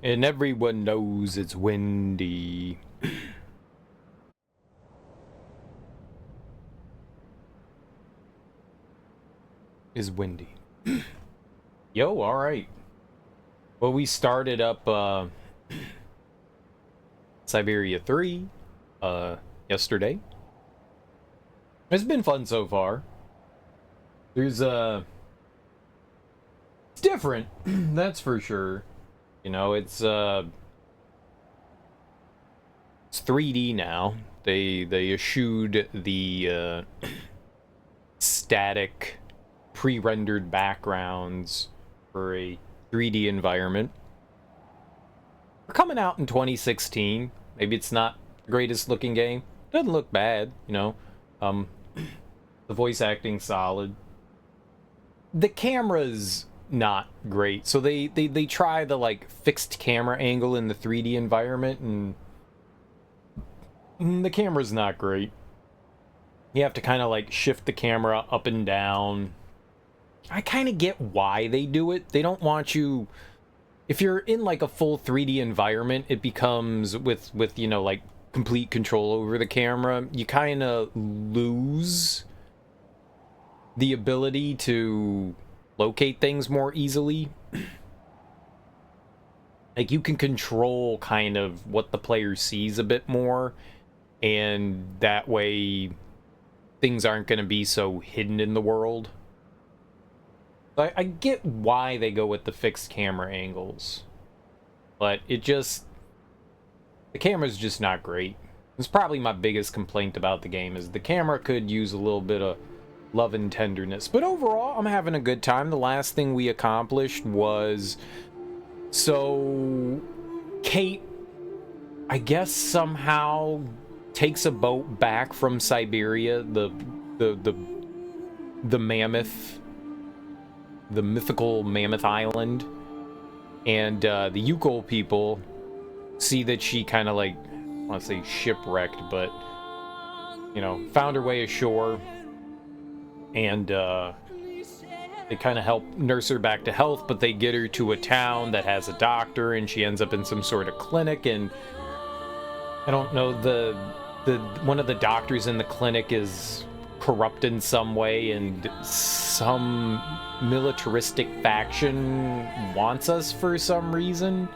And everyone knows it's windy. Is windy. Yo, alright. Well, we started up Syberia 3 yesterday. It's been fun so far. There's it's different, that's for sure. You know, it's 3D now. They eschewed the static pre-rendered backgrounds for a 3D environment. We're coming out in 2016. Maybe it's not the greatest looking game. Doesn't look bad, you know. The voice acting's solid. The camera's not great. So they try the like fixed camera angle in the 3D environment, and the camera's not great. You have to kind of like shift the camera up and down. I kind of get why they do it. They don't want you, if you're in like a full 3D environment, it becomes with you know, like complete control over the camera, you kind of lose the ability to locate things more easily. Like, you can control kind of what the player sees a bit more, and that way things aren't going to be so hidden in the world. I get why they go with the fixed camera angles, but the camera's just not great. It's probably my biggest complaint about the game, is the camera could use a little bit of love and tenderness. But overall, I'm having a good time. The last thing we accomplished was, so Kate, I guess, somehow takes a boat back from Syberia, the mammoth, the mythical mammoth island, and the Yukol people see that she kind of, like, I want to say shipwrecked, but, you know, found her way ashore, and they kind of help nurse her back to health, but they get her to a town that has a doctor, and she ends up in some sort of clinic, and I don't know, the one of the doctors in the clinic is corrupt in some way, and some militaristic faction wants us for some reason.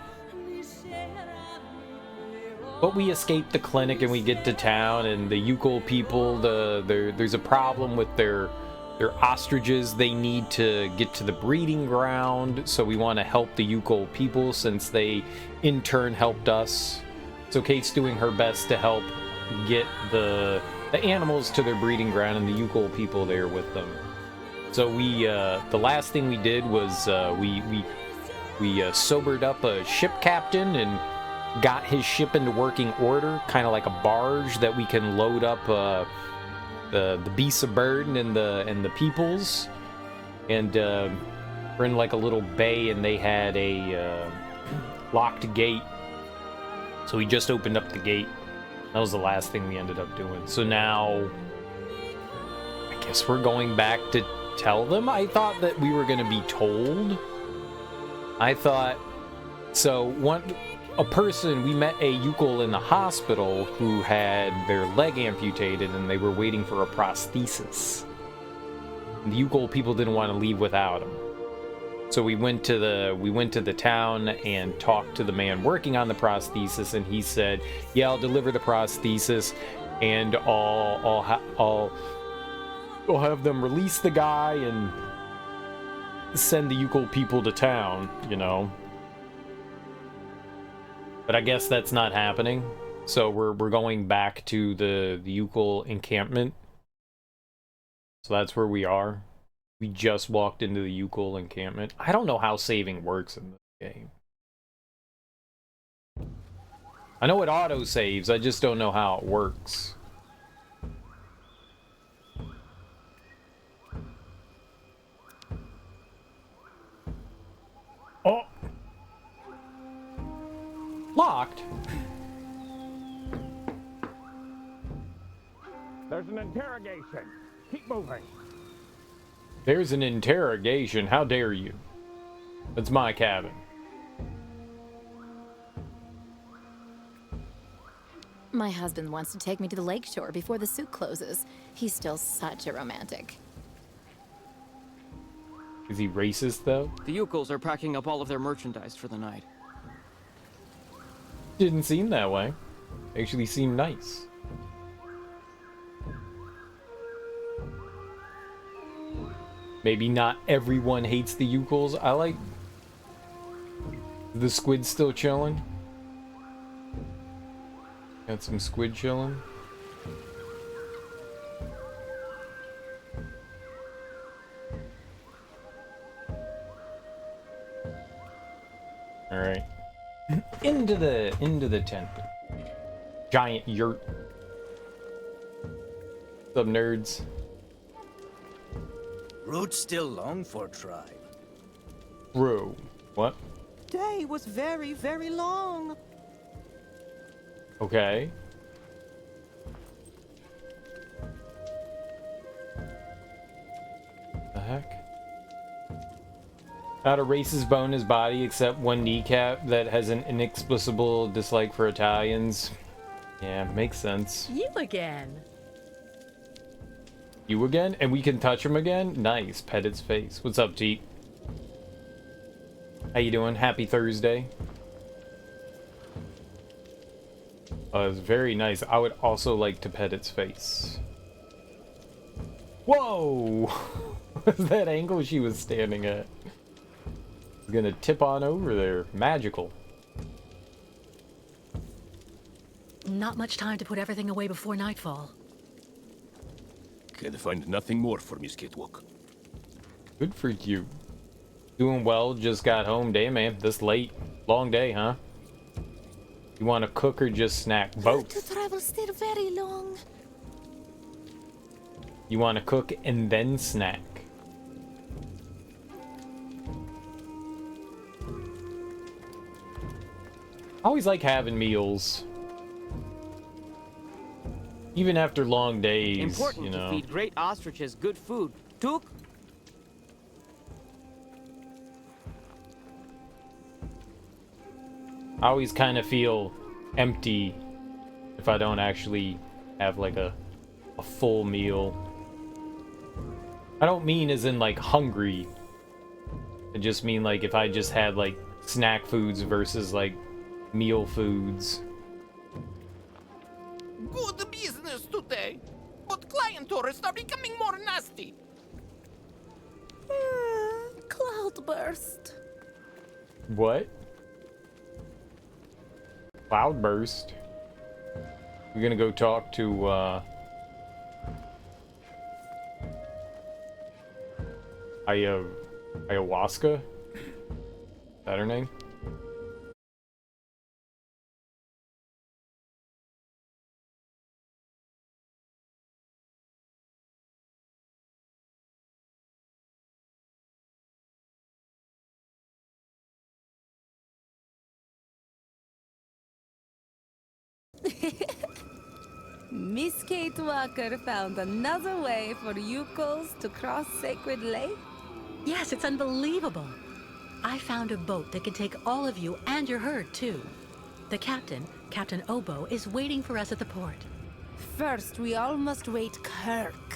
But we escape the clinic and we get to town, and the Yukol people, there's a problem with their ostriches. They need to get to the breeding ground, so we want to help the Yukol people since they in turn helped us. So Kate's doing her best to help get the animals to their breeding ground, and the Yukol people there with them. So we the last thing we did was we sobered up a ship captain and got his ship into working order, kind of like a barge that we can load up the beasts of burden and the peoples. And we're in like a little bay, and they had a locked gate, so we just opened up the gate. That was the last thing we ended up doing. So now I guess we're going back to tell them. I thought that we were going to be told. I thought, so we met a Yukol in the hospital who had their leg amputated, and they were waiting for a prosthesis. And the Yukol people didn't want to leave without him. So we went to the town and talked to the man working on the prosthesis, and he said, "Yeah, I'll deliver the prosthesis, and I'll have them release the guy and send the Yukol people to town, you know." But I guess that's not happening. So we're going back to the Yukol encampment. So that's where we are. We just walked into the Yukol encampment. I don't know how saving works in this game. I know it auto saves, I just don't know how it works. Oh! Locked? There's an interrogation. Keep moving. There's an interrogation. How dare you? It's my cabin. My husband wants to take me to the lakeshore before the souk closes. He's still such a romantic. Is he racist, though? The Yukels are packing up all of their merchandise for the night. Didn't seem that way. Actually seemed nice. Maybe not everyone hates the Yukels. I like... The squid's still chilling. Got some squid chilling. All right. Into the tent. Giant yurt. What's up, nerds? Route still long for tribe. Bro. What? Day was very, very long. Okay. The heck? Not a racist bone in his body except one kneecap that has an inexplicable dislike for Italians. Yeah, makes sense. You again. You again? And we can touch him again? Nice. Pet its face. What's up, Teet? How you doing? Happy Thursday. It's very nice. I would also like to pet its face. Whoa! What's that angle she was standing at? It's gonna tip on over there. Magical. Not much time to put everything away before nightfall. Can find nothing more for Miss Catwalk. Good for you. Doing well, just got home. Damn, man, this late. Long day, huh? You want to cook or just snack? Both. To travel still very long. You want to cook and then snack. I always like having meals. Even after long days, Important you know. to feed great ostriches good food. Took? I always kind of feel empty if I don't actually have like a full meal. I don't mean as in like hungry. I just mean like if I just had like snack foods versus like meal foods. Good business today, but client tourists are becoming more nasty. Cloudburst. What? Cloudburst? We're gonna go talk to ayahuasca? Is that her name? Miss Kate Walker found another way for Yukos to cross Sacred Lake? Yes, it's unbelievable. I found a boat that can take all of you and your herd, too. The captain, Captain Obo, is waiting for us at the port. First, we all must wait Kirk,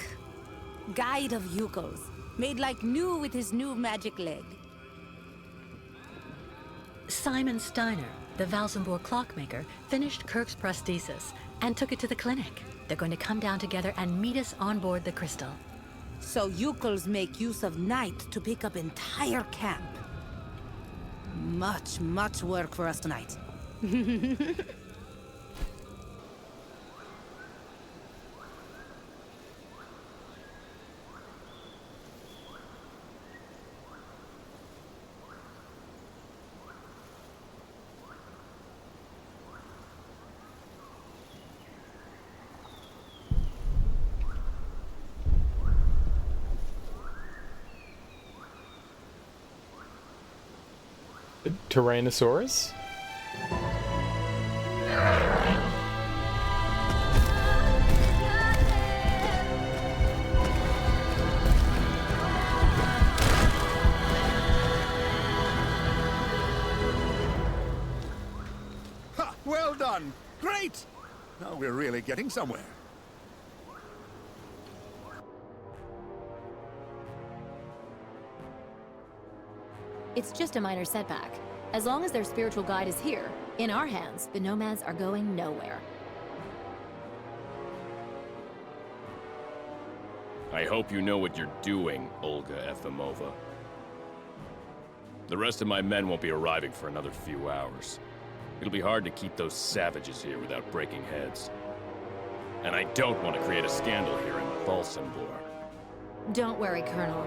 guide of Yukos, made like new with his new magic leg. Simon Steiner, the Valsenborg clockmaker, finished Kirk's prosthesis and took it to the clinic. They're going to come down together and meet us on board the Crystal. So Yukos make use of night to pick up entire camp. Much, much work for us tonight. Tyrannosaurus? Ha! Well done! Great! Now we're really getting somewhere. It's just a minor setback. As long as their spiritual guide is here, in our hands, the nomads are going nowhere. I hope you know what you're doing, Olga Efimova. The rest of my men won't be arriving for another few hours. It'll be hard to keep those savages here without breaking heads. And I don't want to create a scandal here in Valsenborg. Don't worry, Colonel.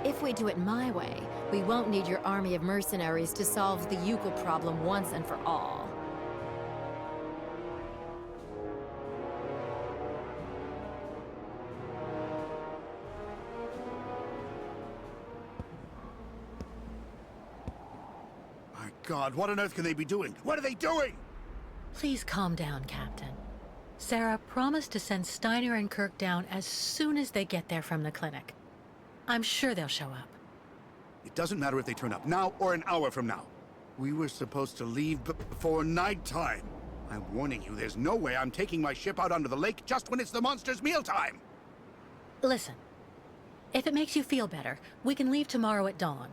If we do it my way, we won't need your army of mercenaries to solve the Yukon problem once and for all. My God, what on earth can they be doing? What are they doing? Please calm down, Captain. Sarah promised to send Steiner and Kirk down as soon as they get there from the clinic. I'm sure they'll show up. It doesn't matter if they turn up now or an hour from now. We were supposed to leave before nighttime. I'm warning you, there's no way I'm taking my ship out onto the lake just when it's the monster's mealtime. Listen, if it makes you feel better, we can leave tomorrow at dawn.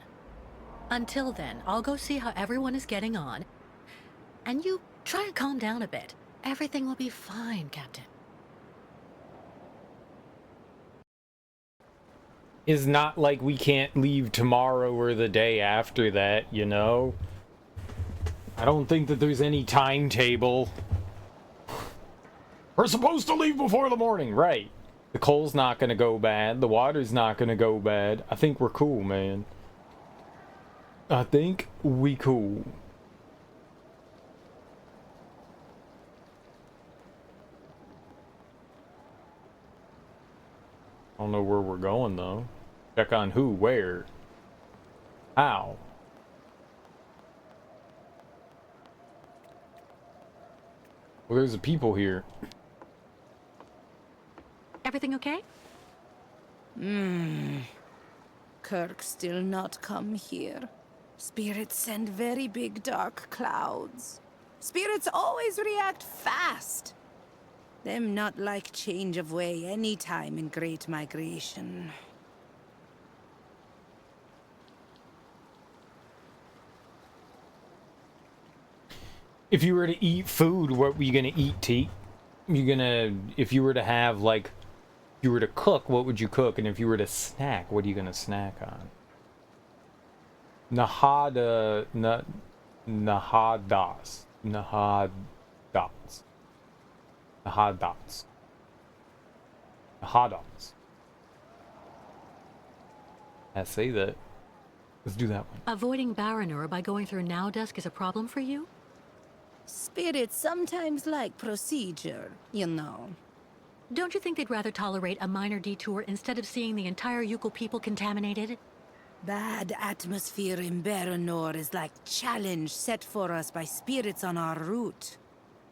Until then, I'll go see how everyone is getting on. And you try and calm down a bit. Everything will be fine, Captain. It's not like we can't leave tomorrow or the day after that, you know? I don't think that there's any timetable. We're supposed to leave before the morning, right? The coal's not gonna go bad. The water's not gonna go bad. I think we're cool, man. I think we cool. I don't know where we're going, though. Check on who, where, how. Well, there's a people here. Everything okay? Kirk still not come here. Spirits send very big dark clouds. Spirits always react fast. Them not like change of way any time in Great Migration. If you were to eat food, what were you gonna eat, T? If you were to have, like, if you were to cook, what would you cook? And if you were to snack, what are you gonna snack on? Nahadas. I say that. Let's do that one. Avoiding Baranur by going through Nowdusk is a problem for you? Spirits sometimes like procedure, you know. Don't you think they'd rather tolerate a minor detour instead of seeing the entire Yukon people contaminated? Bad atmosphere in Baranor is like challenge set for us by spirits on our route.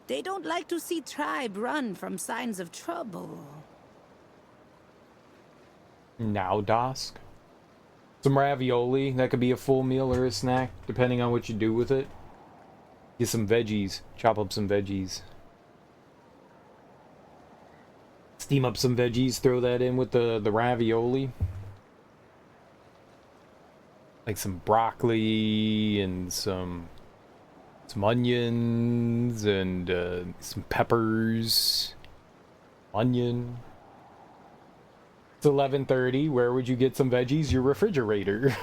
They don't like to see tribe run from signs of trouble. Nowdusk? Some ravioli. That could be a full meal or a snack, depending on what you do with it. Get some veggies. Chop up some veggies. Steam up some veggies. Throw that in with the ravioli. Like some broccoli and some onions and some peppers. Onion. It's 11:30. Where would you get some veggies? Your refrigerator.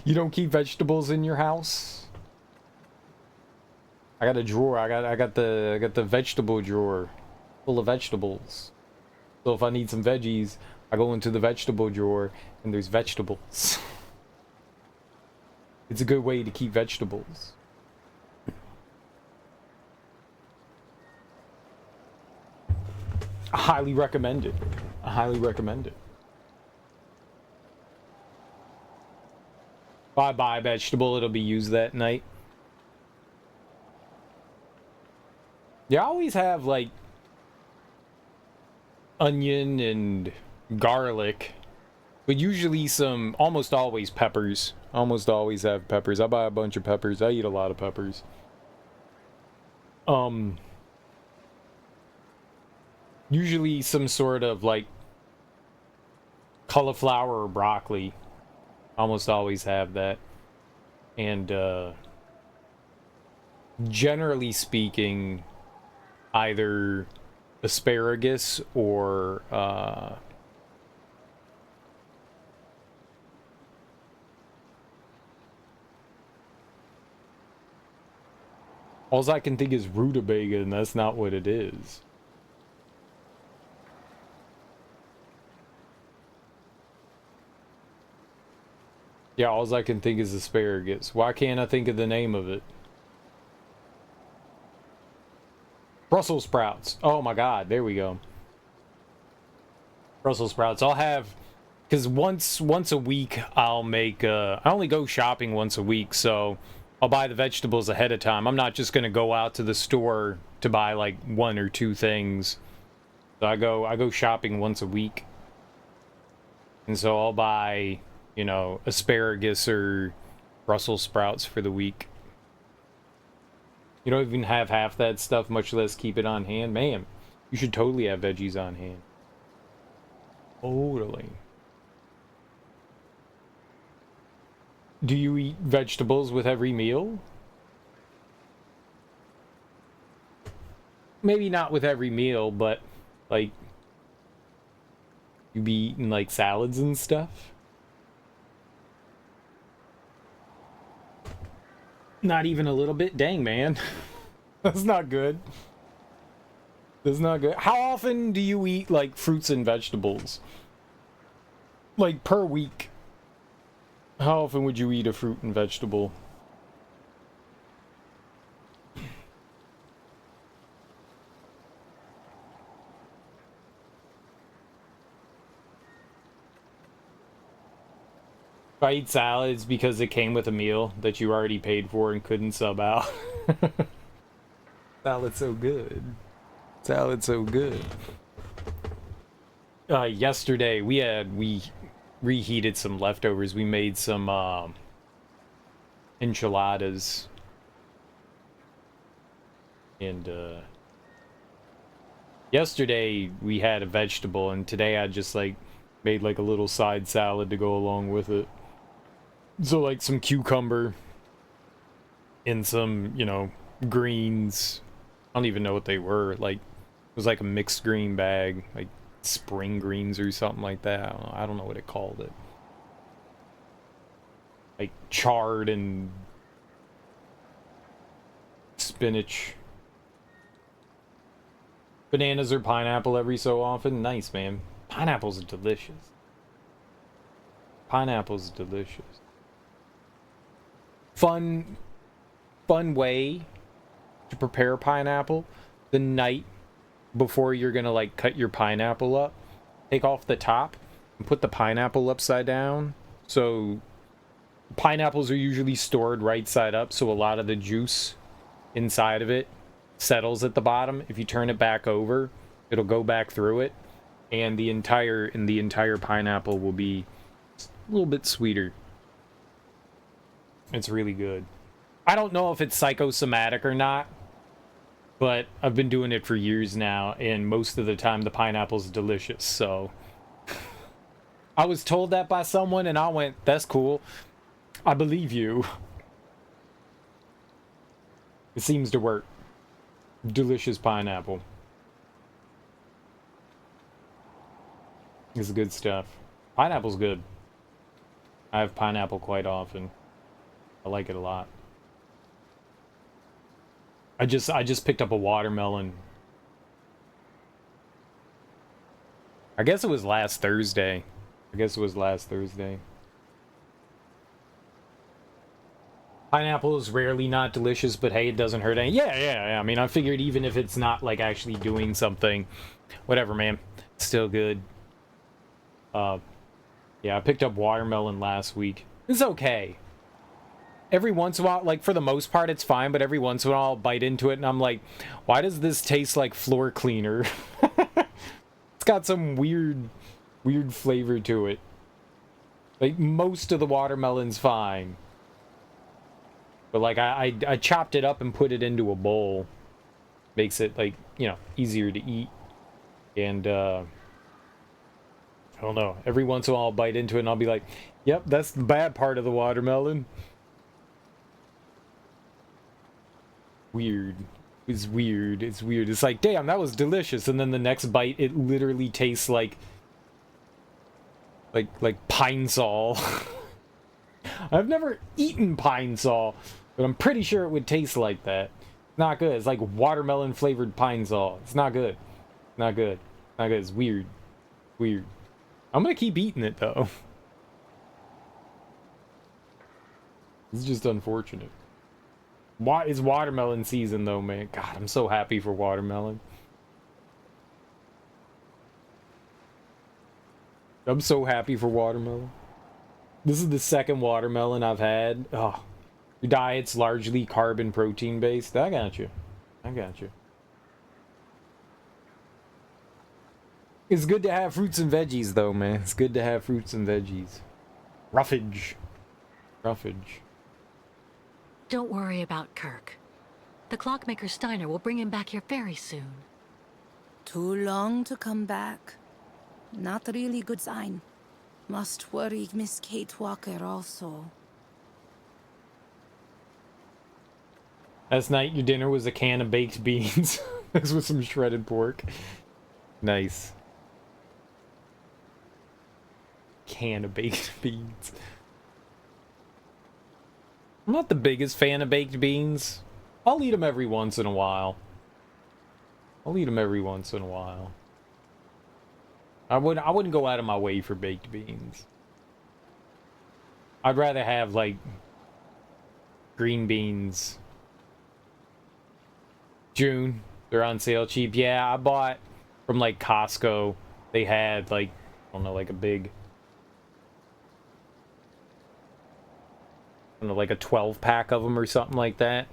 You don't keep vegetables in your house? I got a drawer. I got the vegetable drawer full of vegetables. So if I need some veggies, I go into the vegetable drawer and there's vegetables. It's a good way to keep vegetables. I highly recommend it. I highly recommend it. If I buy a vegetable, it'll be used that night. You always have, like, onion and garlic, but usually almost always peppers. Almost always have peppers. I buy a bunch of peppers. I eat a lot of peppers. Usually some sort of like cauliflower or broccoli. Almost always have that. And generally speaking, either asparagus or all I can think is rutabaga, and that's not what it is. Yeah, all I can think is asparagus. Why can't I think of the name of it? Brussels sprouts. Oh my god, there we go. Brussels sprouts. I'll have, because once a week I'll make I only go shopping once a week, so I'll buy the vegetables ahead of time. I'm not just gonna go out to the store to buy like one or two things. So I go shopping once a week. And so I'll buy, you know, asparagus or Brussels sprouts for the week. You don't even have half that stuff, much less keep it on hand. Man, you should totally have veggies on hand. Totally. Do you eat vegetables with every meal? Maybe not with every meal, but like you be eating like salads and stuff? Not even a little bit? Dang, man. That's not good. That's not good. How often do you eat like fruits and vegetables? Like per week? How often would you eat a fruit and vegetable? If I eat salads because it came with a meal that you already paid for and couldn't sub out. Salad's so good. Salad's so good. Yesterday we reheated some leftovers. We made some enchiladas. And yesterday we had a vegetable, and today I just like made like a little side salad to go along with it. So like some cucumber and some, you know, greens. I don't even know what they were. Like it was like a mixed green bag, like spring greens or something like that. I don't know what it called it. Like chard and spinach. Bananas or pineapple every so often. Nice, man. Pineapple's delicious. Pineapple's delicious. Fun way to prepare pineapple. The night before you're gonna like cut your pineapple up, take off the top and put the pineapple upside down. So pineapples are usually stored right side up, so a lot of the juice inside of it settles at the bottom. If you turn it back over, it'll go back through it, and the entire pineapple will be a little bit sweeter. It's really good. I don't know if it's psychosomatic or not, but I've been doing it for years now, and most of the time the pineapple's delicious, so I was told that by someone and I went, that's cool. I believe you. It seems to work. Delicious pineapple. It's good stuff. Pineapple's good. I have pineapple quite often. I like it a lot. I just picked up a watermelon. I guess it was last Thursday. Pineapple is rarely not delicious, but hey, it doesn't hurt any. Yeah. I mean, I figured even if it's not like actually doing something, whatever, man, it's still good. Yeah, I picked up watermelon last week. It's okay. Every once in a while, like for the most part, it's fine, but every once in a while I'll bite into it and I'm like, why does this taste like floor cleaner? It's got some weird flavor to it. Like most of the watermelon's fine. But like I chopped it up and put it into a bowl. Makes it, like, you know, easier to eat. And, I don't know. Every once in a while I'll bite into it and I'll be like, yep, that's the bad part of the watermelon. Weird. It's weird. It's weird. It's like, damn, that was delicious. And then the next bite, it literally tastes like pine sol. I've never eaten pine sol, but I'm pretty sure it would taste like that. Not good. It's like watermelon flavored pine sol. It's not good. Not good. Not good. It's weird. Weird. I'm gonna keep eating it though. It's just unfortunate. Why is watermelon season though, man? God, I'm so happy for watermelon. I'm so happy for watermelon. This is the second watermelon I've had. Oh, your diet's largely carb and protein based. I got you. I got you. It's good to have fruits and veggies though, man. It's good to have fruits and veggies. Roughage. Roughage. Don't worry about Kirk. The clockmaker Steiner will bring him back here very soon. Too long to come back. Not really good sign. Must worry Miss Kate Walker also. Last night your dinner was a can of baked beans. This with some shredded pork. Nice. Can of baked beans. I'm not the biggest fan of baked beans. I'll eat them every once in a while. I'll eat them every once in a while. I wouldn't go out of my way for baked beans. I'd rather have like green beans. June, they're on sale cheap. Yeah, I bought from like Costco. They had like, I don't know, like a big, I don't know, like a 12 pack of them or something like that.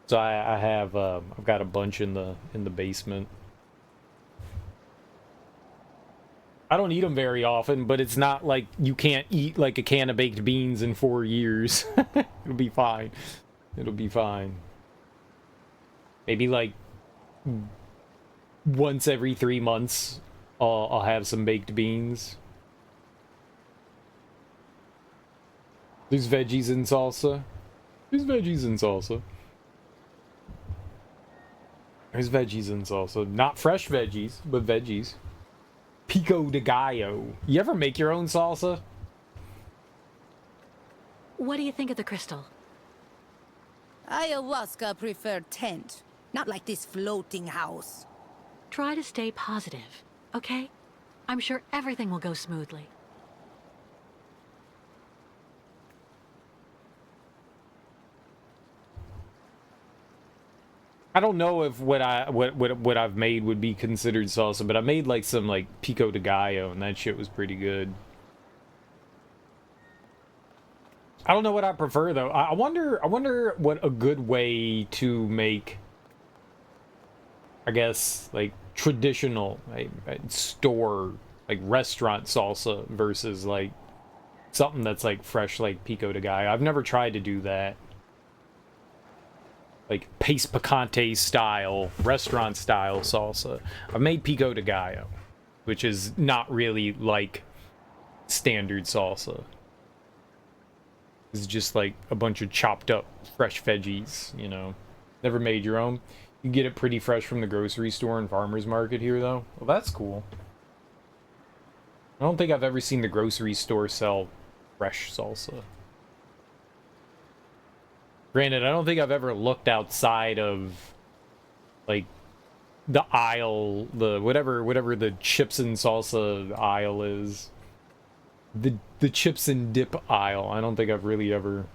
So I have I've got a bunch in the basement. I don't eat them very often, but it's not like you can't eat like a can of baked beans in 4 years. It'll be fine. It'll be fine. Maybe like once every 3 months, I'll have some baked beans. There's veggies in salsa. There's veggies in salsa. There's veggies in salsa. Not fresh veggies, but veggies. Pico de gallo. You ever make your own salsa? What do you think of the crystal? Ayahuasca preferred tent, not like this floating house. Try to stay positive, okay? I'm sure everything will go smoothly. I don't know if what I've made would be considered salsa, but I made like some like pico de gallo, and that shit was pretty good. I don't know what I prefer though. I wonder what a good way to make, I guess, like traditional store, like restaurant salsa versus like something that's like fresh like pico de gallo. I've never tried to do that. Like pace picante style, restaurant style salsa. I've made pico de gallo, which is not really like standard salsa. It's just like a bunch of chopped up fresh veggies, you know. Never made your own. You get it pretty fresh from the grocery store and farmer's market here though. Well, that's cool. I don't think I've ever seen the grocery store sell fresh salsa. Granted, I don't think I've ever looked outside of, like, the aisle, the whatever the chips and salsa aisle is. The chips and dip aisle. I don't think I've really ever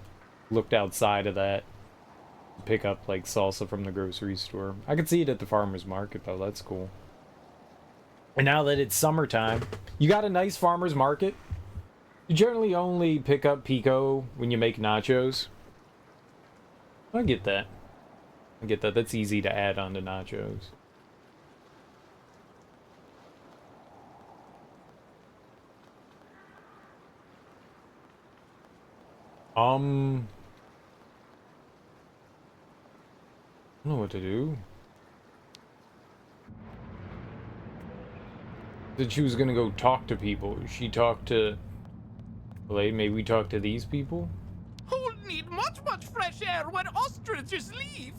looked outside of that to pick up, like, salsa from the grocery store. I can see it at the farmer's market, though. That's cool. And now that it's summertime, you got a nice farmer's market. You generally only pick up pico when you make nachos. I get that. I get that. That's easy to add on to nachos. don't know what to do. Said she was gonna go talk to people. She talked to... Well, maybe we talk to these people? Who'll need much, much fresh air when ostriches leave?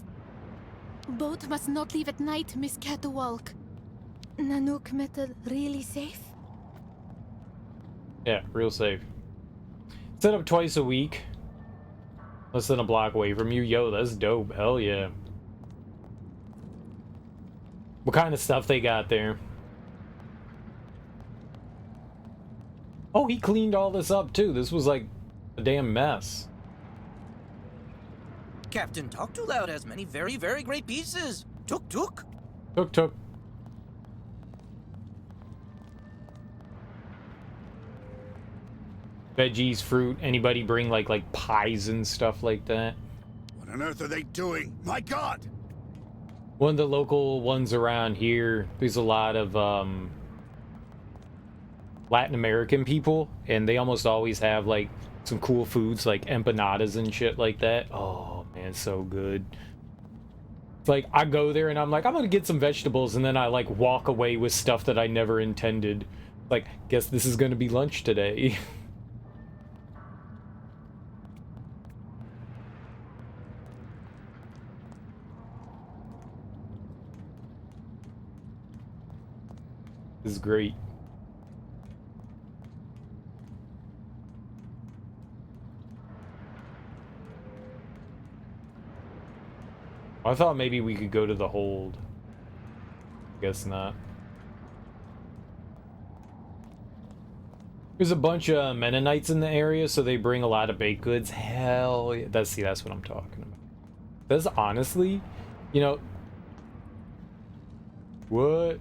Boat must not leave at night, Miss Catawalk. Nanook Metal really safe? Yeah, real safe. Set up twice a week. Less than a block away from you. Yo, that's dope. Hell yeah. What kind of stuff they got there? Oh, he cleaned all this up too. This was like a damn mess. Captain Talk Too Loud has many very, very great pieces. Tuk tuk. Tuk tuk. Veggies, fruit. Anybody bring like pies and stuff like that? What on earth are they doing? My God! One of the local ones around here, there's a lot of Latin American people, and they almost always have like some cool foods like empanadas and shit like that. Oh man, so good. It's like I go there and I'm like, I'm gonna get some vegetables, and then I like walk away with stuff that I never intended. Like, guess this is gonna be lunch today. This is great. I thought maybe we could go to the hold. Guess not. There's a bunch of Mennonites in the area, so they bring a lot of baked goods. Hell yeah. That's what I'm talking about. That's honestly, you know... What?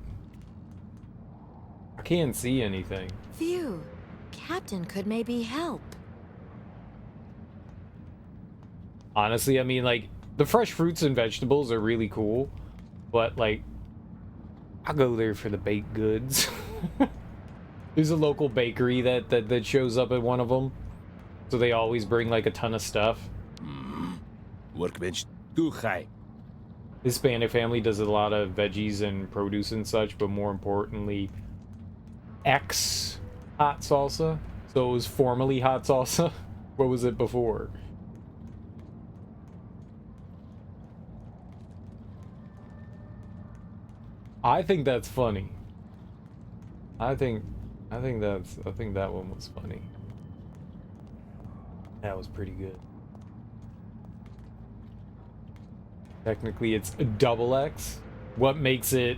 I can't see anything. Phew. Captain could maybe help. Honestly, I mean, like, the fresh fruits and vegetables are really cool, but, like, I'll go there for the baked goods. There's a local bakery that shows up at one of them, so they always bring, like, a ton of stuff. Workbench too high. Hispanic family does a lot of veggies and produce and such, but more importantly, X hot salsa. So it was formerly hot salsa. What was it before? I think that's funny. I think that one was funny. That was pretty good. Technically it's a double X. What makes it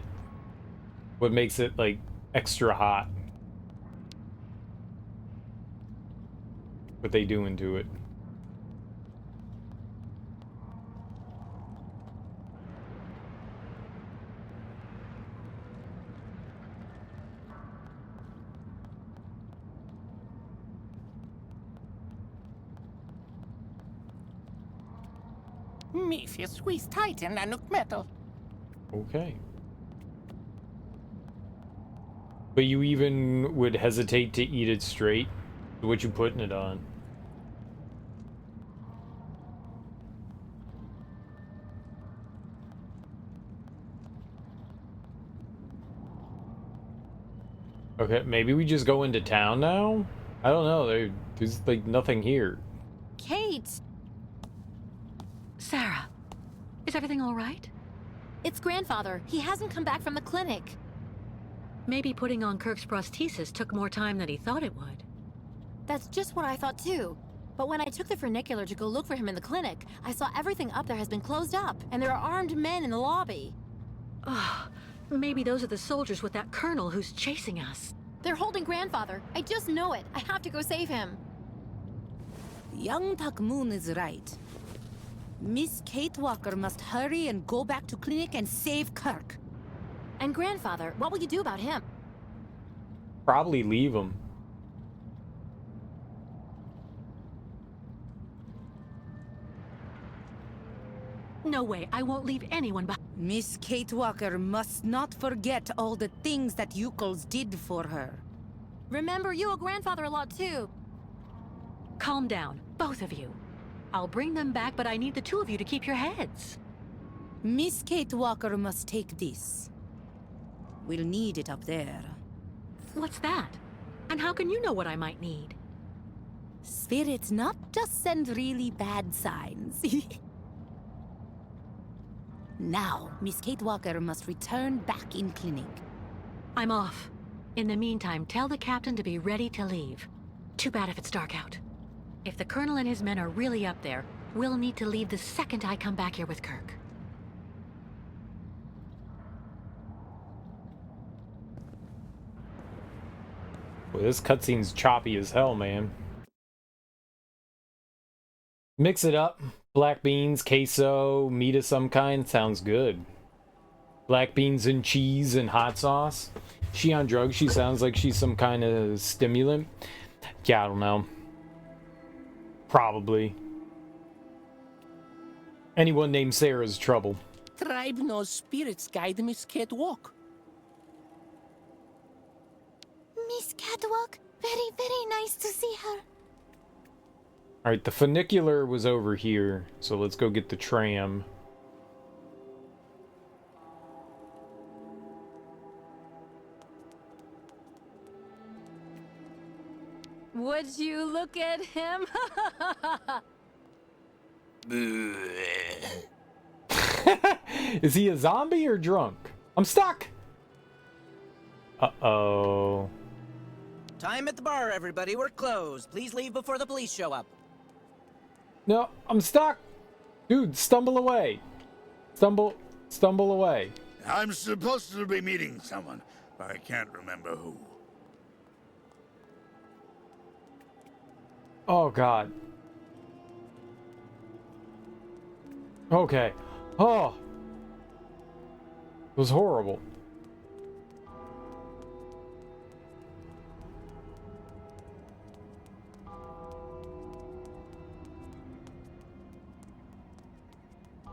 like extra hot? What they doing to it? Me feel squeeze tight in Nanook Metal. Okay. But you even would hesitate to eat it straight? What you putting it on? Okay, maybe we just go into town now? I don't know, there's like nothing here. Kate! Sarah, is everything all right? It's grandfather. He hasn't come back from the clinic. Maybe putting on Kirk's prosthesis took more time than he thought it would. That's just what I thought too. But when I took the funicular to go look for him in the clinic, I saw everything up there has been closed up, and there are armed men in the lobby. Oh, maybe those are the soldiers with that colonel who's chasing us. They're holding grandfather. I just know it. I have to go save him. Young Takmoon is right. Miss Kate Walker must hurry and go back to clinic and save Kirk. And grandfather, what will you do about him? Probably leave him. No way, I won't leave anyone behind. Miss Kate Walker must not forget all the things that Yukels did for her. Remember, you owe grandfather a lot too. Calm down, both of you. I'll bring them back, but I need the two of you to keep your heads. Miss Kate Walker must take this. We'll need it up there. What's that? And how can you know what I might need? Spirits not just send really bad signs. Now, Miss Kate Walker must return back in clinic. I'm off. In the meantime, tell the captain to be ready to leave. Too bad if it's dark out. If the colonel and his men are really up there, we'll need to leave the second I come back here with Kirk. Well, this cutscene's choppy as hell, man. Mix it up. Black beans, queso, meat of some kind. Sounds good. Black beans and cheese and hot sauce. She on drugs? She sounds like she's some kind of stimulant. Yeah, I don't know. Probably. Anyone named Sarah's trouble. Tribe knows spirits guide Miss Catwalk. Miss Catwalk, very, very nice to see her. Alright, the funicular was over here, so let's go get the tram. Would you look at him? Is he a zombie or drunk? I'm stuck! Uh-oh. Time at the bar, everybody. We're closed. Please leave before the police show up. No, I'm stuck! Dude, stumble away. Stumble away. I'm supposed to be meeting someone, but I can't remember who. Oh, God. Okay. Oh! It was horrible.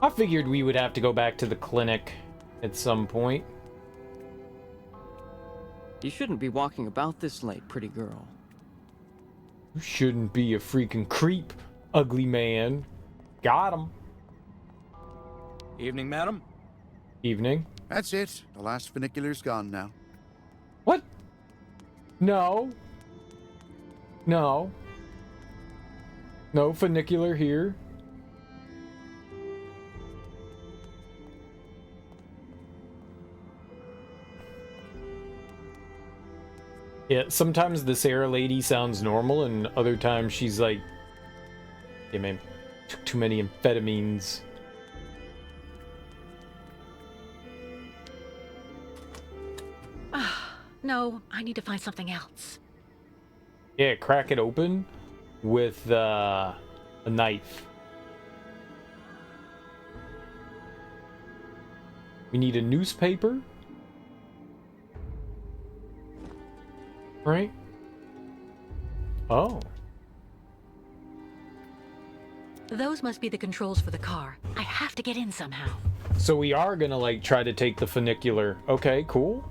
I figured we would have to go back to the clinic at some point. You shouldn't be walking about this late, pretty girl. You shouldn't be a freaking creep, ugly man. Got him. Evening, madam. Evening. That's it. The last funicular's gone now. What? No. No. No funicular here. Yeah, sometimes the Sarah lady sounds normal, and other times she's like, yeah, man, took too many amphetamines. No, I need to find something else. Yeah, crack it open with a knife. We need a newspaper. Right? Oh. Those must be the controls for the car. I have to get in somehow. So we are gonna, like, try to take the funicular. Okay, cool.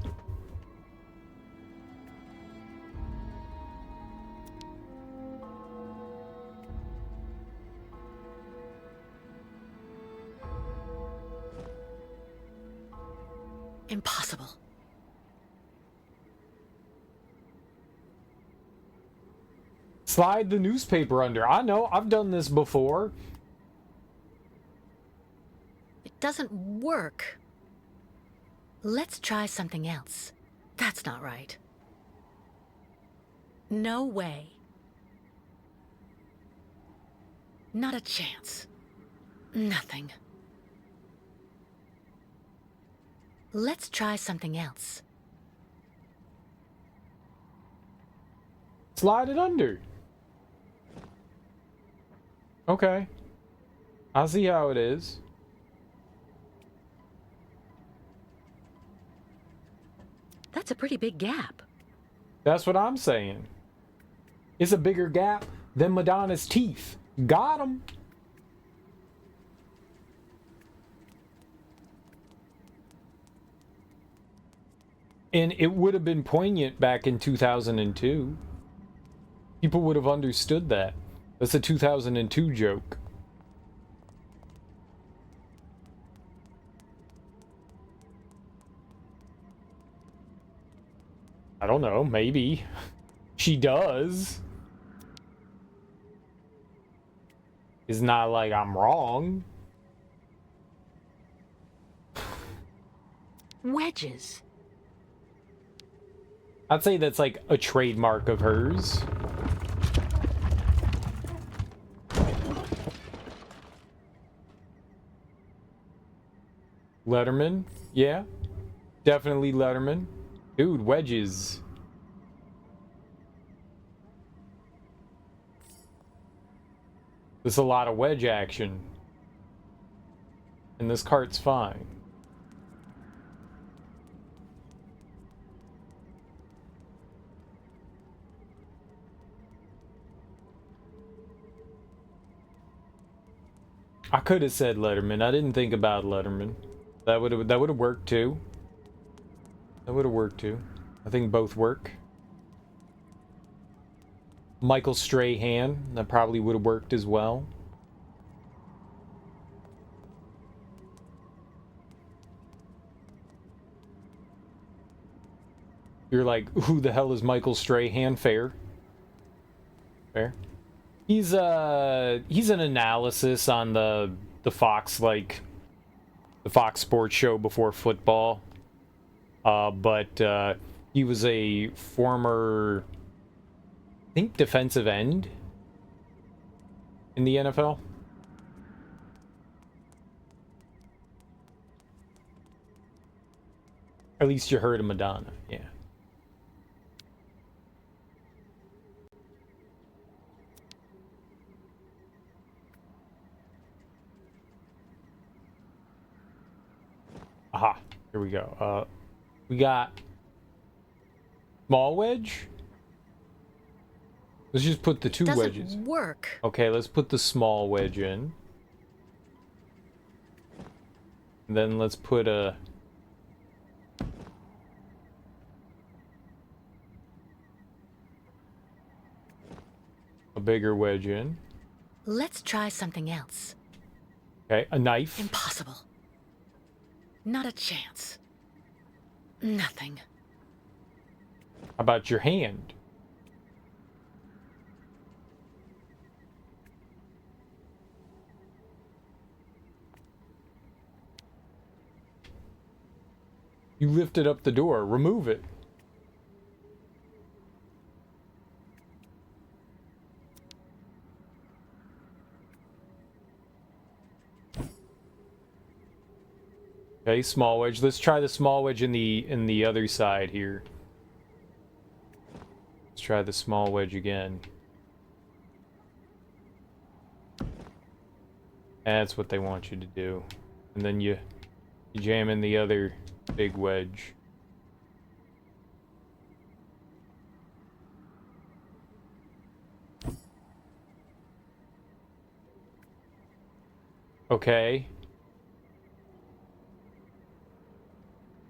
Impossible. Slide the newspaper under. I know, I've done this before. It doesn't work. Let's try something else. That's not right. No way. Not a chance. Nothing. Let's try something else. Slide it under. Okay. I see how it is. That's a pretty big gap. That's what I'm saying. It's a bigger gap than Madonna's teeth. Got 'em. And it would have been poignant back in 2002. People would have understood that. That's a 2002 joke. I don't know, maybe. She does. It's not like I'm wrong. Wedges. I'd say that's like a trademark of hers. Letterman? Yeah. Definitely Letterman. Dude, wedges. There's a lot of wedge action. And this cart's fine. I could have said Letterman. I didn't think about Letterman. That would have worked too. That would have worked too. I think both work. Michael Strahan. That probably would have worked as well. You're like, who the hell is Michael Strahan? Fair. Fair. He's an analysis on the Fox, like the Fox Sports show before football. But he was a former, I think, defensive end in the NFL. At least you heard of Madonna, yeah. Aha, here we go. We got small wedge. Let's just put the two wedges. Doesn't work. Okay, let's put the small wedge in. And then let's put a bigger wedge in. Let's try something else. Okay, a knife. Impossible. Not a chance. Nothing. How about your hand? You lifted up the door. Remove it. Okay, small wedge. Let's try the small wedge in the other side here. Let's try the small wedge again. That's what they want you to do. And then you jam in the other big wedge. Okay.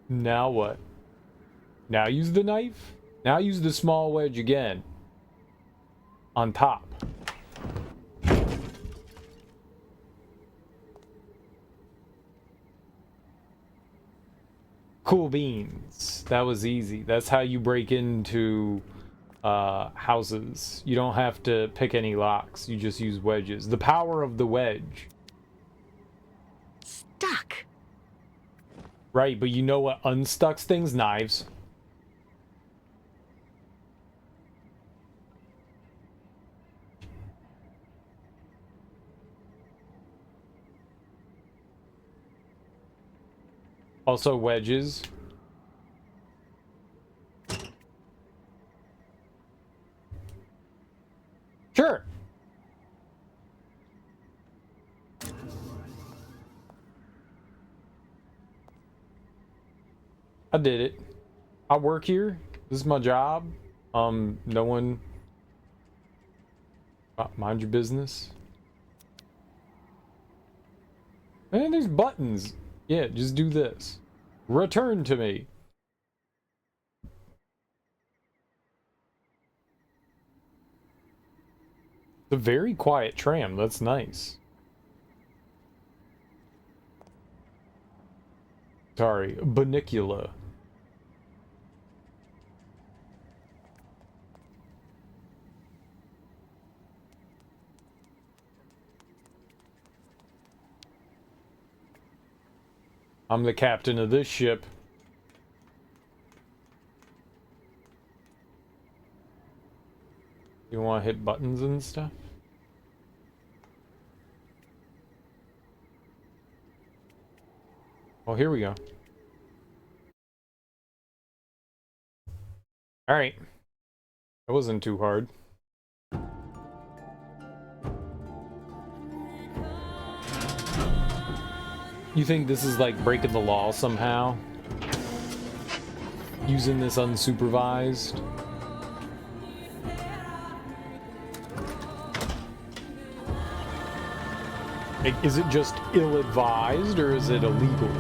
Now what? Now use the knife? Now use the small wedge again. On top. Cool beans. That was easy. That's how you break into houses. You don't have to pick any locks. You just use wedges. The power of the wedge. Stuck. Right, but you know what unstucks things? Knives. Also wedges. Sure. I did it. I work here. This is my job. No one... mind your business. Man, there's buttons. Yeah, just do this. Return to me. It's a very quiet tram. That's nice. Sorry, Banicula. I'm the captain of this ship. You want to hit buttons and stuff? Well, here we go. Alright. That wasn't too hard. You think this is like breaking the law somehow? Using this unsupervised? Like, is it just ill-advised or is it illegal?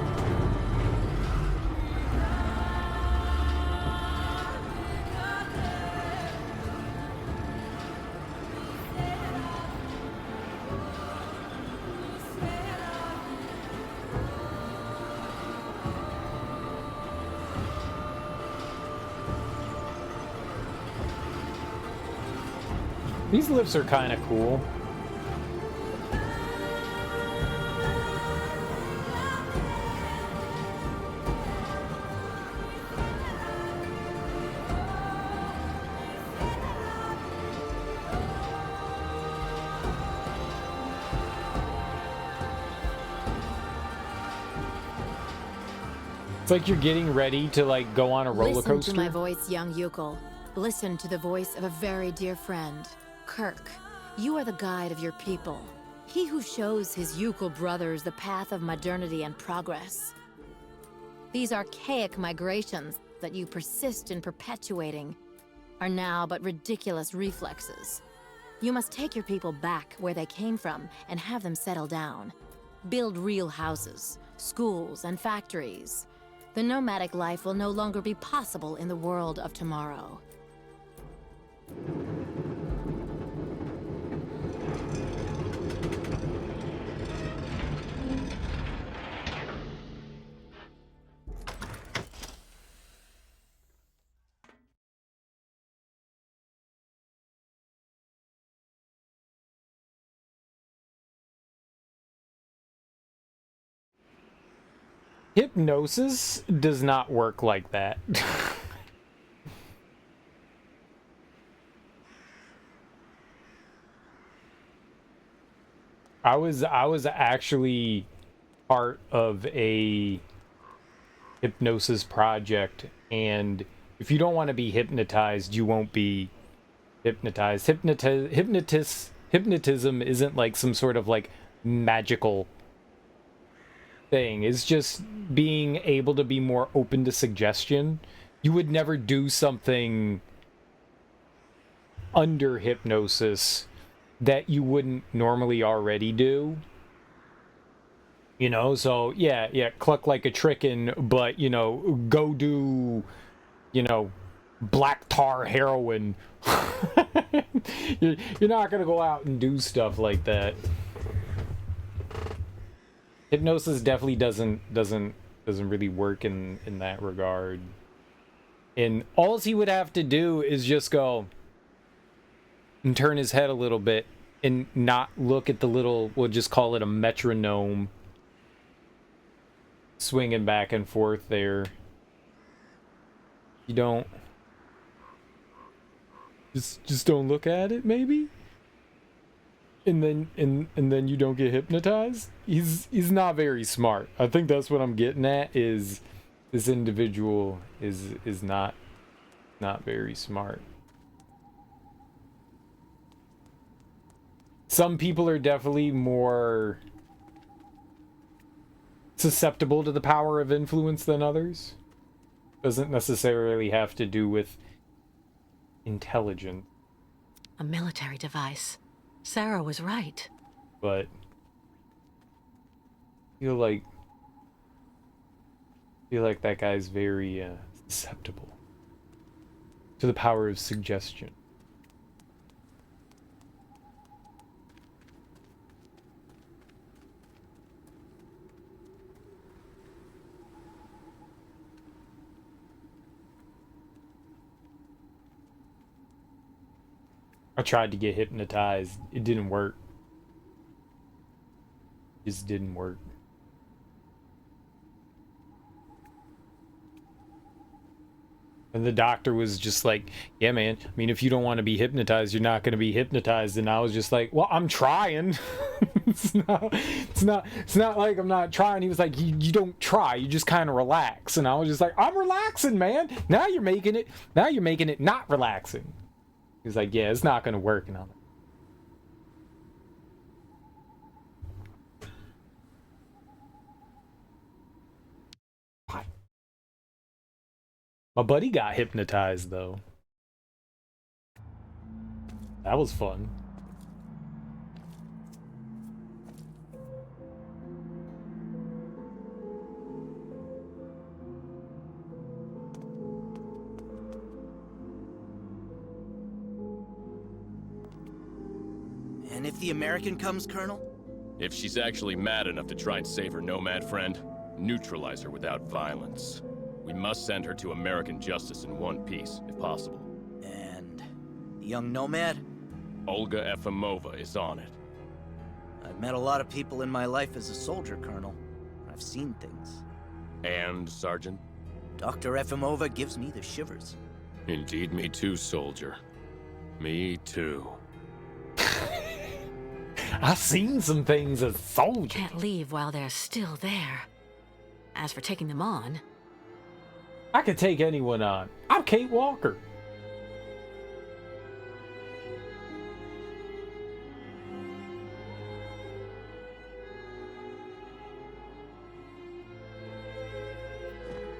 These lifts are kind of cool. It's like you're getting ready to like go on a roller coaster. Listen to my voice, young Yukol. Listen to the voice of a very dear friend. Kirk, you are the guide of your people. He who shows his Yukol brothers the path of modernity and progress. These archaic migrations that you persist in perpetuating are now but ridiculous reflexes. You must take your people back where they came from and have them settle down. Build real houses, schools, and factories. The nomadic life will no longer be possible in the world of tomorrow. Hypnosis does not work like that. I was actually part of a hypnosis project, and if you don't want to be hypnotized, you won't be hypnotized. Hypnotism isn't like some sort of like magical thing. It's just being able to be more open to suggestion. You would never do something under hypnosis that you wouldn't normally already do. You know, so yeah, cluck like a chicken, but you know, go do, you know, black tar heroin. You're not gonna go out and do stuff like that. Hypnosis definitely doesn't really work in that regard. And all he would have to do is just go and turn his head a little bit and not look at the little, we'll just call it a metronome, swinging back and forth there. You don't just don't look at it, maybe? And then you don't get hypnotized? He's not very smart. I think that's what I'm getting at, is this individual is not very smart. Some people are definitely more susceptible to the power of influence than others. Doesn't necessarily have to do with intelligence. A military device. Sarah was right. But I feel like that guy's very susceptible to the power of suggestion. I tried to get hypnotized. It didn't work. It just didn't work. And the doctor was just like, yeah, man, I mean, if you don't want to be hypnotized, you're not going to be hypnotized. And I was just like, well, I'm trying. It's not like I'm not trying. He was like, you don't try, you just kind of relax. And I was just like, I'm relaxing, man. Now you're making it not relaxing. He was like, yeah, it's not going to work. And I'm like, my buddy got hypnotized, though. That was fun. And if the American comes, Colonel? If she's actually mad enough to try and save her nomad friend, neutralize her without violence. We must send her to American justice in one piece, if possible. And the young nomad? Olga Efimova is on it. I've met a lot of people in my life as a soldier, Colonel. I've seen things. And, Sergeant? Dr. Efimova gives me the shivers. Indeed, me too, soldier. Me too. I've seen some things as soldiers. Can't leave while they're still there. As for taking them on... I could take anyone on. I'm Kate Walker.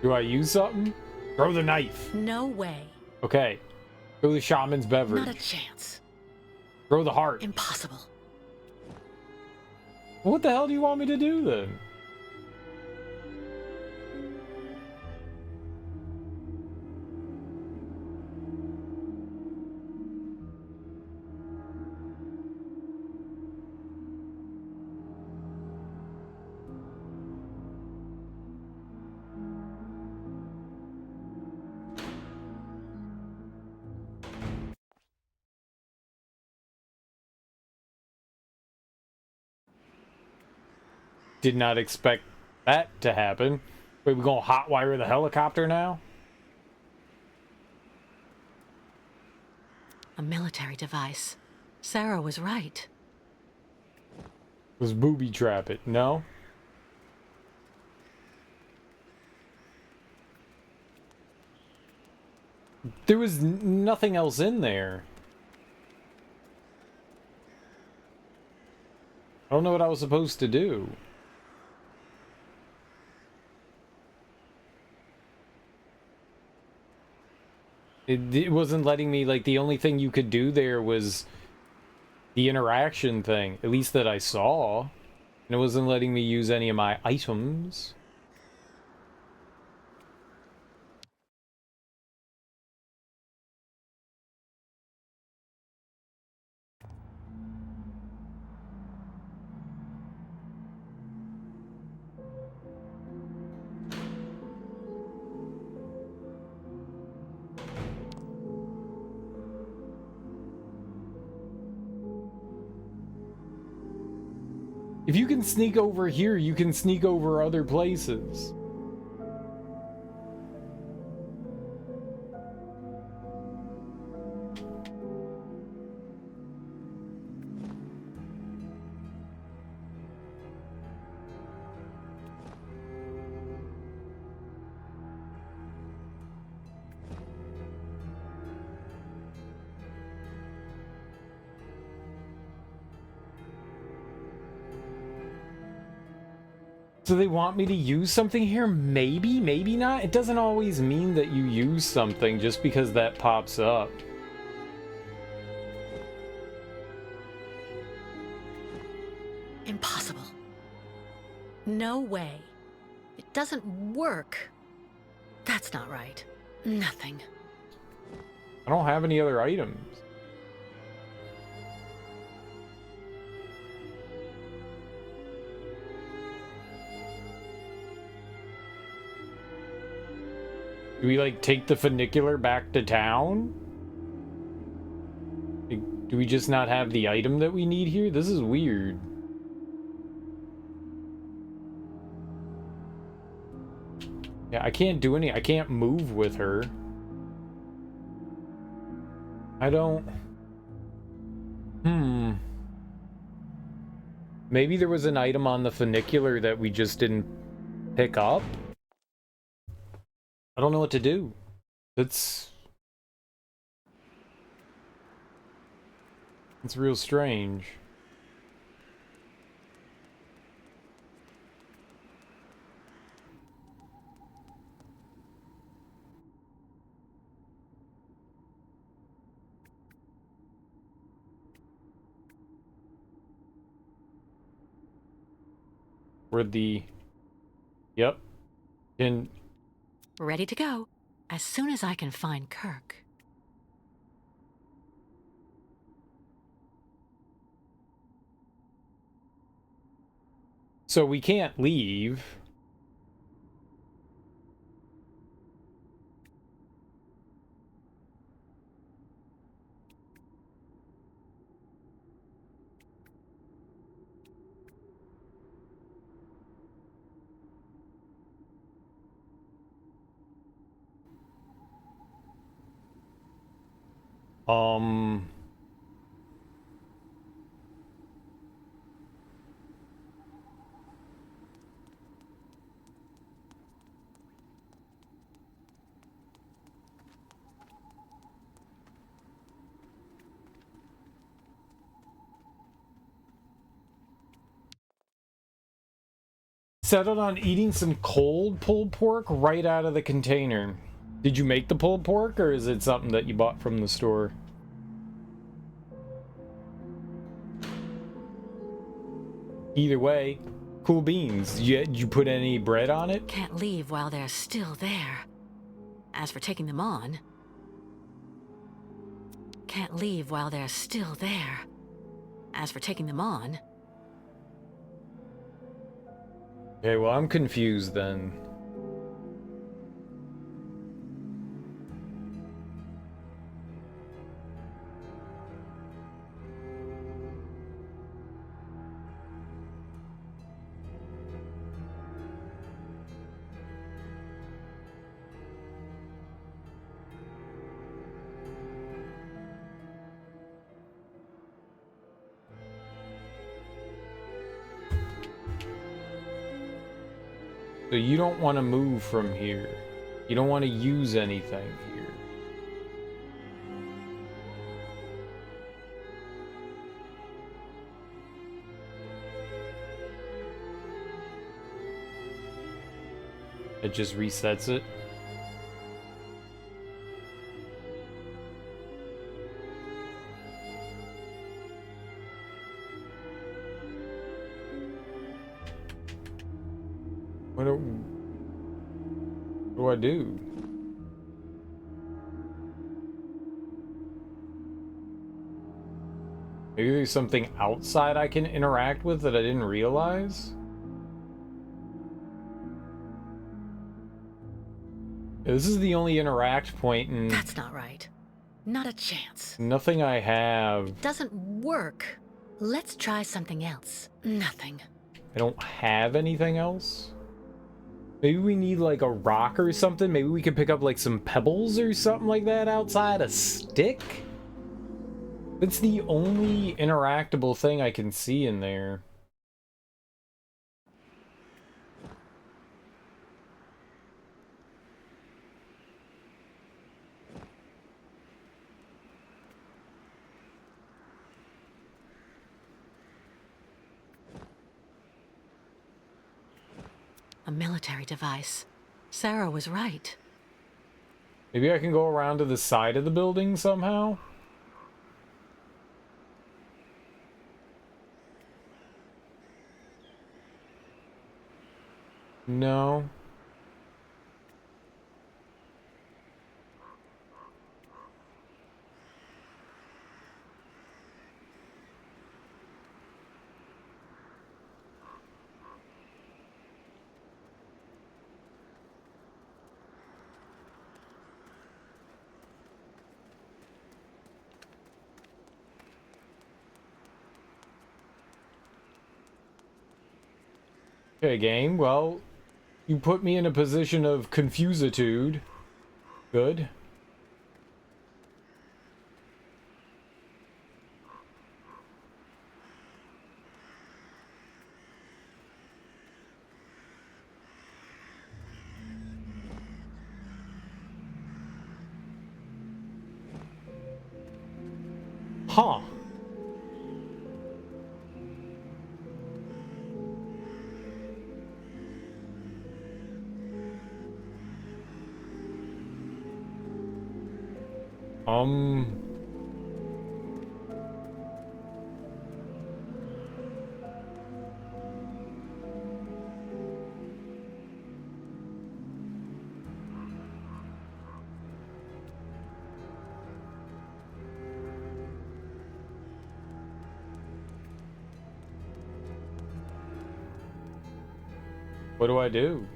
Do I use something? Throw the knife. No way. Okay. Throw the shaman's beverage. Not a chance. Throw the heart. Impossible. What the hell do you want me to do then? Did not expect that to happen. Wait, we gonna hotwire the helicopter now? A military device. Sarah was right. Was booby trap it? No? There was nothing else in there. I don't know what I was supposed to do. It wasn't letting me, like, the only thing you could do there was the interaction thing, at least that I saw. And it wasn't letting me use any of my items. If you can sneak over here, you can sneak over other places. So they want me to use something here? Maybe, maybe not. It doesn't always mean that you use something just because that pops up. Impossible. No way. It doesn't work. That's not right. Nothing. I don't have any other items. Do we, like, take the funicular back to town? Like, do we just not have the item that we need here? This is weird. Yeah, I can't do any... I can't move with her. I don't... Maybe there was an item on the funicular that we just didn't pick up? I don't know what to do. It's real strange. Where'd the... Yep. And... Ready to go. As soon as I can find Kirk. So we can't leave. Settled on eating some cold pulled pork right out of the container. Did you make the pulled pork, or is it something that you bought from the store? Either way, cool beans. You put any bread on it? Can't leave while they're still there. As for taking them on... Can't leave while they're still there. As for taking them on... Okay, well, I'm confused then. So you don't want to move from here. You don't want to use anything here. It just resets it. What do I do? Maybe there's something outside I can interact with that I didn't realize? This is the only interact point, and That's not right. Not a chance. nothing I have. Doesn't work. Let's try something else. Nothing. I don't have anything else? Maybe we need like a rock or something? Maybe we could pick up like some pebbles or something like that outside? A stick? It's the only interactable thing I can see in there. A military device. Sarah was right. Maybe I can go around to the side of the building somehow? No. Okay, game. Well, you put me in a position of confusitude. Good. Huh. What do I do?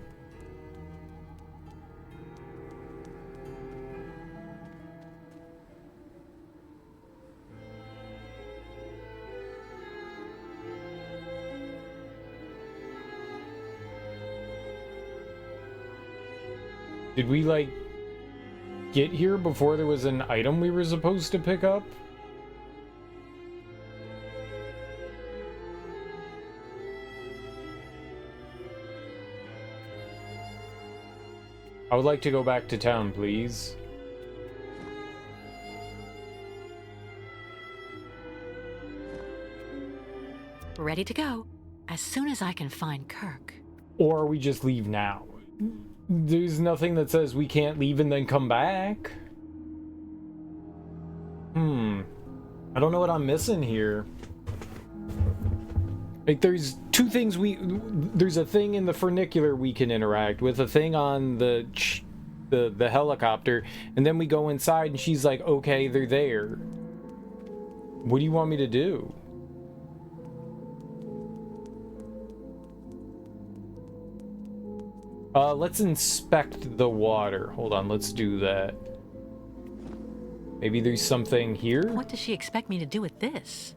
Did we, like, get here before there was an item we were supposed to pick up? I would like to go back to town, please. Ready to go, as soon as I can find Kirk. Or we just leave now. There's nothing that says we can't leave and then come back. I don't know what I'm missing here. Like, there's two things there's a thing in the funicular we can interact with, a thing on the helicopter, and then we go inside and she's like, okay, they're there. What do you want me to do? Let's inspect the water. Hold on, let's do that. Maybe there's something here? What does she expect me to do with this?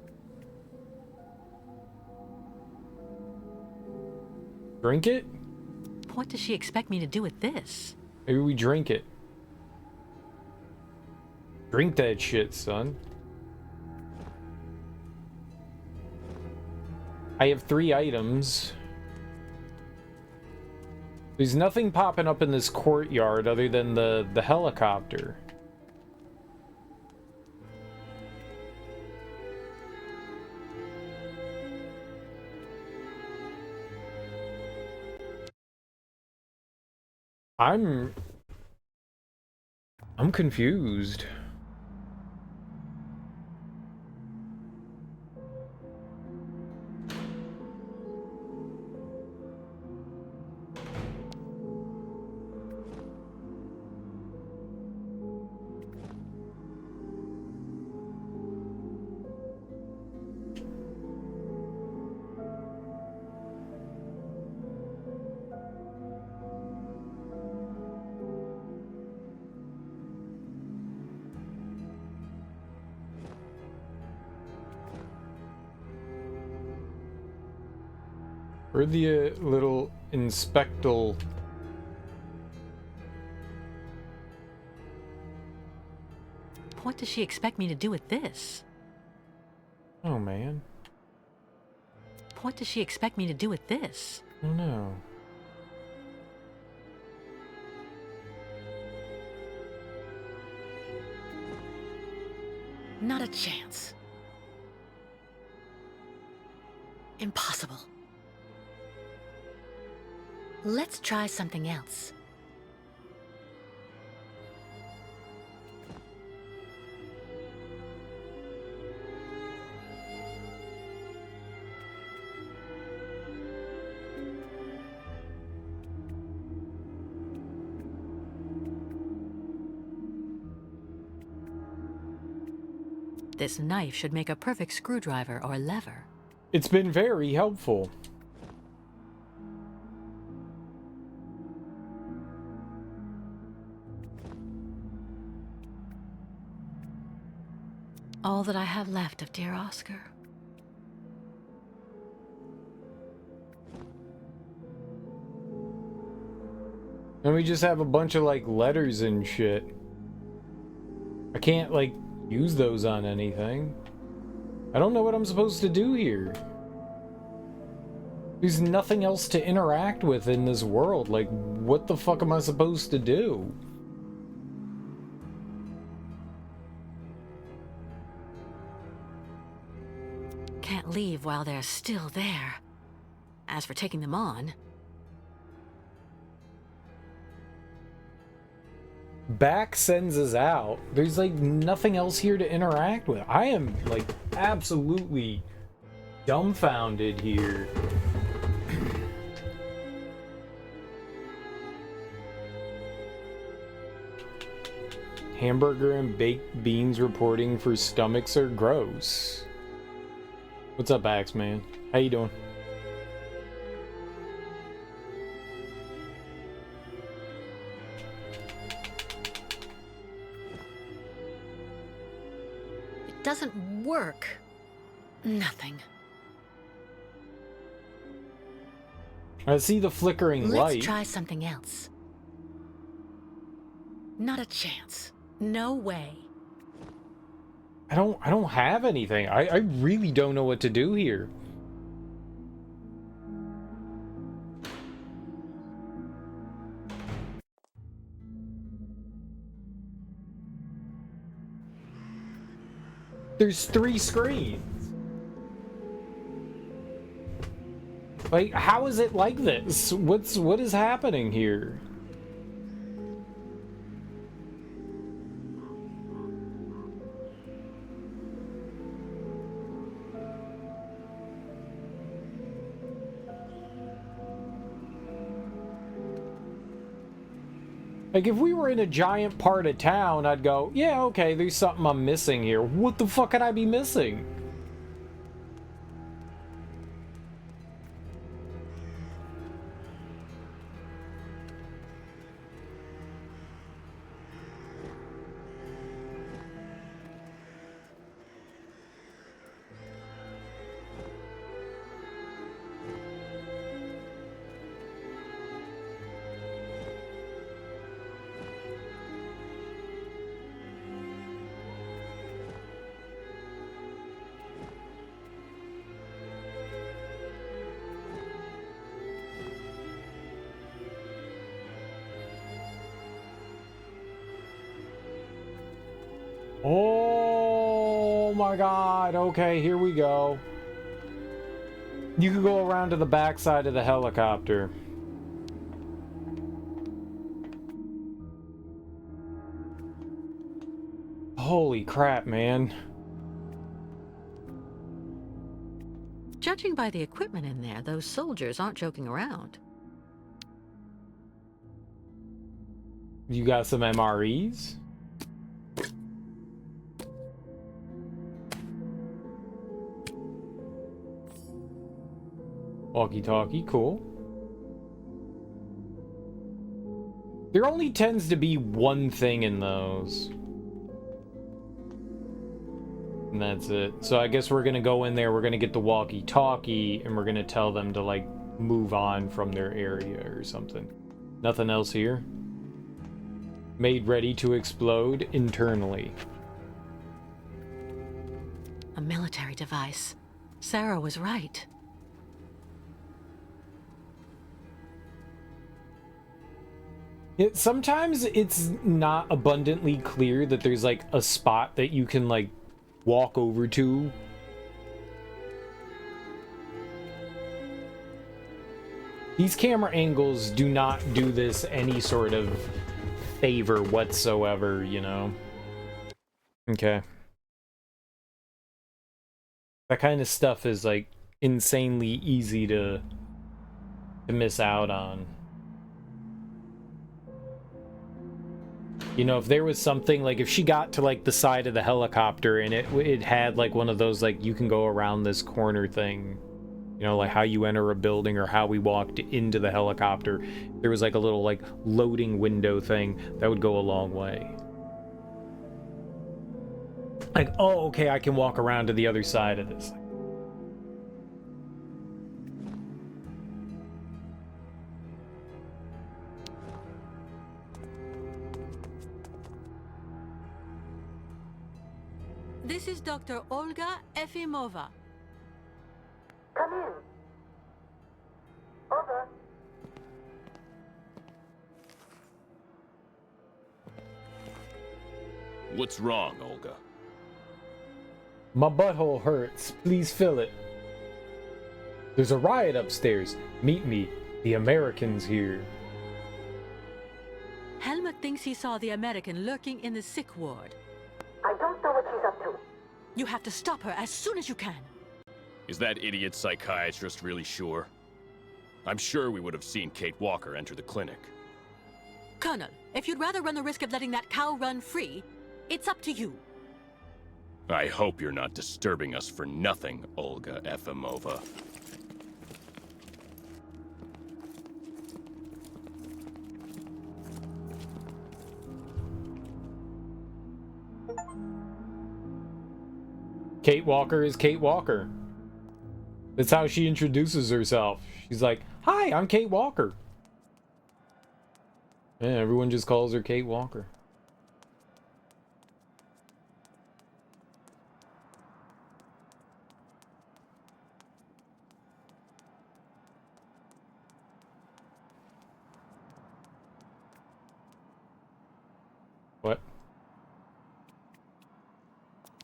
Drink it? What does she expect me to do with this? Maybe we drink it. Drink that shit, son. I have 3 items. There's nothing popping up in this courtyard other than the helicopter. I'm confused. Where'd the little inspectal... What does she expect me to do with this? Oh, man. What does she expect me to do with this? Oh, no. Not a chance. Impossible. Let's try something else. This knife should make a perfect screwdriver or lever. It's been very helpful. All that I have left of dear Oscar. And we just have a bunch of, like, letters and shit. I can't, like, use those on anything. I don't know what I'm supposed to do here. There's nothing else to interact with in this world. Like, what the fuck am I supposed to do? can't leave while they're still there. As for taking them on... Back sends us out. There's like nothing else here to interact with. I am like absolutely dumbfounded here. Hamburger and baked beans reporting for stomachs are gross. What's up, Axeman? How you doing? It doesn't work. Nothing. I see the flickering light. Let's try something else. Not a chance. No way. I don't have anything. I really don't know what to do here. There's 3 screens. Like, how is it like this? What is happening here? Like, if we were in a giant part of town, I'd go, yeah, okay, there's something I'm missing here. What the fuck could I be missing? Oh my god, okay, here we go. You can go around to the backside of the helicopter. Holy crap, man. Judging by the equipment in there, those soldiers aren't joking around. You got some MREs? Walkie-talkie, cool. There only tends to be one thing in those. And that's it. So I guess we're gonna go in there, we're gonna get the walkie-talkie, and we're gonna tell them to, like, move on from their area or something. Nothing else here? Made ready to explode internally. A military device. Sarah was right. Sometimes it's not abundantly clear that there's like a spot that you can like walk over to. These camera angles do not do this any sort of favor whatsoever, you know? Okay. That kind of stuff is like insanely easy to miss out on. You know, if there was something, like, if she got to, like, the side of the helicopter and it had, like, one of those, like, you can go around this corner thing, you know, like how you enter a building or how we walked into the helicopter, there was, like, a little, like, loading window thing, that would go a long way. Like, oh, okay, I can walk around to the other side of this. This is Dr. Olga Efimova. Come in. Over. What's wrong, Olga? My butthole hurts. Please fill it. There's a riot upstairs. Meet me. The American's here. Helmut thinks he saw the American lurking in the sick ward. I don't know what she's up to. You have to stop her as soon as you can. Is that idiot psychiatrist really sure? I'm sure we would have seen Kate Walker enter the clinic. Colonel, if you'd rather run the risk of letting that cow run free, it's up to you. I hope you're not disturbing us for nothing, Olga Efimova. Kate Walker is Kate Walker. That's how she introduces herself. She's like, "Hi, I'm Kate Walker." Yeah, everyone just calls her Kate Walker. What?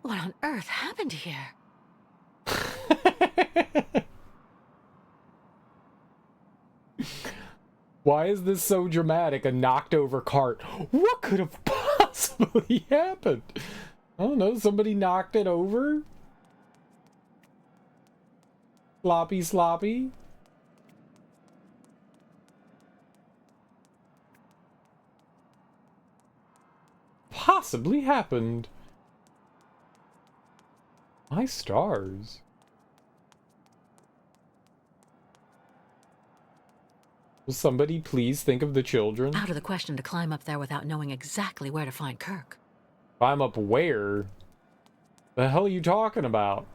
What on earth happened here? Why is this so dramatic? A knocked over cart. What could have possibly happened? I don't know. Somebody knocked it over? Sloppy, sloppy. Possibly happened. My stars. Will somebody please think of the children? Out of the question to climb up there without knowing exactly where to find Kirk. Climb up where? The hell are you talking about?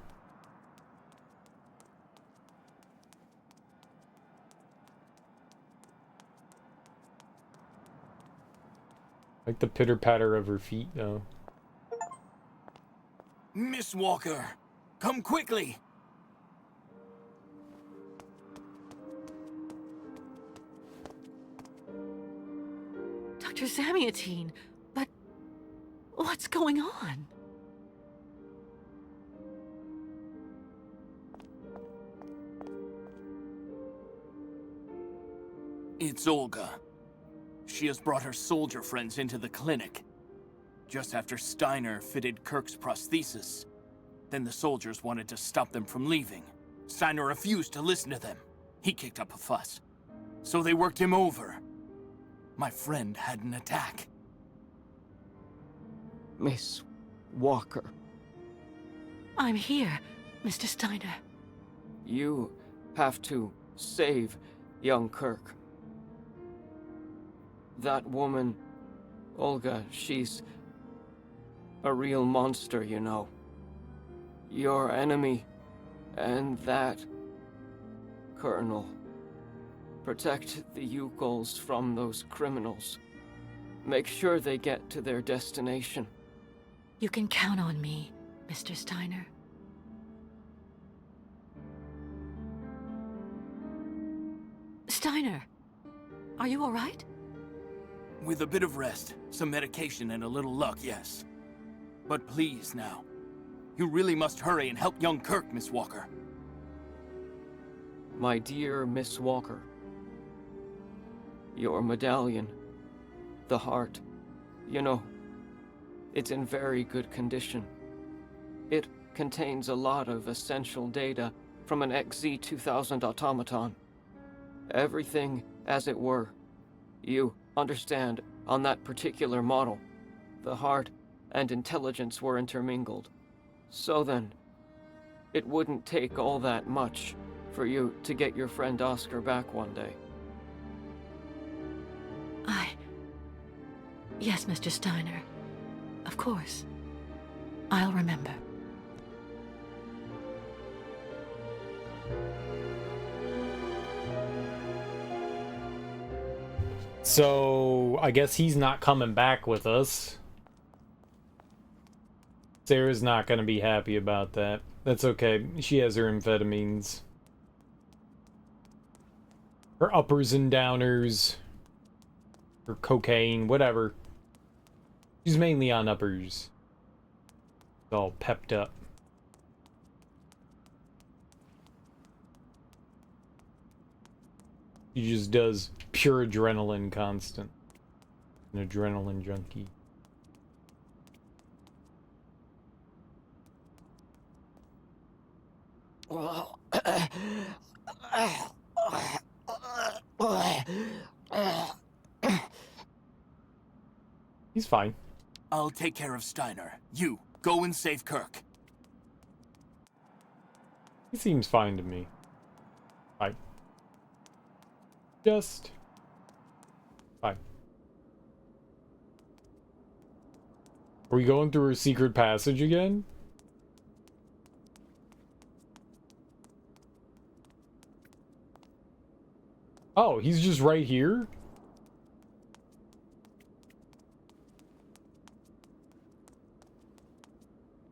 Like the pitter-patter of her feet, though. Miss Walker, come quickly! Dr. Zamiatine, but what's going on? It's Olga. She has brought her soldier friends into the clinic. Just after Steiner fitted Kirk's prosthesis. Then the soldiers wanted to stop them from leaving. Steiner refused to listen to them. He kicked up a fuss. So they worked him over. My friend had an attack. Miss Walker. I'm here, Mr. Steiner. You have to save young Kirk. That woman, Olga, she's a real monster, you know. Your enemy, and that Colonel. Protect the Yugols from those criminals. Make sure they get to their destination. You can count on me, Mr. Steiner. Steiner, are you all right? With a bit of rest, some medication, and a little luck, yes. But please now, you really must hurry and help young Kirk, Miss Walker. My dear Miss Walker, your medallion, the heart, you know, it's in very good condition. It contains a lot of essential data from an XZ-2000 automaton. Everything as it were. You understand, on that particular model, the heart and intelligence were intermingled. So then, it wouldn't take all that much for you to get your friend Oscar back one day. Yes, Mr. Steiner. Of course. I'll remember. So, I guess he's not coming back with us. Sarah's not going to be happy about that. That's okay. She has her amphetamines. Her uppers and downers. Her cocaine, whatever. She's mainly on uppers. It's all pepped up. He just does pure adrenaline constant. An adrenaline junkie. He's fine. I'll take care of Steiner. You, go and save Kirk. He seems fine to me. Fine. Just... fine. Are we going through a secret passage again? Oh, he's just right here?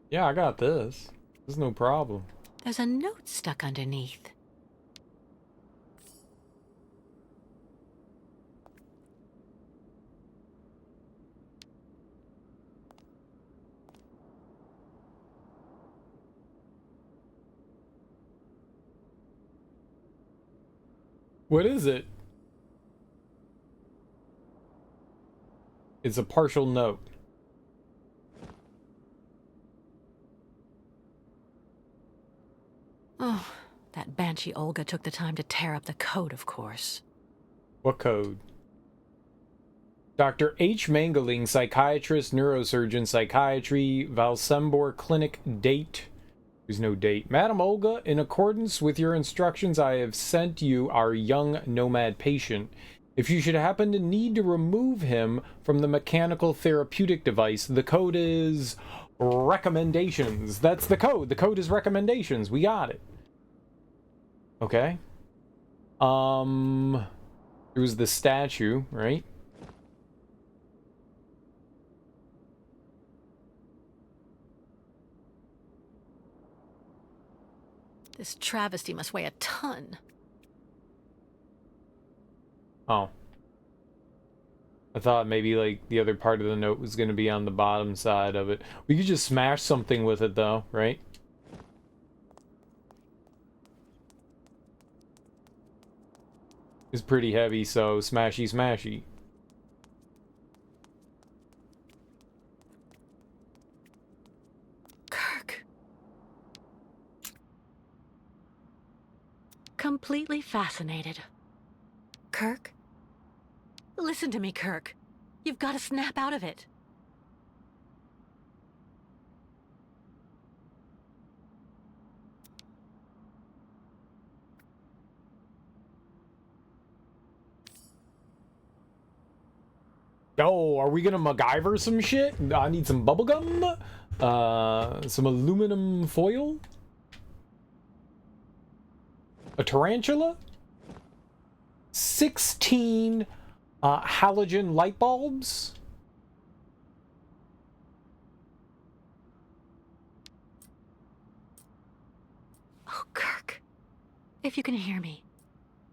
Yeah, I got this. There's no problem. There's a note stuck underneath. What is it? It's a partial note. Oh, that banshee Olga took the time to tear up the code, of course. What code? Dr. H. Mangeling, psychiatrist, neurosurgeon, psychiatry, Valsembor Clinic, date. There's no date. Madam Olga, in accordance with your instructions, I have sent you our young nomad patient. If you should happen to need to remove him from the mechanical therapeutic device, the code is recommendations. That's the code. The code is recommendations. We got it. Okay. There was the statue, right? This travesty must weigh a ton. Oh. I thought maybe, like, the other part of the note was going to be on the bottom side of it. We could just smash something with it, though, right? It's pretty heavy, so smashy, smashy. Kirk. Completely fascinated. Kirk? Listen to me, Kirk. You've got to snap out of it. Oh, are we gonna MacGyver some shit? I need some bubblegum, some aluminum foil, a tarantula, 16 halogen light bulbs. Oh, Kirk. If you can hear me,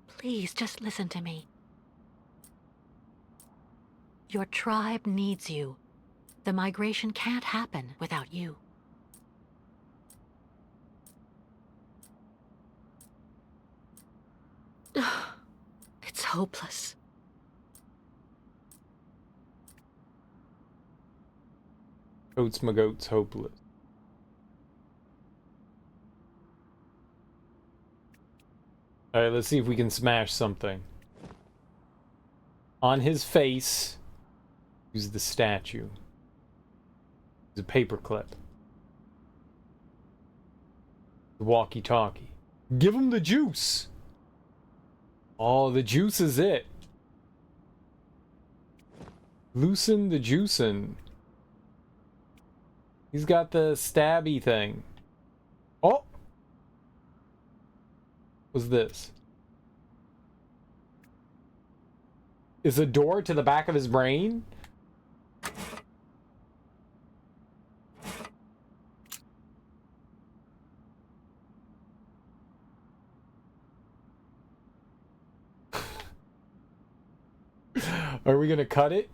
please just listen to me. Your tribe needs you. The migration can't happen without you. It's hopeless. Oats my goats hopeless. Alright, let's see if we can smash something. On his face, use the statue. Use a paperclip. The walkie-talkie. Give him the juice! Oh, the juice is it. Loosen the juicin'. He's got the stabby thing. Oh! What's this? Is a door to the back of his brain? Are we gonna cut it?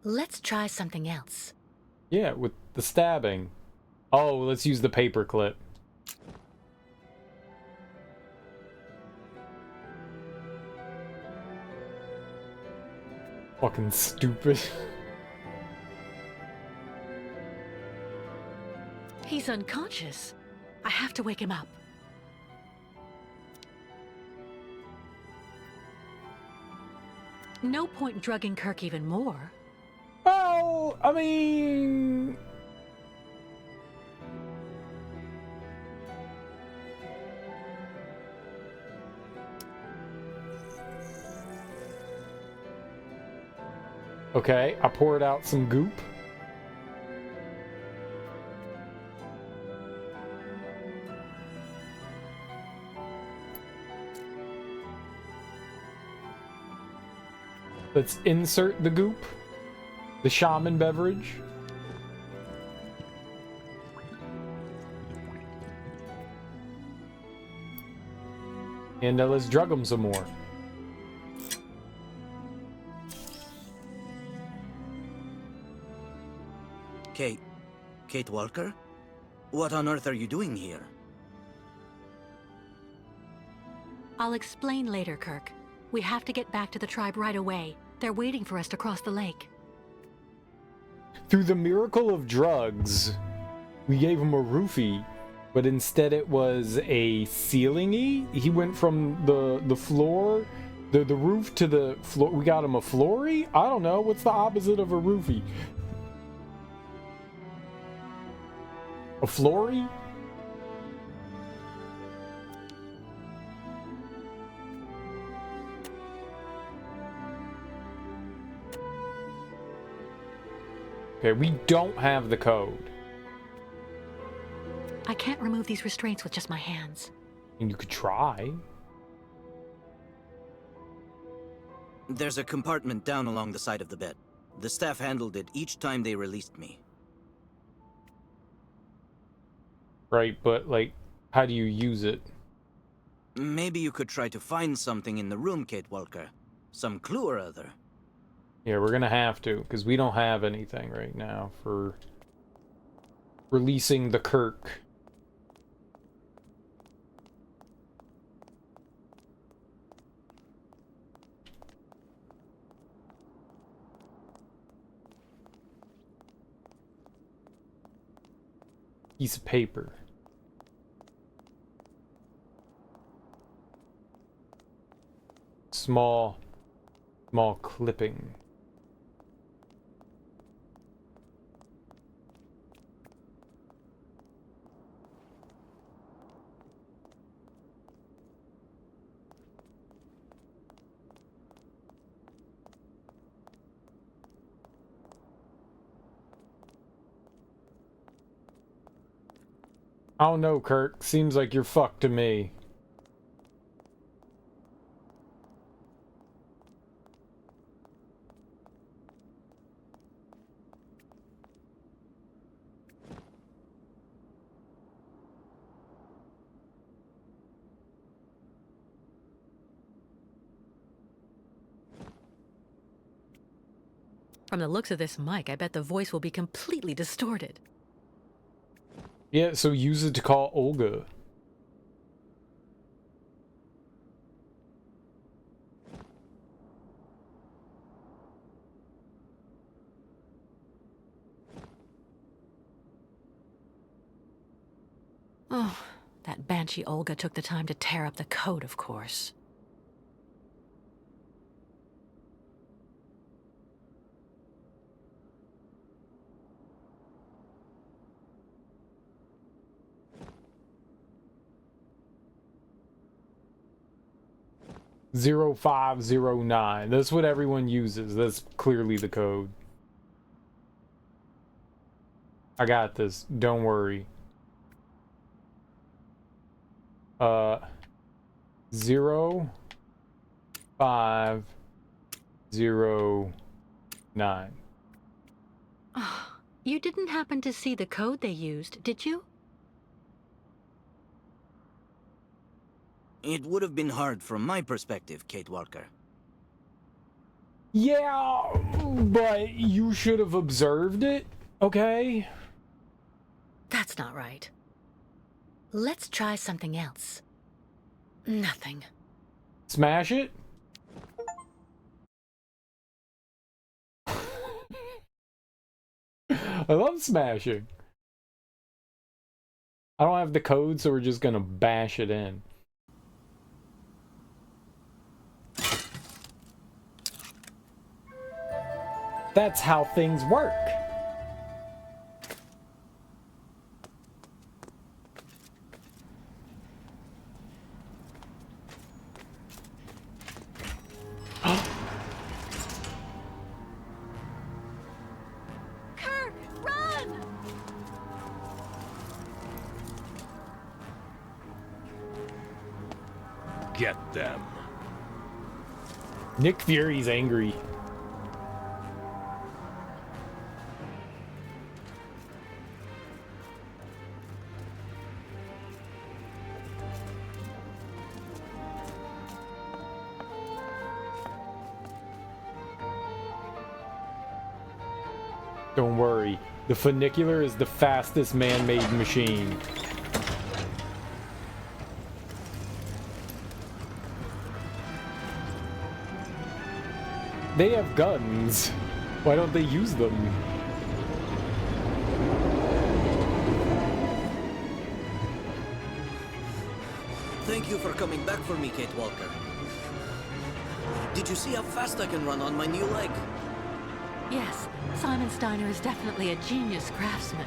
Let's try something else. Yeah, with the stabbing. Oh, let's use the paperclip. Fucking stupid. He's unconscious. I have to wake him up. No point drugging Kirk even more. Well, I mean... Okay, I poured out some goop. Let's insert the goop, the shaman beverage. And let's drug them some more. Kate Walker? What on earth are you doing here? I'll explain later, Kirk. We have to get back to the tribe right away. They're waiting for us to cross the lake. Through the miracle of drugs, we gave him a roofie, but instead it was a ceiling-y. He went from the floor, the roof to the floor. We got him a floory? I don't know. What's the opposite of a roofie? A floory? Okay, we don't have the code. I can't remove these restraints with just my hands. And you could try. There's a compartment down along the side of the bed. The staff handled it each time they released me. Right, but, like, how do you use it? Maybe you could try to find something in the room, Kate Walker. Some clue or other. Yeah, we're gonna have to, because we don't have anything right now for releasing the Kirk. Piece of paper. Small clipping. I don't know, Kirk. Seems like you're fucked to me. From the looks of this mic, I bet the voice will be completely distorted. Yeah, so use it to call Olga. Oh, that banshee Olga took the time to tear up the code, of course. "0509." That's what everyone uses. That's clearly the code. I got this. Don't worry. 0509. Oh, you didn't happen to see the code they used, did you? It would have been hard from my perspective, Kate Walker. Yeah, but you should have observed it, okay? That's not right. Let's try something else. Nothing. Smash it? I love smashing. I don't have the code, so we're just gonna bash it in. That's how things work. Kirk, run! Get them. Nick Fury's angry. Don't worry, the funicular is the fastest man-made machine. They have guns. Why don't they use them? Thank you for coming back for me, Kate Walker. Did you see how fast I can run on my new leg? Yes, Simon Steiner is definitely a genius craftsman.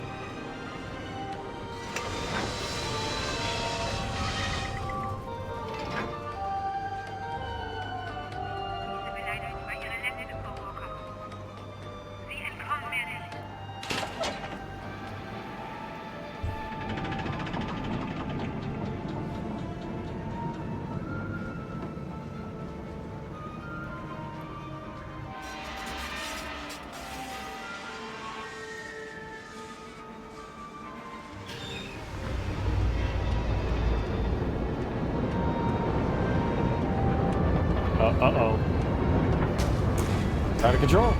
Uh-oh. Out of control.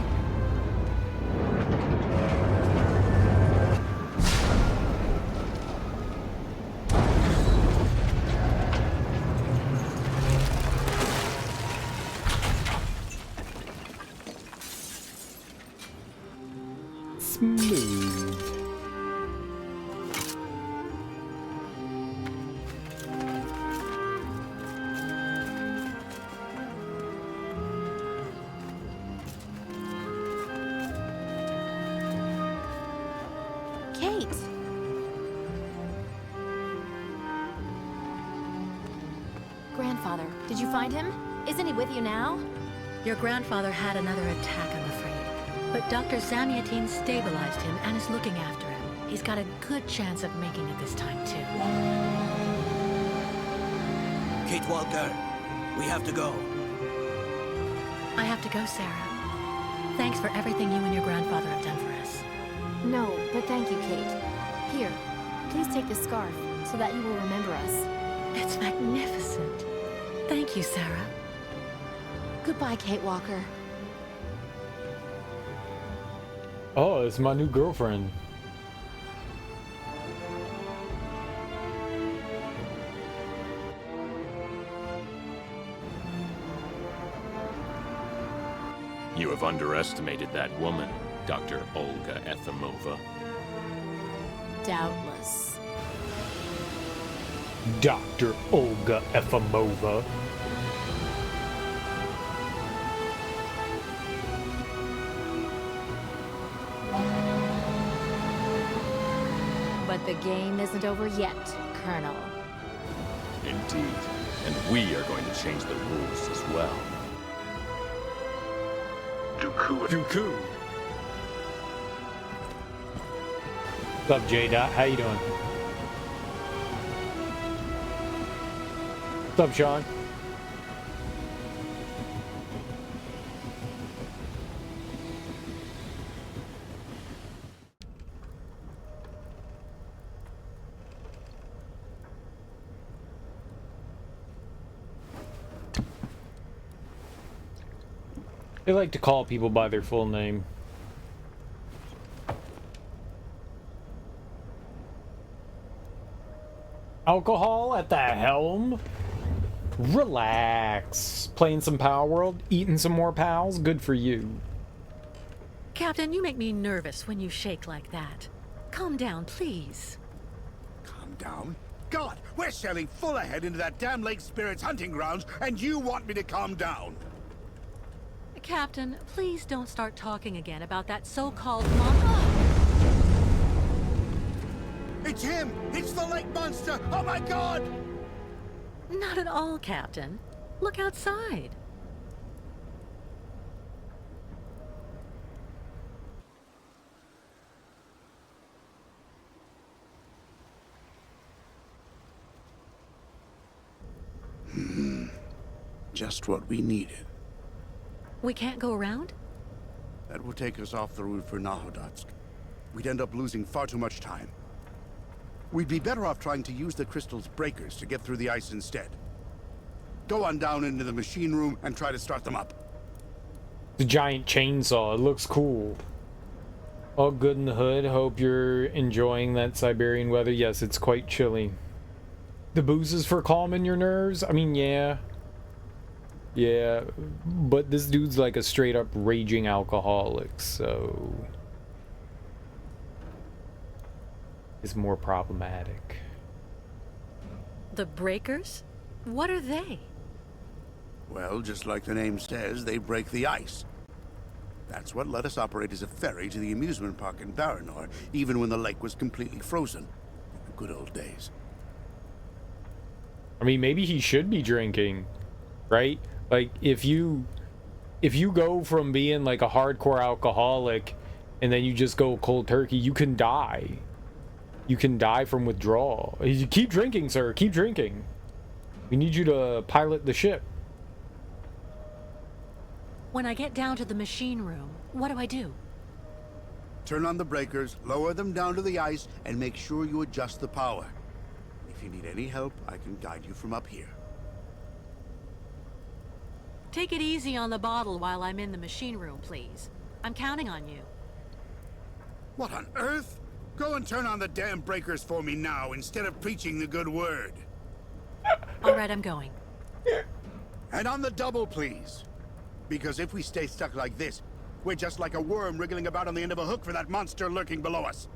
Smooth. Kate! Grandfather, did you find him? Isn't he with you now? Your grandfather had another attack, I'm afraid. But Dr. Zamiatine stabilized him and is looking after him. He's got a good chance of making it this time, too. Kate Walker, we have to go. I have to go, Sarah. Thanks for everything you and your grandfather have done for us. No, but thank you, Kate. Here, please take this scarf so that you will remember us. It's magnificent. Thank you, Sarah. Goodbye, Kate Walker. Oh, it's my new girlfriend. You have underestimated that woman, Dr. Olga Efimova. Doubtless. Dr. Olga Efimova. But the game isn't over yet, Colonel. Indeed. And we are going to change the rules as well. Dooku. What's up, J-Dot? How you doing? What's up, Sean? They like to call people by their full name. Alcohol at the helm? Relax. Playing some Power World? Eating some more pals? Good for you. Captain, you make me nervous when you shake like that. Calm down, please. Calm down? God, we're sailing full ahead into that damn Lake Spirit's hunting grounds, and you want me to calm down? Captain, please don't start talking again about that so-called It's him! It's the lake monster! Oh my God! Not at all, Captain. Look outside. Just what we needed. We can't go around? That will take us off the route for Nahodotsk. We'd end up losing far too much time. We'd be better off trying to use the crystal's breakers to get through the ice instead. Go on down into the machine room and try to start them up. The giant chainsaw, it looks cool. All good in the hood. Hope you're enjoying that Siberian weather. Yes, it's quite chilly. The booze is for calming your nerves? I mean, yeah. Yeah, but this dude's like a straight up raging alcoholic, so it's more problematic. The breakers? What are they? Well, just like the name says, they break the ice. That's what let us operate as a ferry to the amusement park in Baranor, even when the lake was completely frozen. In the good old days. I mean, maybe he should be drinking, right? Like, if you go from being like a hardcore alcoholic and then you just go cold turkey, you can die. You can die from withdrawal. You keep drinking, sir. Keep drinking. We need you to pilot the ship. When I get down to the machine room, what do I do? Turn on the breakers, lower them down to the ice, and make sure you adjust the power. If you need any help, I can guide you from up here. Take it easy on the bottle while I'm in the machine room, please. I'm counting on you. What on earth? Go and turn on the damn breakers for me now, instead of preaching the good word. All right, I'm going. And on the double, please. Because if we stay stuck like this, we're just like a worm wriggling about on the end of a hook for that monster lurking below us.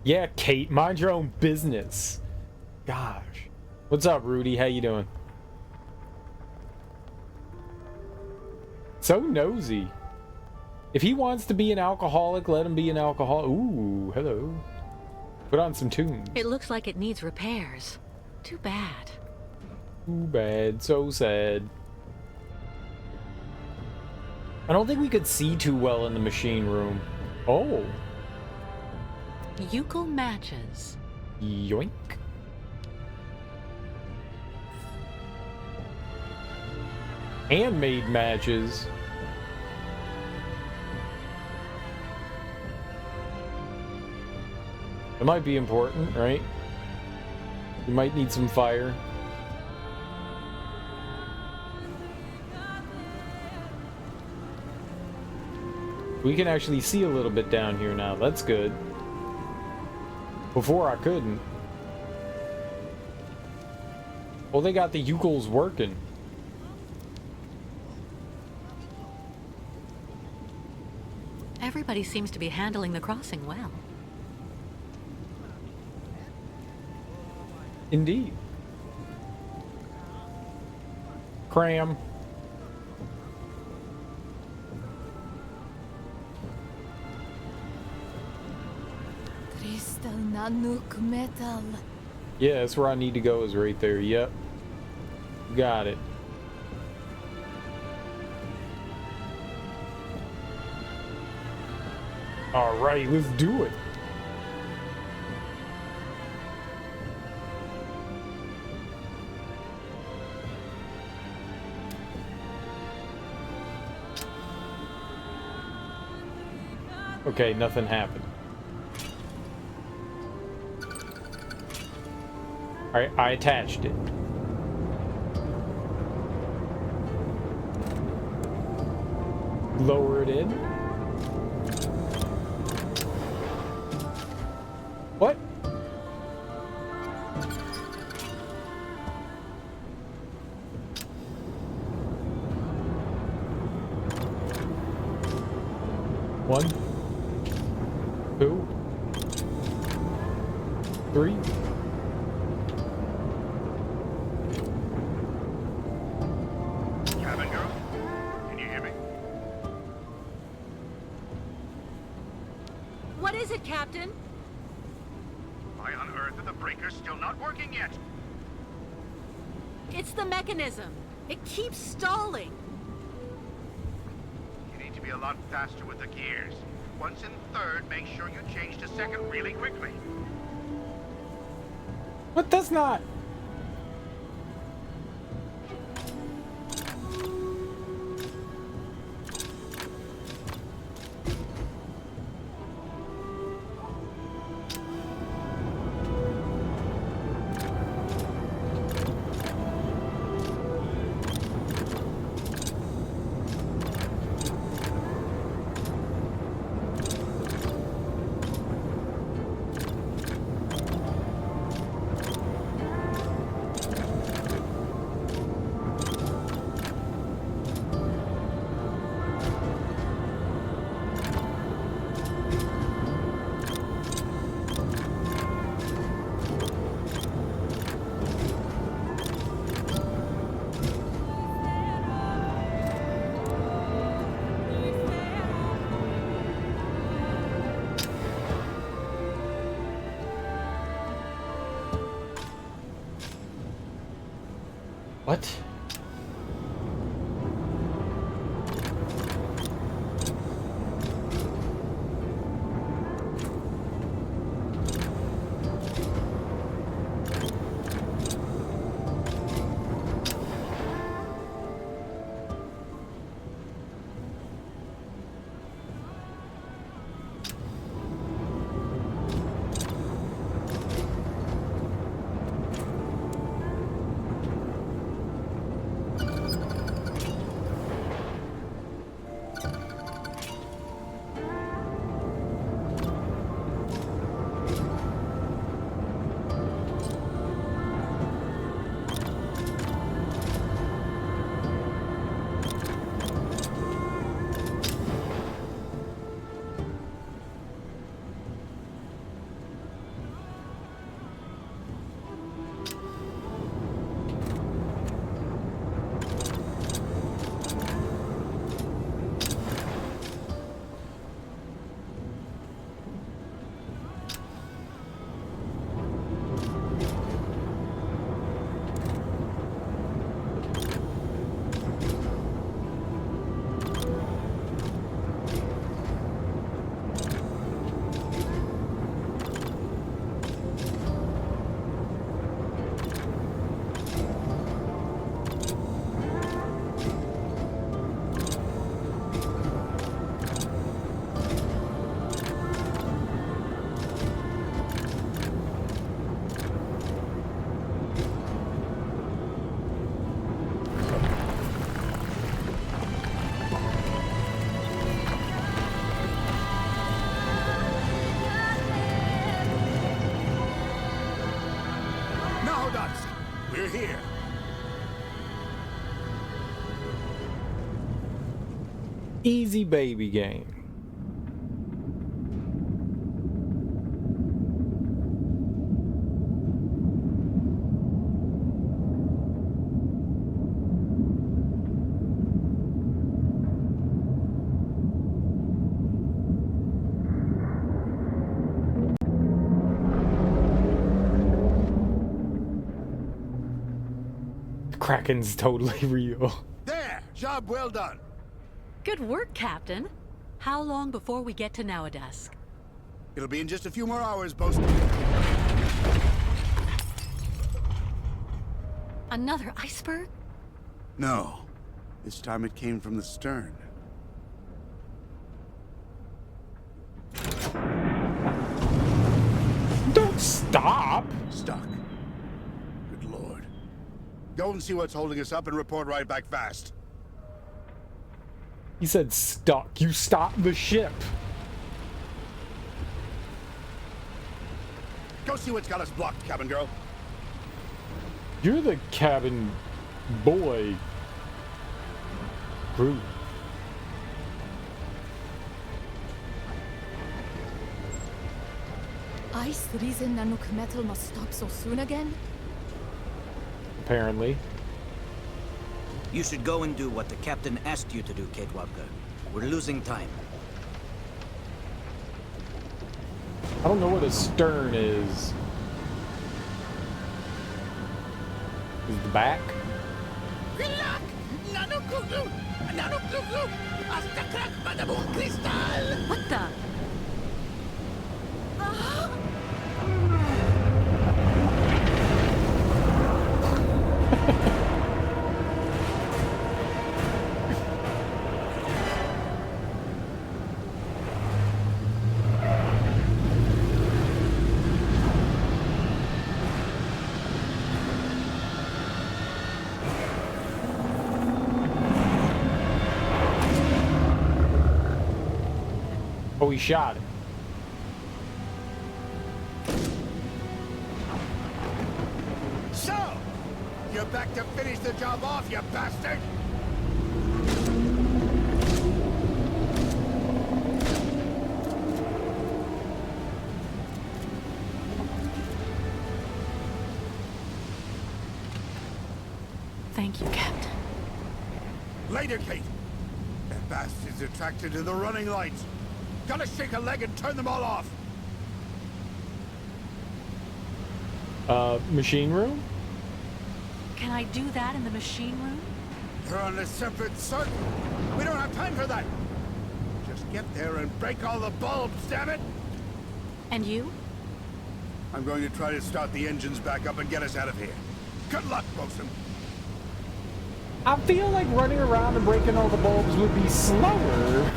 Yeah, Kate, mind your own business. Gosh. What's up, Rudy? How you doing? So nosy. If he wants to be an alcoholic, let him be an alcoholic. Ooh, hello. Put on some tunes. It looks like it needs repairs. Too bad. Too bad. So sad. I don't think we could see too well in the machine room. Oh. Euchre matches. Yoink. Handmade matches. It might be important, right? You might need some fire. We can actually see a little bit down here now. That's good. Before I couldn't. Well, they got the Euchles working. Everybody seems to be handling the crossing well. Indeed. Cram. Crystal Nanook metal. Yeah, that's where I need to go, is right there. Yep. Got it. Alright, let's do it. Okay, nothing happened. Alright, I attached it. Lower it in. What? 3. Cabin girl? Can you hear me? What is it, Captain? Why on earth are the breakers still not working yet? It's the mechanism. It keeps stalling. You need to be a lot faster with the gears. Once in third, make sure you change to second really quickly. What? That's not... What? We're here. Easy baby game. Kraken's totally real. There! Job well done. Good work, Captain. How long before we get to Nowadusk? It'll be in just a few more hours, Boast. Another iceberg? No. This time it came from the stern. Don't stop! Stuck. Good lord. Go and see what's holding us up and report right back fast. He said stuck. You stopped the ship. Go see what's got us blocked, cabin girl. You're the cabin boy. Crew. ice the reason Nanook metal must stop so soon again? Apparently. You should go and do what the captain asked you to do, Kate Walker. We're losing time. I don't know what a stern is. Is the back? Good luck! Nanokuglu! Nanokuglu! Hasta crack Madabong Crystal! What the? Oh, he shot it. So, you're back to finish the job off, you bastard! Thank you, Captain. Later, Kate. The bastard's attracted to the running lights. Gotta shake a leg and turn them all off. Machine room? Can I do that in the machine room? They're on a separate circuit. We don't have time for that. Just get there and break all the bulbs, damn it! And you? I'm going to try to start the engines back up and get us out of here. Good luck, bosun. I feel like running around and breaking all the bulbs would be slower.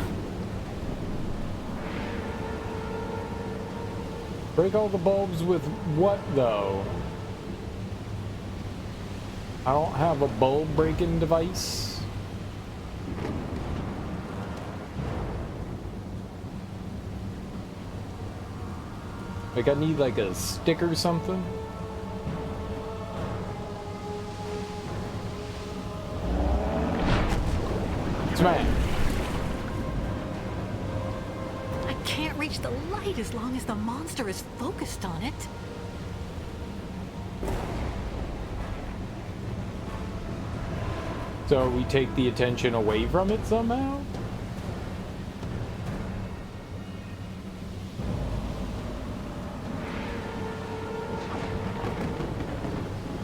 Break all the bulbs with what, though? I don't have a bulb breaking device. Like, I need like a stick or something. Smash. I can't reach the light as long as the monster is focused on it. So we take the attention away from it somehow?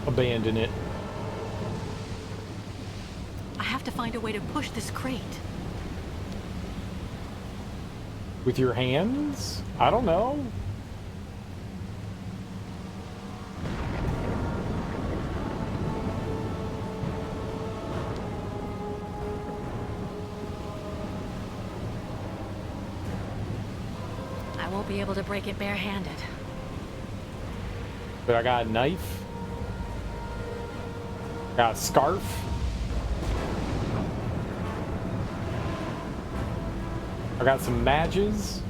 Abandon it. I have to find a way to push this crate. With your hands? I don't know. I won't be able to break it barehanded. But I got a knife. Got a scarf. I got some matches.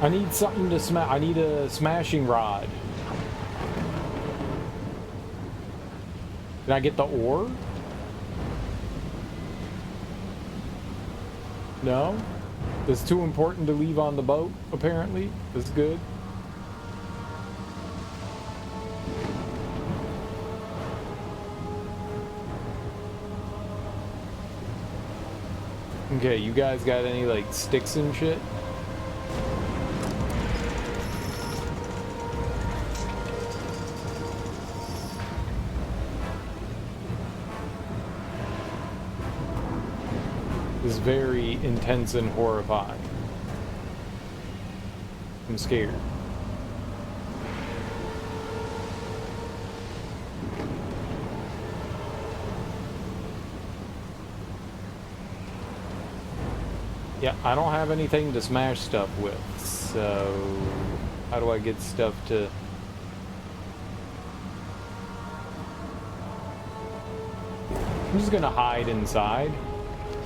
I need something to smash. I need a smashing rod. Can I get the ore? No? It's too important to leave on the boat, apparently. That's good. Okay, you guys got any, like, sticks and shit? This is very intense and horrifying. I'm scared. Yeah, I don't have anything to smash stuff with, so how do I get stuff to... I'm just gonna hide inside.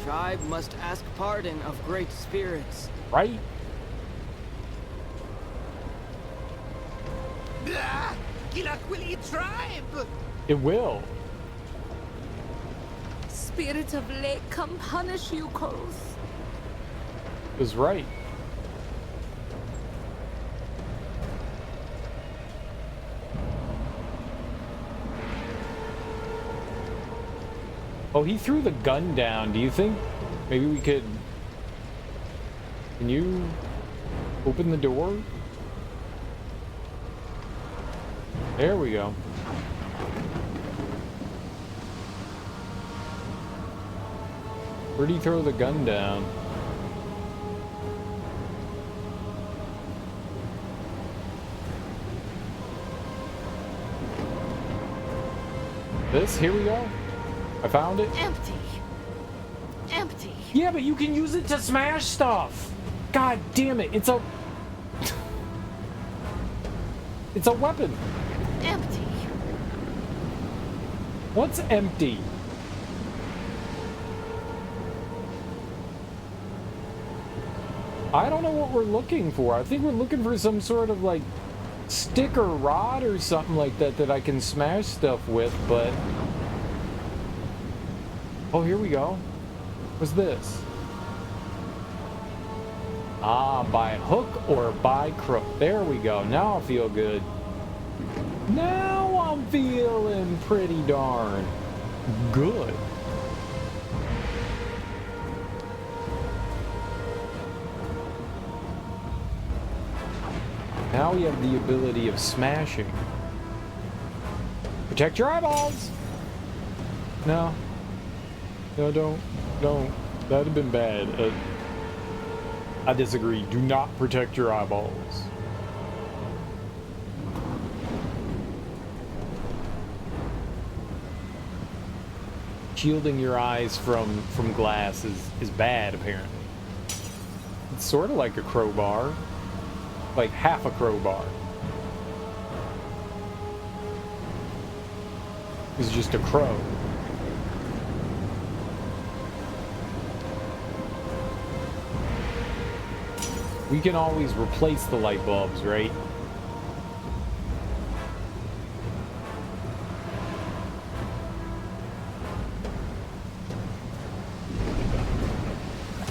Tribe must ask pardon of great spirits. Right? Blah! Gilak will eat tribe! It will. spirit of lake come punish Yukos. Was right. Oh, he threw the gun down. Do you think maybe we could... Can you open the door? There we go. Where'd he throw the gun down? This? Here we go. I found it. Empty. Empty. Yeah, but you can use it to smash stuff. God damn it. It's a... It's a weapon. Empty. What's empty? I don't know what we're looking for. I think we're looking for some sort of like stick or rod or something like that that I can smash stuff with, but... Oh, here we go. What's this? Ah, by hook or by crook. There we go. Now I feel good. Now I'm feeling pretty darn good. Now we have the ability of smashing. Protect your eyeballs! No. No, don't. That'd have been bad. I disagree. Do not protect your eyeballs. Shielding your eyes from glass is bad, apparently. It's sort of like a crowbar. Like half a crowbar. It's just a crow. We can always replace the light bulbs, right?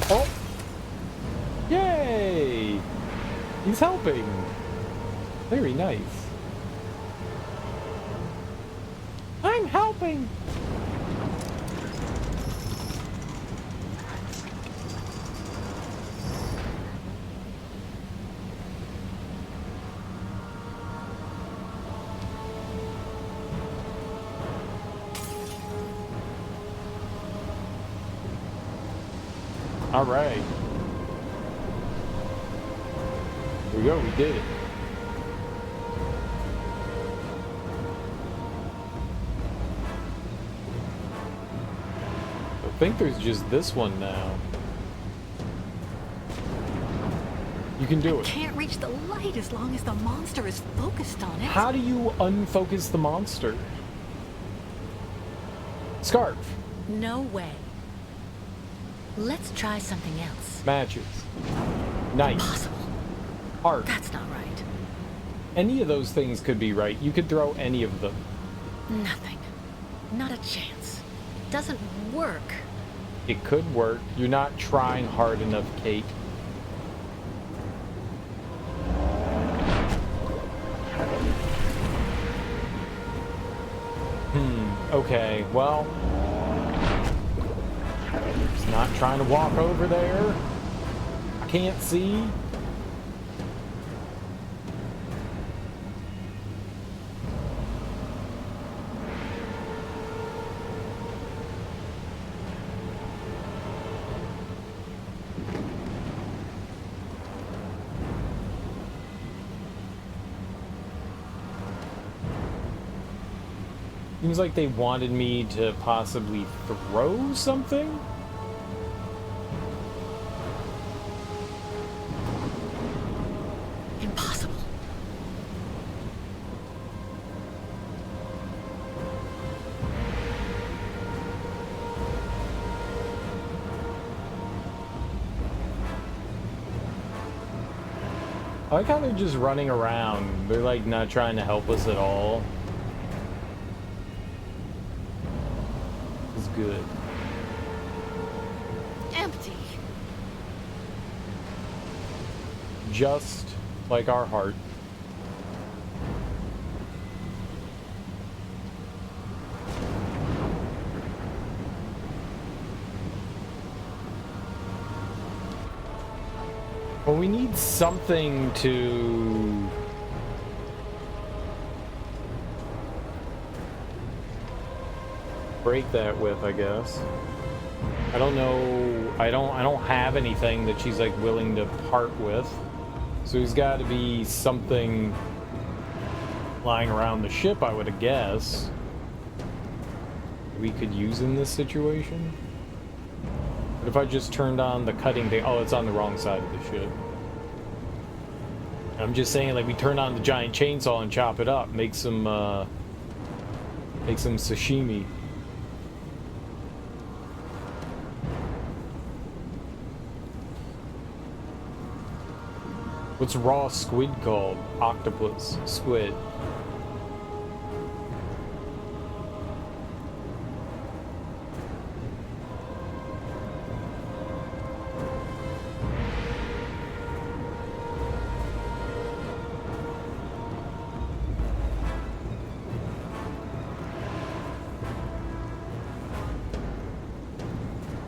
Oh! Yay! He's helping. Very nice. I'm helping! All right. Here we go, we did it. I think there's just this one now. You can do it. Can't reach the light as long as the monster is focused on it. How do you unfocus the monster? Scarf. No way. Let's try something else. Matches. Knife. Impossible. Heart. That's not right. Any of those things could be right. You could throw any of them. Nothing. Not a chance. Doesn't work. It could work. You're not trying hard enough, Kate. Okay, well... Just not trying to walk over there. I can't see. Seems like they wanted me to possibly throw something? Impossible. I like how they're just running around. They're like not trying to help us at all. It's good. empty. Just like our heart. Well, we need something to break that with, I guess. I don't know. I don't have anything that she's like willing to part with. So there's got to be something lying around the ship, I would guess, we could use in this situation. What if I just turned on the cutting thing? Oh, it's on the wrong side of the ship. I'm just saying, like, we turn on the giant chainsaw and chop it up, make some sashimi. What's raw squid called? Octopus. Squid.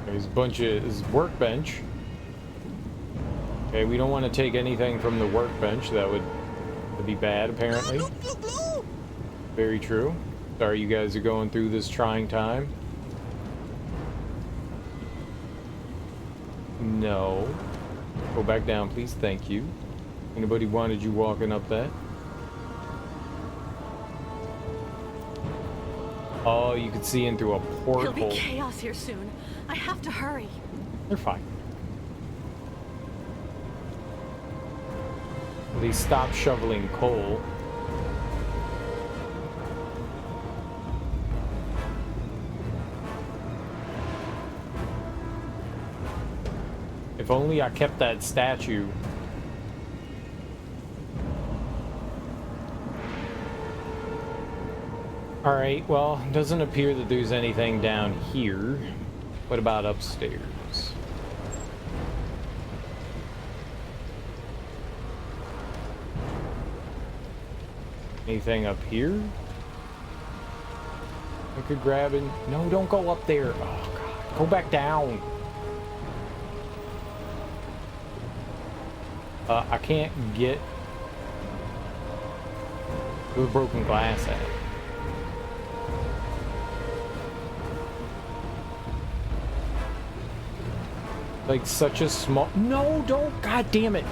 There's a bunch of this workbench. Okay, we don't want to take anything from the workbench. That would be bad, apparently. Very true. Sorry you guys are going through this trying time. No. Go back down, please. Thank you. Anybody wanted you walking up that? Oh, you could see in through a porthole. There'll be chaos here soon. I have to hurry. They're fine. They stopped shoveling coal. If only I kept that statue. Alright, well, it doesn't appear that there's anything down here. What about upstairs? Anything up here? I could grab it. No, don't go up there. Oh, God. Go back down. I can't get the broken glass at. Like such a small... No, don't. God damn it.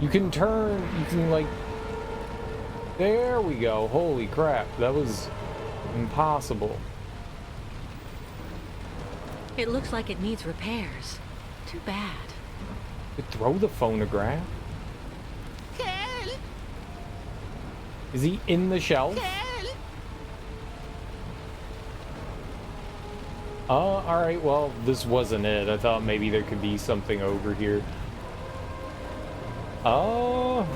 You can turn, you can like, there we go. Holy crap, that was impossible. It looks like it needs repairs. Too bad. Throw the phonograph. Is he in the shelf? Alright, well, this wasn't it. I thought maybe there could be something over here. Oh.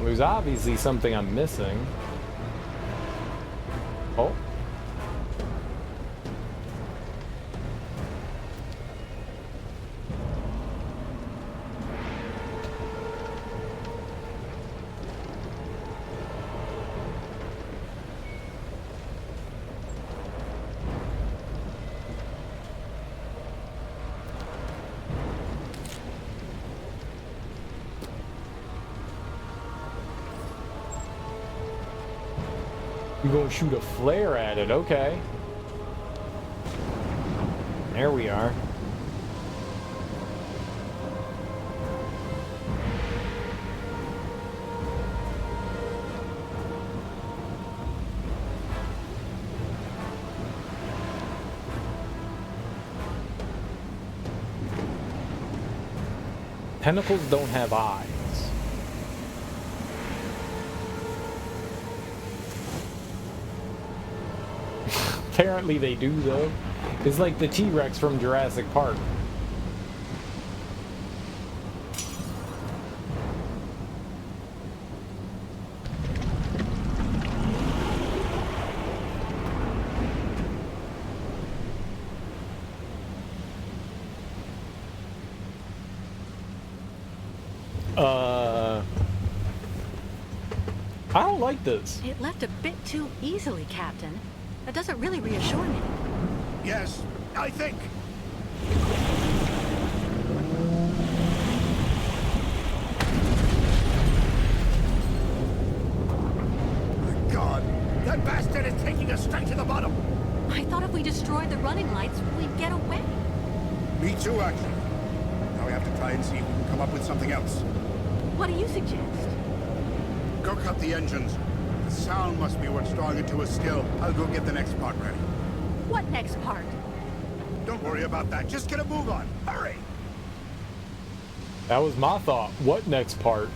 There's obviously something I'm missing. Oh. You're gonna shoot a flare at it, okay. There we are. Tentacles don't have eyes. Apparently they do, though. It's like the T-Rex from Jurassic Park. I don't like this. It left a bit too easily, Captain. That doesn't really reassure me. Yes, I think. My God, that bastard is taking us straight to the bottom. I thought if we destroyed the running lights, we'd get away. Me too, actually. Now we have to try and see if we can come up with something else. What do you suggest? Go cut the engines. The sound must be what's drawing it to us still. I'll go get the next part ready. What next part? Don't worry about that. Just get a move on. Hurry! That was my thought. What next part?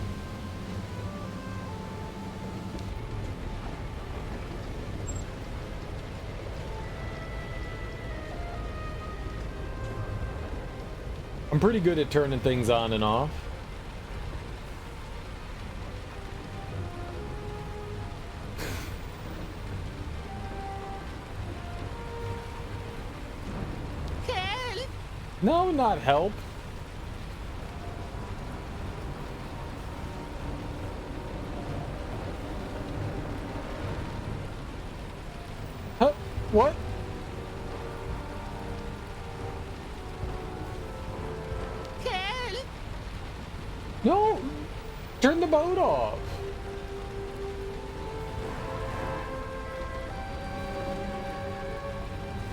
I'm pretty good at turning things on and off. Help! No, not help. Huh? What? Help! No! Turn the boat off.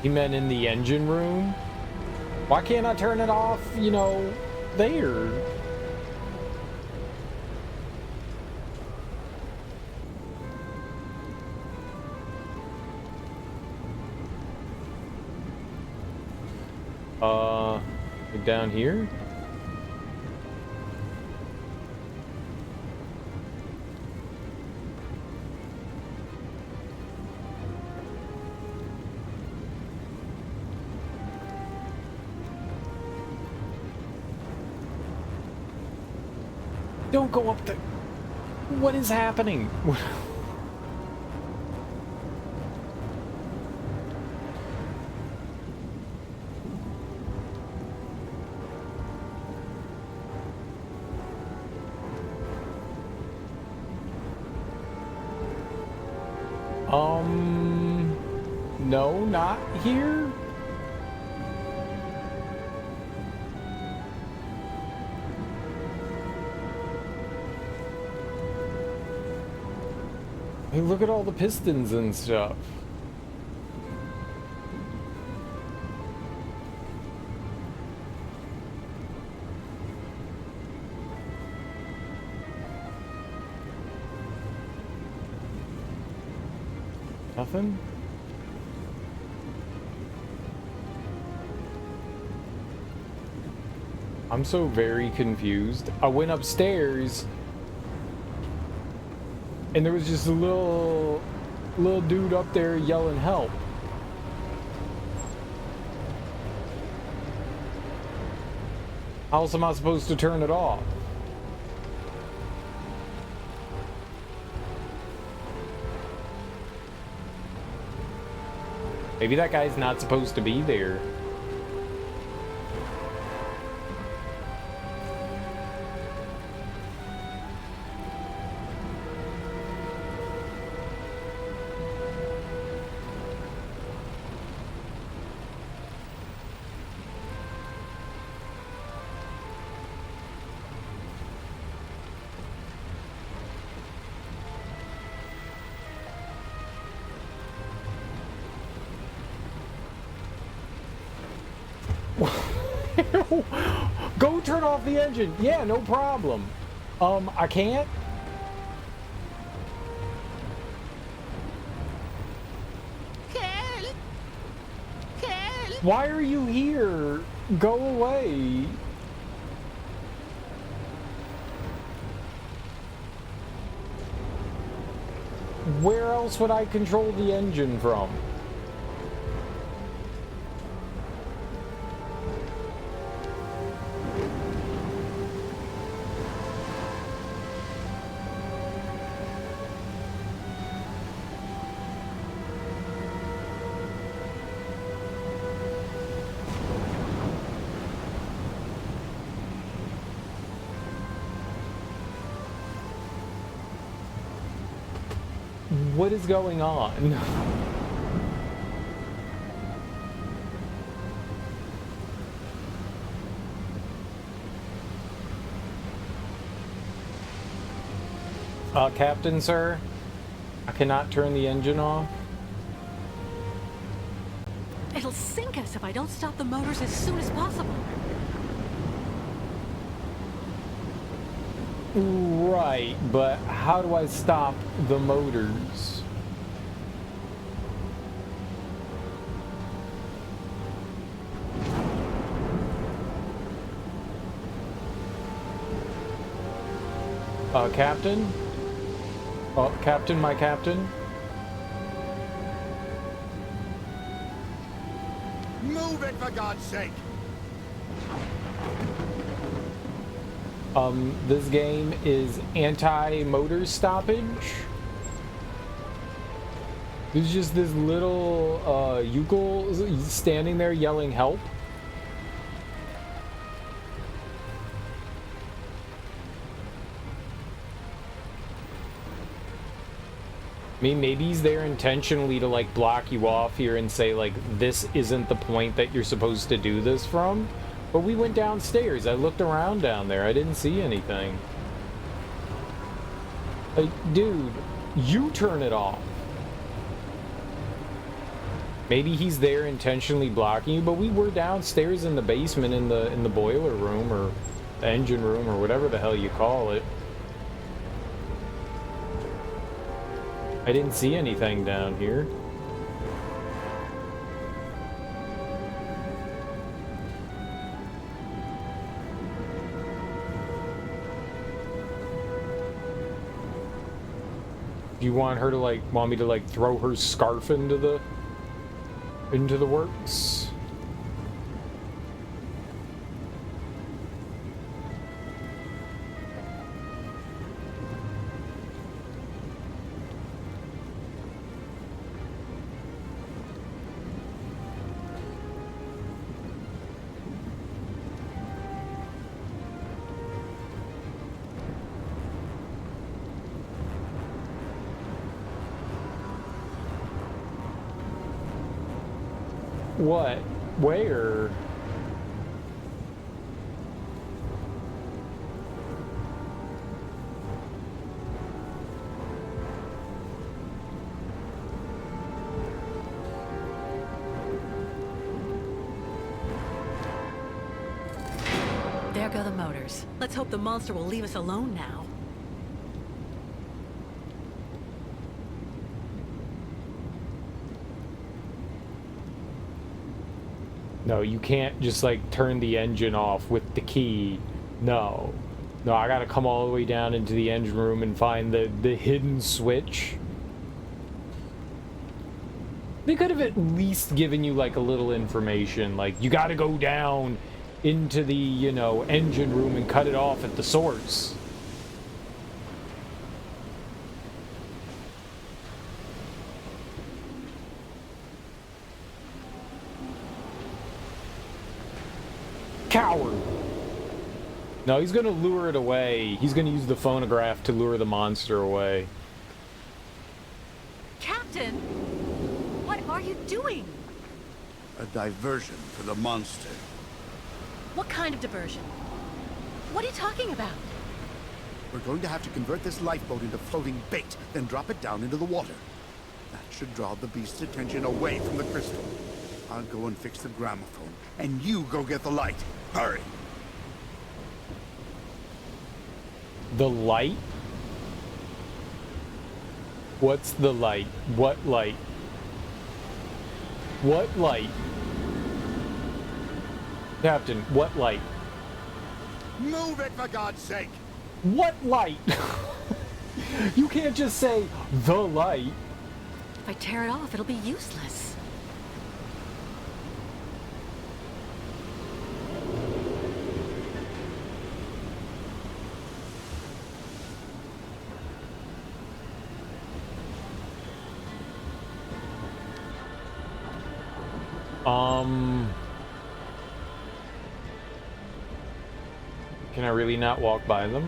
He meant in the engine room? Why can't I turn it off, you know, there? Down here? Don't go up there. What is happening? No, not here. Hey, look at all the pistons and stuff. Nothing? I'm so very confused. I went upstairs and there was just a little dude up there yelling help. How else am I supposed to turn it off? Maybe that guy's not supposed to be there. Go turn off the engine. Yeah, no problem. I can't. Help! Help! Why are you here? Go away. Where else would I control the engine from? What is going on? Captain, sir? I cannot turn the engine off. It'll sink us if I don't stop the motors as soon as possible. Right, but how do I stop the motors? Captain? Oh, Captain, my captain? Move it, for God's sake! This game is anti-motor stoppage. There's just this little, Yukel standing there yelling help. I mean, maybe he's there intentionally to, like, block you off here and say, like, this isn't the point that you're supposed to do this from. But we went downstairs. I looked around down there. I didn't see anything. Like, dude, you turn it off. Maybe he's there intentionally blocking you, but we were downstairs in the basement in the boiler room or the engine room or whatever the hell you call it. I didn't see anything down here. Do you want her to, like, want me to, like, throw her scarf into the works? What? Where? There go the motors. Let's hope the monster will leave us alone now. No, you can't just, like, turn the engine off with the key. No. No, I gotta come all the way down into the engine room and find the hidden switch. They could have at least given you, like, a little information. Like, you gotta go down into the, you know, engine room and cut it off at the source. Coward. No, he's gonna lure it away. He's gonna use the phonograph to lure the monster away. Captain! What are you doing? A diversion for the monster. What kind of diversion? What are you talking about? We're going to have to convert this lifeboat into floating bait, then drop it down into the water. That should draw the beast's attention away from the crystal. I'll go and fix the gramophone, and you go get the light. Hurry! The light? What's the light? What light? What light? Captain, what light? Move it, for God's sake! What light? You can't just say, the light. If I tear it off, it'll be useless. Can I really not walk by them?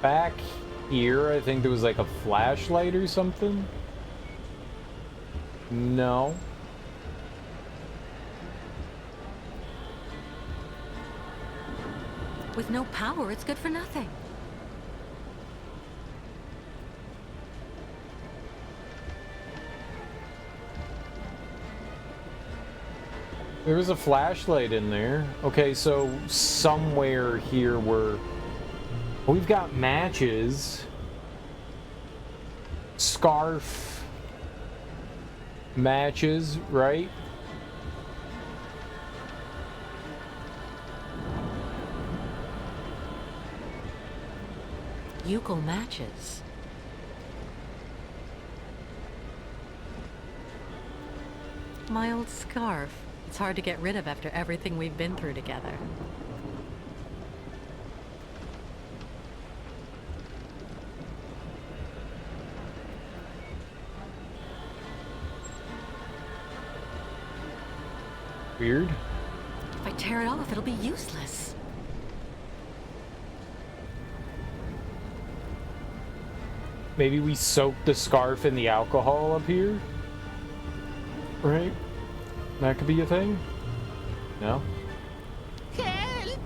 Back here, I think there was like a flashlight or something. No. With no power, it's good for nothing. There was a flashlight in there. Okay, so somewhere here we've got matches, scarf, matches, right? Yukel matches. My old scarf. It's hard to get rid of after everything we've been through together. Weird. If I tear it off, it'll be useless. Maybe we soak the scarf in the alcohol up here? Right? That could be a thing? No? Help!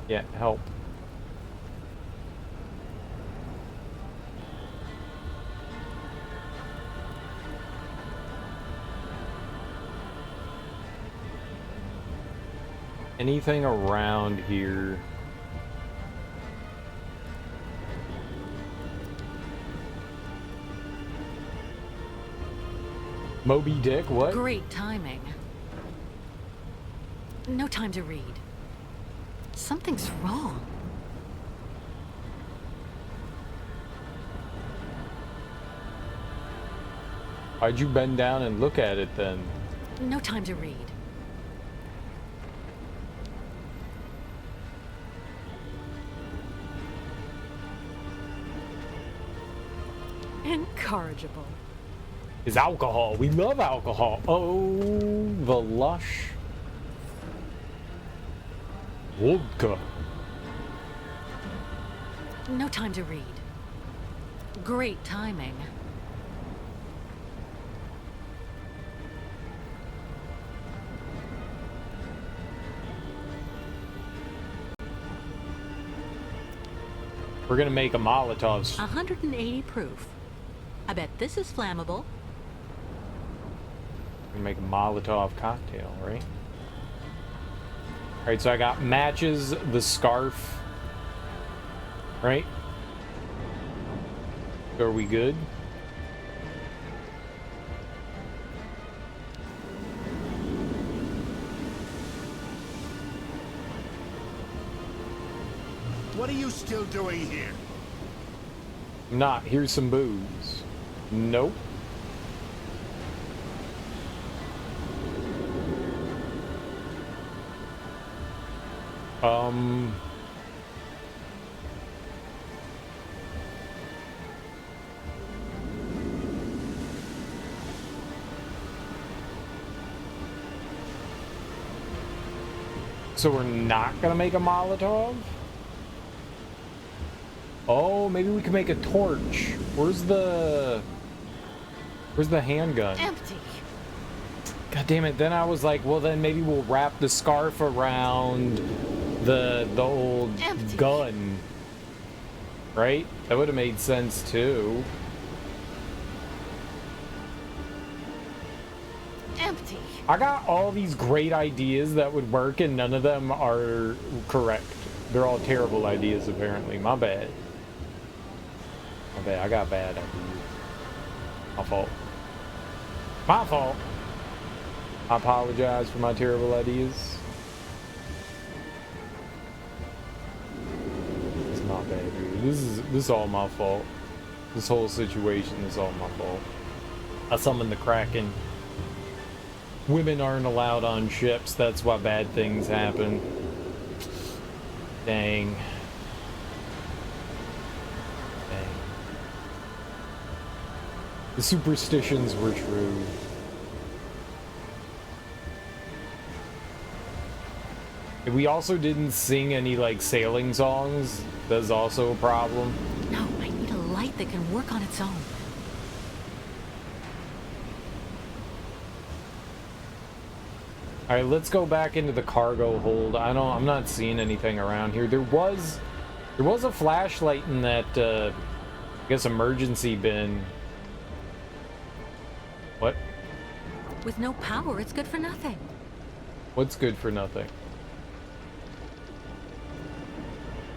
Yeah, help. Anything around here? Moby Dick, what? Great timing. No time to read. Something's wrong. Why'd you bend down and look at it then? No time to read. Incorrigible. Is alcohol. We love alcohol. Oh, the lush vodka. No time to read. Great timing. We're gonna make a Molotov. 180 proof. I bet this is flammable. We're gonna make a Molotov cocktail, right? Alright, so I got matches, the scarf. Right? Are we good? What are you still doing here? Not. Here's some booze. Nope. So we're not gonna make a Molotov? Oh, maybe we can make a torch. Where's the handgun? Empty. God damn it. Then I was like, well, then maybe we'll wrap the scarf around the old Empty. gun. Right? That would have made sense too. Empty. I got all these great ideas that would work and none of them are correct. They're all terrible ideas apparently. My bad. My bad. I got bad ideas. My fault. My fault. I apologize for my terrible ideas. It's not bad, dude. This is all my fault. This whole situation is all my fault. I summoned the Kraken. Women aren't allowed on ships. That's why bad things happen. Dang. Dang. The superstitions were true. We also didn't sing any, like, sailing songs. That's also a problem. No, I need a light that can work on its own. Alright, let's go back into the cargo hold. I'm not seeing anything around here. There was a flashlight in that, I guess, emergency bin. What? With no power, it's good for nothing. What's good for nothing?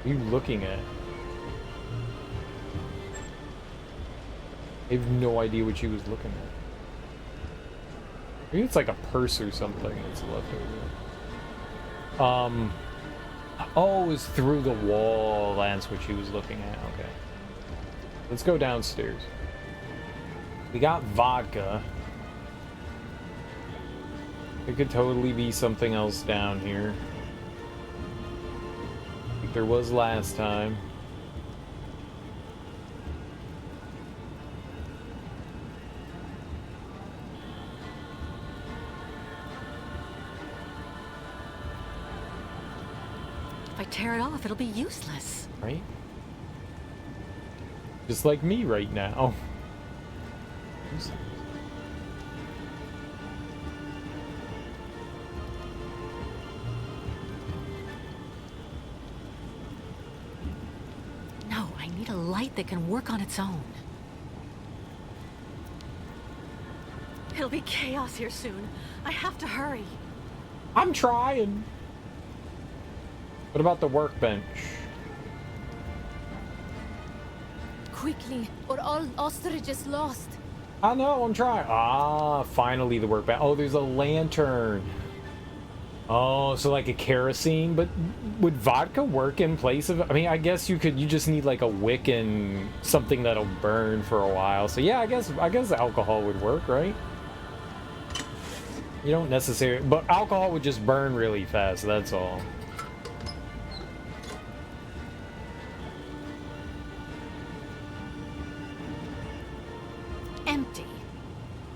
What are you looking at? I have no idea what she was looking at. Maybe it's like a purse or something that's left over. Oh, it was through the wall. That's what she was looking at. Okay. Let's go downstairs. We got vodka. It could totally be something else down here. Like there was last time. If I tear it off, it'll be useless. Right? Just like me right now. No, I need a light that can work on its own. It'll be chaos here soon. I have to hurry. I'm trying. What about the workbench? Quickly, or all ostrich is lost. I know, I'm trying. Ah, finally the workbench. Oh, there's a lantern. Oh, so like a kerosene, but would vodka work in place of it? I mean, I guess you just need like a wick and something that'll burn for a while. So yeah, I guess alcohol would work, right? You don't necessarily, but alcohol would just burn really fast, that's all. Empty.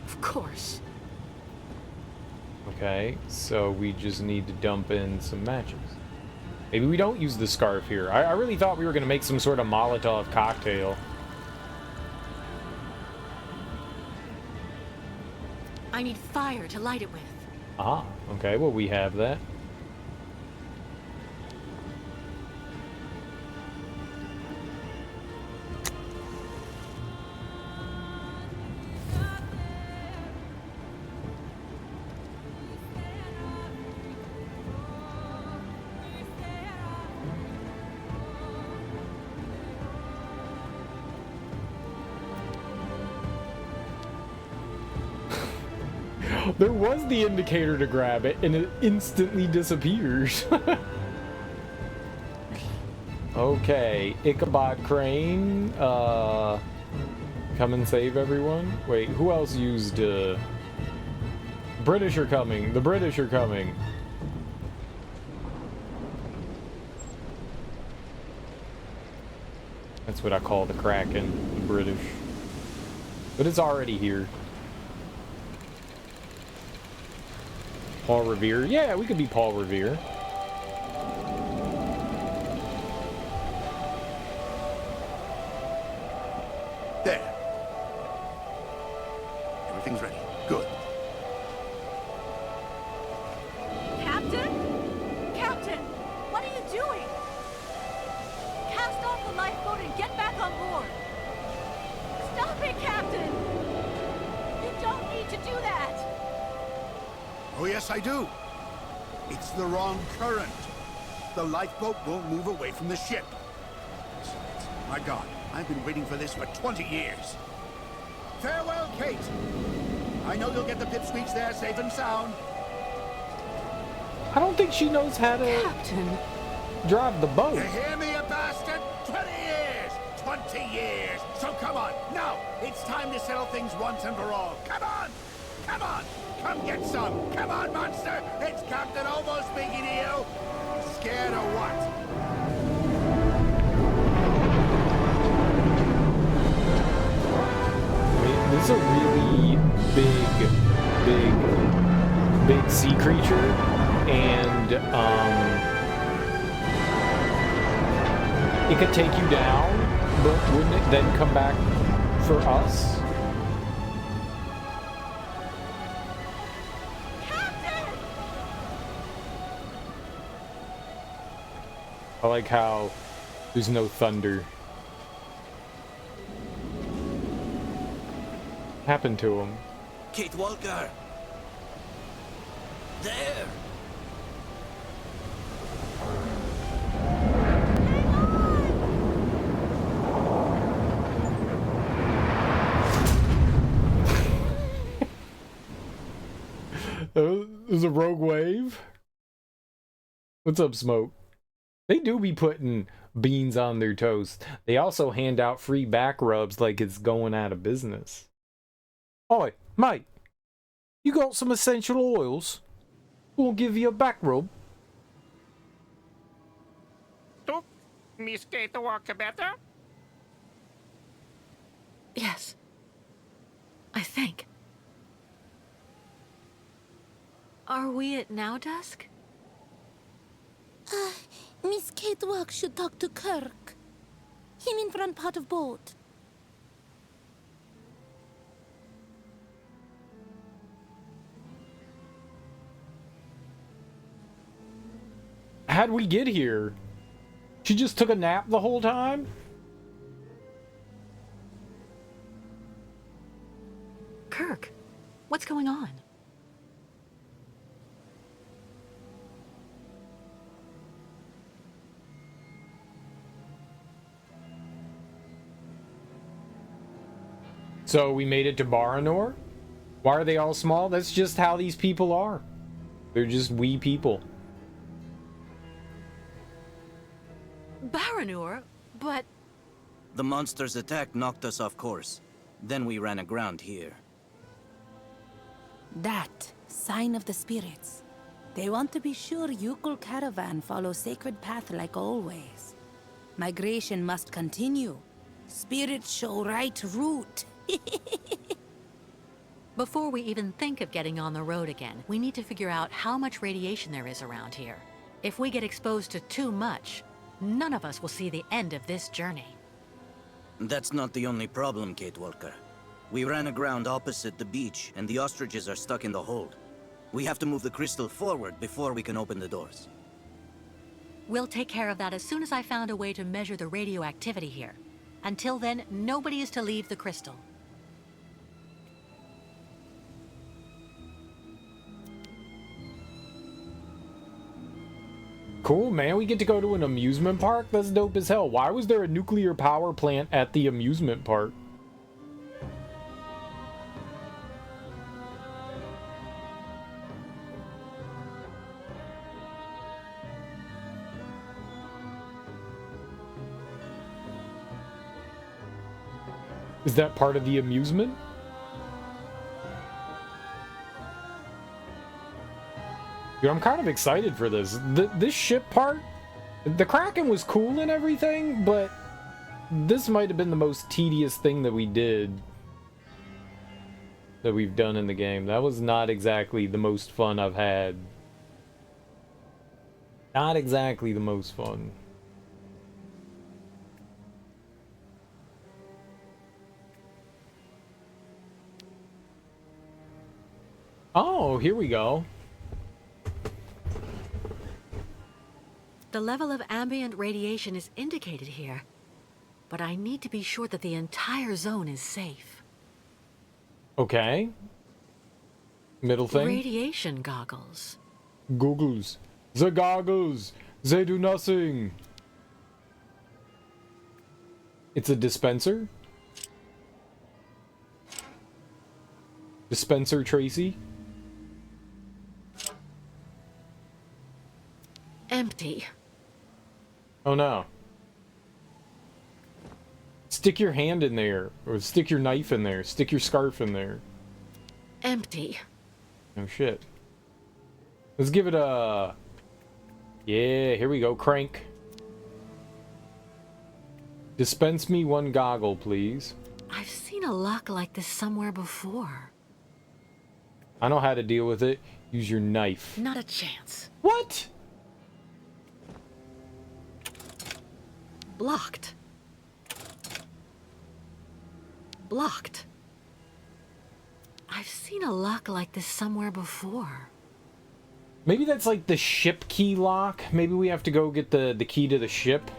Of course. Okay, so we just need to dump in some matches. Maybe we don't use the scarf here. I really thought we were going to make some sort of Molotov cocktail. I need fire to light it with. Ah, okay, well we have that. There was the indicator to grab it, and it instantly disappears. Okay, Ichabod Crane, come and save everyone. Wait, who else used, British are coming, the British are coming. That's what I call the Kraken, the British. But it's already here. Paul Revere? Yeah, we could be Paul Revere. There. Everything's ready. Good. Captain? Captain, what are you doing? Cast off the lifeboat and get back on board. Stop it, Captain! You don't need to do that! Oh, yes, I do. It's the wrong current. The lifeboat won't move away from the ship. My God, I've been waiting for this for 20 years. Farewell, Kate. I know you'll get the pipsqueaks there safe and sound. I don't think she knows how to drive the boat. You hear me, you bastard? 20 years! 20 years! So come on, now! It's time to settle things once and for all. Come on! Come on! Come get some! Come on, monster! It's Captain Hobo speaking to you! Scared or what? This is a really big sea creature. and it could take you down, but wouldn't it then come back for us? I like how there's no thunder. What happened to him? Kate Walker! There! There's a rogue wave? What's up, Smoke? They do be putting beans on their toast. They also hand out free back rubs like it's going out of business. Oi, mate. You got some essential oils? We'll give you a back rub. Took Miss Kate Walker better? Yes. I think. Are we at now dusk? Miss Kate Walk should talk to Kirk. Him in front part of boat. How'd we get here? She just took a nap the whole time? Kirk, what's going on? So we made it to Baranor? Why are they all small? That's just how these people are. They're just wee people. Baranor? But... The monster's attack knocked us off course. Then we ran aground here. That sign of the spirits. They want to be sure Yukul caravan follows sacred path like always. Migration must continue. Spirits show right route. Before we even think of getting on the road again, we need to figure out how much radiation there is around here. If we get exposed to too much, none of us will see the end of this journey. That's not the only problem, Kate Walker. We ran aground opposite the beach, and the ostriches are stuck in the hold. We have to move the crystal forward before we can open the doors. We'll take care of that as soon as I found a way to measure the radioactivity here. Until then, nobody is to leave the crystal. Cool, man. We get to go to an amusement park? That's dope as hell. Why was there a nuclear power plant at the amusement park? Is that part of the amusement? Dude, I'm kind of excited for this. This ship part, the Kraken was cool and everything, but this might have been the most tedious thing that we did, that we've done in the game. That was not exactly the most fun I've had. Not exactly the most fun. Oh, here we go. The level of ambient radiation is indicated here, but I need to be sure that the entire zone is safe. Okay. Middle thing. Radiation goggles. Goggles. The goggles. They do nothing. It's a dispenser. Dispenser Tracy. Empty. Oh no. Stick your hand in there, or stick your knife in there, stick your scarf in there. Empty. Oh shit. Let's give it a... Yeah, here we go, crank. Dispense me one goggle, please. I've seen a lock like this somewhere before. I know how to deal with it. Use your knife. Not a chance. What? Blocked. Blocked. I've seen a lock like this somewhere before. Maybe that's like the ship key lock. Maybe we have to go get the key to the ship.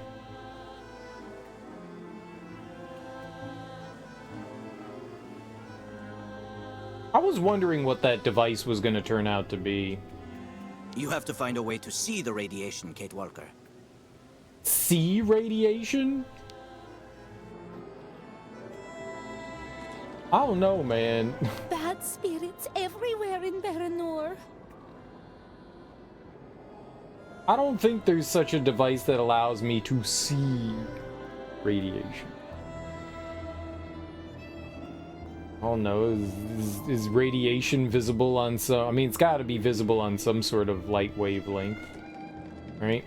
I was wondering what that device was going to turn out to be. You have to find a way to see the radiation, Kate Walker. See radiation? I don't know, man. Bad spirits everywhere in Baranor. I don't think there's such a device that allows me to see radiation. Oh no, is radiation visible on some... I mean, it's got to be visible on some sort of light wavelength, right?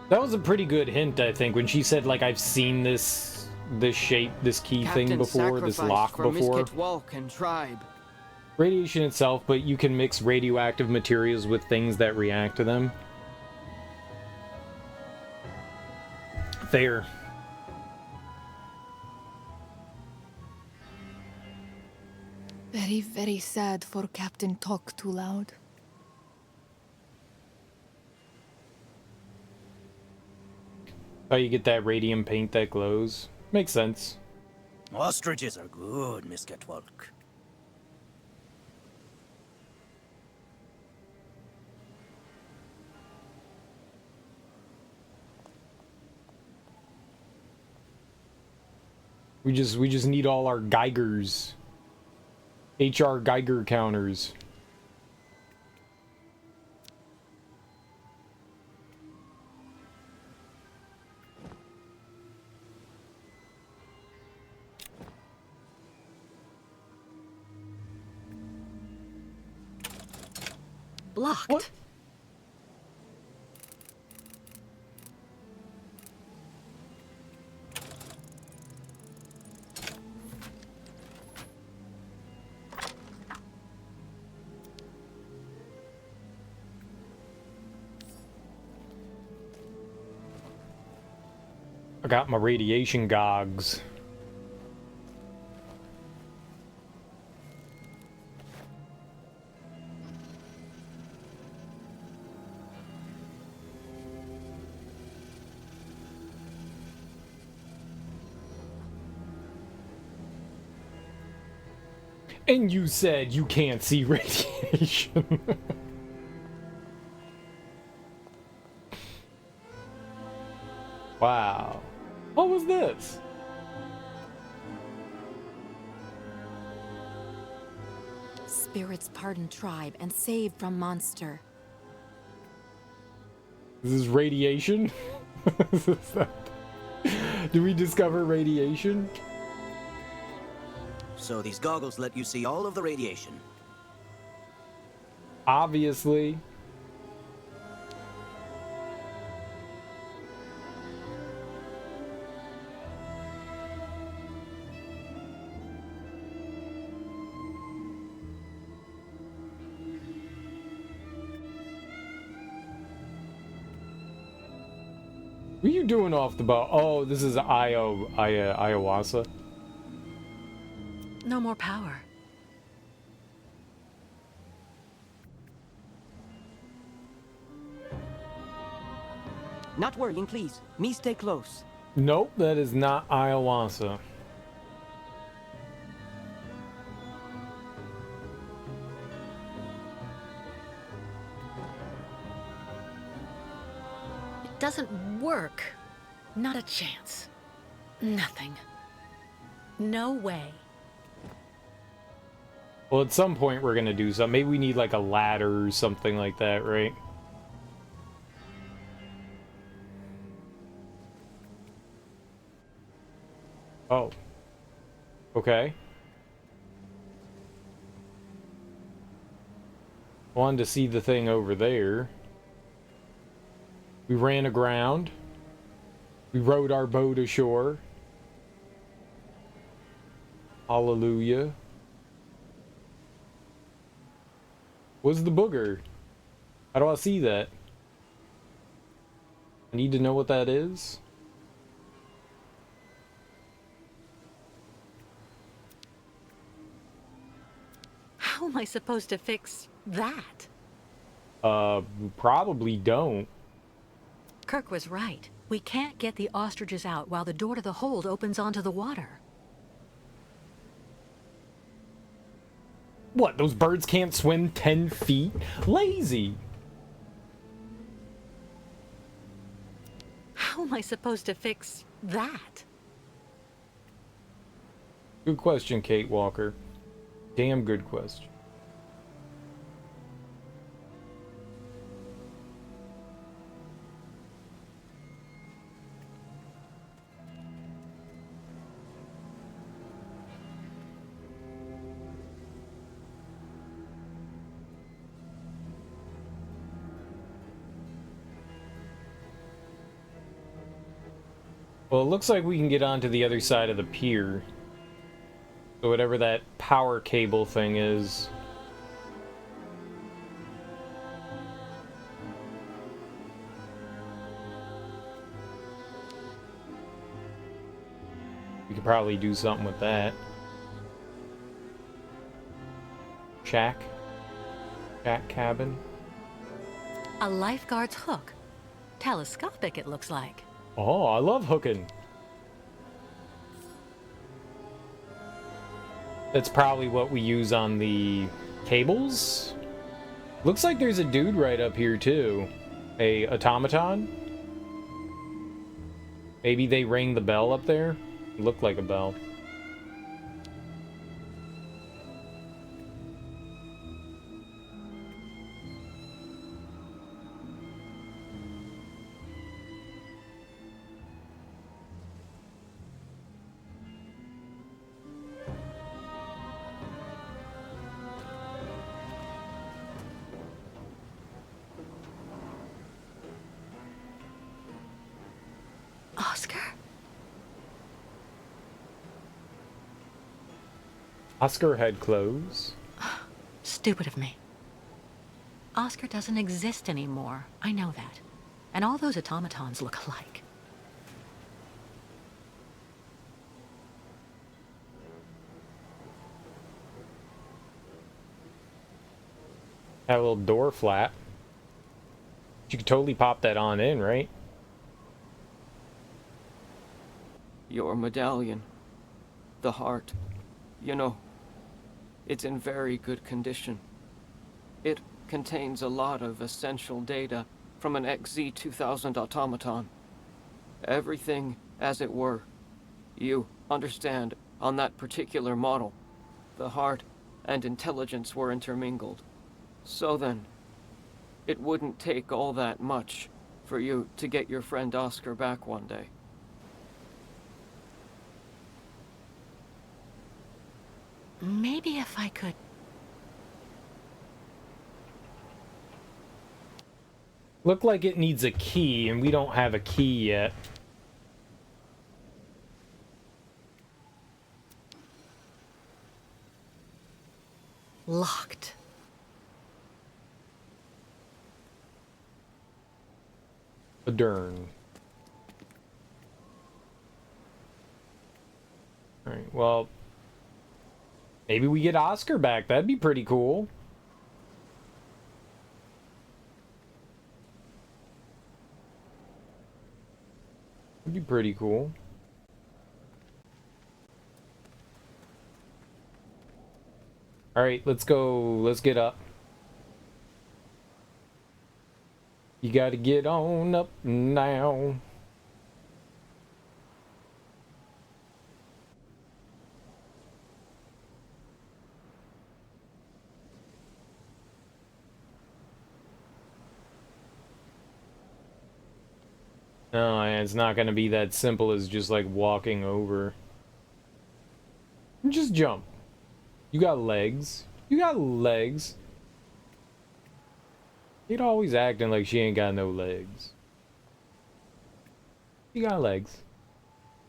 That was a pretty good hint, I think, when she said, like, I've seen this shape, this key thing before, this lock before. And tribe. Radiation itself, but you can mix radioactive materials with things that react to them. Fair. Very, very sad for Captain Talk Too Loud. How you get that radium paint that glows. Makes sense. Ostriches are good, Miss Catwalk. We just need all our Geigers. HR Geiger counters. Blocked. What? I got my radiation gogs. And you said you can't see radiation. Wow. What was this? Spirits pardon tribe and save from monster. This is radiation? Do we discover radiation? So these goggles let you see all of the radiation. Obviously. What are you doing off the boat? Oh, this is ayahuasca. No more power. Not worrying, please. Me stay close. Nope, that is not ayahuasca. It doesn't work. Not a chance. Nothing. No way. Well, at some point we're gonna do something. Maybe we need like a ladder or something like that, right? Oh. Okay. Wanted to see the thing over there. We ran aground. We rowed our boat ashore. Hallelujah. What's the booger? How do I see that? I need to know what that is. How am I supposed to fix that? Probably don't. Kirk was right. We can't get the ostriches out while the door to the hold opens onto the water. What, those birds can't swim 10 feet? Lazy! How am I supposed to fix that? Good question, Kate Walker. Damn good question. Well, it looks like we can get onto the other side of the pier. So whatever that power cable thing is. We could probably do something with that. Shack cabin. A lifeguard's hook. Telescopic, it looks like. Oh, I love hooking. That's probably what we use on the cables. Looks like there's a dude right up here too. A automaton. Maybe they rang the bell up there. Looked like a bell. Oscar? Oscar had clothes. Stupid of me. Oscar doesn't exist anymore. I know that. And all those automatons look alike. Had a little door flap. You could totally pop that on in, right? Your medallion. The heart. You know, it's in very good condition. It contains a lot of essential data from an XZ-2000 automaton. Everything as it were. You understand, on that particular model, the heart and intelligence were intermingled. So then, it wouldn't take all that much for you to get your friend Oscar back one day. Maybe if I could... Look like it needs a key, and we don't have a key yet. Locked. Adern. Alright, well... Maybe we get Oscar back. That'd be pretty cool. That'd be pretty cool. Alright, let's go. Let's get up. You gotta get on up now. No, it's not gonna be that simple as just like walking over. Just jump. You got legs. You got legs. You'd always acting like she ain't got no legs. You got legs.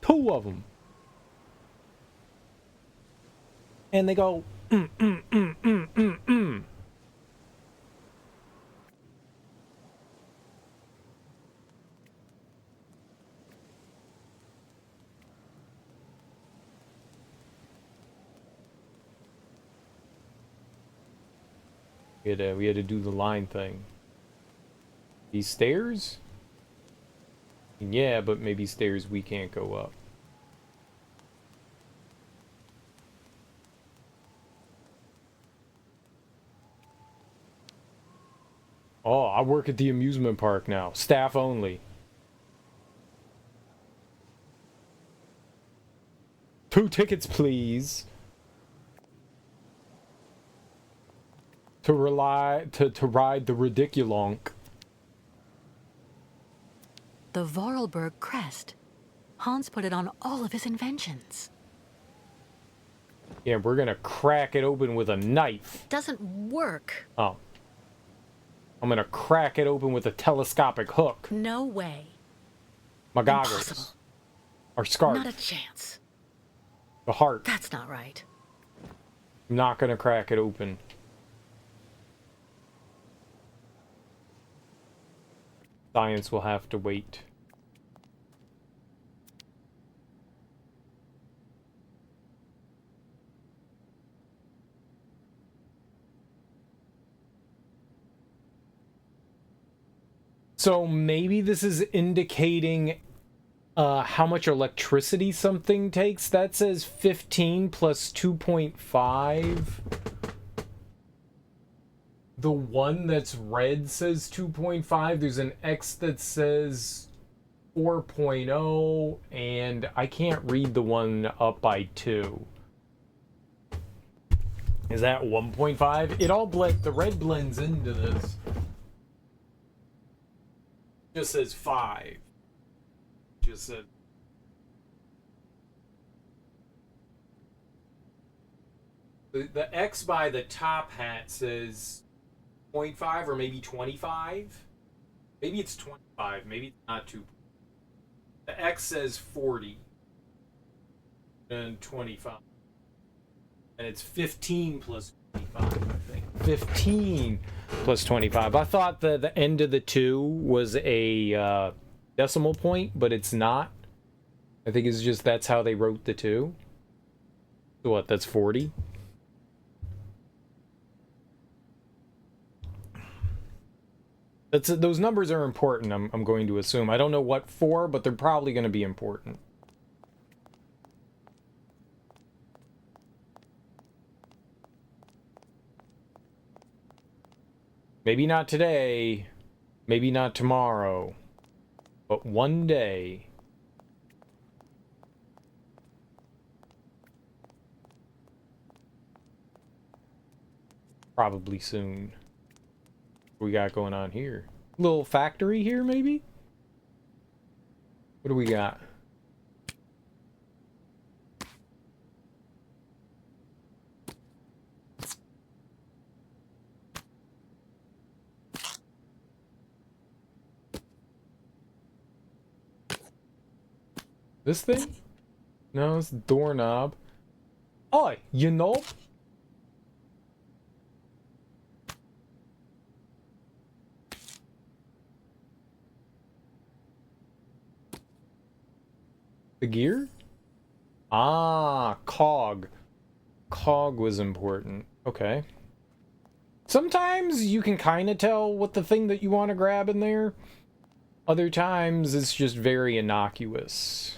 2 of them. And they go, We had to do the line thing. These stairs? Yeah, but maybe stairs we can't go up. Oh, I work at the amusement park now. Staff only. 2 tickets, please. To ride the ridiculonk. The Vorarlberg crest. Hans put it on all of his inventions. Yeah, we're gonna crack it open with a knife. Doesn't work. Oh. I'm gonna crack it open with a telescopic hook. No way. My goggles. Impossible. Our scarf. Not a chance. The heart. That's not right. I'm not gonna crack it open. Science will have to wait. So maybe this is indicating how much electricity something takes. That says 15 plus 2.5. The one that's red says 2.5. There's an X that says 4.0, and I can't read the one up by 2. Is that 1.5? It all the red blends into this. Just says 5. Just said. The X by the top hat says 0.5 or maybe 25. Maybe it's 25. Maybe it's not 2. The X says 40 and 25. And it's 15 plus 25, I think. 15 plus 25. I thought the end of the 2 was a decimal point, but it's not. I think it's just that's how they wrote the 2. So what, that's 40? Those numbers are important, I'm going to assume. I don't know what for, but they're probably going to be important. Maybe not today, maybe not tomorrow, but one day. Probably soon. What we got going on here? Little factory here, maybe? What do we got? This thing? No, it's doorknob. Oh, you know? The gear? Ah, cog. Cog was important. Okay. Sometimes you can kind of tell what the thing that you want to grab in there. Other times it's just very innocuous.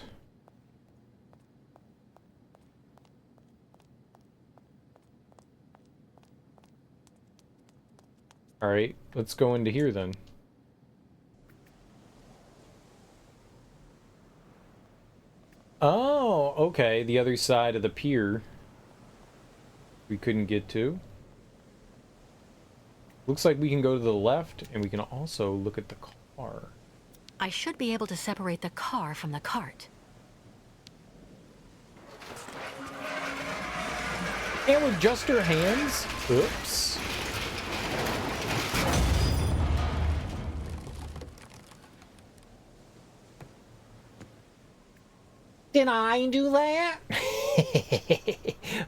Alright, let's go into here then. Oh, okay, the other side of the pier. We couldn't get to. Looks like we can go to the left, and we can also look at the car. I should be able to separate the car from the cart. And with just her hands? Oops. Did I do that?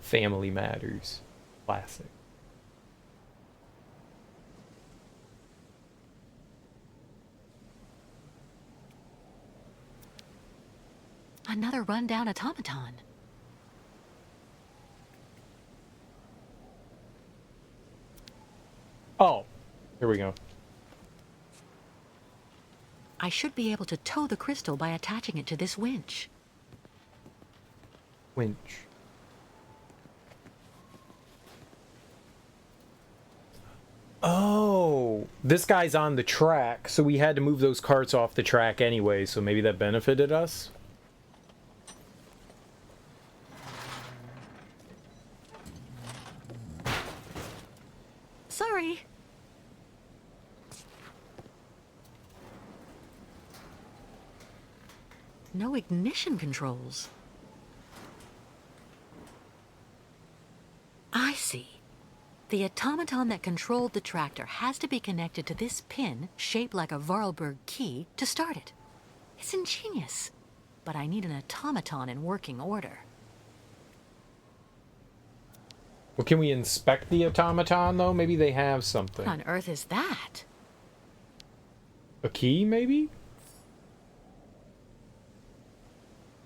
Family Matters. Classic. Another rundown automaton. Oh, here we go. I should be able to tow the crystal by attaching it to this winch. Winch. Oh, this guy's on the track, so we had to move those carts off the track anyway, so maybe that benefited us? Sorry. No ignition controls. I see. The automaton that controlled the tractor has to be connected to this pin, shaped like a Vorarlberg key, to start it. It's ingenious, but I need an automaton in working order. Well, can we inspect the automaton, though? Maybe they have something. What on earth is that? A key, maybe?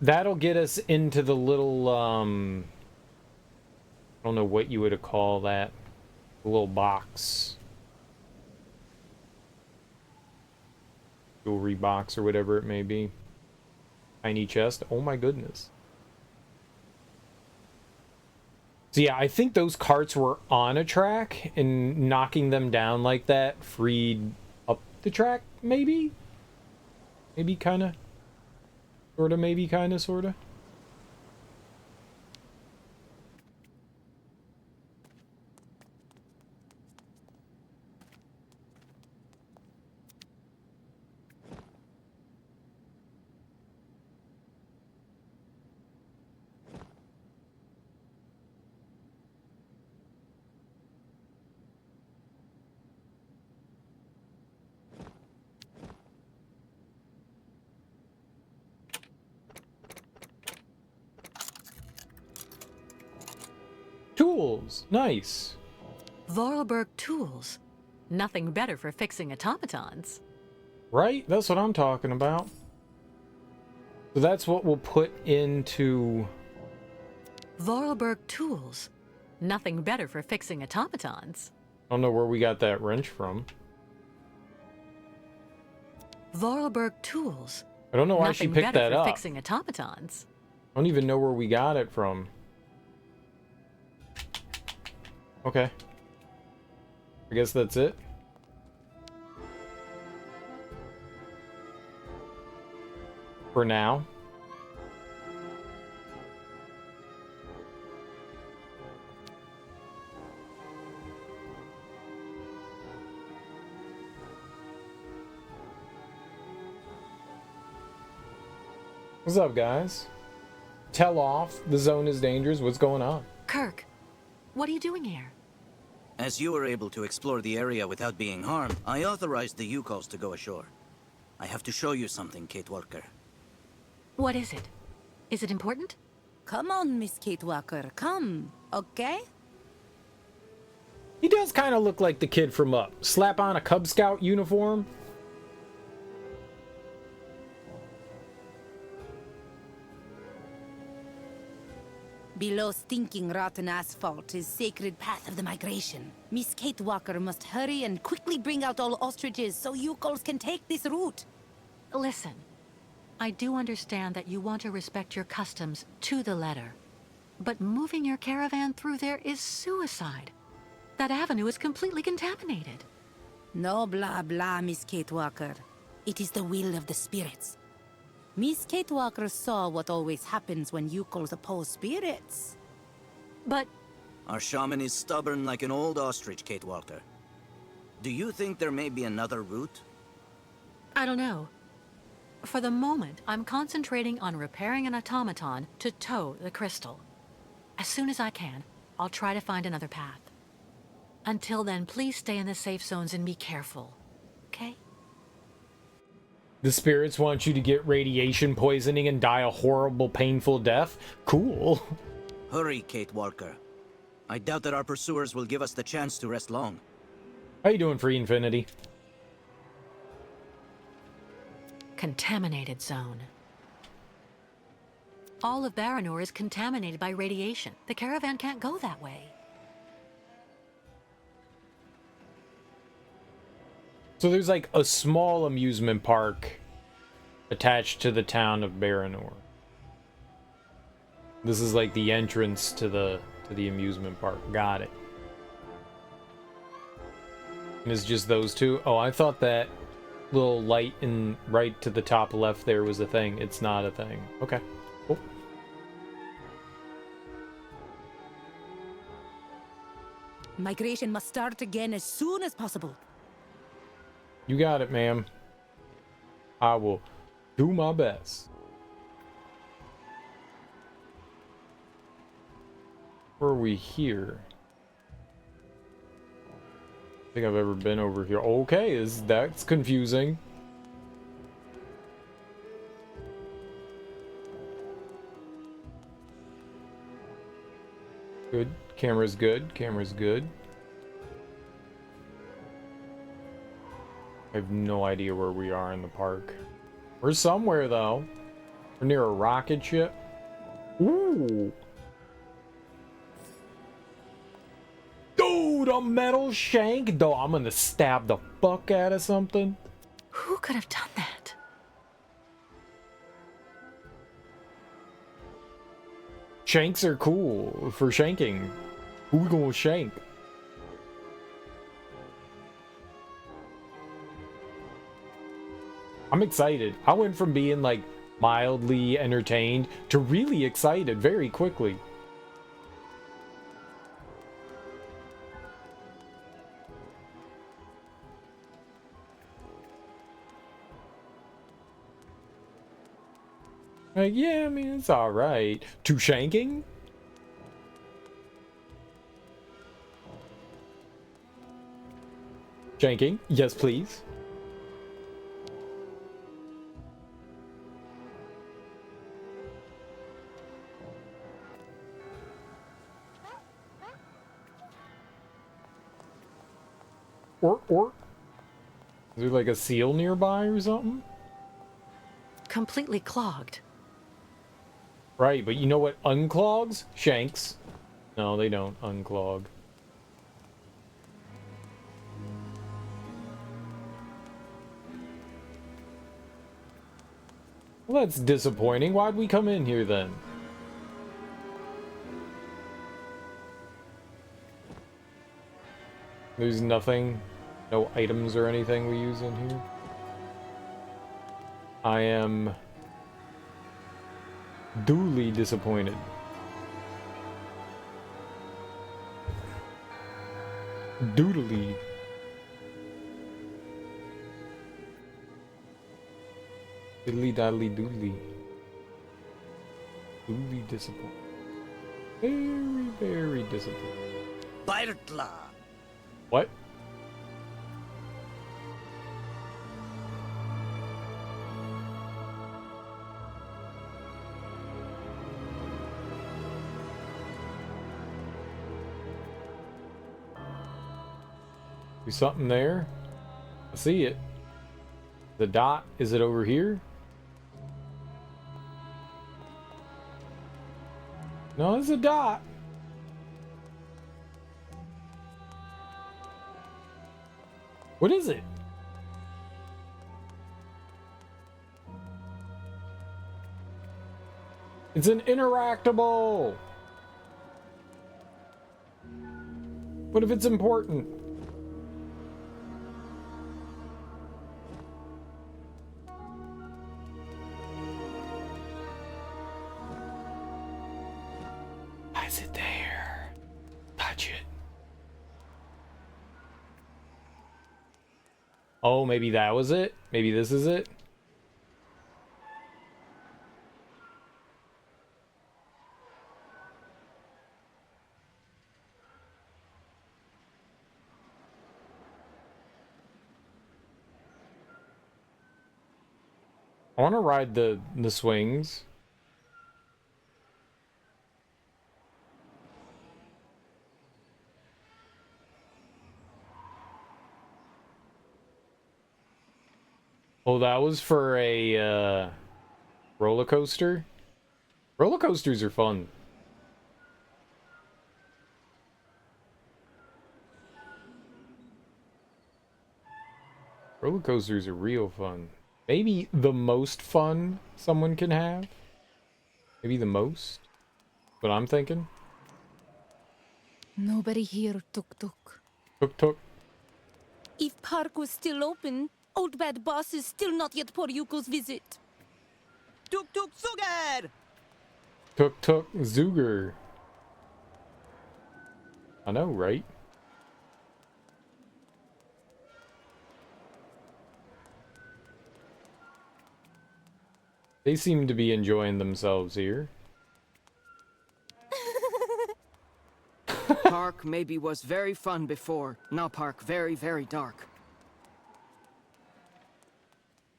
That'll get us into the little, I don't know what you would call that. A little box. Jewelry box or whatever it may be. Tiny chest. Oh my goodness. So yeah, I think those carts were on a track, and knocking them down like that freed up the track, maybe? Maybe kinda. Sorta, maybe kinda, sorta. Tools! Nice. Vorarlberg tools. Nothing better for fixing automatons. Right? That's what I'm talking about. So that's what we'll put into... Vorarlberg tools. Nothing better for fixing automatons. I don't know where we got that wrench from. Vorarlberg tools. I don't know why she picked that up. Fixing automatons. I don't even know where we got it from. Okay. I guess that's it. For now. What's up, guys? Tell off. The zone is dangerous. What's going on? Kirk, what are you doing here? As you were able to explore the area without being harmed, I authorized the Yukos to go ashore. I have to show you something, Kate Walker. What is it? Is it important? Come on, Miss Kate Walker, come, okay? He does kind of look like the kid from Up. Slap on a Cub Scout uniform. Below stinking rotten asphalt is sacred path of the migration. Miss Kate Walker must hurry and quickly bring out all ostriches so Yukos can take this route. Listen, I do understand that you want to respect your customs to the letter. But moving your caravan through there is suicide. That avenue is completely contaminated. No blah blah, Miss Kate Walker. It is the will of the spirits. Miss Kate Walker saw what always happens when Yukos oppose spirits. But... Our shaman is stubborn like an old ostrich, Kate Walker. Do you think there may be another route? I don't know. For the moment, I'm concentrating on repairing an automaton to tow the crystal. As soon as I can, I'll try to find another path. Until then, please stay in the safe zones and be careful, okay? The spirits want you to get radiation poisoning and die a horrible, painful death? Cool. Hurry, Kate Walker. I doubt that our pursuers will give us the chance to rest long. How you doing, Free Infinity? Contaminated zone. All of Baranor is contaminated by radiation. The caravan can't go that way. So there's like a small amusement park attached to the town of Baranor. This is like the entrance to the amusement park. Got it. And it's just those two? Oh, I thought that little light in right to the top left there was a thing. It's not a thing. Okay. Cool. Migration must start again as soon as possible. You got it, ma'am. I will do my best. Where are we here? I think I've ever been over here. Okay, that's confusing. Good. Camera's good. Camera's good. I have no idea where we are in the park. We're somewhere, though. We're near a rocket ship. Ooh. Dude, a metal shank? Though I'm gonna stab the fuck out of something. Who could have done that? Shanks are cool for shanking. Who we gonna shank? I'm excited. I went from being like mildly entertained to really excited very quickly. Like, yeah, I mean, it's alright. To shanking? Shanking? Yes, please. Or. Is there like a seal nearby or something? Completely clogged. Right, but you know what unclogs? Shanks. No, they don't unclog. Well, that's disappointing. Why'd we come in here then? There's nothing, no items or anything we use in here. I am duly disappointed. Doodly. Diddly daddly doodly. Duly disappointed. Very, very disappointed. Bairtla! What? There's something there. I see it. The dot, is it over here? No, it's a dot. What is it? It's an interactable. What if it's important? Why is it there? Touch it. Oh, maybe that was it? Maybe this is it? I want to ride the swings. Oh, that was for a roller coaster? Roller coasters are fun. Roller coasters are real fun. Maybe the most fun someone can have. Maybe the most. What I'm thinking. Nobody here, Tuk Tuk. Tuk tuk. If park was still open, old bad boss is still not yet Poryuko's visit. Tuk tuk sugar! Tuk tuk Zuger. I know, right? They seem to be enjoying themselves here. Park maybe was very fun before. Now park very, very dark.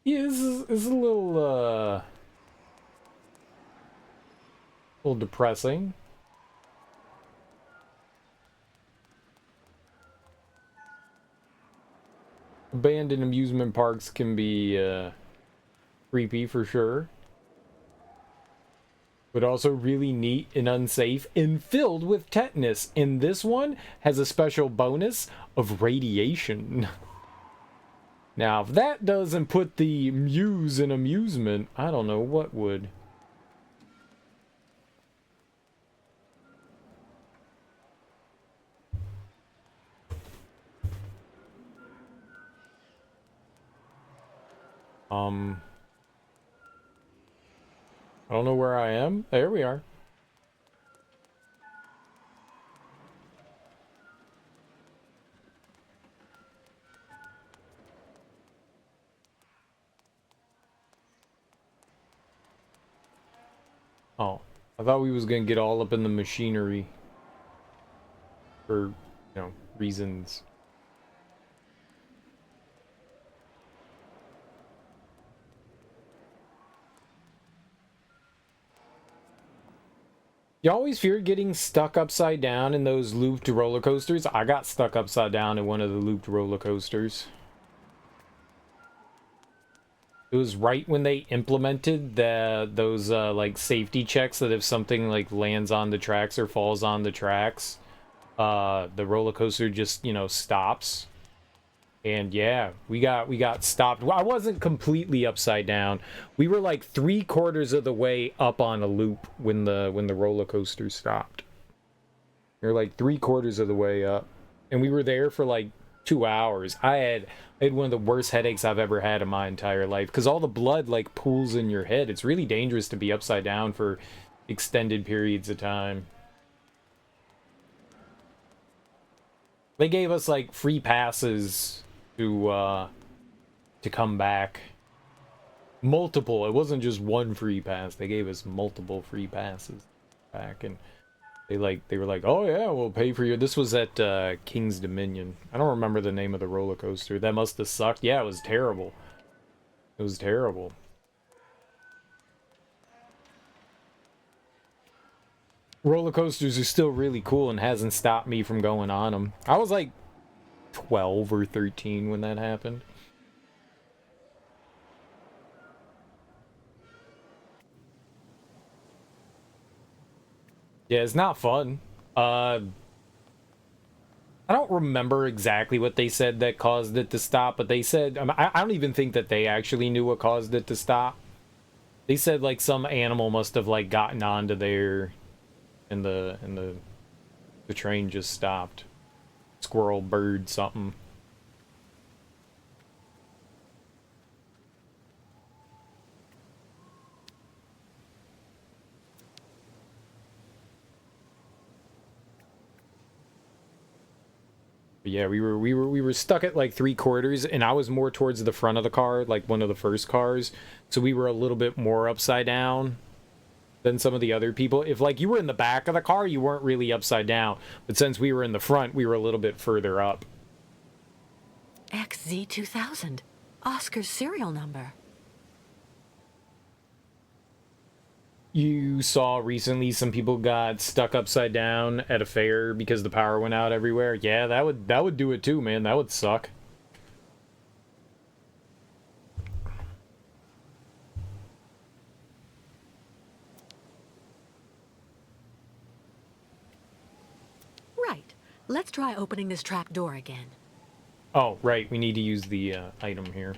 Yeah, this is a little depressing. Abandoned amusement parks can be creepy for sure, but also really neat and unsafe and filled with tetanus. And this one has a special bonus of radiation. Now, if that doesn't put the muse in amusement, I don't know what would. I don't know where I am. There we are. Oh, I thought we was gonna get all up in the machinery for, reasons. You always fear getting stuck upside down in those looped roller coasters. I got stuck upside down in one of the looped roller coasters. It was right when they implemented those like safety checks that if something like lands on the tracks or falls on the tracks, the roller coaster just, stops. And yeah, we got stopped. I wasn't completely upside down. We were like 3/4 of the way up on a loop when the roller coaster stopped. We were like 3/4 of the way up, and we were there for like 2 hours. I had one of the worst headaches I've ever had in my entire life because all the blood like pools in your head. It's really dangerous to be upside down for extended periods of time. They gave us like free passes to come back. Multiple. It wasn't just one free pass. They gave us multiple free passes back, and they were like, "Oh yeah, we'll pay for you." This was at King's Dominion. I don't remember the name of the roller coaster. That must have sucked. Yeah, it was terrible. It was terrible. Roller coasters are still really cool and hasn't stopped me from going on them. I was like 12 or 13 when that happened. Yeah, it's not fun. I don't remember exactly what they said that caused it to stop, but they said, I don't even think that they actually knew what caused it to stop. They said like some animal must have like gotten onto there and the train just stopped. Squirrel, bird, something. But yeah, we were stuck at like 3/4, and I was more towards the front of the car, like one of the first cars. So we were a little bit more upside down than some of the other people. If like you were in the back of the car, you weren't really upside down. But since we were in the front, we were a little bit further up. XZ2000. Oscar's serial number. you saw recently some people got stuck upside down at a fair because the power went out everywhere? Yeah, that would do it too, man. That would suck. Right. Let's try opening this trap door again. Oh, right. We need to use the item here.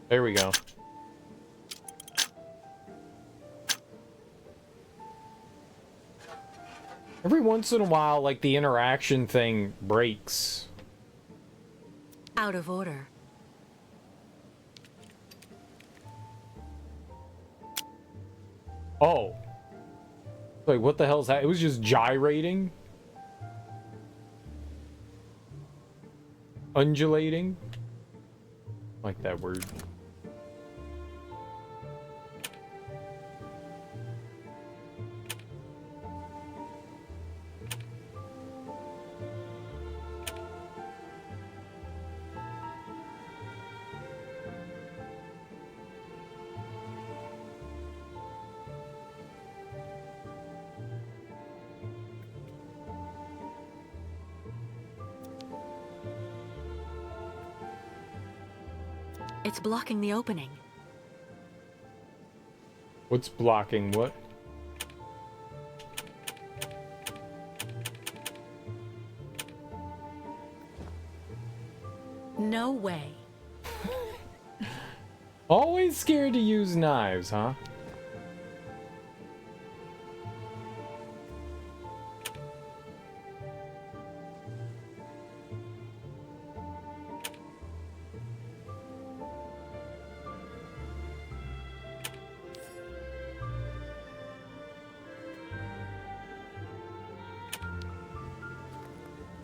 There we go. Every once in a while, like, the interaction thing breaks. Out of order. Oh. Like, what the hell's that? It was just gyrating? Undulating? Like that word. It's blocking the opening. What's blocking what? No way. Always scared to use knives, huh?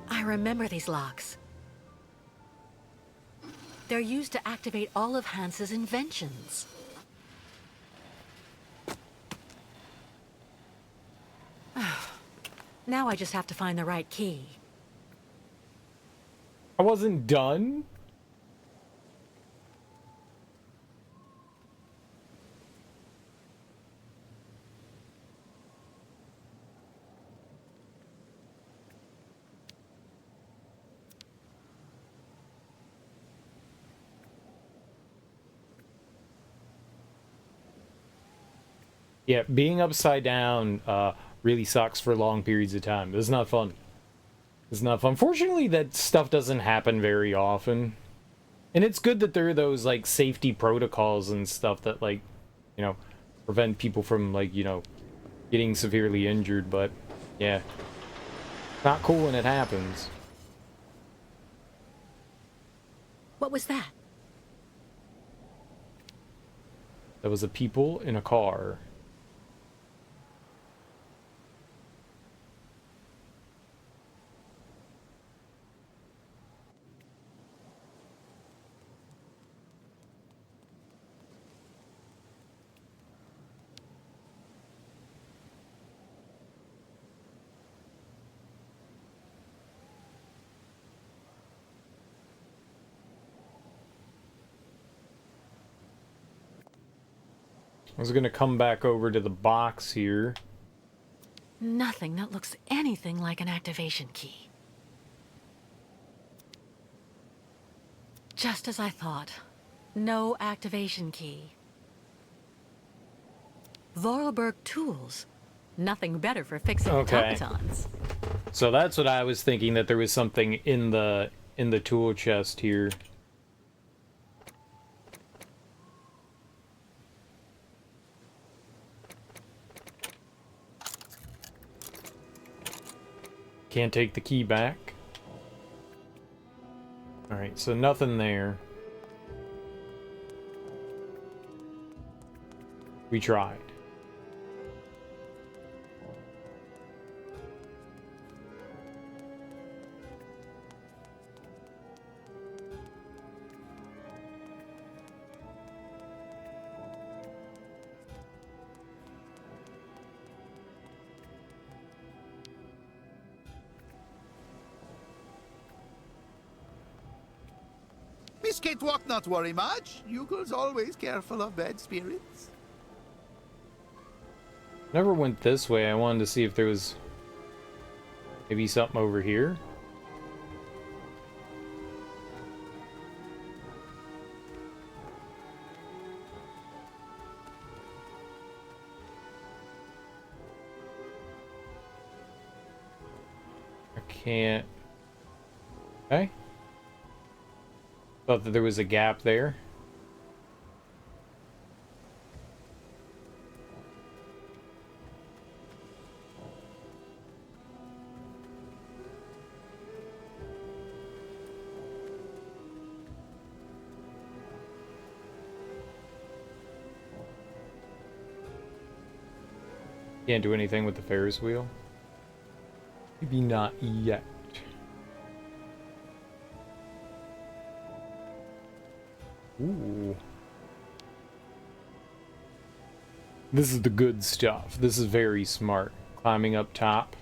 I remember these locks. They're used to activate all of Hans's inventions. Now I just have to find the right key. I wasn't done? Yeah, being upside down really sucks for long periods of time. It's not fun. It's not fun. Fortunately, that stuff doesn't happen very often. And it's good that there are those, like, safety protocols and stuff that, like, you know, prevent people from, like, you know, getting severely injured. But, yeah, not cool when it happens. What was that? There was a people in a car. I was gonna come back over to the box here. Nothing that looks anything like an activation key. Just as I thought. No activation key. Vorarlberg tools. Nothing better for fixing automatons. So that's what I was thinking, that there was something in the tool chest here. Can't take the key back. Alright, so nothing there. We tried. Miss Catewalk not worry much. Yukel's always careful of bad spirits. Never went this way. I wanted to see if there was maybe something over here. I can't. Okay. Thought that there was a gap there. Can't do anything with the Ferris wheel. Maybe not yet. Ooh. This is the good stuff. This is very smart. Climbing up top.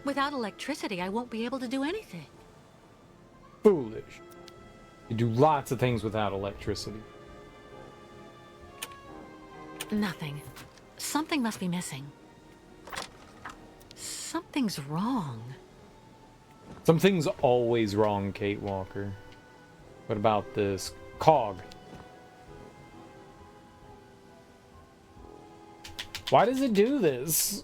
Without electricity, I won't be able to do anything. Foolish. You do lots of things without electricity. Nothing. Something must be missing. Something's wrong. Something's always wrong, Kate Walker. What about this cog? Why does it do this?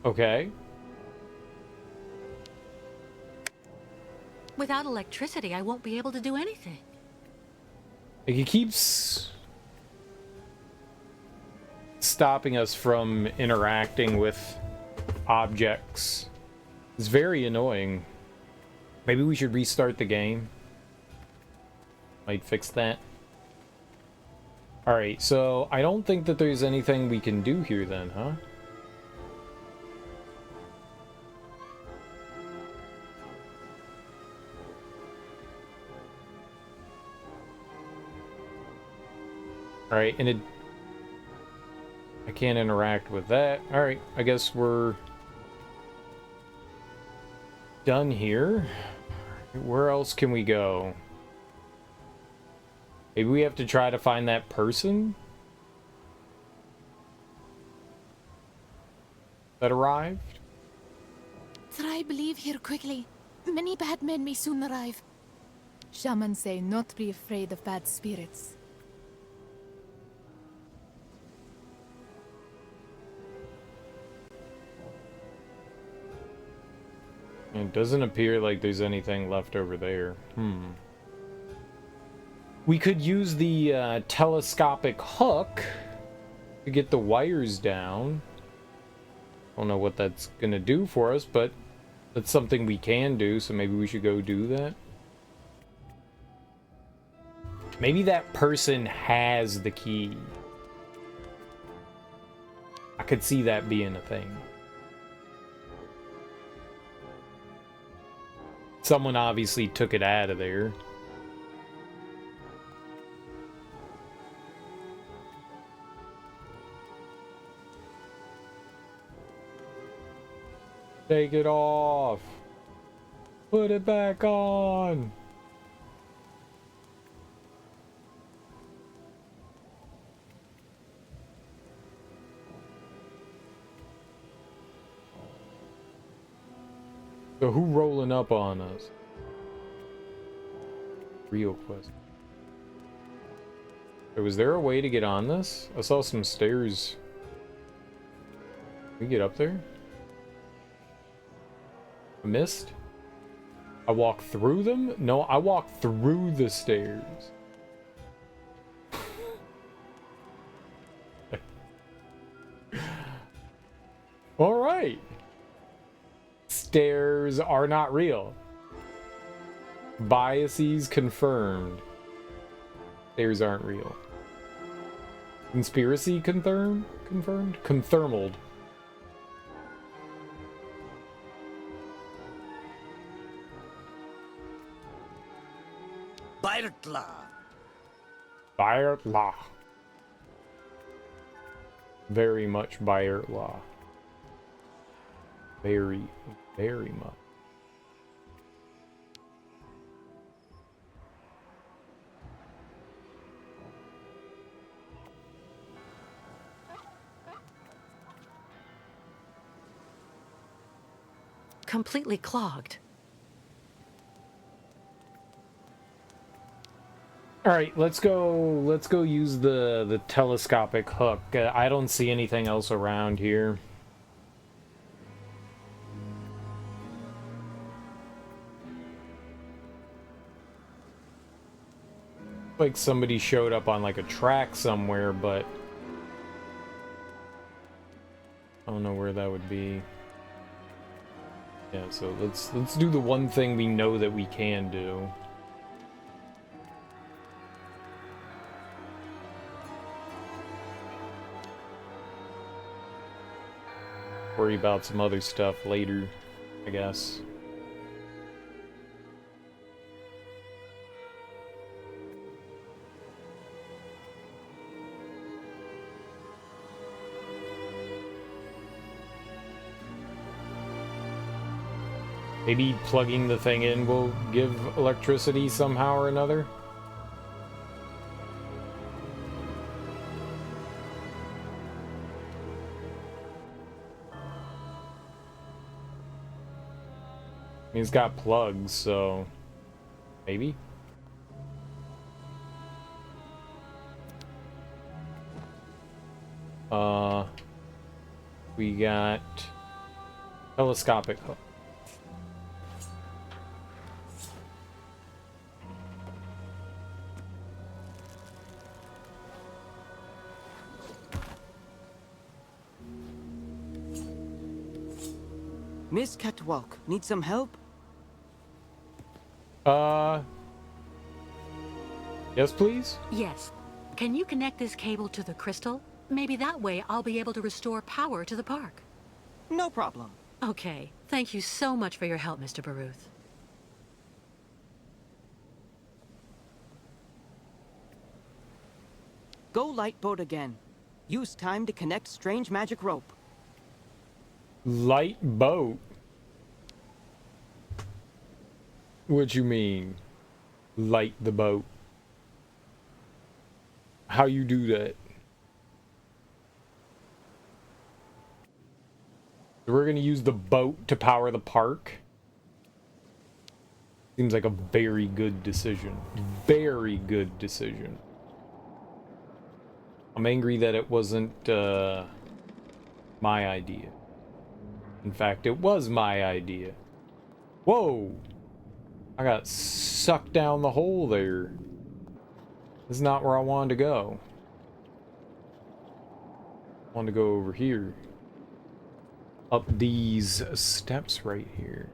Okay. Without electricity, I won't be able to do anything. Like, it keeps stopping us from interacting with objects. It's very annoying. Maybe we should restart the game. Might fix that. Alright, so I don't think that there's anything we can do here then, huh? Alright, and I can't interact with that. Alright, I guess we're done here. Where else can we go? Maybe we have to try to find that person that arrived? Try leave here quickly. Many bad men may soon arrive. Shamans say not be afraid of bad spirits. It doesn't appear like there's anything left over there. We could use the telescopic hook to get the wires down. I don't know what that's gonna do for us, but that's something we can do, so maybe we should go do that. Maybe that person has the key. I could see that being a thing. Someone obviously took it out of there. Take it off. Put it back on. So who rolling up on us? Real question. So was there a way to get on this? I saw some stairs. Can we get up there? I missed? I walked through them? No, I walked through the stairs. All right. Stairs are not real. Biases confirmed. Stairs aren't real. Conspiracy confirmed? Confirmed? Bairtla. Bairtla. Very much Bairtla. Very, very much. Completely clogged. All right, let's go use the telescopic hook. I don't see anything else around here. Like somebody showed up on like a track somewhere, but I don't know where that would be. Yeah, so let's do the one thing we know that we can do. Worry about some other stuff later, I guess. Maybe plugging the thing in will give electricity somehow or another. He's got plugs, so maybe. We got telescopic hook. Miss Catwalk, need some help? Yes, please? Yes. Can you connect this cable to the crystal? Maybe that way I'll be able to restore power to the park. No problem. Okay. Thank you so much for your help, Mr. Baruth. Go light boat again. Use time to connect strange magic rope. Light boat? What you mean? Light the boat? How you do that? We're gonna use the boat to power the park? Seems like a very good decision. Very good decision. I'm angry that it wasn't, my idea. In fact, it was my idea. Whoa! I got sucked down the hole there. This is not where I wanted to go. I wanted to go over here. Up these steps right here.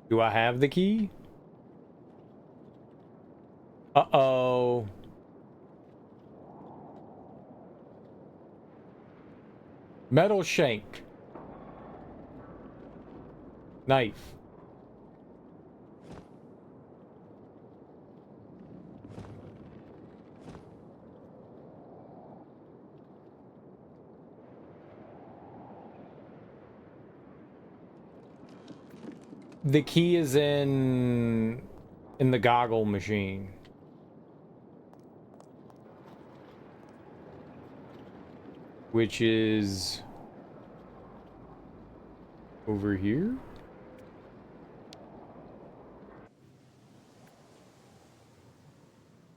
Do I have the key? Uh-oh. Metal shank. Knife. The key is in the goggle machine. Which is over here?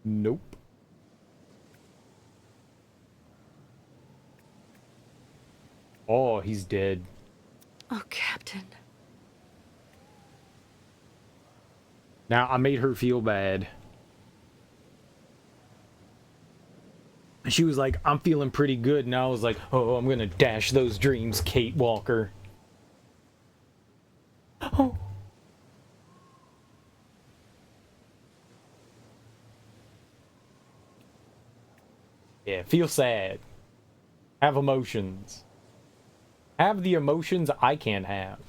Nope. Oh, he's dead. Oh, Captain. Now, I made her feel bad. She was like, I'm feeling pretty good. And I was like, oh, I'm gonna dash those dreams, Kate Walker. Oh. Yeah, feel sad. Have emotions. Have the emotions I can't have.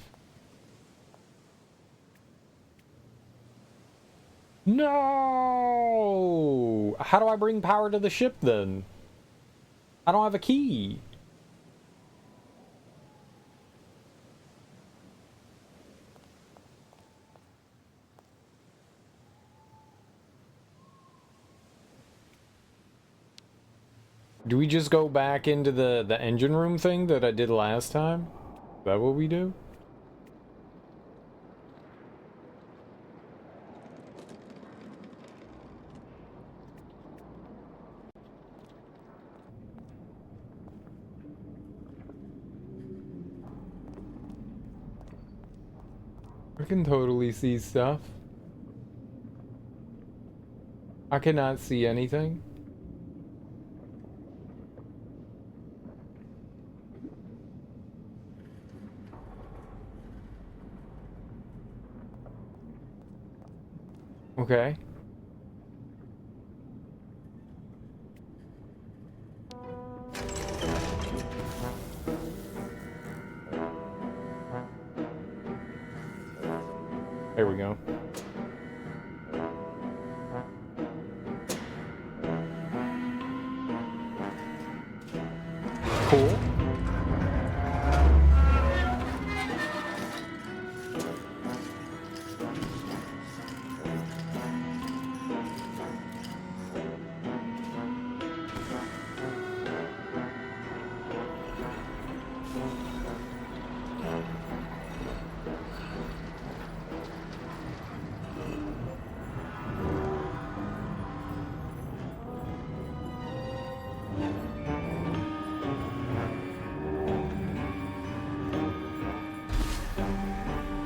No! How do I bring power to the ship then? I don't have a key. Do we just go back into the engine room thing that I did last time? Is that what we do? I can totally see stuff. I cannot see anything. Okay. There we go. Cool.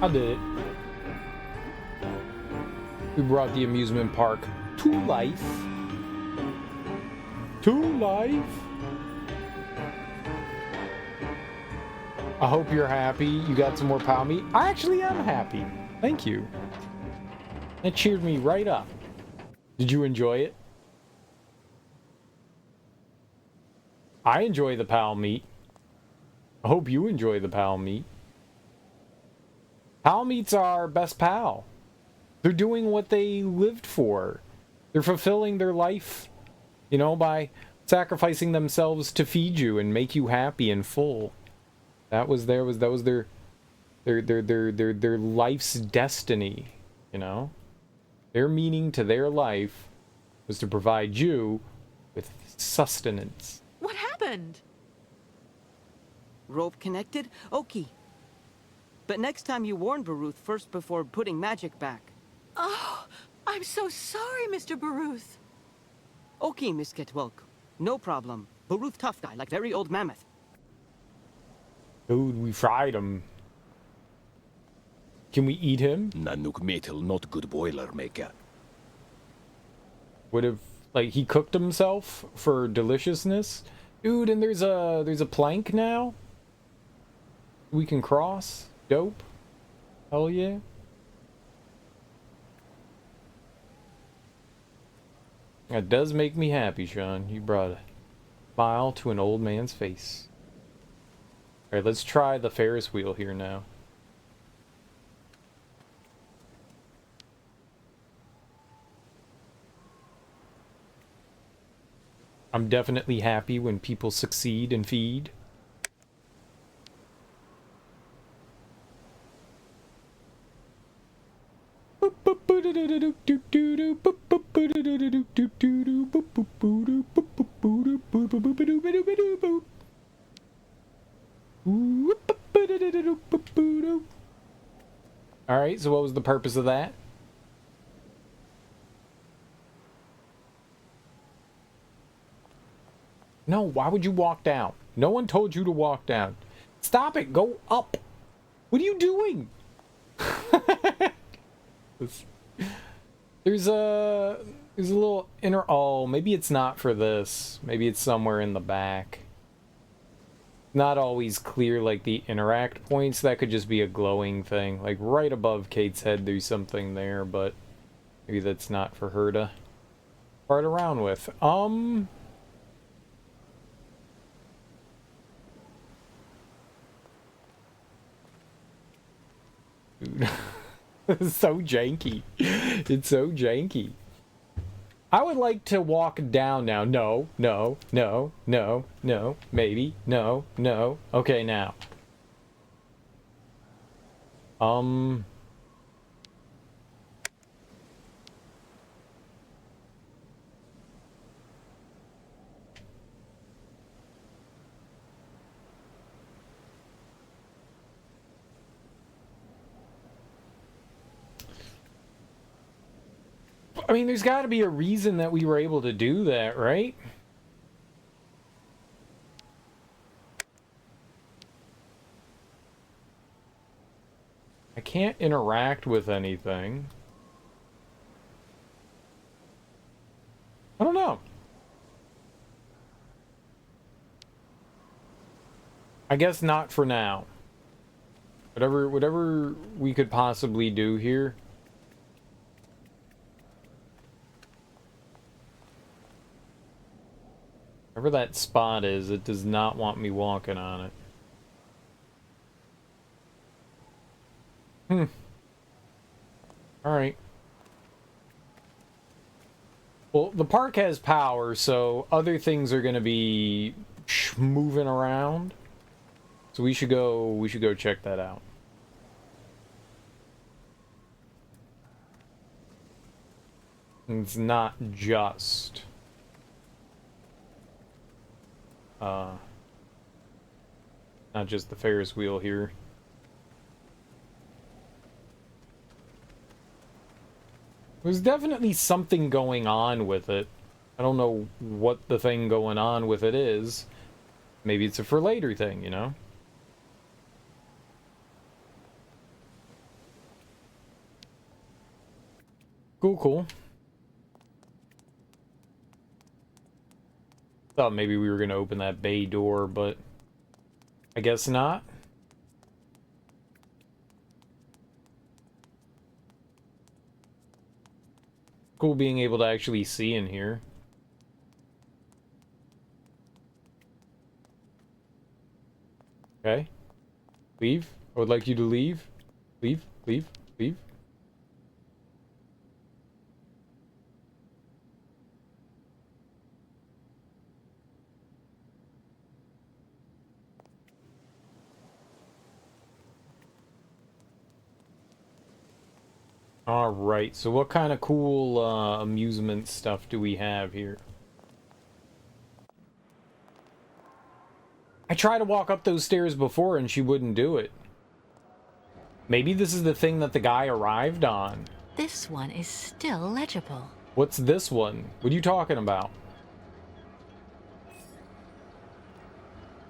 I did it. We brought the amusement park to life. To life. I hope you're happy. You got some more pow meat. I actually am happy. Thank you. That cheered me right up. Did you enjoy it? I enjoy the pal meat. I hope you enjoy the pal meat. Pal meats are our best pal. They're doing what they lived for. They're fulfilling their life, you know, by sacrificing themselves to feed you and make you happy and full. That was their life's destiny, you know? Their meaning to their life was to provide you with sustenance. What happened? Rope connected? Okay. But next time you warn Baruth first before putting magic back. Oh, I'm so sorry, Mr. Baruth. Okay, Miss Ketwelk. No problem. Baruth tough guy, like very old mammoth. Dude, we fried him. Can we eat him? Nanook metal, not good boiler maker. Would have, like, he cooked himself for deliciousness? Dude, and there's a plank now? We can cross? Dope. Hell yeah. That does make me happy, Sean. You brought a smile to an old man's face. Alright, let's try the Ferris wheel here now. I'm definitely happy when people succeed and feed. Alright, so what was the purpose of that? No, why would you walk down? No one told you to walk down. Stop it, go up. What are you doing? There's a little inner, oh, maybe it's not for this. Maybe it's somewhere in the back. Not always clear, like the interact points. That could just be a glowing thing. Like right above Kate's head, there's something there, but maybe that's not for her to fart around with. It's so janky. It's so janky. I would like to walk down now. No, no, no, no, no, maybe, no, no. Okay, now. I mean, there's got to be a reason that we were able to do that, right? I can't interact with anything. I don't know. I guess not for now. Whatever we could possibly do here. Wherever that spot is, it does not want me walking on it. Alright. Well, the park has power, so other things are going to be moving around. So we should go check that out. It's not just not just the Ferris wheel here. There's definitely something going on with it. I don't know what the thing going on with it is. Maybe it's a for later thing, you know? Cool, cool. Thought maybe we were going to open that bay door, but I guess not. Cool being able to actually see in here. Okay. Leave. I would like you to leave. Leave, leave, leave. Alright, so what kind of cool amusement stuff do we have here? I tried to walk up those stairs before and she wouldn't do it. Maybe this is the thing that the guy arrived on. This one is still legible. What's this one? What are you talking about?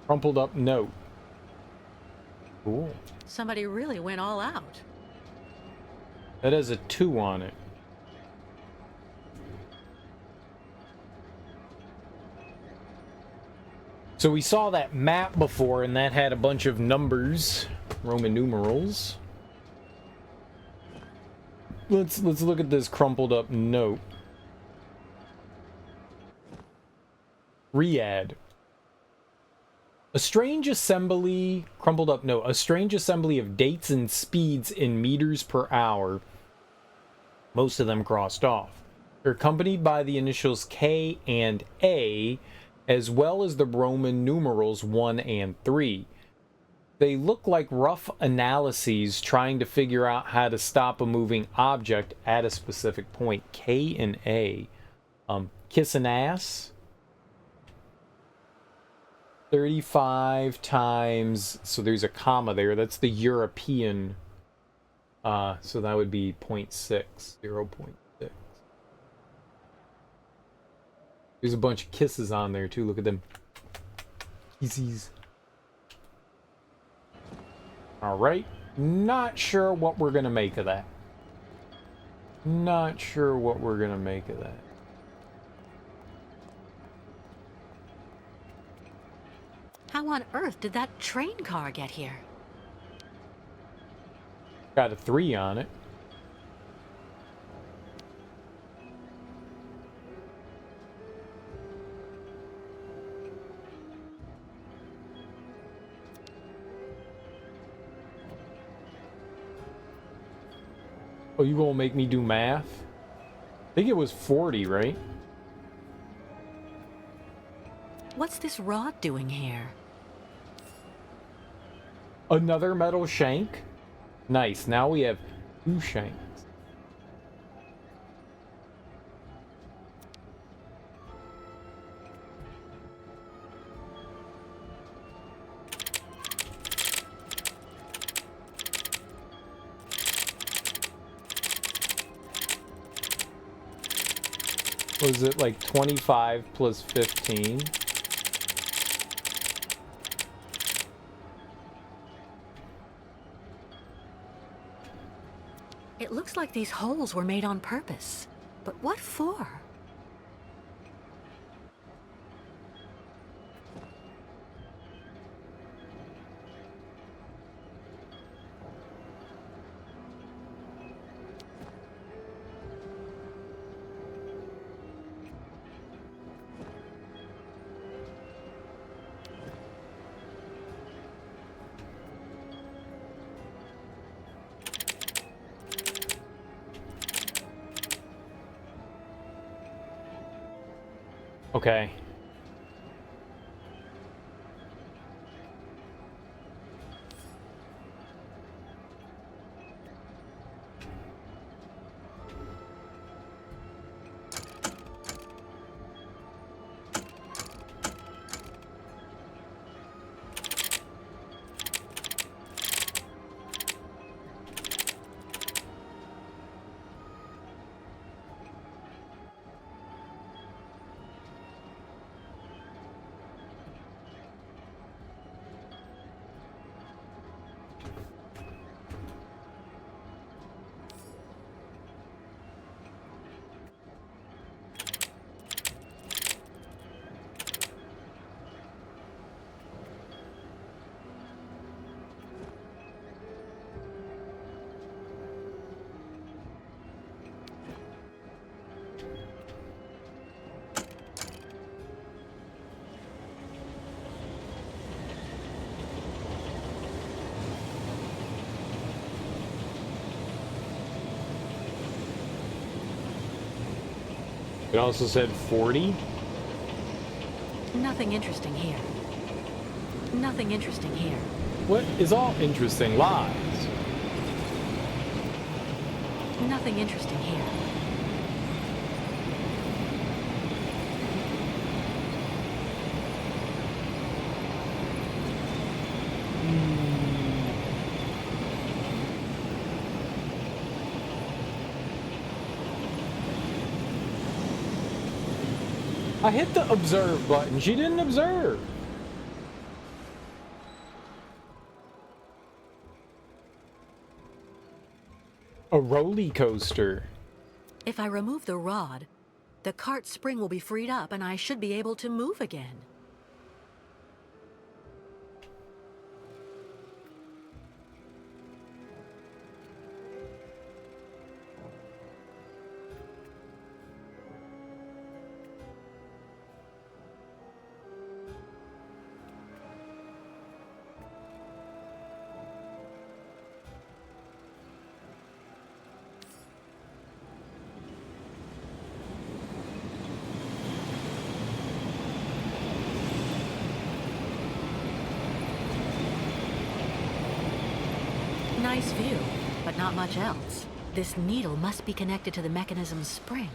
Crumpled up note. Cool. Somebody really went all out. That has a 2 on it. So we saw that map before, and that had a bunch of numbers, Roman numerals. Let's look at this crumpled up note. Riyadh. A strange assembly, crumpled up note, a strange assembly of dates and speeds in meters per hour. Most of them crossed off. They're accompanied by the initials K and A, as well as the Roman numerals 1 and 3. They look like rough analyses trying to figure out how to stop a moving object at a specific point. K and A. Kiss an ass. 35 times, so there's a comma there. That's the European. So that would be 0.6, 0.6. There's a bunch of kisses on there too. Look at them. Kisses. Alright. Not sure what we're gonna make of that. Not sure what we're gonna make of that. How on earth did that train car get here? Got a 3 on it. Oh, you gonna make me do math? I think it was 40, right? What's this rod doing here? Another metal shank? Nice, now we have 2 shanks. Was it like 25 plus 15? It looks like these holes were made on purpose. But what for? Okay. It also said 40. Nothing interesting here. Nothing interesting here. What is all interesting? Lies. Nothing interesting here. I hit the observe button. She didn't observe. A roller coaster. If I remove the rod, the cart spring will be freed up and I should be able to move again. Nice view, but not much else. This needle must be connected to the mechanism's spring.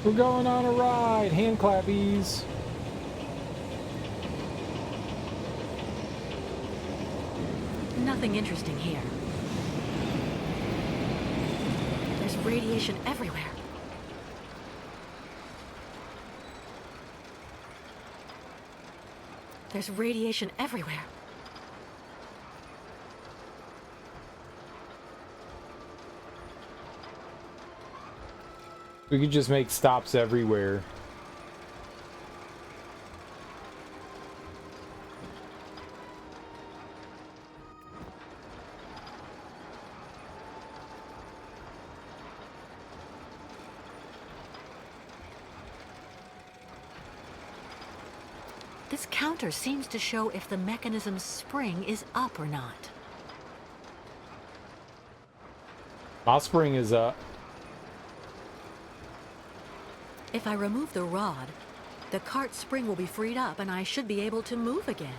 We're going on a ride. Hand clappies. Nothing interesting here. There's radiation everywhere. There's radiation everywhere. We could just make stops everywhere. This counter seems to show if the mechanism's spring is up or not. My spring is up. If I remove the rod, the cart spring will be freed up and I should be able to move again.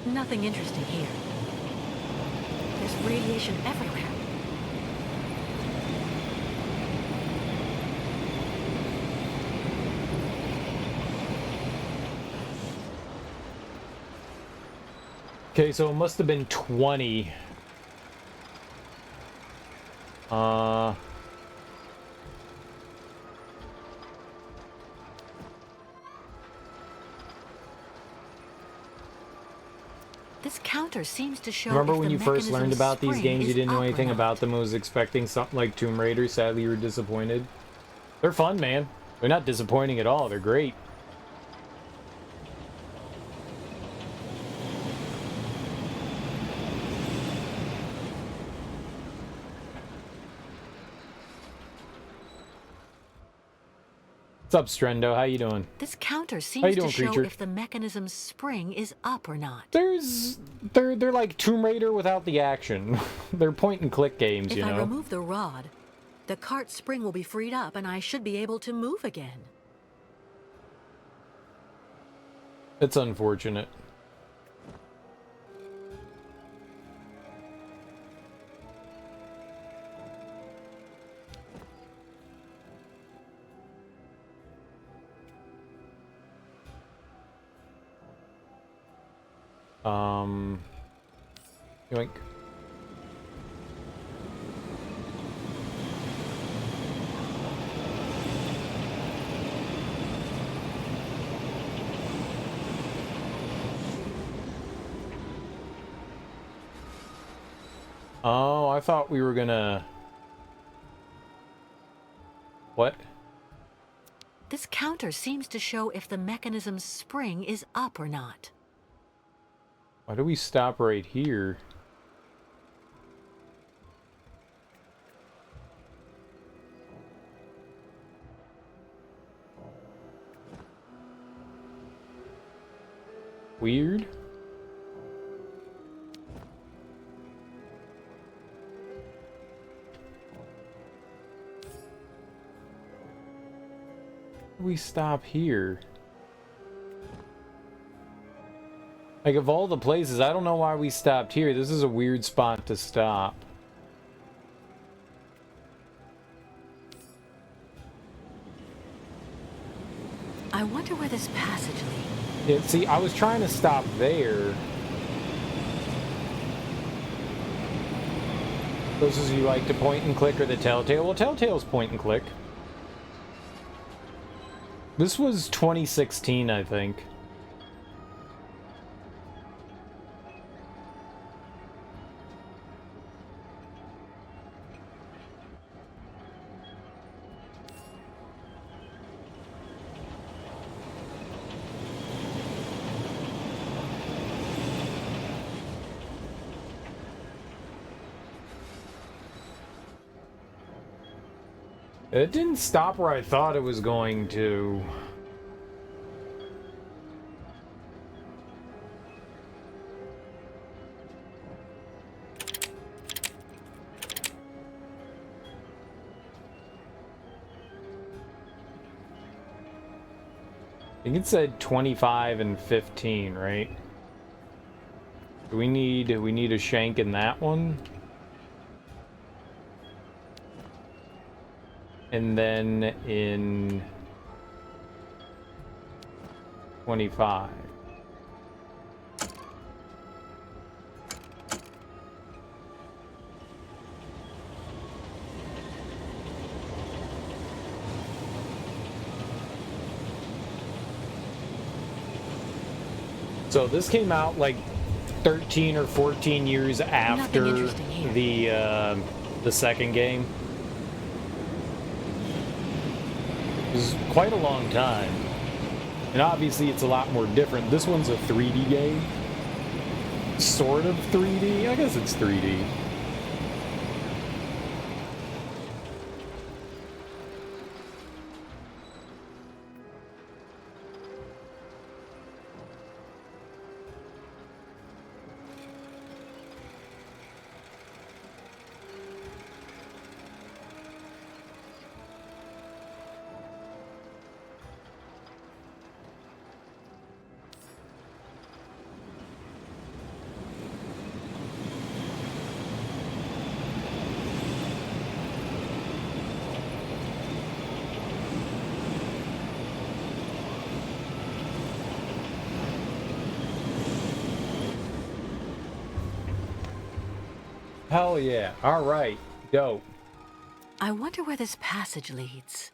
Nothing interesting here. There's radiation everywhere. Okay, so it must have been 20. This counter seems to show. Remember if when the you first learned mechanism's about these spring games, you is didn't know up or anything not. about them, was expecting something like Tomb Raider, sadly you were disappointed? They're fun, man. They're not disappointing at all, they're great. What's up, Strendo? How you doing? This counter How you seems doing, to show creature? if the mechanism's spring is up or not. They're like Tomb Raider without the action. They're point and click games, If you I know. remove the rod, the cart spring will be freed up and I should be able to move again. It's unfortunate. Yoink. Oh, I thought we were gonna... What? This counter seems to show if the mechanism's spring is up or not. Why do we stop right here? Weird. We stop here. Like, of all the places, I don't know why we stopped here. This is a weird spot to stop. I wonder where this passage leads. Yeah, see, I was trying to stop there. Those of you like to point and click or the Telltale. Well, Telltale's point and click. This was 2016, I think. It didn't stop where I thought it was going to. I think it said 25 and 15, right? Do we need a shank in that one? And then in 25. So this came out like 13 or 14 years after the second game. It was quite a long time. And obviously it's a lot more different. This one's a 3D game. Sort of 3D. I guess it's 3D. Hell yeah. All right. Go. I wonder where this passage leads.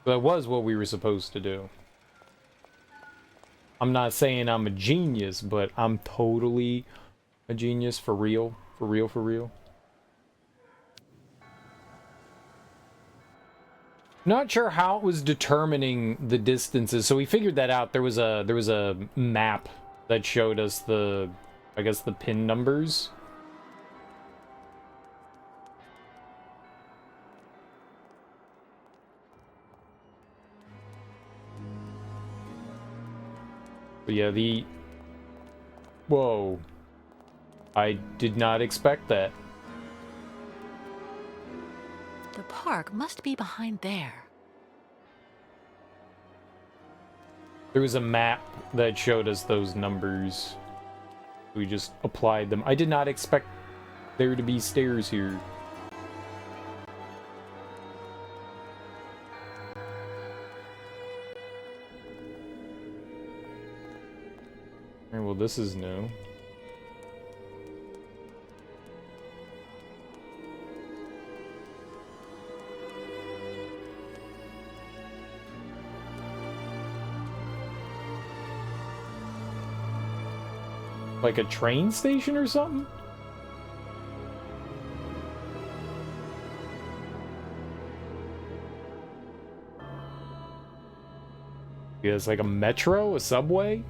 That was what we were supposed to do. I'm not saying I'm a genius, but I'm totally a genius for real. For real, for real. Not sure how it was determining the distances, so we figured that out. There was a map that showed us the, I guess, the pin numbers. But yeah, whoa. I did not expect that. The park must be behind there. There was a map that showed us those numbers. We just applied them. I did not expect there to be stairs here. Alright, well, this is new. Like a train station or something? Yeah, it's like a metro, a subway?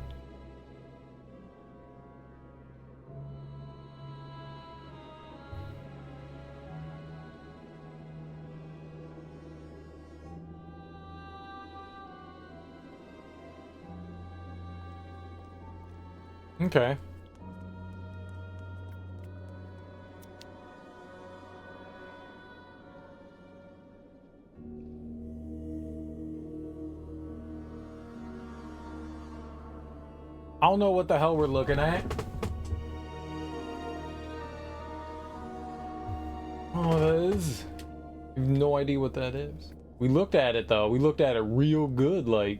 Okay. I don't know what the hell we're looking at. Oh, that is... I have no idea what that is. We looked at it, though. We looked at it real good, like...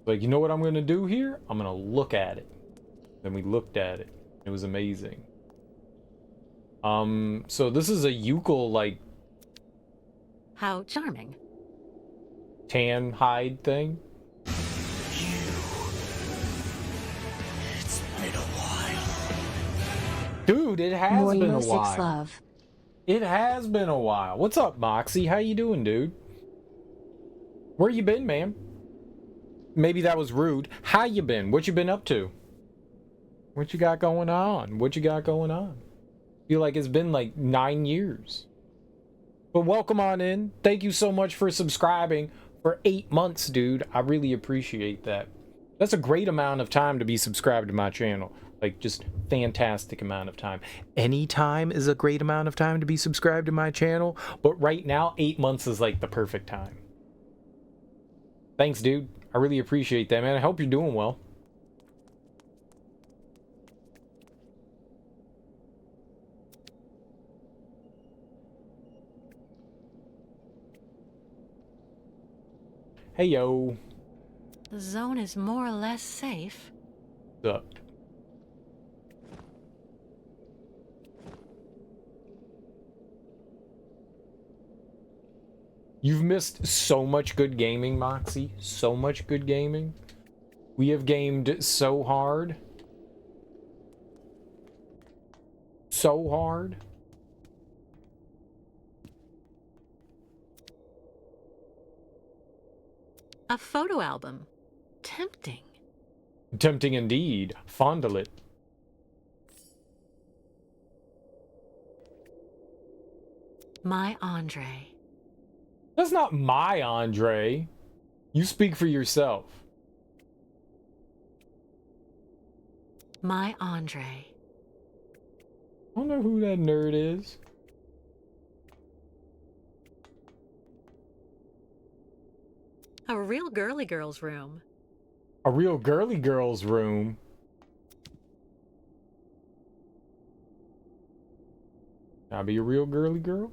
Like, you know what I'm gonna do here? I'm gonna look at it. Then we looked at it. It was amazing. So this is a Yukol, like... How charming. Tan hide thing. It's been a while. Dude, it has been a while. Six love. It has been a while. What's up, Moxie? How you doing, dude? Where you been, man? Maybe that was rude. How you been? What you been up to? What you got going on? What you got going on? Feel like it's been like 9 years. But welcome on in. Thank you so much for subscribing for 8 months, dude. I really appreciate that. That's a great amount of time to be subscribed to my channel. Like, just fantastic amount of time. Any time is a great amount of time to be subscribed to my channel. But right now, 8 months is like the perfect time. Thanks, dude. I really appreciate that, man. I hope you're doing well. Hey, yo. The zone is more or less safe. What's up? You've missed so much good gaming, Moxie. So much good gaming. We have gamed so hard. So hard. A photo album. Tempting. Tempting indeed. Fondle it. My Andre. That's not my Andre. You speak for yourself. My Andre. I don't know who that nerd is. A real girly girl's room. A real girly girl's room. Can I be a real girly girl?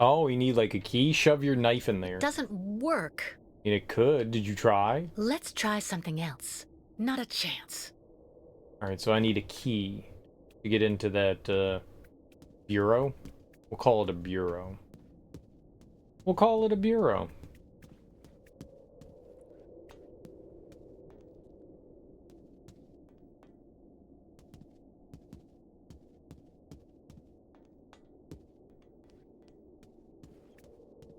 Oh, you need like a key? Shove your knife in there. Doesn't work. I mean, it could. Did you try? Let's try something else. Not a chance. Alright, so I need a key to get into that bureau. We'll call it a bureau. We'll call it a bureau.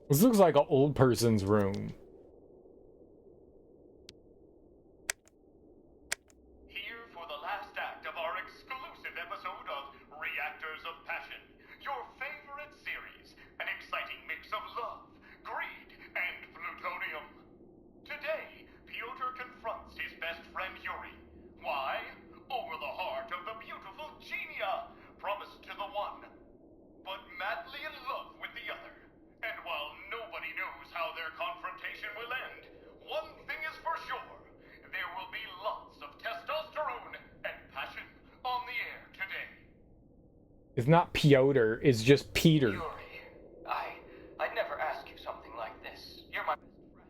This looks like an old person's room. Here for the last act of our exclusive episode of Reactors of Passion, your favorite series, an exciting mix of love, greed, and plutonium. Today, Piotr confronts his best friend Yuri. Why? Over the heart of the beautiful Genia, promised to the one, but madly in love with the other. And while nobody knows how their confrontation will end, one thing is for sure. There will be lots of testosterone and passion on the air today. It's not Piotr, it's just Peter. Yuri, I'd never ask you something like this. You're my best friend.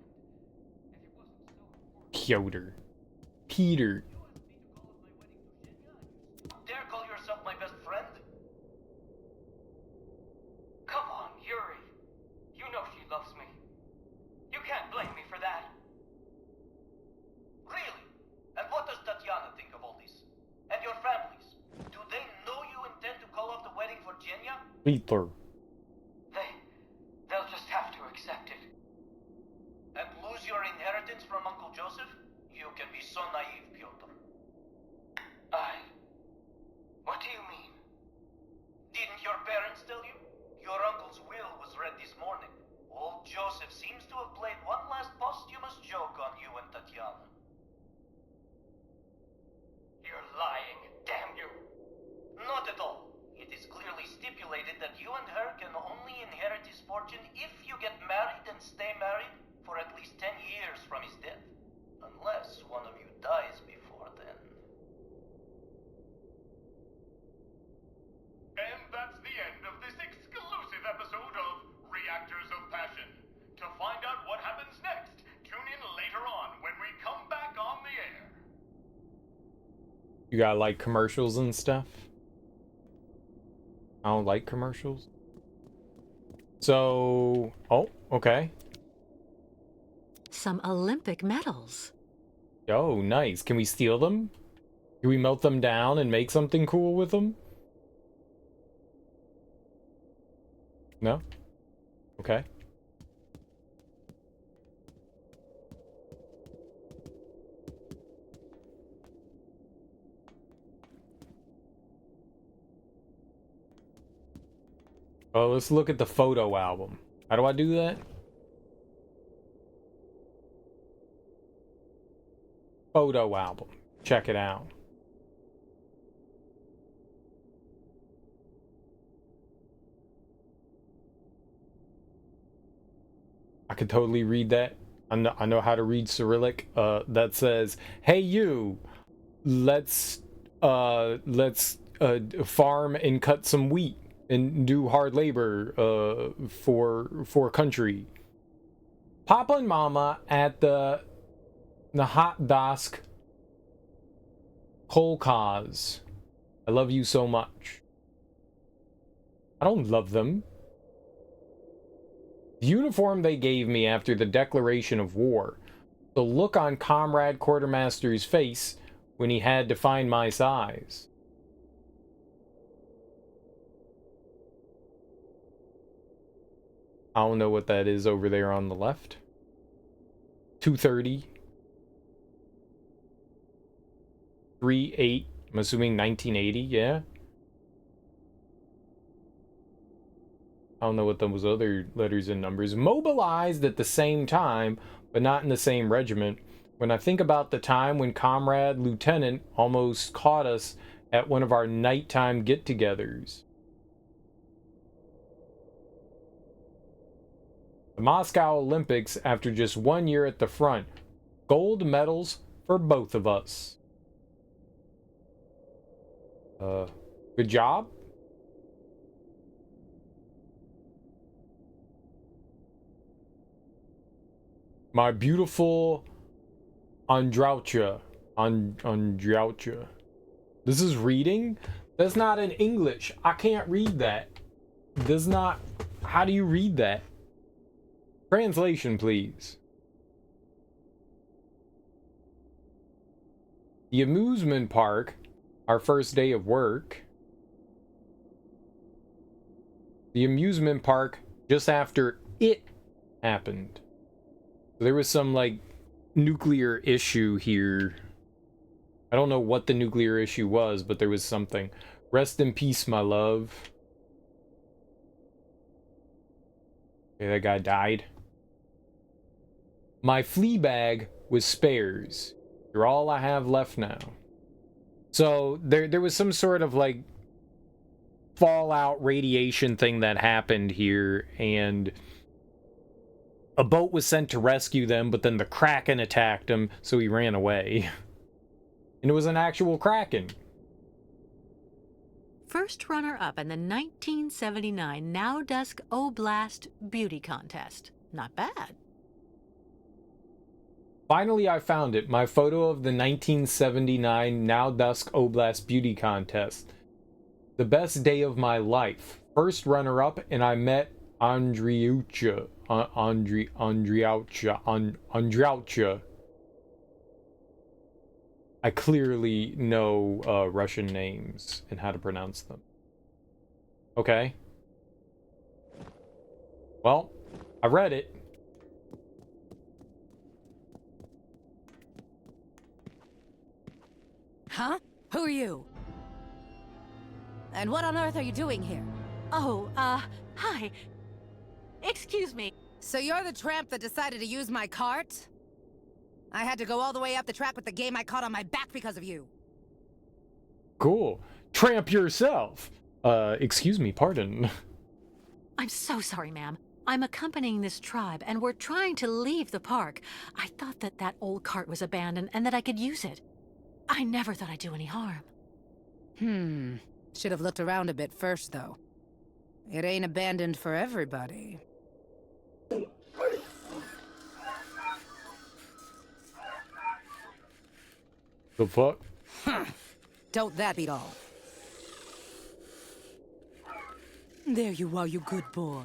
Piotr. Peter. Dare call yourself my best friend? Come on, Yuri. You know she loves me. You can't blame me for that. Really? And what does Tatiana think of all this? And your families? Do they know you intend to call off the wedding for Genya? Peter. They'll just have to accept it. And lose your inheritance from Uncle Joseph? You can be so naive, Piotr. What do you mean? Didn't your parents tell you? Your uncle's will was read this morning. Old Joseph seems to have played one last posthumous joke on you and Tatiana. You're lying, damn you. Not at all. It is clearly stipulated that you and her can only inherit his fortune if you get married and stay married for at least 10 years from his death. Unless one of you dies before then. And that's the end of this exclusive episode of Reactors of Passion. To find out what happens next, tune in later on when we come back on the air. You got like commercials and stuff? I don't like commercials. So, oh, okay. Some Olympic medals. Oh, nice. Can we steal them? Can we melt them down and make something cool with them? No? Okay. Oh, let's look at the photo album. How do I do that? Photo album. Check it out. I could totally read that. I know how to read Cyrillic. That says, "Hey you, let's farm and cut some wheat and do hard labor for country. Papa and Mama at the Nahatdask Kolkaz. I love you so much." I don't love them. The uniform they gave me after the declaration of war. The look on Comrade Quartermaster's face when he had to find my size. I don't know what that is over there on the left. 230. 38. I'm assuming 1980, yeah? I don't know what those other letters and numbers. Mobilized at the same time, but not in the same regiment. When I think about the time when Comrade Lieutenant almost caught us at one of our nighttime get-togethers. The Moscow Olympics after just 1 year at the front. Gold medals for both of us. Good job. My beautiful Andraucha. Andraucha. This is reading? That's not in English. I can't read that. Does not. How do you read that? Translation, please. The amusement park. Our first day of work. The amusement park just after it happened. There was some, like, nuclear issue here. I don't know what the nuclear issue was, but there was something. Rest in peace, my love. Okay, that guy died. My flea bag was spares. You're all I have left now. So there was some sort of like fallout radiation thing that happened here, and a boat was sent to rescue them, but then the Kraken attacked him, so he ran away. And it was an actual Kraken. First runner-up in the 1979 Now Dusk Oblast Beauty Contest. Not bad. Finally, I found it. My photo of the 1979 Now Dusk Oblast Beauty Contest. The best day of my life. First runner-up, and I met Andriucha. Andriucha. I clearly know Russian names and how to pronounce them. Okay. Well, I read it. Huh? Who are you? And what on earth are you doing here? Oh, hi. Excuse me. So you're the tramp that decided to use my cart? I had to go all the way up the track with the game I caught on my back because of you. Cool. Tramp yourself. Excuse me, pardon. I'm so sorry, ma'am. I'm accompanying this tribe, and we're trying to leave the park. I thought that old cart was abandoned and that I could use it. I never thought I'd do any harm. Should have looked around a bit first, though. It ain't abandoned for everybody. The fuck? Don't that beat all? There you are, you good boy.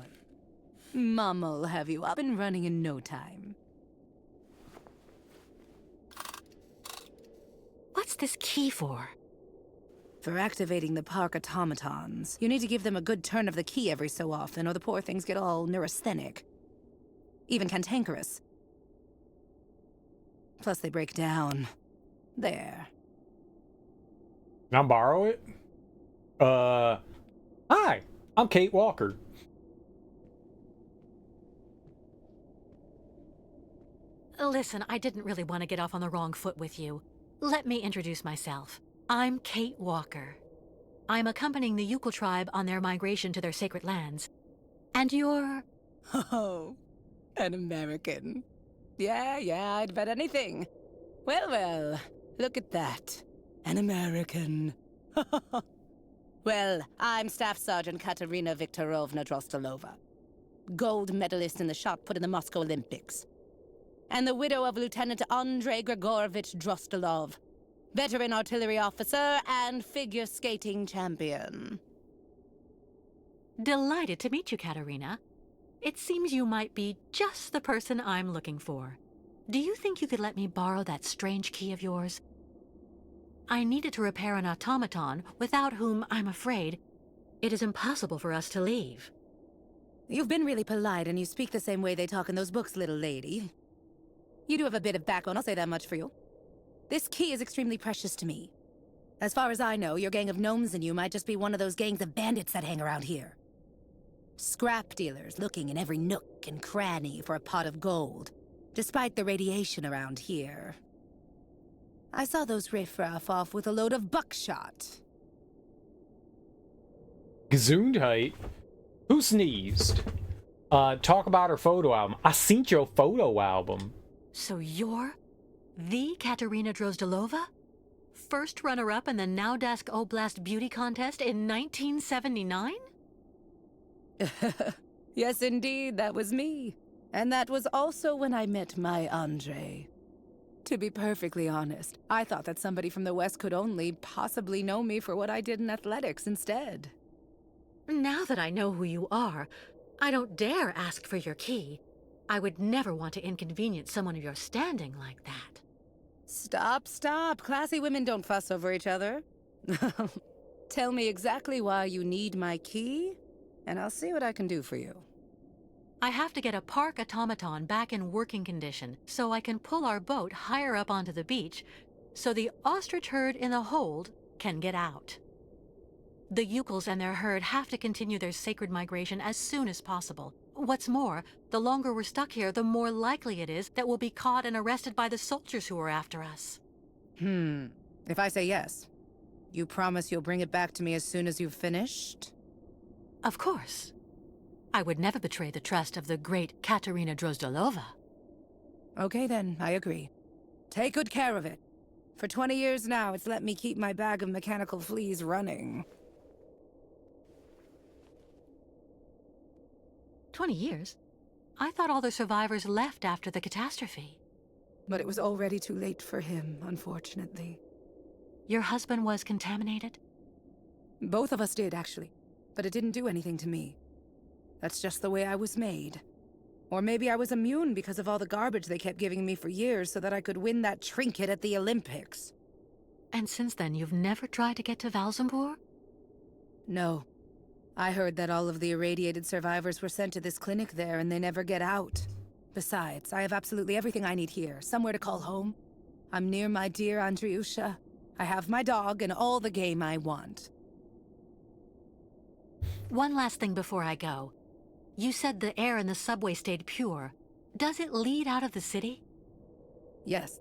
Mom'll have you up and running in no time. What's this key for? For activating the park automatons. You need to give them a good turn of the key every so often, or the poor things get all neurasthenic. Even cantankerous. Plus they break down. There. Can I borrow it? Hi, I'm Kate Walker. Listen, I didn't really want to get off on the wrong foot with you. Let me introduce myself. I'm Kate Walker. I'm accompanying the Yukon tribe on their migration to their sacred lands. And you're... Oh, an American. Yeah, I'd bet anything. Well, look at that. An American. Well, I'm Staff Sergeant Katerina Viktorovna Drostelova. Gold medalist in the shot put in the Moscow Olympics. And the widow of Lieutenant Andrei Grigorovich Drostelov. Veteran artillery officer and figure skating champion. Delighted to meet you, Katerina. It seems you might be just the person I'm looking for. Do you think you could let me borrow that strange key of yours? I needed to repair an automaton, without whom, I'm afraid, it is impossible for us to leave. You've been really polite, and you speak the same way they talk in those books, little lady. You do have a bit of backbone, I'll say that much for you. This key is extremely precious to me. As far as I know, your gang of gnomes and you might just be one of those gangs of bandits that hang around here. Scrap dealers looking in every nook and cranny for a pot of gold, despite the radiation around here. I saw those riffraff off with a load of buckshot. Gesundheit? Who sneezed? Talk about her photo album. I seen your photo album. So you're the Katerina Drozdilova? First runner-up in the Naudask Oblast Beauty Contest in 1979? Yes, indeed, that was me. And that was also when I met my Andre. To be perfectly honest, I thought that somebody from the West could only possibly know me for what I did in athletics instead. Now that I know who you are, I don't dare ask for your key. I would never want to inconvenience someone of your standing like that. Stop, stop. Classy women don't fuss over each other. Tell me exactly why you need my key, and I'll see what I can do for you. I have to get a park automaton back in working condition so I can pull our boat higher up onto the beach so the ostrich herd in the hold can get out. The Yukels and their herd have to continue their sacred migration as soon as possible. What's more, the longer we're stuck here, the more likely it is that we'll be caught and arrested by the soldiers who are after us. If I say yes, you promise you'll bring it back to me as soon as you've finished? Of course. I would never betray the trust of the great Katerina Drozdilova. Okay then, I agree. Take good care of it. For 20 years now, it's let me keep my bag of mechanical fleas running. 20 years? I thought all the survivors left after the catastrophe. But it was already too late for him, unfortunately. Your husband was contaminated? Both of us did, actually. But it didn't do anything to me. That's just the way I was made. Or maybe I was immune because of all the garbage they kept giving me for years so that I could win that trinket at the Olympics. And since then, you've never tried to get to Valzambur? No. I heard that all of the irradiated survivors were sent to this clinic there and they never get out. Besides, I have absolutely everything I need here. Somewhere to call home. I'm near my dear Andriusha. I have my dog and all the game I want. One last thing before I go. You said the air in the subway stayed pure. Does it lead out of the city? Yes.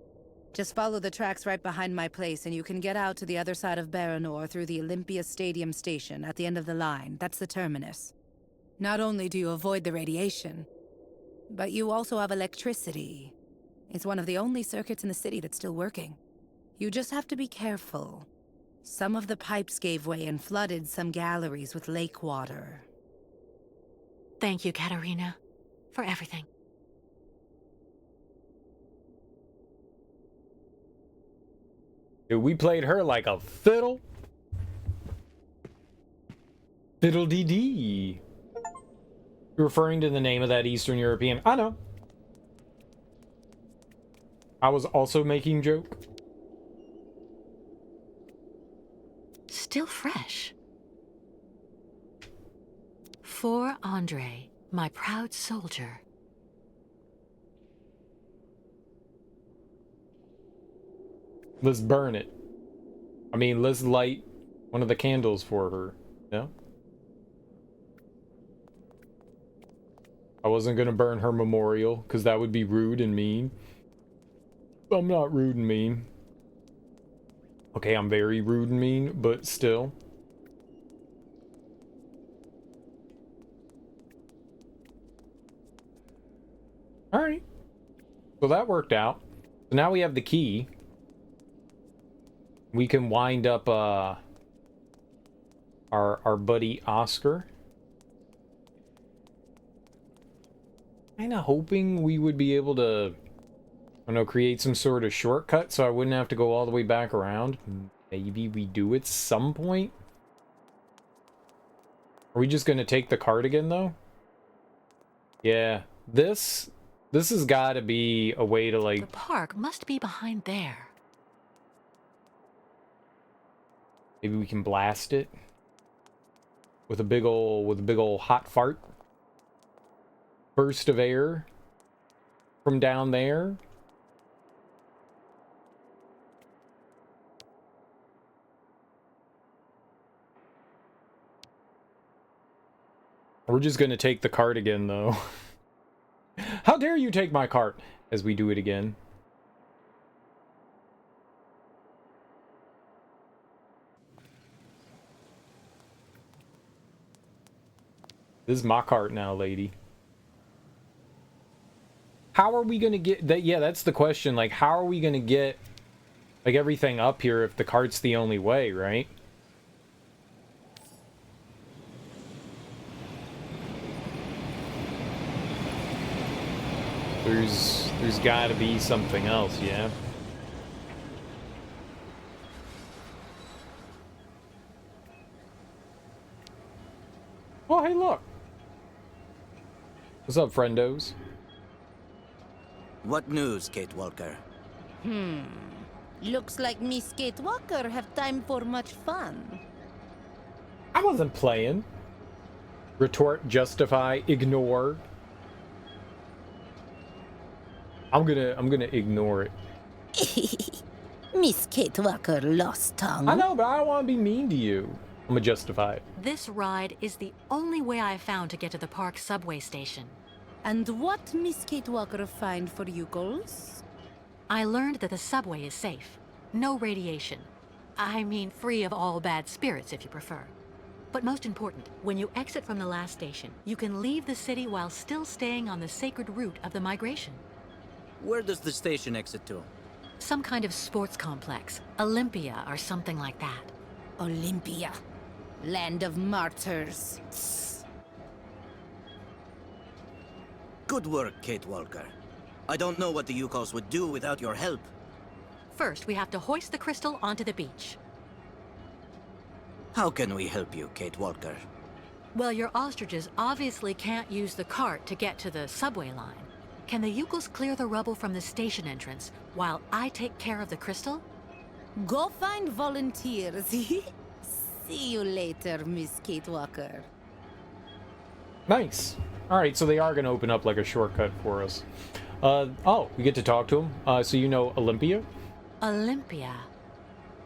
Just follow the tracks right behind my place and you can get out to the other side of Baranor through the Olympia Stadium station at the end of the line. That's the terminus. Not only do you avoid the radiation, but you also have electricity. It's one of the only circuits in the city that's still working. You just have to be careful. Some of the pipes gave way and flooded some galleries with lake water. Thank you, Katerina, for everything. Dude, we played her like a fiddle. Fiddle-dee-dee. You're referring to the name of that Eastern European. I know. I was also making joke. Still fresh. For Andre, my proud soldier. Let's burn it. I mean, let's light one of the candles for her. No? I wasn't gonna burn her memorial, because that would be rude and mean. I'm not rude and mean. Okay, I'm very rude and mean, but still. Alright. So that worked out. So now we have the key. We can wind up our buddy Oscar. Kinda hoping we would be able to, I don't know, create some sort of shortcut so I wouldn't have to go all the way back around. Maybe we do at some point. Are we just gonna take the cardigan though? Yeah. This has got to be a way to like. The park must be behind there. Maybe we can blast it with a big ol' hot fart. Burst of air from down there. We're just gonna take the cart again, though. How dare you take my cart? As we do it again. This is my cart now, lady. How are we gonna get that? Yeah, that's the question. Like, how are we gonna get like everything up here if the cart's the only way, right? There's got to be something else, yeah. Oh, hey, look. What's up, friendos? What news, Kate Walker? Looks like Miss Kate Walker have time for much fun. I wasn't playing. Retort, justify, ignore. I'm gonna ignore it. Miss Kate Walker lost tongue. I know, but I don't want to be mean to you. I'm gonna justify it. This ride is the only way I've found to get to the park subway station. And what Miss Kate Walker find for you girls? I learned that the subway is safe. No radiation. I mean, free of all bad spirits, if you prefer. But most important, when you exit from the last station, you can leave the city while still staying on the sacred route of the migration. Where does the station exit to? Some kind of sports complex. Olympia or something like that. Olympia. Land of martyrs. Good work, Kate Walker. I don't know what the Yukos would do without your help. First, we have to hoist the crystal onto the beach. How can we help you, Kate Walker? Well, your ostriches obviously can't use the cart to get to the subway line. Can the Yukos clear the rubble from the station entrance while I take care of the crystal? Go find volunteers. See you later, Miss Kate Walker. Nice. All right, so they are gonna open up like a shortcut for us. Oh, we get to talk to them. So you know Olympia? Olympia.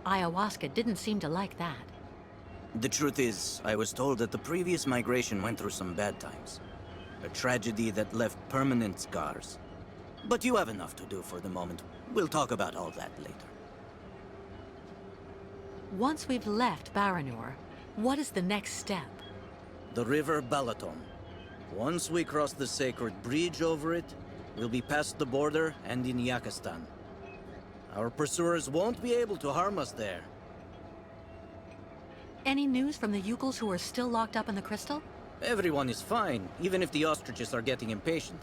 Ayahuasca didn't seem to like that. The truth is, I was told that the previous migration went through some bad times. A tragedy that left permanent scars. But you have enough to do for the moment. We'll talk about all that later. Once we've left Baranur, what is the next step? The river Balaton. Once we cross the sacred bridge over it, we'll be past the border and in Yakistan. Our pursuers won't be able to harm us there. Any news from the Yukos who are still locked up in the crystal? Everyone is fine, even if the ostriches are getting impatient.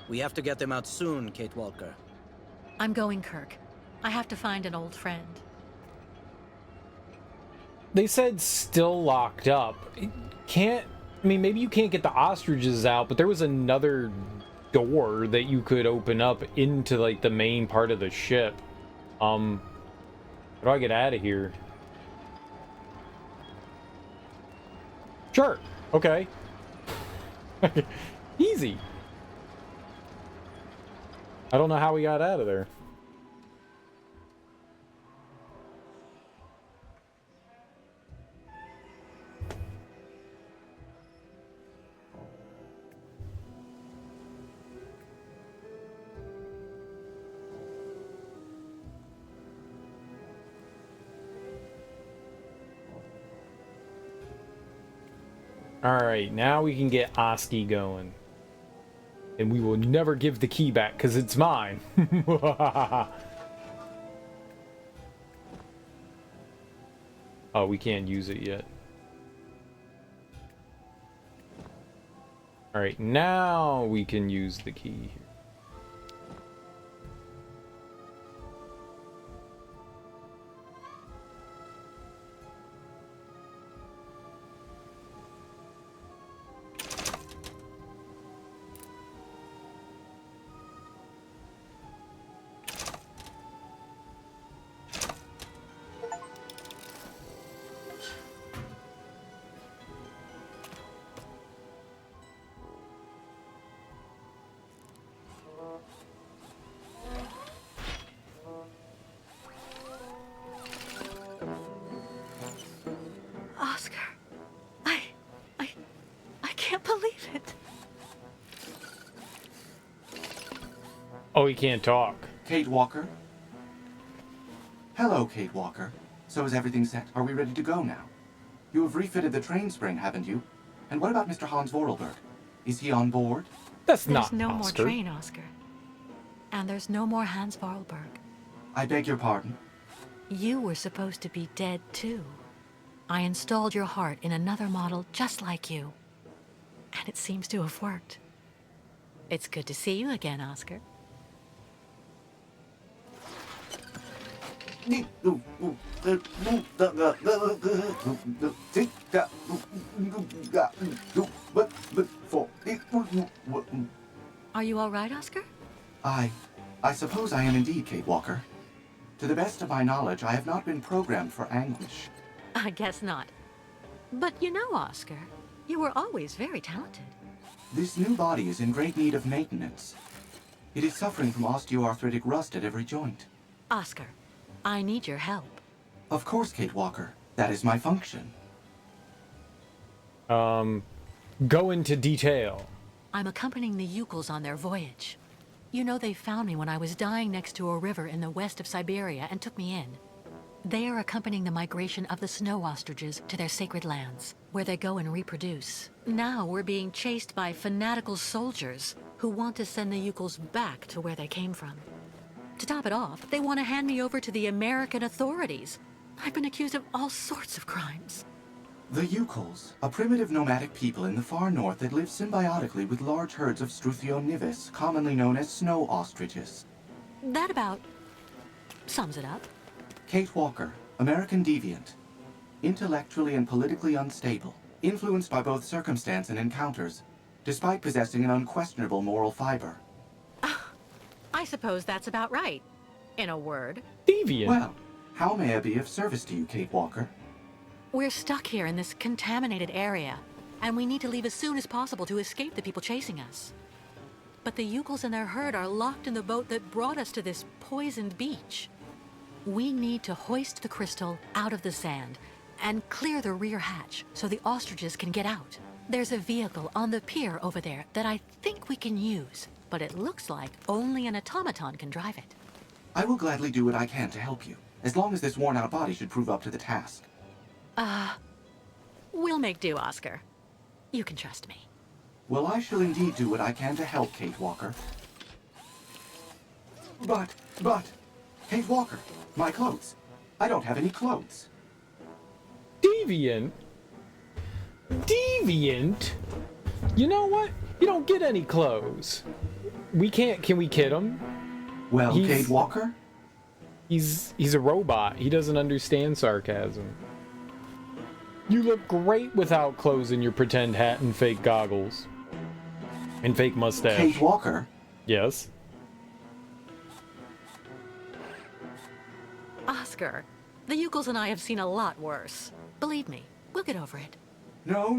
We have to get them out soon, Kate Walker. I'm going, Kirk. I have to find an old friend. They said still locked up. Can't... I mean, maybe you can't get the ostriches out, but there was another door that you could open up into, like, the main part of the ship. How do I get out of here? Sure. Okay. Easy. I don't know how we got out of there. Alright, now we can get Oski going. And we will never give the key back, because it's mine. Oh, we can't use it yet. Alright, now we can use the key. Oh, he can't talk. Kate Walker? Hello, Kate Walker. So is everything set? Are we ready to go now? You have refitted the train spring, haven't you? And what about Mr. Hans Vorarlberg? Is he on board? That's There's not no Oscar. more train, Oscar. And there's no more Hans Vorarlberg. I beg your pardon? You were supposed to be dead, too. I installed your heart in another model just like you. And it seems to have worked. It's good to see you again, Oscar. Are you all right, Oscar? I suppose I am indeed, Kate Walker. To the best of my knowledge, I have not been programmed for anguish. I guess not. But you know, Oscar, you were always very talented. This new body is in great need of maintenance. It is suffering from osteoarthritic rust at every joint. Oscar, I need your help. Of course, Kate Walker. That is my function. Go into detail. I'm accompanying the Yukels on their voyage. You know they found me when I was dying next to a river in the west of Syberia and took me in. They are accompanying the migration of the snow ostriches to their sacred lands, where they go and reproduce. Now we're being chased by fanatical soldiers who want to send the Yukels back to where they came from. To top it off, they want to hand me over to the American authorities. I've been accused of all sorts of crimes. The Yukels, a primitive nomadic people in the far north that live symbiotically with large herds of Struthio nivis, commonly known as snow ostriches. That about sums it up. Kate Walker, American deviant. Intellectually and politically unstable, influenced by both circumstance and encounters, despite possessing an unquestionable moral fiber. I suppose that's about right, in a word. Deviant? Well, how may I be of service to you, Kate Walker? We're stuck here in this contaminated area, and we need to leave as soon as possible to escape the people chasing us. But the Yukels and their herd are locked in the boat that brought us to this poisoned beach. We need to hoist the crystal out of the sand and clear the rear hatch so the ostriches can get out. There's a vehicle on the pier over there that I think we can use, but it looks like only an automaton can drive it. I will gladly do what I can to help you, as long as this worn-out body should prove up to the task. We'll make do, Oscar. You can trust me. Well, I shall indeed do what I can to help, Kate Walker. But, Kate Walker, my clothes. I don't have any clothes. Deviant? Deviant? You know what? You don't get any clothes. Can we kid him? Well, Kate Walker? He's a robot. He doesn't understand sarcasm. You look great without clothes and your pretend hat and fake goggles. And fake mustache. Kate Walker? Yes? Oscar, the Yukels and I have seen a lot worse. Believe me, we'll get over it. No,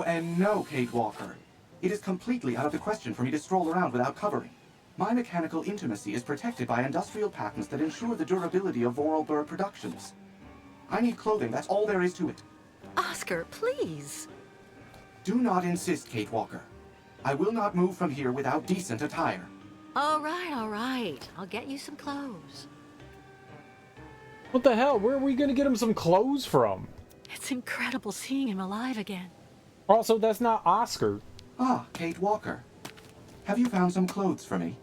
and no, Kate Walker. It is completely out of the question for me to stroll around without covering. My mechanical intimacy is protected by industrial patents that ensure the durability of Vorarlberg productions. I need clothing, that's all there is to it. Oscar, please. Do not insist, Kate Walker. I will not move from here without decent attire. All right. I'll get you some clothes. What the hell? Where are we gonna get him some clothes from? It's incredible seeing him alive again. Also, that's not Oscar. Ah, Kate Walker. Have you found some clothes for me?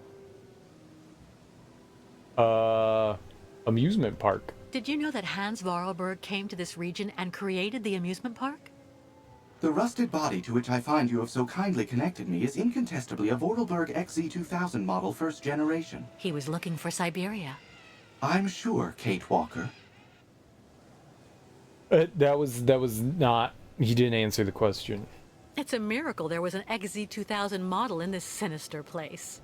Amusement park. Did you know that Hans Vorarlberg came to this region and created the amusement park? The rusted body to which I find you have so kindly connected me is incontestably a Vorarlberg XZ2000 model, first generation. He was looking for Syberia. I'm sure, Kate Walker. That was not... He didn't answer the question. It's a miracle there was an XZ2000 model in this sinister place.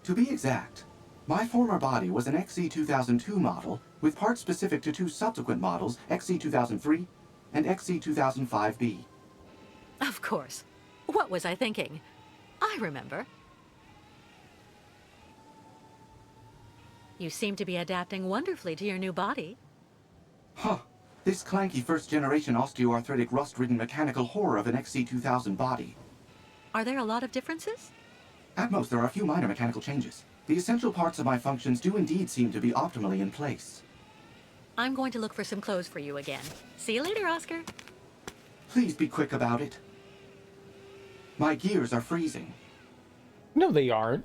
To be exact, my former body was an XZ2002 model with parts specific to two subsequent models, XZ2003 and XZ2005B. Of course. What was I thinking? I remember. You seem to be adapting wonderfully to your new body. Huh. This clanky first-generation osteoarthritic rust-ridden mechanical horror of an XZ2000 body. Are there a lot of differences? At most, there are a few minor mechanical changes. The essential parts of my functions do indeed seem to be optimally in place. I'm going to look for some clothes for you again. See you later, Oscar. Please be quick about it. My gears are freezing. No, they aren't.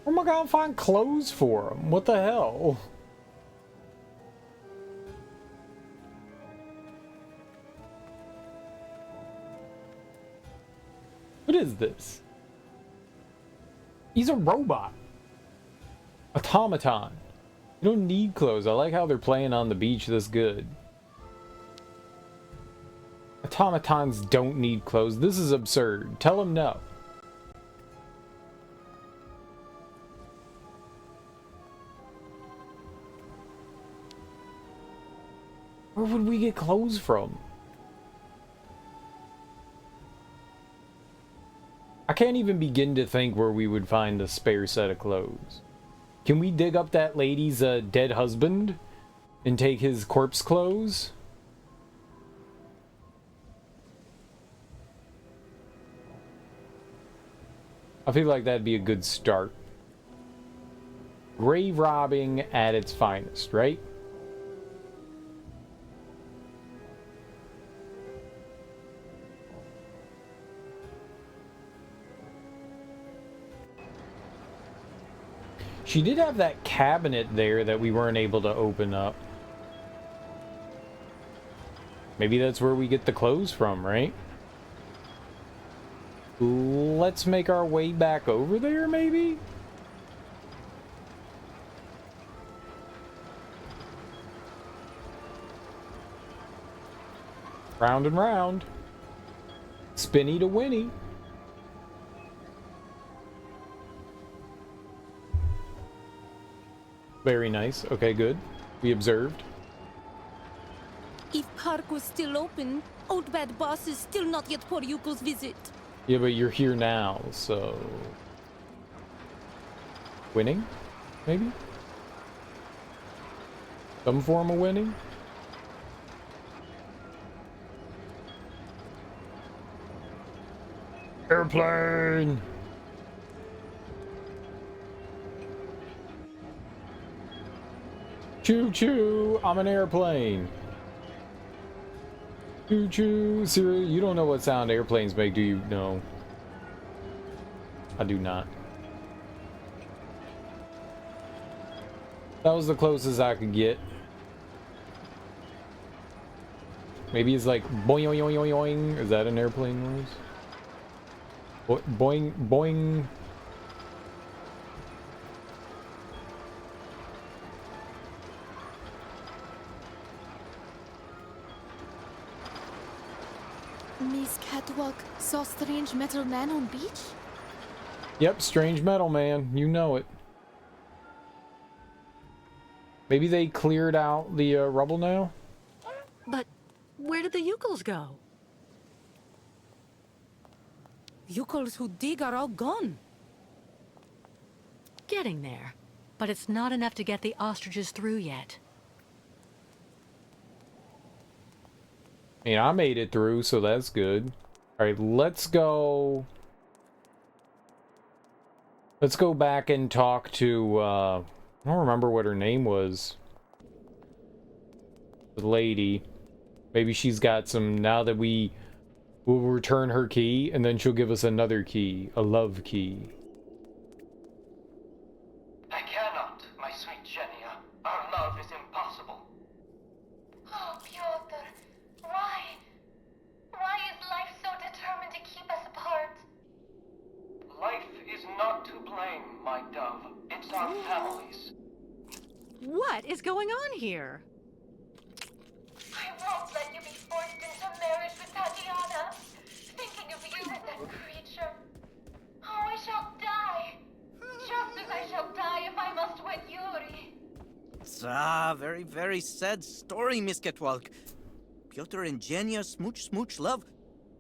Where am I gonna find clothes for them? What the hell? What is this? He's a robot. Automaton. You don't need clothes. I like how they're playing on the beach this good. Automatons don't need clothes. This is absurd. Tell them no. Where would we get clothes from? I can't even begin to think where we would find a spare set of clothes. Can we dig up that lady's dead husband and take his corpse clothes? I feel like that'd be a good start. Grave robbing at its finest, right? She did have that cabinet there that we weren't able to open up. Maybe that's where we get the clothes from, right? Let's make our way back over there, maybe? Round and round. Spinny to Winnie. Very nice. Okay, good. We observed. If park was still open, old bad boss is still not yet for Yuko's visit. Yeah, but you're here now, so... Winning? Maybe? Some form of winning? Airplane! Choo-choo! I'm an airplane! Choo-choo! Siri, you don't know what sound airplanes make, do you? No. I do not. That was the closest I could get. Maybe it's like boing, boing, boing, boing. Is that an airplane noise? Boing, boing. Miss Catwalk saw strange metal man on beach? Yep, strange metal man. You know it. Maybe they cleared out the rubble now? But where did the Yukels go? Yukels who dig are all gone. Getting there. But it's not enough to get the ostriches through yet. I mean, I made it through, so that's good. Alright, let's go... Let's go back and talk to, I don't remember what her name was. The lady. Maybe she's got some, now that we will return her key, and then she'll give us another key. A love key. I cannot, my sweet Genia. Our love is impossible. Oh, Pyotr, why? Why is life so determined to keep us apart? Life is not to blame, my dove. It's our families. What is going on here? I won't let you be forced into marriage with Tatiana. Thinking of you and that creature. Oh, I shall die. Just as I shall die if I must wed Yuri. Very, very sad story, Miss Ketwalk. Pyotr and Genya smooch love.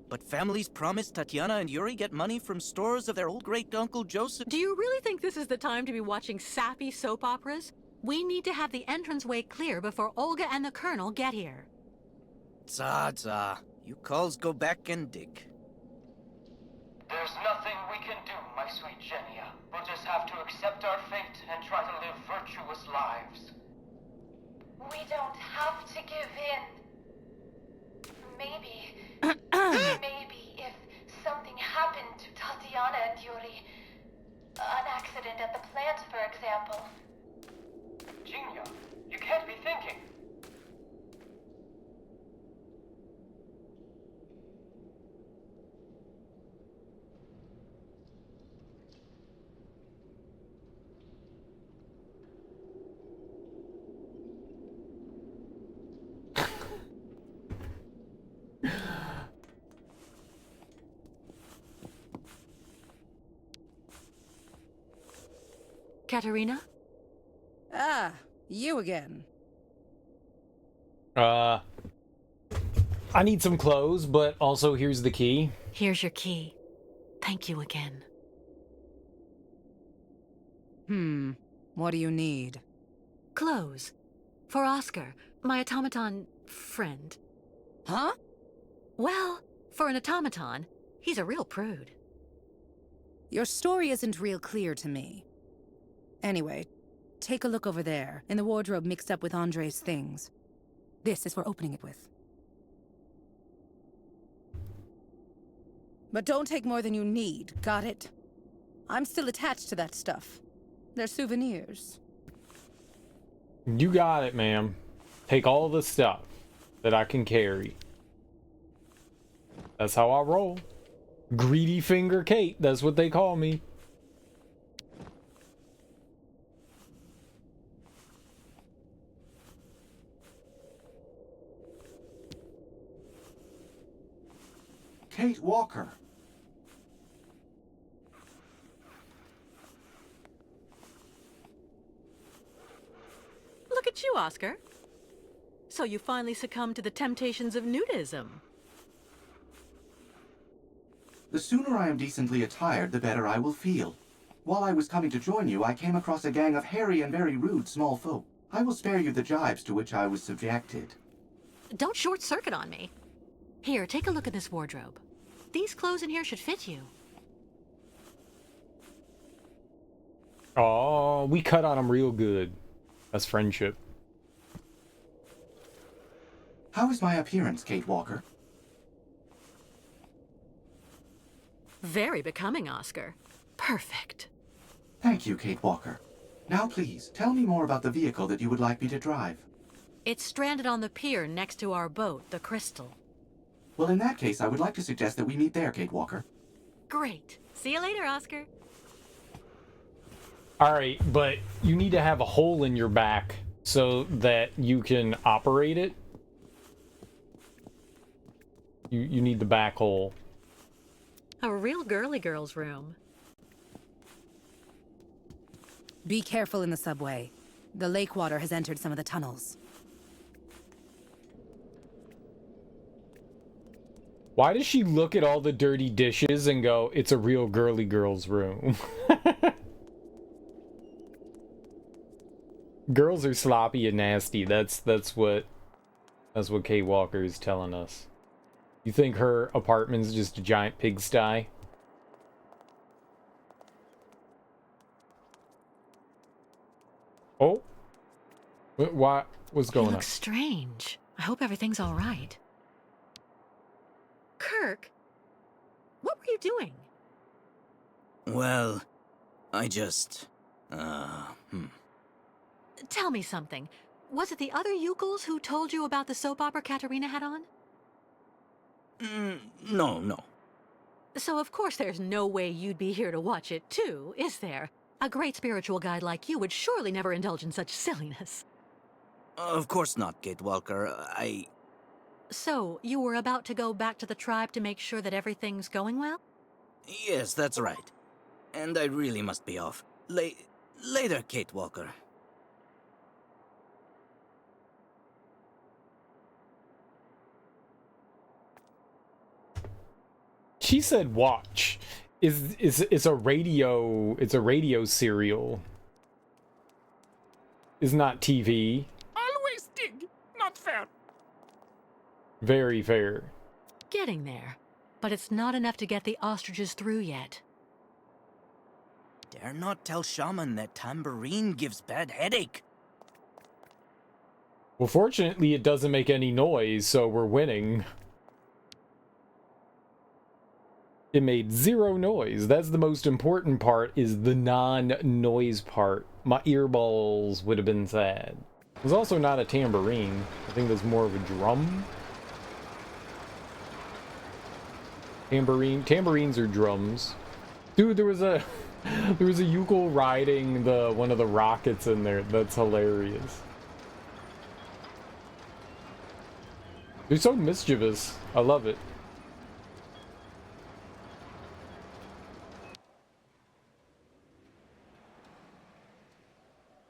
But families promised Tatiana and Yuri get money from stores of their old great-uncle Joseph. Do you really think this is the time to be watching sappy soap operas? We need to have the entranceway clear before Olga and the Colonel get here. You calls go back and dig. There's nothing we can do my sweet Genia. We'll just have to accept our fate and try to live virtuous lives. We don't have to give in. Maybe, maybe if something happened to Tatiana and Yuri, an accident at the plant, for example. Genia, you can't be thinking. Katerina? Ah, you again. I need some clothes, but also here's the key. Here's your key. Thank you again. What do you need? Clothes. For Oscar, my automaton friend. Huh? Well, for an automaton, he's a real prude. Your story isn't real clear to me. Anyway, take a look over there, in the wardrobe mixed up with Andre's things. This is for opening it with. But don't take more than you need, got it? I'm still attached to that stuff. They're souvenirs. You got it, ma'am. Take all the stuff that I can carry. That's how I roll. Greedy Finger Kate, that's what they call me. Kate Walker. Look at you, Oscar. So you finally succumbed to the temptations of nudism. The sooner I am decently attired, the better I will feel. While I was coming to join you, I came across a gang of hairy and very rude small folk. I will spare you the jibes to which I was subjected. Don't short circuit on me. Here, take a look at this wardrobe. These clothes in here should fit you. Oh, we cut on them real good. That's friendship. How is my appearance, Kate Walker? Very becoming, Oscar. Perfect. Thank you, Kate Walker. Now please, tell me more about the vehicle that you would like me to drive. It's stranded on the pier next to our boat, the Crystal. Well, in that case, I would like to suggest that we meet there, Kate Walker. Great. See you later, Oscar. Alright, but you need to have a hole in your back so that you can operate it. You need the back hole. A real girly girl's room. Be careful in the subway. The lake water has entered some of the tunnels. Why does she look at all the dirty dishes and go, it's a real girly girl's room? Girls are sloppy and nasty. That's what Kate Walker is telling us. You think her apartment's just a giant pigsty? Oh, what's going on? Looks strange. I hope everything's all right. Kirk, what were you doing? Well, I just... Tell me something. Was it the other Yukels who told you about the soap opera Katerina had on? No. So of course there's no way you'd be here to watch it too, is there? A great spiritual guide like you would surely never indulge in such silliness. Of course not, Kate Walker. So, you were about to go back to the tribe to make sure that everything's going well? Yes, that's right. And I really must be off. Later, Kate Walker. She said watch. It's a radio serial. It's not TV. Always dig. Not fair. Very fair. Getting there. But it's not enough to get the ostriches through yet. Dare not tell Shaman that tambourine gives bad headache. Well, fortunately, it doesn't make any noise, so we're winning. It made 0 noise. That's the most important part, is the non-noise part. My earballs would have been sad. It was also not a tambourine. I think it was more of a drum. Tambourines are drums. Dude, there was a yokel riding one of the rockets in there. That's hilarious. They're so mischievous. I love it.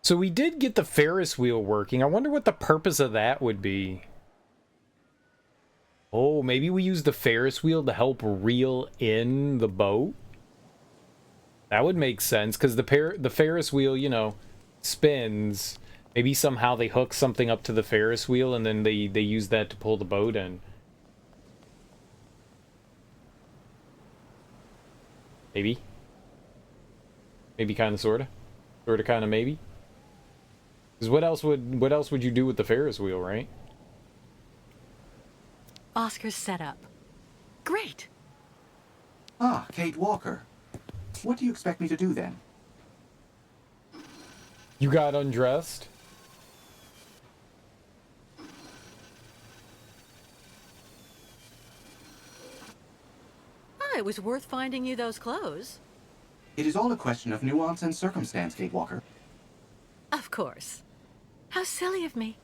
So we did get the Ferris wheel working. I wonder what the purpose of that would be. Oh, maybe we use the Ferris wheel to help reel in the boat? That would make sense, because the Ferris wheel, you know, spins. Maybe somehow they hook something up to the Ferris wheel and then they use that to pull the boat in. Maybe. Maybe kind of sorta. Sorta kind of maybe. Because what else would you do with the Ferris wheel, right? Oscar's set up. Great. Ah, Kate Walker. What do you expect me to do then? You got undressed? It was worth finding you those clothes. It is all a question of nuance and circumstance, Kate Walker. Of course. How silly of me.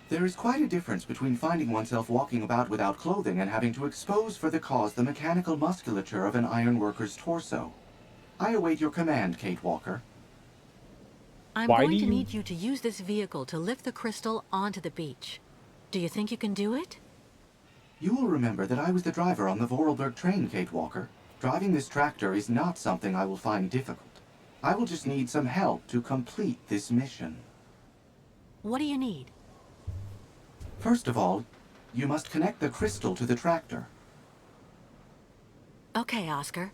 There is quite a difference between finding oneself walking about without clothing and having to expose for the cause the mechanical musculature of an ironworker's torso. I await your command, Kate Walker. I'm going to need you to use this vehicle to lift the crystal onto the beach. Do you think you can do it? You will remember that I was the driver on the Vorarlberg train, Kate Walker. Driving this tractor is not something I will find difficult. I will just need some help to complete this mission. What do you need? First of all, you must connect the crystal to the tractor. Okay, Oscar.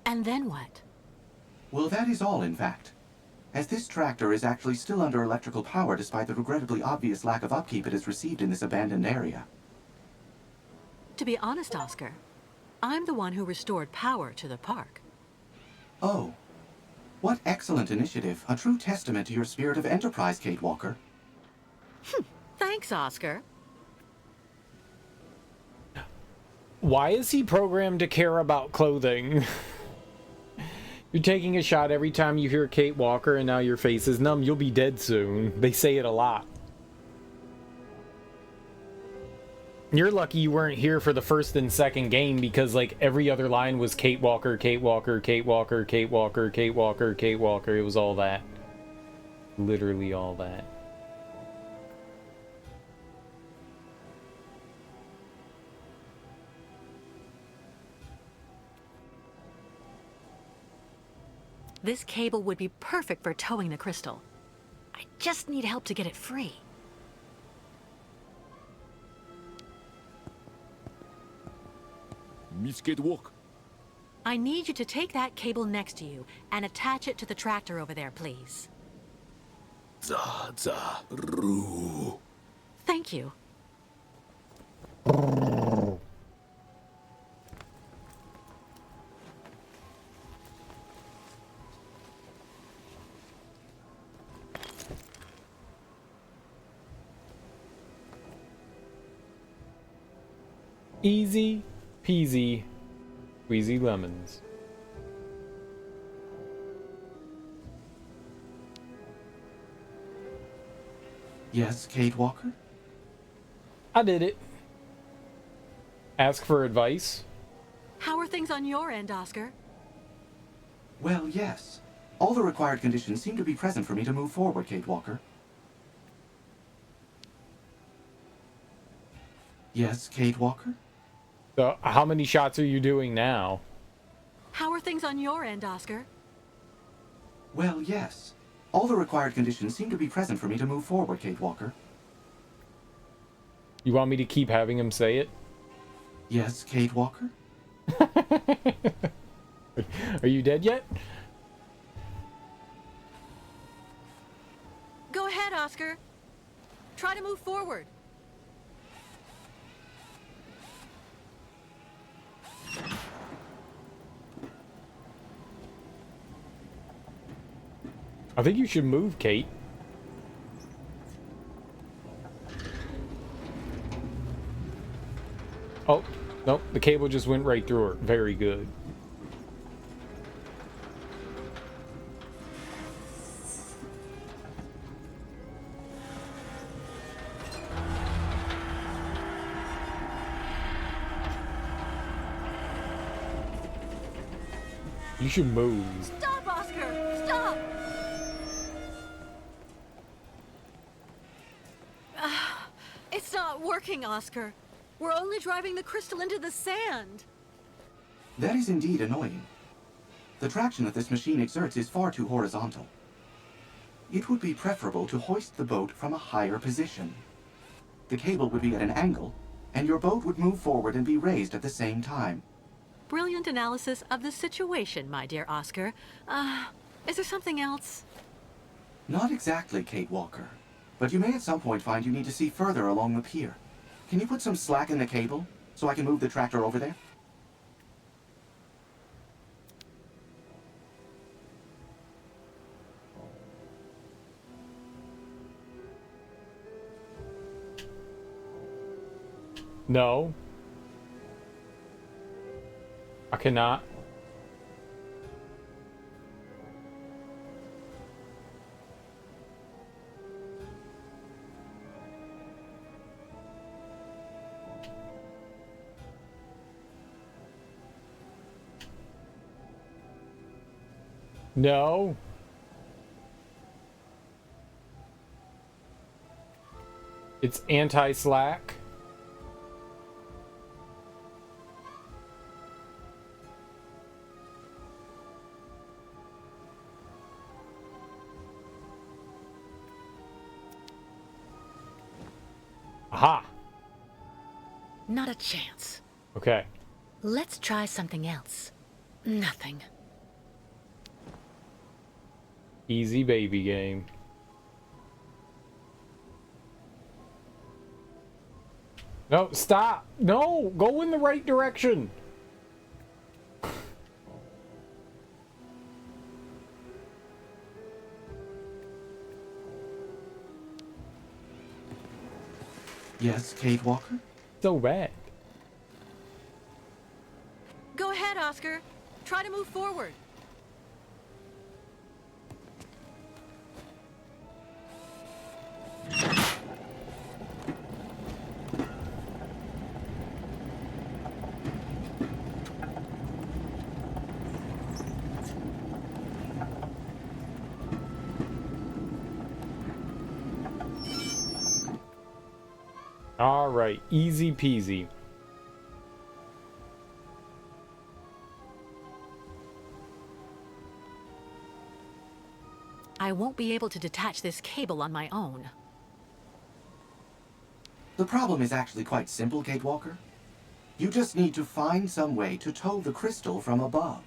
And then what? Well, that is all, in fact. As this tractor is actually still under electrical power despite the regrettably obvious lack of upkeep it has received in this abandoned area. To be honest, Oscar, I'm the one who restored power to the park. Oh. What excellent initiative. A true testament to your spirit of enterprise, Kate Walker. Thanks, Oscar. Why is he programmed to care about clothing? You're taking a shot every time you hear Kate Walker and now your face is numb. You'll be dead soon. They say it a lot. You're lucky you weren't here for the first and second game, because like every other line was Kate Walker, Kate Walker, Kate Walker, Kate Walker, Kate Walker, Kate Walker. It was all that. Literally all that. This cable would be perfect for towing the crystal. I just need help to get it free. Miss Kate Walker. I need you to take that cable next to you and attach it to the tractor over there, please. Thank you. Easy peasy, squeezy lemons. Yes, Kate Walker? I did it. Ask for advice? How are things on your end, Oscar? Well, yes. All the required conditions seem to be present for me to move forward, Kate Walker. Yes, Kate Walker? So, how many shots are you doing now? How are things on your end, Oscar? Well, yes. All the required conditions seem to be present for me to move forward, Kate Walker. You want me to keep having him say it? Yes, Kate Walker? Are you dead yet? Go ahead, Oscar. Try to move forward. I think you should move, Kate. Oh, nope, the cable just went right through her. Very good. You should move. Stop, Oscar! Stop! It's not working, Oscar. We're only driving the crystal into the sand. That is indeed annoying. The traction that this machine exerts is far too horizontal. It would be preferable to hoist the boat from a higher position. The cable would be at an angle, and your boat would move forward and be raised at the same time. Brilliant analysis of the situation, my dear Oscar. Is there something else? Not exactly, Kate Walker. But you may at some point find you need to see further along the pier. Can you put some slack in the cable, so I can move the tractor over there? No. I cannot. No. It's anti-slack. Aha. Not a chance. Okay. Let's try something else. Nothing. Easy baby game. No, stop. No, go in the right direction. Yes, Kate Walker? So bad. Go ahead, Oscar. Try to move forward. All right, easy peasy. I won't be able to detach this cable on my own. The problem is actually quite simple, Kate Walker. You just need to find some way to tow the crystal from above.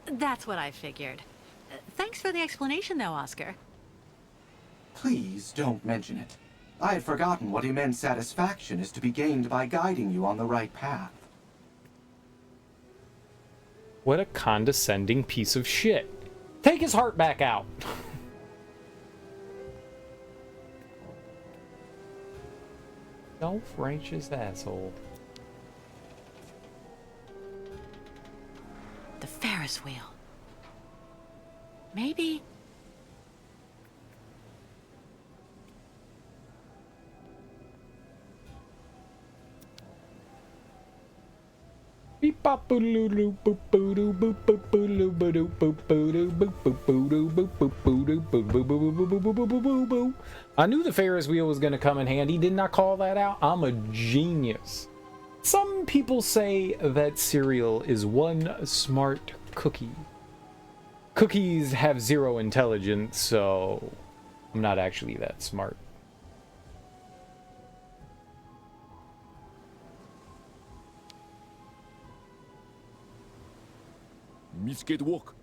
That's what I figured. Thanks for the explanation, though, Oscar. Please don't mention it. I had forgotten what immense satisfaction is to be gained by guiding you on the right path. What a condescending piece of shit. Take his heart back out. Self-righteous asshole. The Ferris wheel. Maybe... I knew the Ferris wheel was going to come in handy. Didn't I call that out? I'm a genius. Some people say that cereal is one smart cookie. Cookies have zero intelligence, so I'm not actually that smart. Miss Kate Walker.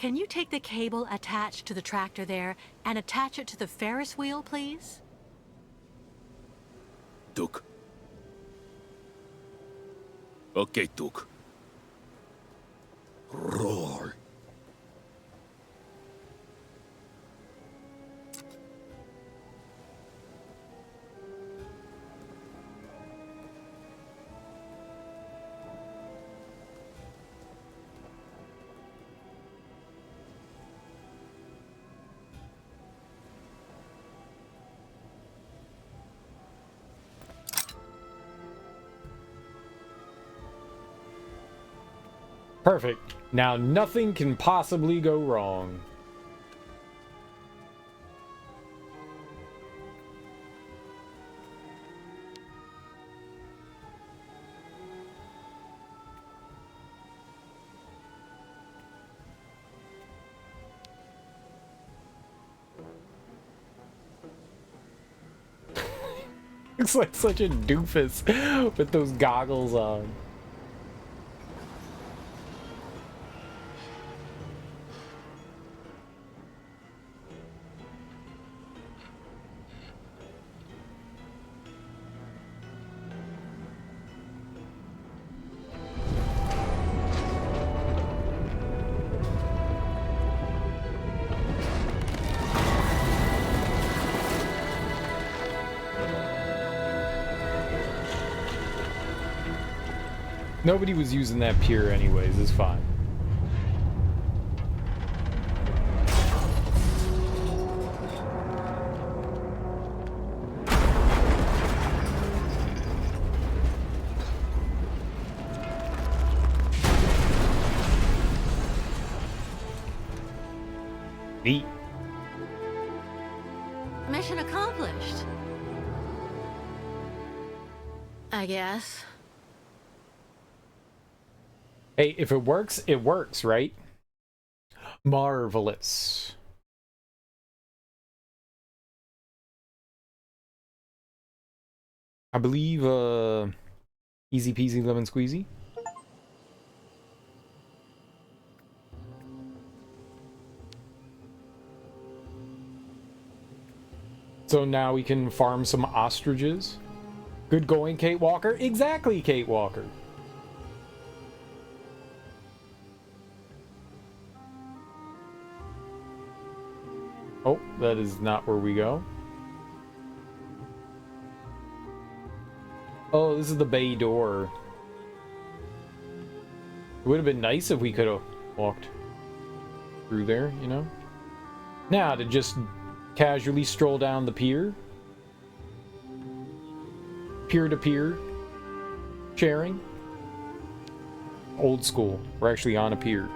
Can you take the cable attached to the tractor there and attach it to the Ferris wheel, please? Duke. Okay, Duke. Roar. Perfect. Now nothing can possibly go wrong. Looks like such a doofus with those goggles on. Nobody was using that pier anyways, it's fine. Neat. Mission accomplished. I guess. Hey, if it works, right? Marvelous. I believe, easy peasy lemon squeezy. So now we can farm some ostriches. Good going, Kate Walker. Exactly, Kate Walker. Oh, that is not where we go. Oh, this is the bay door. It would have been nice if we could have walked through there, you know? Now, to just casually stroll down the pier. Peer-to-peer sharing. Old school. We're actually on a pier.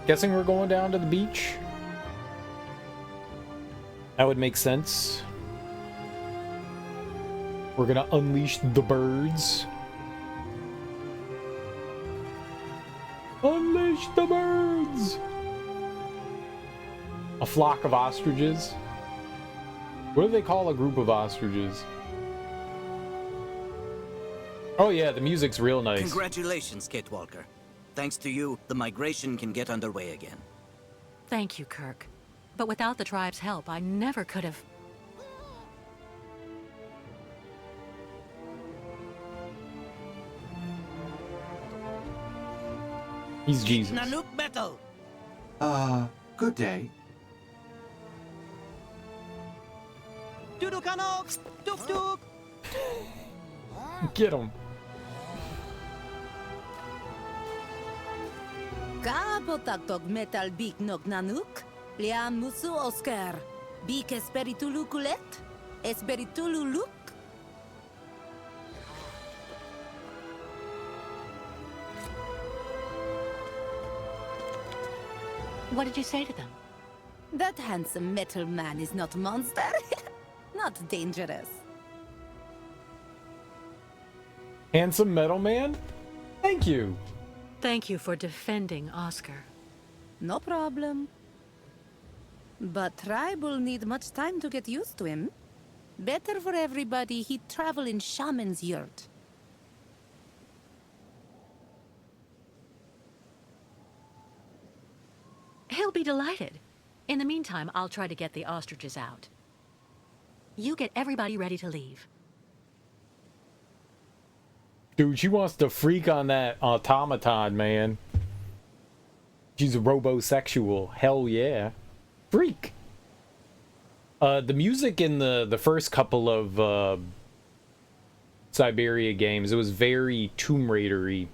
Guessing we're going down to the beach. That would make sense. We're gonna unleash the birds. Unleash the birds! A flock of ostriches. What do they call a group of ostriches? Oh yeah, the music's real nice. Congratulations, Kate Walker. Thanks to you, the migration can get underway again. Thank you, Kirk. But without the tribe's help, I never could have... He's Jesus. Nanook battle. Good day. Dudukano! Duk duk! Get him. Kapotaktog metal bik nog nanuk, liam musu Oscar, bik esperitulu kulet, esperitulu luk. What did you say to them? That handsome metal man is not a monster, not dangerous. Handsome metal man? Thank you. Thank you for defending Oscar. No problem. But Tribe will need much time to get used to him. Better for everybody he'd travel in Shaman's yurt. He'll be delighted. In the meantime, I'll try to get the ostriches out. You get everybody ready to leave. Dude, she wants to freak on that automaton, man. She's a robosexual. Hell yeah. Freak. The music in the first couple of Syberia games, it was very Tomb Raider-y.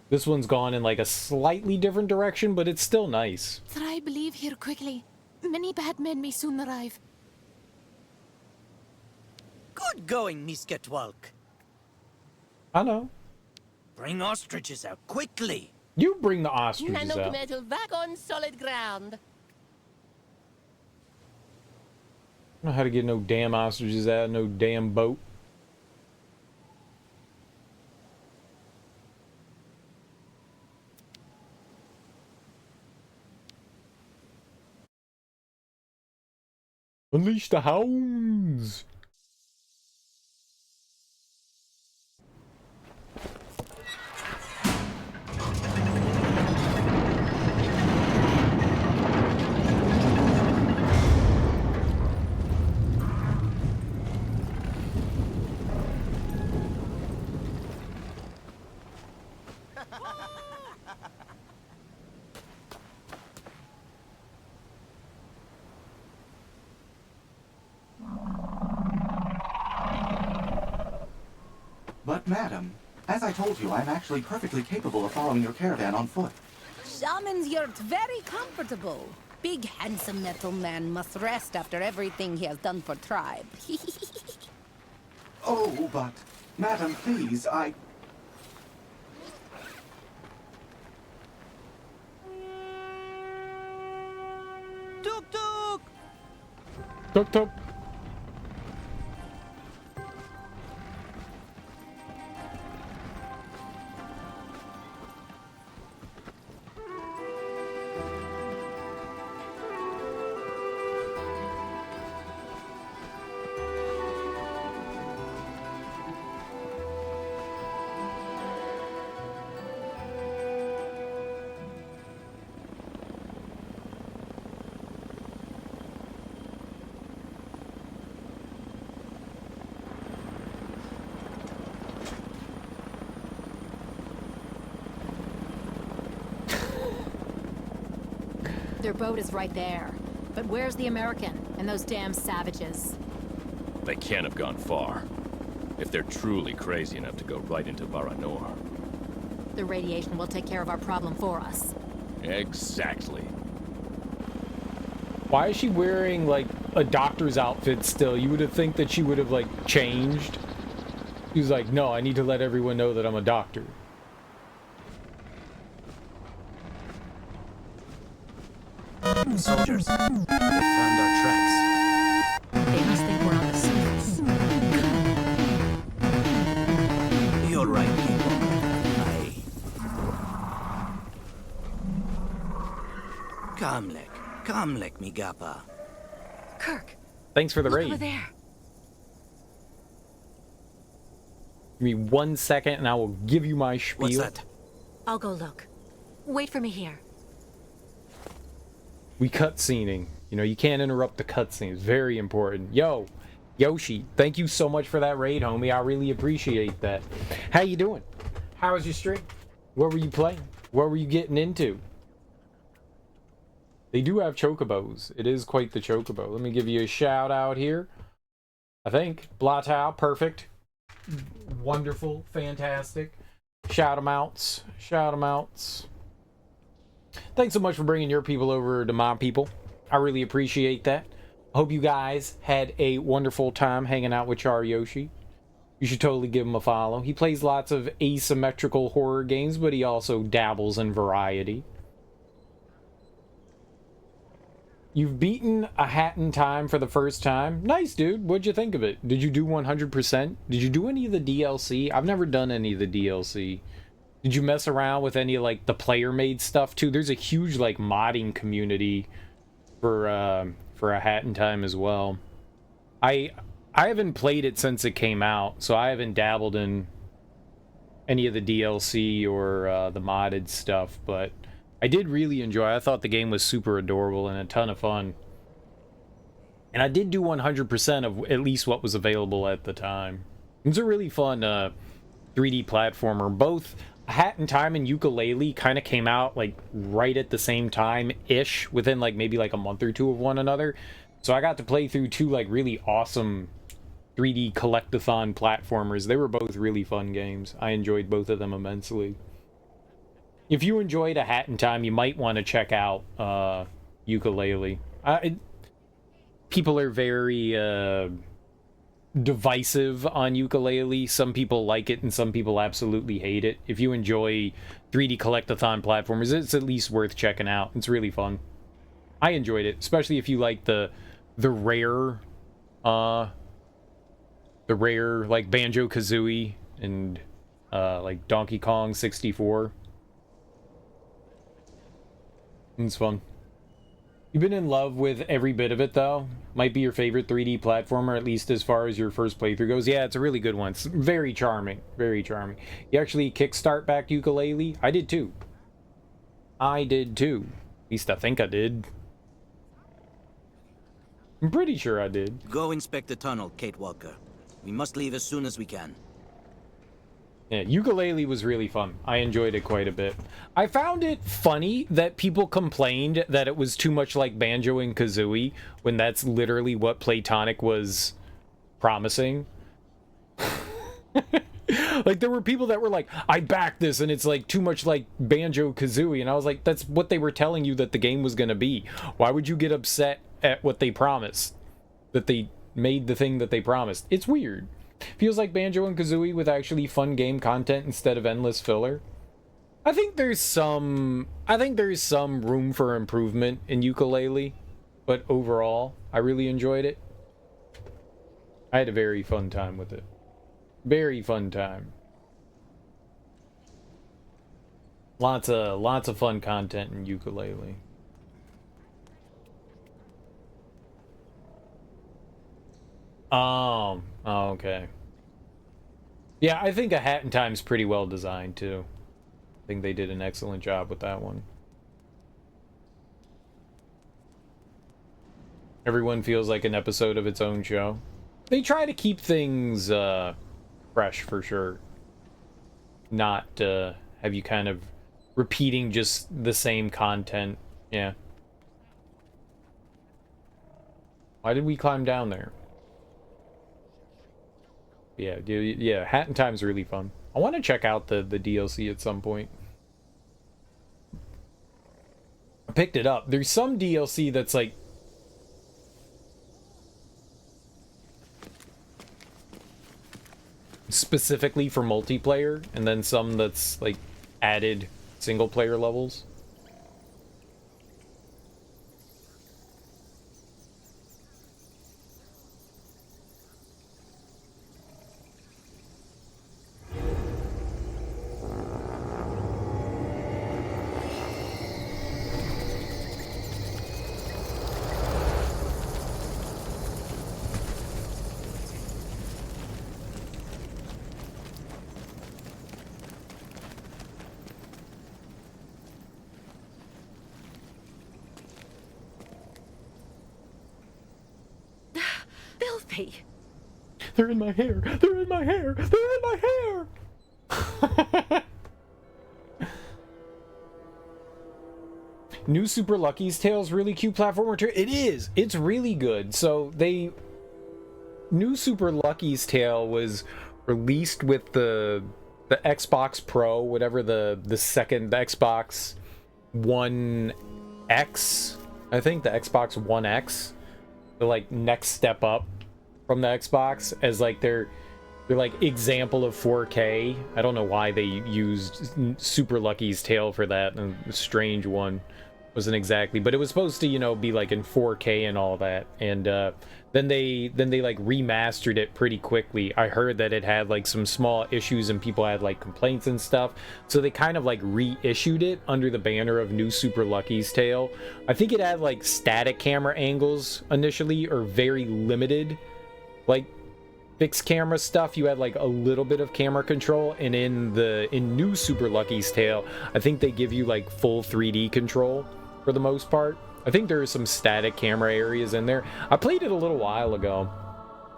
This one's gone in like a slightly different direction, but it's still nice. Tribe, leave here quickly. Many bad men may soon arrive. Good going, Miss Ketwalk. I know. Bring ostriches out quickly. You bring the ostriches out. metal back on solid ground. I don't know how to get no damn ostriches out of no damn boat. Unleash the hounds! But, madam, as I told you, I'm actually perfectly capable of following your caravan on foot. Shaman's yurt very comfortable. Big handsome metal man must rest after everything he has done for Tribe. Oh, but, madam, please, Tuk tuk! Tuk tuk! Their boat is right there. But where's the American and those damn savages? They can't have gone far. If they're truly crazy enough to go right into Varanor. The radiation will take care of our problem for us. Exactly. Why is she wearing, like, a doctor's outfit still? You would have think that she would have, like, changed. She was like, no, I need to let everyone know that I'm a doctor. Soldiers, they found our tracks. They must think we're on the surface. You're right, people. Kamlek, mi gapa. Kirk. Thanks for the Look raid. over there. Give me 1 second and I will give you my spiel. What's that? I'll go look. Wait for me here. We cutscening. You know, you can't interrupt the cutscene. It's very important. Yo, Yoshi, thank you so much for that raid, homie. I really appreciate that. How you doing? How was your stream? What were you playing? What were you getting into? They do have chocobos. It is quite the chocobo. Let me give you a shout out here. I think. Blatau, perfect. Wonderful. Fantastic. Shout them outs. Shout them outs. Thanks so much for bringing your people over to my people. I really appreciate that. Hope you guys had a wonderful time hanging out with Char Yoshi. You should totally give him a follow. He plays lots of asymmetrical horror games, but he also dabbles in variety. You've beaten a Hat in Time for the first time. Nice, dude. What'd you think of it? Did you do 100%? Did you do any of the DLC? I've never done any of the DLC. Did you mess around with any of, like, the player-made stuff, too? There's a huge, like, modding community for a Hat in Time as well. I haven't played it since it came out, so I haven't dabbled in any of the DLC or the modded stuff, but I did really enjoy it. I thought the game was super adorable and a ton of fun. And I did do 100% of at least what was available at the time. It's a really fun 3D platformer. Both Hat in Time and Yooka-Laylee kind of came out like right at the same time-ish, within like maybe like a month or two of one another. So I got to play through two like really awesome 3D collectathon platformers. They were both really fun games. I enjoyed both of them immensely. If you enjoyed A Hat in Time, you might want to check out Yooka-Laylee. People are very divisive on Yooka-Laylee. Some people like it and some people absolutely hate it. If you enjoy 3D collectathon platformers, it's at least worth checking out. It's really fun. I enjoyed it, especially if you like the rare like Banjo-Kazooie and like Donkey Kong 64. It's fun. You've been in love with every bit of it, though. Might be your favorite 3D platformer, at least as far as your first playthrough goes. Yeah, it's a really good one. It's very charming. Very charming. You actually kickstart back Yooka-Laylee? I did, too. I did, too. At least I think I did. I'm pretty sure I did. Go inspect the tunnel, Kate Walker. We must leave as soon as we can. Yeah, Yooka-Laylee was really fun. I enjoyed it quite a bit. I found it funny that people complained that it was too much like Banjo and Kazooie, when that's literally what Playtonic was promising. Like, there were people that were like, I backed this, and it's like too much like Banjo-Kazooie, and I was like, that's what they were telling you that the game was gonna be. Why would you get upset at what they promised? That they made the thing that they promised. It's weird. Feels like Banjo and Kazooie with actually fun game content instead of endless filler. I think there's some room for improvement in Yooka-Laylee, but overall, I really enjoyed it. I had a very fun time with it. Very fun time. Lots of fun content in Yooka-Laylee. Oh, okay. Yeah, I think A Hat in Time's pretty well designed, too. I think they did an excellent job with that one. Everyone feels like an episode of its own show. They try to keep things fresh, for sure. Not have you kind of repeating just the same content. Yeah. Why did we climb down there? Yeah, Hat in Time's really fun. I want to check out the DLC at some point. I picked it up. There's some DLC that's like specifically for multiplayer, and then some that's like added single player levels. Filthy. They're in my hair. They're in my hair. They're in my hair. New Super Lucky's Tale's really cute platformer too. It is. It's really good. So New Super Lucky's Tale was released with the Xbox Pro, whatever the Xbox One X, I think the Xbox One X, the like next step up from the Xbox as like their like example of 4K. I don't know why they used Super Lucky's Tale for that, a strange one. Wasn't exactly, but it was supposed to, you know, be like in 4K and all that. And then they like remastered it pretty quickly. I heard that it had like some small issues and people had like complaints and stuff. So they kind of like reissued it under the banner of New Super Lucky's Tale. I think it had like static camera angles initially, or very limited like fixed camera stuff. You had like a little bit of camera control, and in New Super Lucky's Tale, I think they give you like full 3D control for the most part. I think there are some static camera areas in there. I played it a little while ago.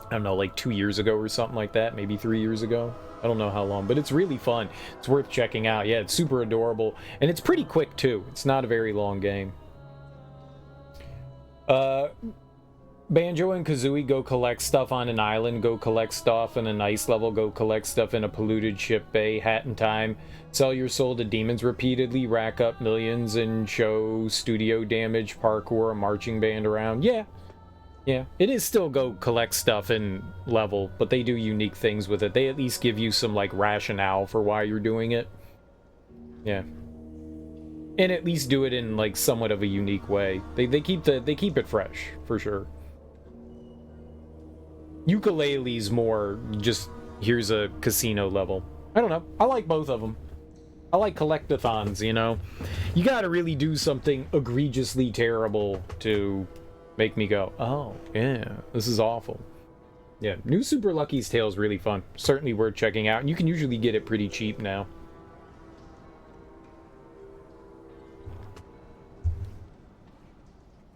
I don't know, like 2 years ago or something like that, maybe 3 years ago. I don't know how long, but it's really fun. It's worth checking out. Yeah, it's super adorable, and it's pretty quick too. It's not a very long game. Banjo and Kazooie, go collect stuff on an island, go collect stuff in an ice level, go collect stuff in a polluted ship bay, Hat in Time, sell your soul to demons repeatedly, rack up millions, and show studio damage, parkour, a marching band around. Yeah, it is still go collect stuff in level, but they do unique things with it. They at least give you some like rationale for why you're doing it. Yeah. And at least do it in like somewhat of a unique way. They keep it fresh, for sure. Ukulele's more just, here's a casino level. I don't know. I like both of them. I like collectathons, you know? You gotta really do something egregiously terrible to make me go, oh, yeah, this is awful. Yeah, New Super Lucky's Tale is really fun. Certainly worth checking out, and you can usually get it pretty cheap now.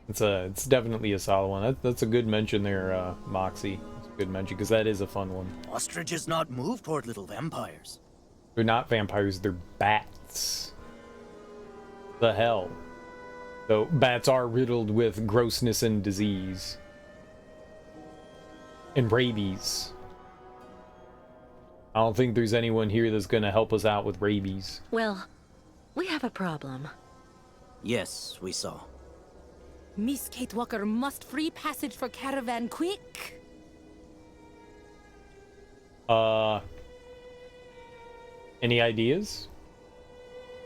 It's definitely a solid one. That's a good mention there, Moxie. Good mention, because that is a fun one. Ostriches not move toward little vampires. They're not vampires, they're bats. The hell. Though bats are riddled with grossness and disease. And rabies. I don't think there's anyone here that's gonna help us out with rabies. Well, we have a problem. Yes, we saw. Miss Kate Walker must free passage for caravan quick. Any ideas?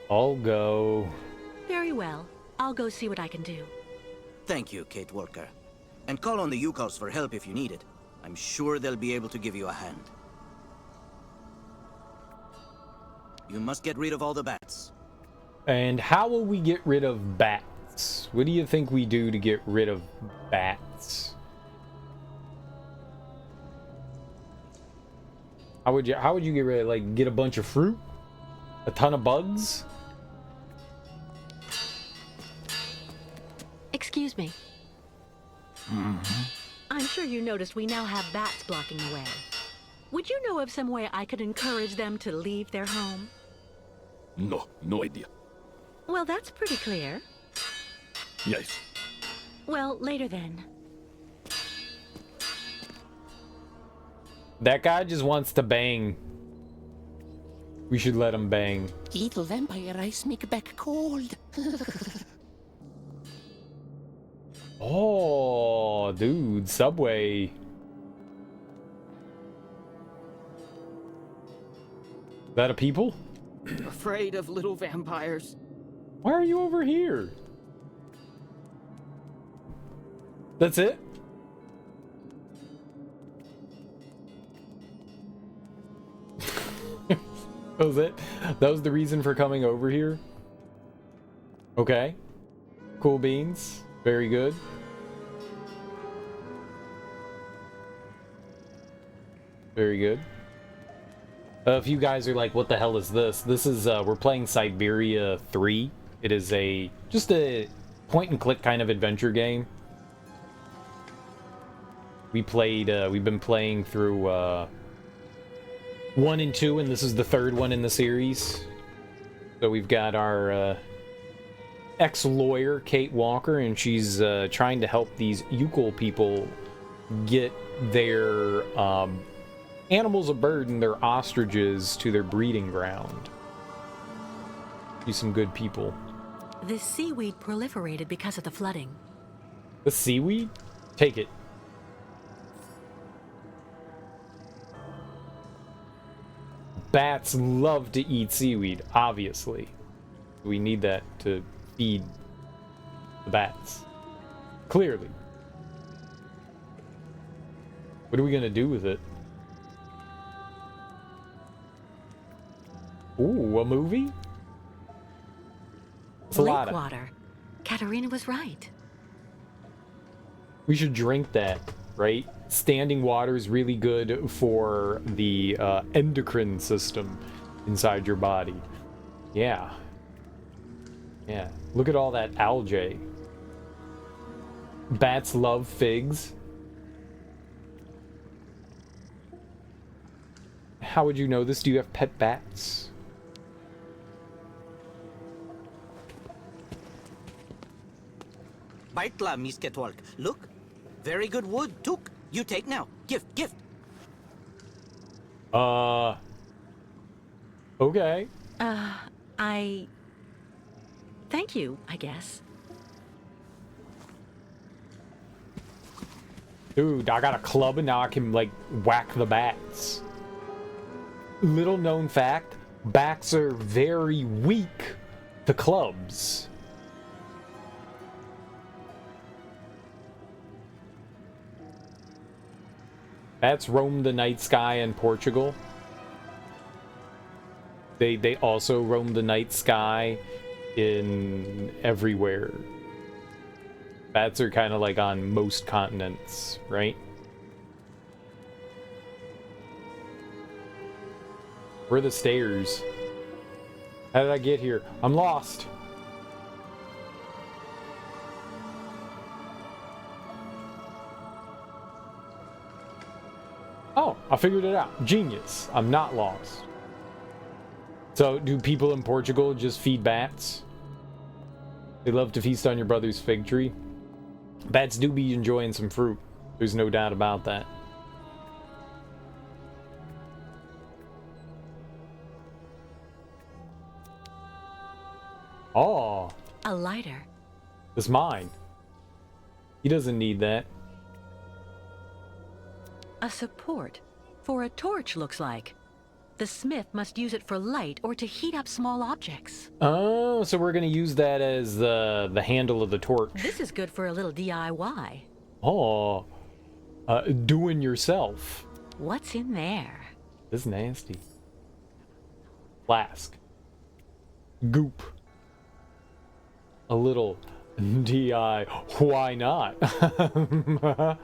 I'll go. Very well. I'll go see what I can do. Thank you, Kate Walker. And call on the Yukos for help if you need it. I'm sure they'll be able to give you a hand. You must get rid of all the bats. And how will we get rid of bats? What do you think we do to get rid of bats? How would you get rid of, like, get a bunch of fruit? A ton of bugs? Excuse me. I'm sure you noticed we now have bats blocking the way. Would you know of some way I could encourage them to leave their home? No idea. Well, that's pretty clear. Yes. Well, later then. That guy just wants to bang. We should let him bang. Little vampire ice make back cold. Oh, dude, Subway. Is that a people? Afraid of little vampires. Why are you over here? That's it? That was it? That was the reason for coming over here? Okay. Cool beans. Very good. Very good. If you guys are like, what the hell is this? This is, we're playing Syberia 3. It is just a point-and-click kind of adventure game. We've been playing through, 1 and 2, and this is the third one in the series. So we've got our ex-lawyer, Kate Walker, and she's trying to help these Yukol people get their animals of burden, their ostriches, to their breeding ground. She's some good people. This seaweed proliferated because of the flooding. The seaweed? Take it. Bats love to eat seaweed, obviously. We need that to feed The bats. Clearly. What are we gonna do with it? Ooh, a movie? It's a lot of... water. Katerina was right. We should drink that, right? Standing water is really good for the endocrine system inside your body. Yeah. Yeah. Look at all that algae. Bats love figs. How would you know this? Do you have pet bats? Baitla, Miss Ketwalk. Look. Very good wood. Took. You take now. Gift, gift. Okay. Thank you, I guess. Dude, I got a club and now I can, like, whack the bats. Little known fact, bats are very weak to clubs. Bats roam the night sky in Portugal. They also roam the night sky in everywhere. Bats are kind of like on most continents, right? Where are the stairs? How did I get here? I'm lost. Oh, I figured it out. Genius. I'm not lost. So, do people in Portugal just feed bats? They love to feast on your brother's fig tree. Bats do be enjoying some fruit. There's no doubt about that. Oh. A lighter. It's mine. He doesn't need that. A support. For a torch, looks like. The smith must use it for light or to heat up small objects. Oh, so we're gonna use that as the handle of the torch. This is good for a little DIY. Oh. Doing yourself. What's in there? This is nasty. Flask. Goop. A little DI. Why not?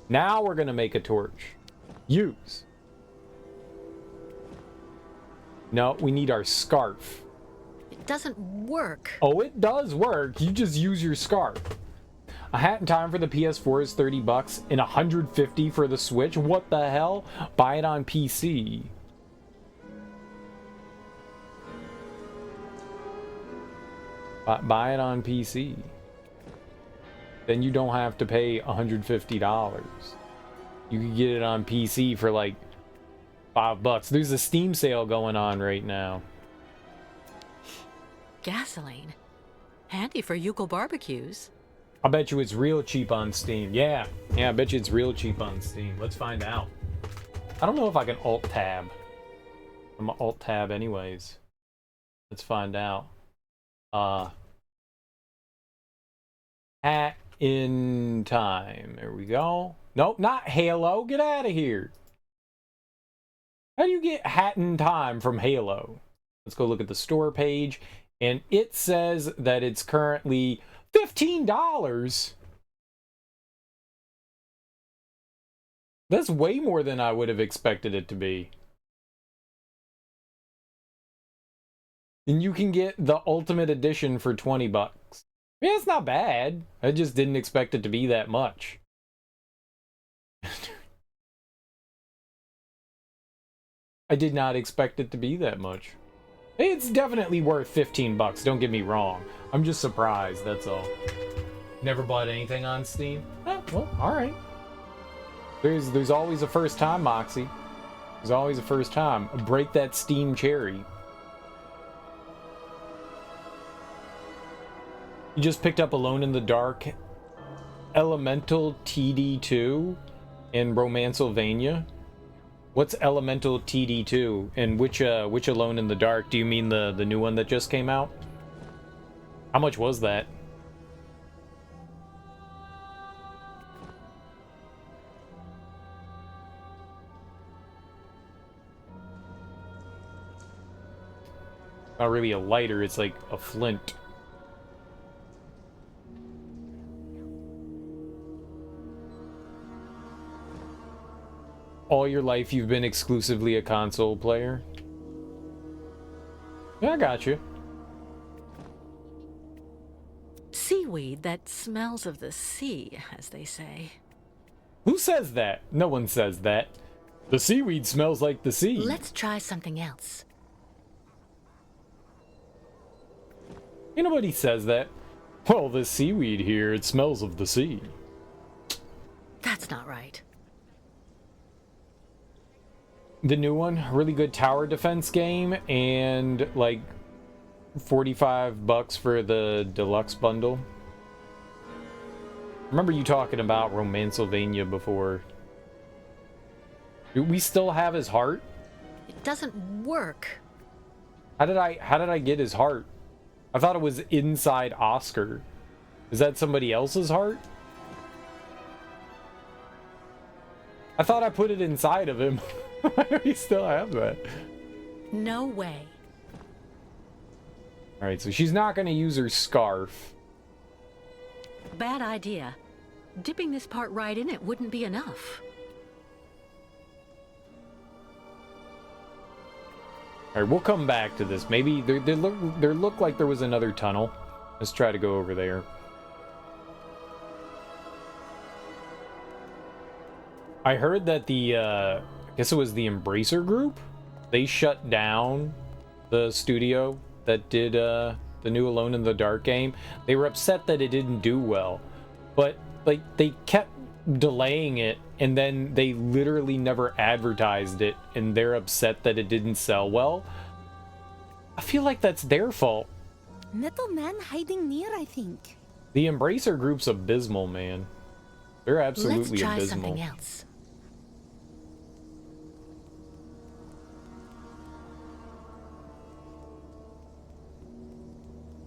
Now we're gonna make a torch. Use. No, we need our scarf. It doesn't work. Oh, it does work. You just use your scarf. A Hat in Time for the PS4 is $30 and $150 for the Switch. What the hell? Buy it on PC. Buy it on PC. Then you don't have to pay $150. You can get it on PC for like $5. There's a Steam sale going on right now. Gasoline. Handy for Yukon barbecues. I bet you it's real cheap on Steam. Yeah, I bet you it's real cheap on Steam. Let's find out. I don't know if I can Alt-Tab. I'm gonna Alt-Tab anyways. Let's find out. Hat in Time. There we go. Nope, not Halo. Get out of here. How do you get Hat in Time from Halo? Let's go look at the store page. And it says that it's currently $15. That's way more than I would have expected it to be. And you can get the Ultimate Edition for $20. Yeah, it's not bad. I just didn't expect it to be that much. I did not expect it to be that much. It's definitely worth $15, don't get me wrong. I'm just surprised, that's all. Never bought anything on Steam? Oh, well, alright. There's always a first time, Moxie. There's always a first time. Break that Steam cherry. You just picked up Alone in the Dark, Elemental TD2, and Romancylvania. What's Elemental TD2, and which Alone in the Dark? Do you mean the new one that just came out? How much was that? Not really a lighter, it's like a flint. All your life you've been exclusively a console player? Yeah, I got you. Seaweed that smells of the sea, as they say. Who says that? No one says that. The seaweed smells like the sea. Let's try something else. Ain't nobody says that. Well, the seaweed here, it smells of the sea. That's not right. The new one, really good tower defense game, and like $45 for the deluxe bundle. Remember you talking about Romancylvania before. Do we still have his heart? It doesn't work. How did I get his heart? I thought it was inside Oscar. Is that somebody else's heart? I thought I put it inside of him. Why do we still have that? No way. Alright, so she's not going to use her scarf. Bad idea. Dipping this part right in it wouldn't be enough. Alright, we'll come back to this. Maybe there looked like there was another tunnel. Let's try to go over there. I heard that the, I guess it was the Embracer group? They shut down the studio that did the new Alone in the Dark game. They were upset that it didn't do well. But, like, they kept delaying it, and then they literally never advertised it, and they're upset that it didn't sell well. I feel like that's their fault. Metal man hiding near, I think. The Embracer group's abysmal, man. They're absolutely Let's try abysmal. something else.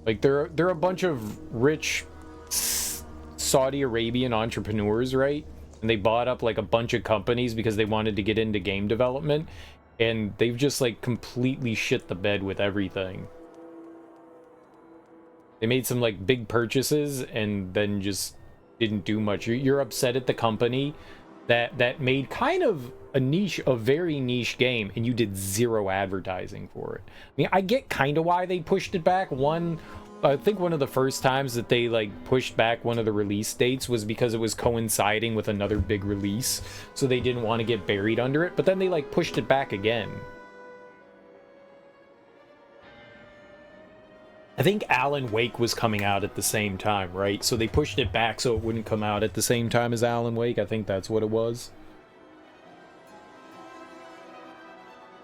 Like they're a bunch of rich Saudi Arabian entrepreneurs, right? And they bought up like a bunch of companies because they wanted to get into game development, and they've just like completely shit the bed with everything. They made some like big purchases and then just didn't do much. You're upset at the company that made kind of a very niche game, and you did zero advertising for it. I mean, I get kind of why they pushed it back. I think one of the first times that they like pushed back one of the release dates was because it was coinciding with another big release, so they didn't want to get buried under it, but then they like pushed it back again. I think Alan Wake was coming out at the same time, right? So they pushed it back so it wouldn't come out at the same time as Alan Wake. I think that's what it was.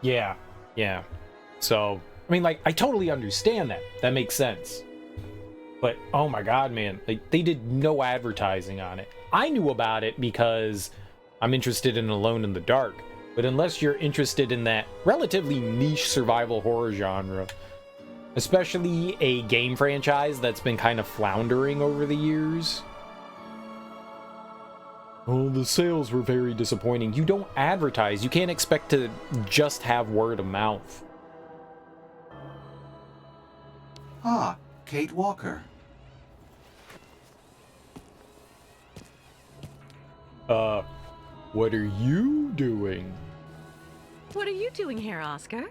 Yeah. So, I mean, like, I totally understand that. That makes sense. But, oh my god, man. Like, they did no advertising on it. I knew about it because I'm interested in Alone in the Dark. But unless you're interested in that relatively niche survival horror genre, especially a game franchise that's been kind of floundering over the years. Oh, the sales were very disappointing. You don't advertise. You can't expect to just have word of mouth. Ah, Kate Walker. What are you doing? What are you doing here, Oscar?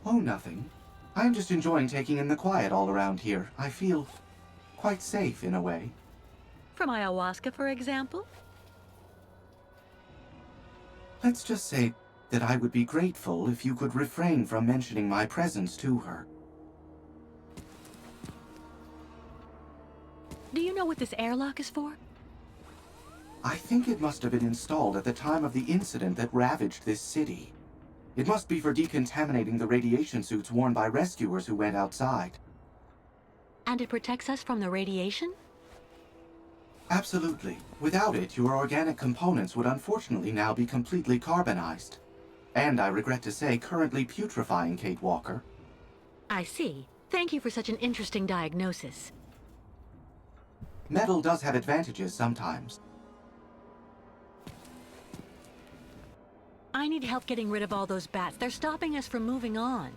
Oh, nothing. I'm just enjoying taking in the quiet all around here. I feel quite safe in a way. From ayahuasca, for example? Let's just say that I would be grateful if you could refrain from mentioning my presence to her. Do you know what this airlock is for? I think it must have been installed at the time of the incident that ravaged this city. It must be for decontaminating the radiation suits worn by rescuers who went outside. And it protects us from the radiation? Absolutely. Without it, your organic components would unfortunately now be completely carbonized. And I regret to say, currently putrefying, Kate Walker. I see. Thank you for such an interesting diagnosis. Metal does have advantages sometimes. I need help getting rid of all those bats. They're stopping us from moving on.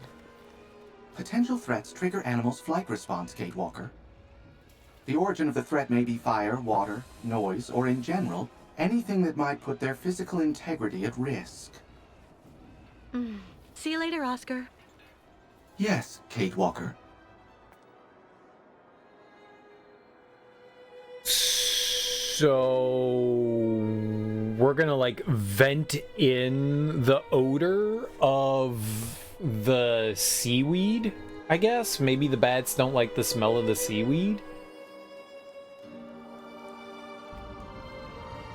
Potential threats trigger animals' flight response, Kate Walker. The origin of the threat may be fire, water, noise, or in general, anything that might put their physical integrity at risk. See you later, Oscar. Yes, Kate Walker. So we're gonna like vent in the odor of the seaweed, I guess. Maybe the bats don't like the smell of the seaweed.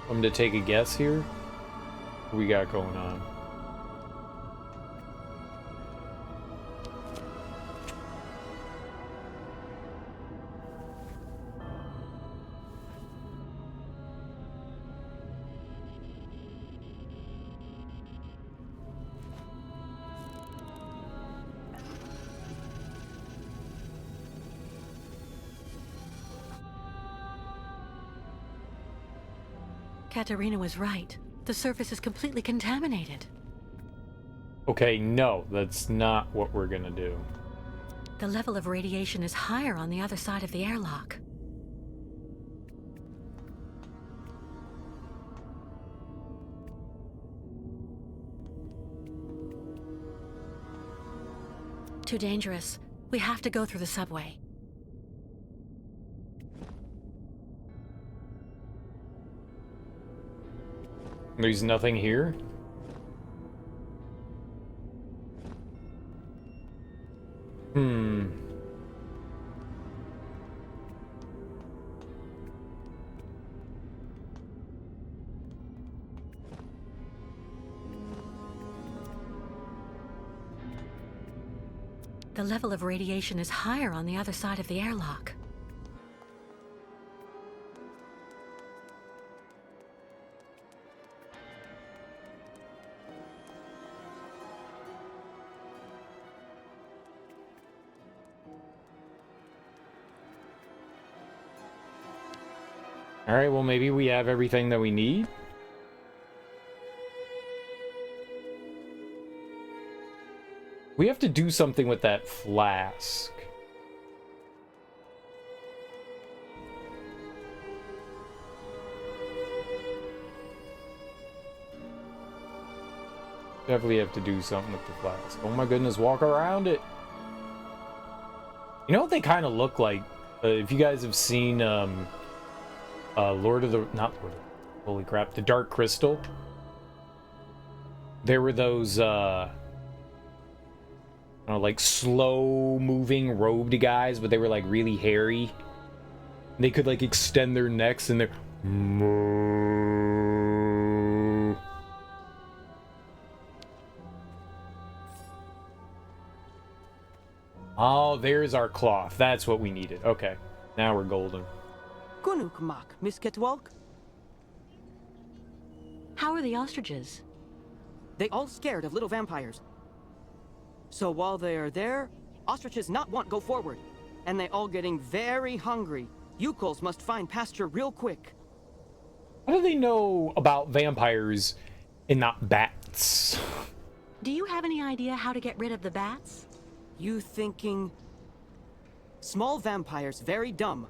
I'm gonna take a guess here. What we got going on? Katerina was right. The surface is completely contaminated. Okay, no, that's not what we're gonna do. The level of radiation is higher on the other side of the airlock. Too dangerous. We have to go through the subway. There's nothing here? The level of radiation is higher on the other side of the airlock. Alright, well maybe we have everything that we need. We have to do something with that flask. Definitely have to do something with the flask. Oh my goodness, walk around it. You know what they kind of look like? If you guys have seen, Lord of the... Not Lord of the... Holy crap. The Dark Crystal. There were those, like slow-moving robed guys, but they were like really hairy. They could like extend their necks and they're... Oh, there's our cloth. That's what we needed. Okay. Now we're golden. Kunuk mak, Miss Ketwalk. How are the ostriches? They all scared of little vampires. So while they are there, ostriches not want go forward. And they all getting very hungry. Yukals must find pasture real quick. How do they know about vampires and not bats? Do you have any idea how to get rid of the bats? You thinking... Small vampires, very dumb.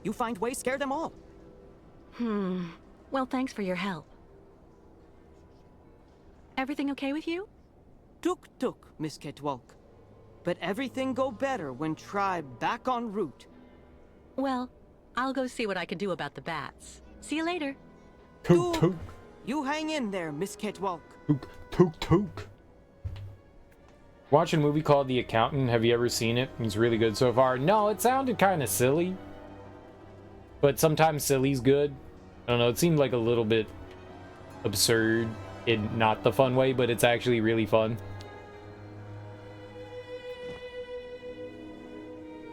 You find ways scare them all. Well, thanks for your help. Everything okay with you? Tuk, Miss Ketwalk. But everything go better when tribe back en route. Well, I'll go see what I can do about the bats. See you later. Tuk. You hang in there, Miss Ketwalk. Tuk. Watching a movie called The Accountant. Have you ever seen it? It's really good so far. No, it sounded kind of silly. But sometimes silly's good. I don't know, it seemed like a little bit absurd in not the fun way, but it's actually really fun.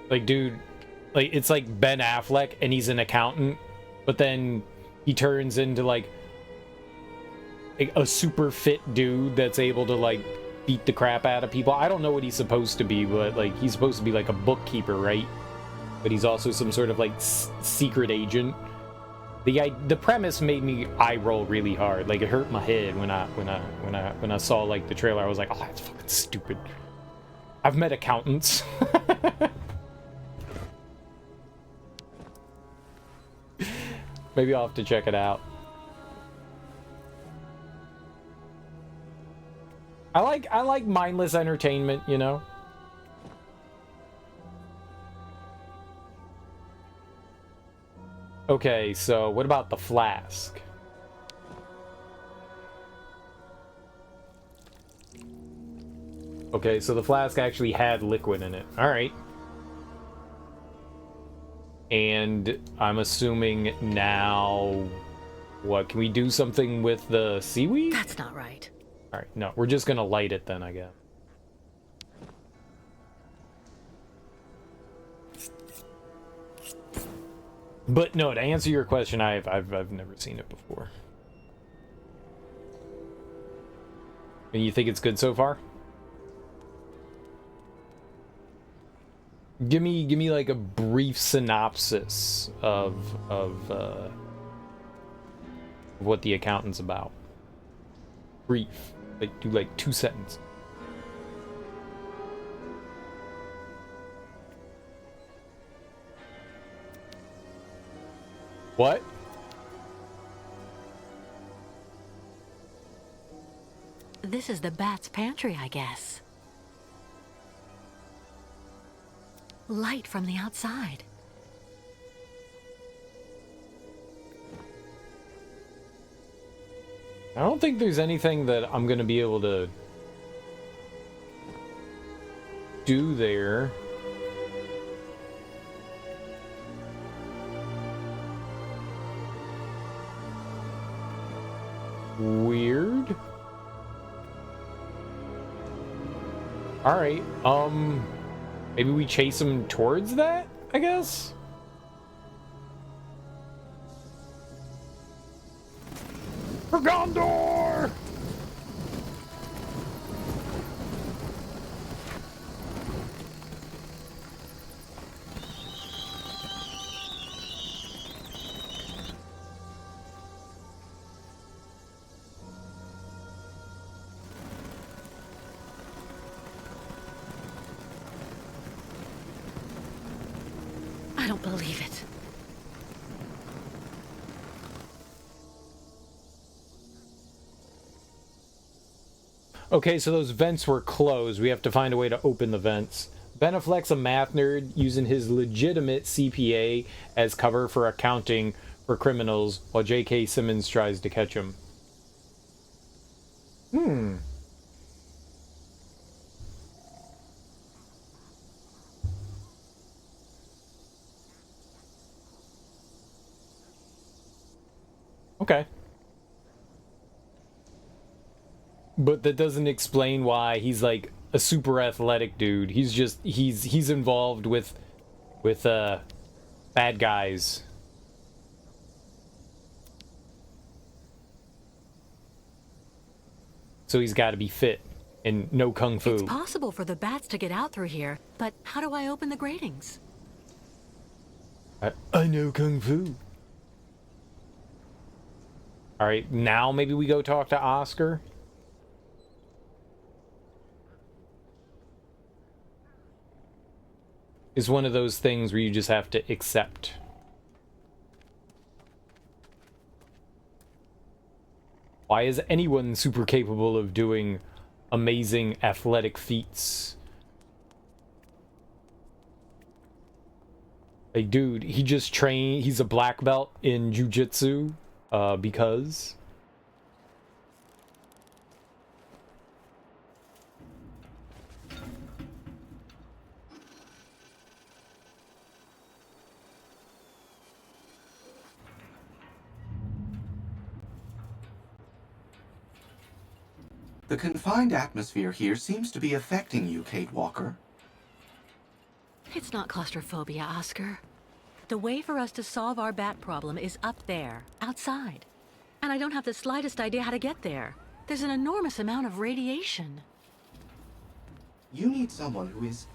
Like, dude, like, it's like Ben Affleck and he's an accountant, but then he turns into like a super fit dude that's able to like beat the crap out of people. I don't know what he's supposed to be, but like he's supposed to be like a bookkeeper, right? But he's also some sort of like secret agent. The premise made me eye roll really hard. Like it hurt my head when I saw like the trailer. I was like, oh, that's fucking stupid. I've met accountants. Maybe I'll have to check it out. I like mindless entertainment, you know? Okay, so what about the flask? Okay, so the flask actually had liquid in it. All right. And I'm assuming now, what, can we do something with the seaweed? That's not right. All right, no, we're just gonna light it then, I guess. But no, to answer your question, I've never seen it before. And you think it's good so far? Give me like a brief synopsis of what the accountant's about. Brief, like do like 2 sentences. What? This is the bat's pantry, I guess. Light from the outside. I don't think there's anything that I'm gonna be able to do there. Weird. All right. Maybe we chase him towards that, I guess. For Gondor! I don't believe it. Okay, so those vents were closed. We have to find a way to open the vents. Beneflex, a math nerd, using his legitimate CPA as cover for accounting for criminals, while J.K. Simmons tries to catch him. Okay. But that doesn't explain why he's like a super athletic dude. He's just he's involved with bad guys. So he's got to be fit and no kung fu. It's possible for the bats to get out through here, but how do I open the gratings? I know kung fu. All right, now maybe we go talk to Oscar. Is one of those things where you just have to accept. Why is anyone super capable of doing amazing athletic feats? Like, dude, he just trained, he's a black belt in jiu-jitsu, because... The confined atmosphere here seems to be affecting you, Kate Walker. It's not claustrophobia, Oscar. The way for us to solve our bat problem is up there, outside. And I don't have the slightest idea how to get there. There's an enormous amount of radiation. You need someone who is,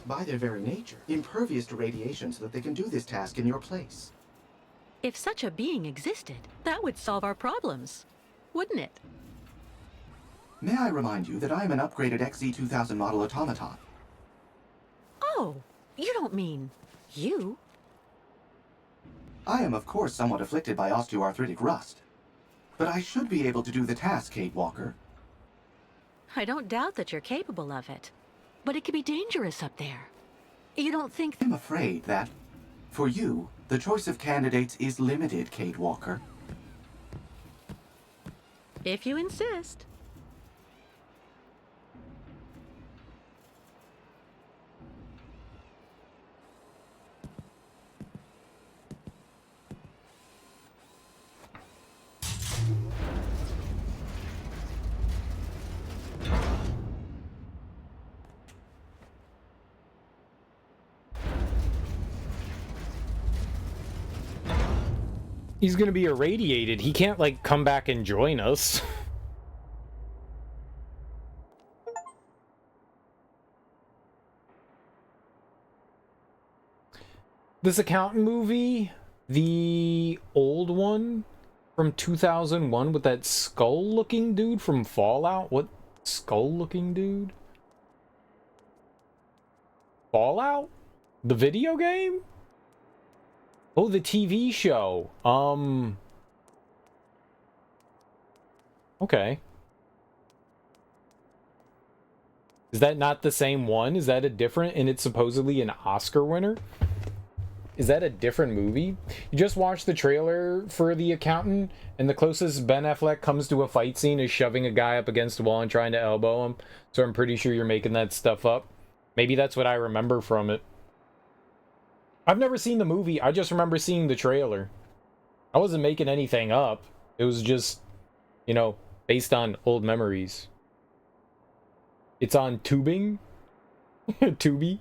by their very nature, impervious to radiation so that they can do this task in your place. If such a being existed, that would solve our problems, wouldn't it? May I remind you that I am an upgraded XZ2000 model automaton. don't mean you. I am, of course, somewhat afflicted by osteoarthritic rust. But I should be able to do the task, Kate Walker. I don't doubt that you're capable of it. But it can be dangerous up there. You don't think... I'm afraid that, for you, the choice of candidates is limited, Kate Walker. If you insist. He's gonna be irradiated. He can't, like, come back and join us. This accountant movie, the old one from 2001 with that skull-looking dude from Fallout? What skull-looking dude? Fallout? The video game? Oh, the TV show. Okay. Is that not the same one? Is that a different, and it's supposedly an Oscar winner? Is that a different movie? You just watched the trailer for The Accountant, and the closest Ben Affleck comes to a fight scene is shoving a guy up against the wall and trying to elbow him. So I'm pretty sure you're making that stuff up. Maybe that's what I remember from it. I've never seen the movie. I just remember seeing the trailer. I wasn't making anything up. It was just, you know, based on old memories. It's on tubing? Tubi?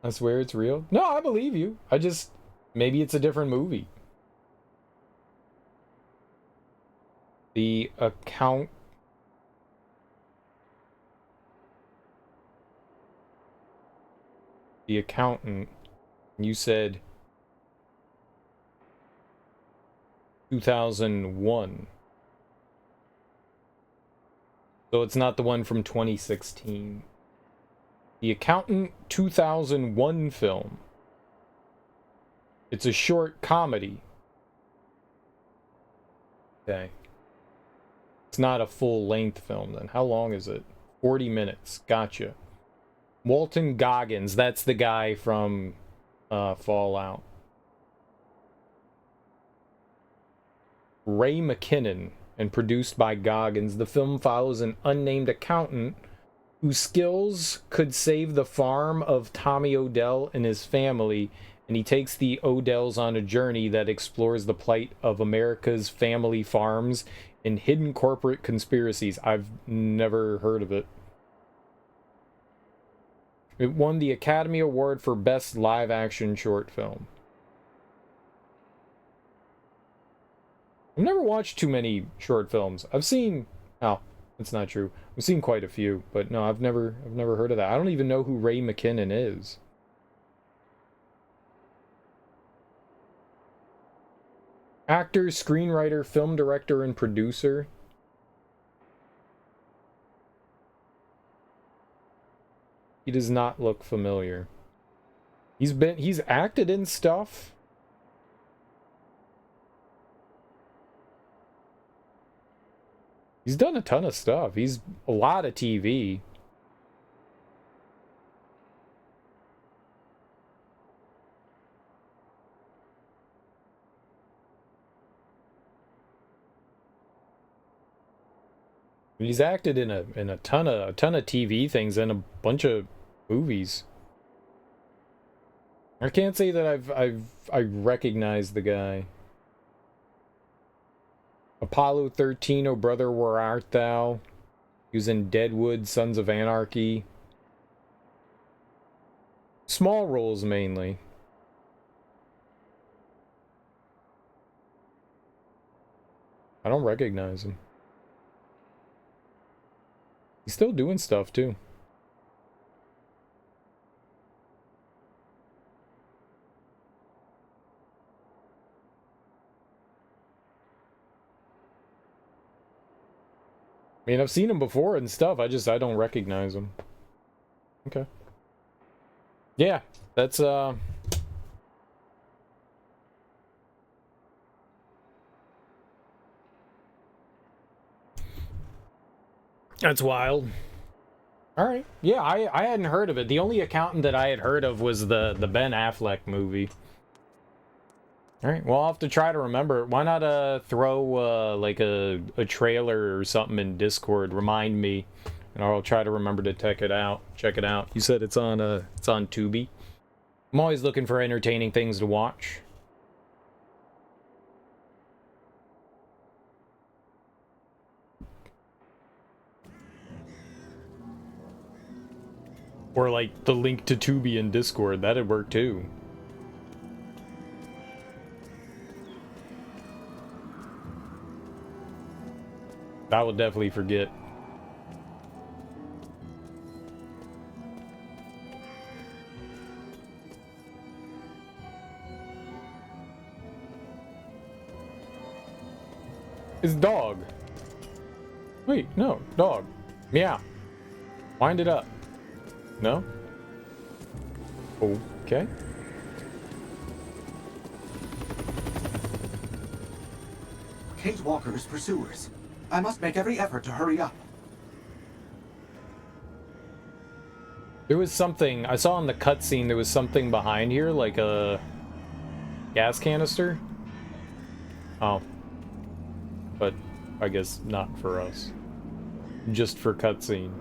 I swear it's real. No, I believe you. I just... Maybe it's a different movie. The Accountant. You said 2001. So it's not the one from 2016. The Accountant 2001 film. It's a short comedy. Okay. It's not a full-length film then. How long is it? 40 minutes. Gotcha. Walton Goggins. That's the guy from Fallout. Ray McKinnon, and produced by Goggins. The film follows an unnamed accountant whose skills could save the farm of Tommy Odell and his family, and he takes the Odells on a journey that explores the plight of America's family farms and hidden corporate conspiracies. I've never heard of it. It won the Academy Award for Best Live-Action Short Film. I've never watched too many short films. I've seen... Oh, that's not true. I've seen quite a few, but no, I've never heard of that. I don't even know who Ray McKinnon is. Actor, screenwriter, film director, and producer. He does not look familiar. He's acted in stuff. He's done a ton of stuff. He's a lot of TV. He's acted in a ton of TV things and a bunch of movies. I can't say that I recognize the guy. Apollo 13, Oh Brother, Where Art Thou? He was in Deadwood, Sons of Anarchy. Small roles mainly. I don't recognize him. He's still doing stuff too. I mean, I've seen him before and stuff. I don't recognize him. Okay. Yeah, that's that's wild. All right. Yeah, I hadn't heard of it. The only accountant that I had heard of was the Ben Affleck movie. All right. Well, I'll have to try to remember. Why not throw like a trailer or something in Discord? Remind me, and I'll try to remember to check it out. Check it out. You said it's on Tubi. I'm always looking for entertaining things to watch. Or like the link to Tubi in Discord, that'd work too. I will definitely forget. It's dog. Wait, no, dog. Meow. Wind it up. No? Okay. Kate Walker's pursuers. I must make every effort to hurry up. There was something, I saw in the cutscene, there was something behind here, like a gas canister. Oh. But I guess not for us. Just for cutscene.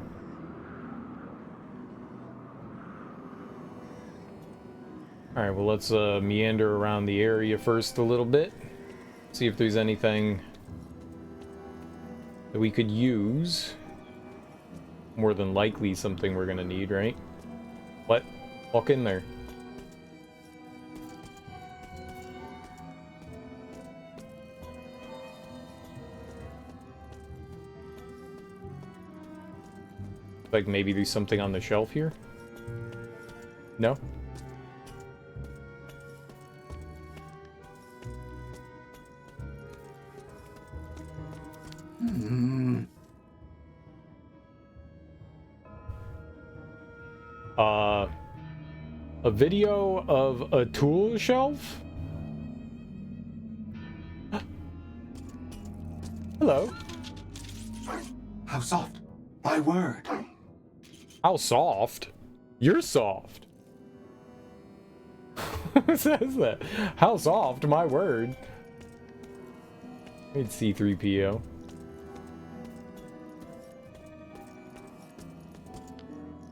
Alright, well let's meander around the area first a little bit. See if there's anything that we could use. More than likely something we're gonna need, right? What? Walk in there. Like maybe there's something on the shelf here? No? A video of a tool shelf? Hello. How soft. My word. How soft? You're soft. Who says that? How soft? My word. It's C3PO.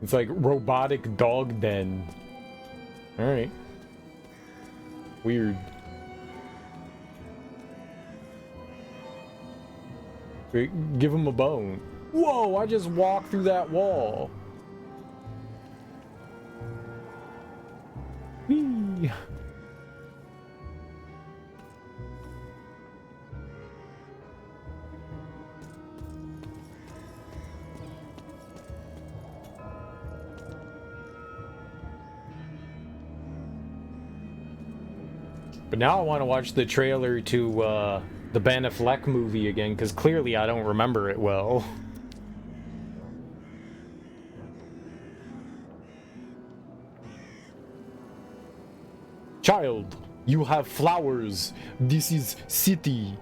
It's like robotic dog den. Alright. Weird. Wait, give him a bone. Whoa, I just walked through that wall. Whee! But now I want to watch the trailer to the Ben Affleck movie again, because clearly I don't remember it well. Child, you have flowers. This is city.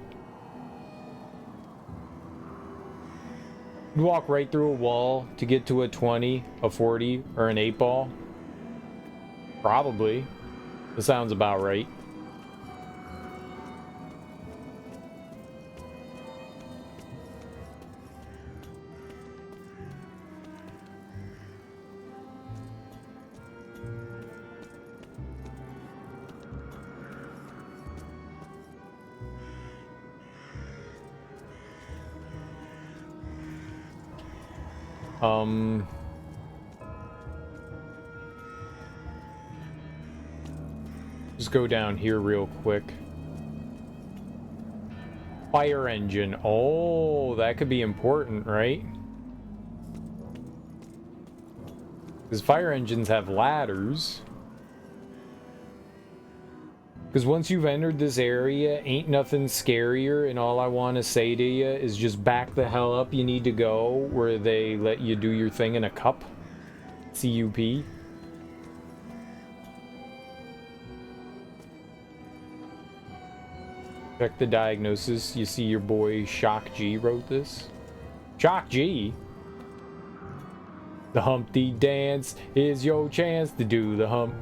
You walk right through a wall to get to a 20, a 40, or an 8 ball? Probably. That sounds about right. Just go down here real quick. Fire engine. Oh, that could be important, right? Because fire engines have ladders. Because once you've entered this area, ain't nothing scarier, and all I want to say to you is just back the hell up. You need to go where they let you do your thing in a cup. CUP. Check the diagnosis. You see your boy Shock G wrote this. Shock G? The Humpty Dance is your chance to do the hump.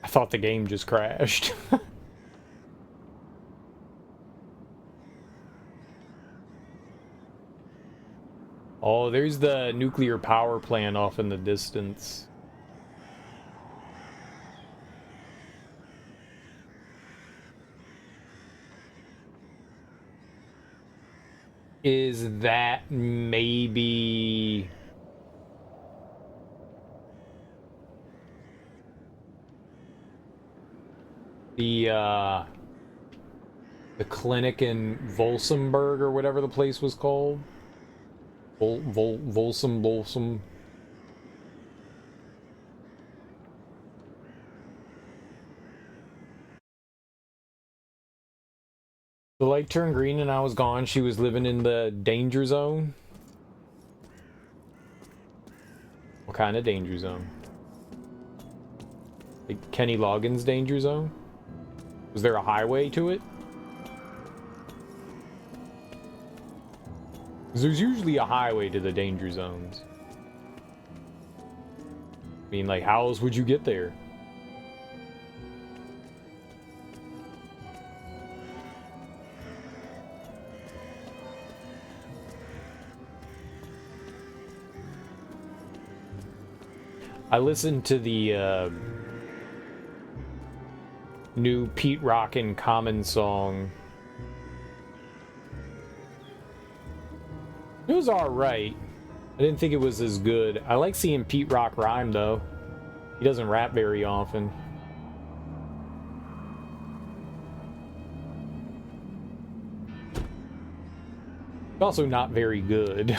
I thought the game just crashed. Oh, there's the nuclear power plant off in the distance. Is that maybe... the clinic in Volsenberg or whatever the place was called? Volsum. The light turned green and I was gone. She was living in the danger zone. What kind of danger zone? Like Kenny Loggins' danger zone? Was there a highway to it? 'Cause there's usually a highway to the danger zones. I mean, like, how else would you get there? I listened to the new Pete Rock and Common song. It was alright. I didn't think it was as good. I like seeing Pete Rock rhyme, though. He doesn't rap very often. It's also not very good.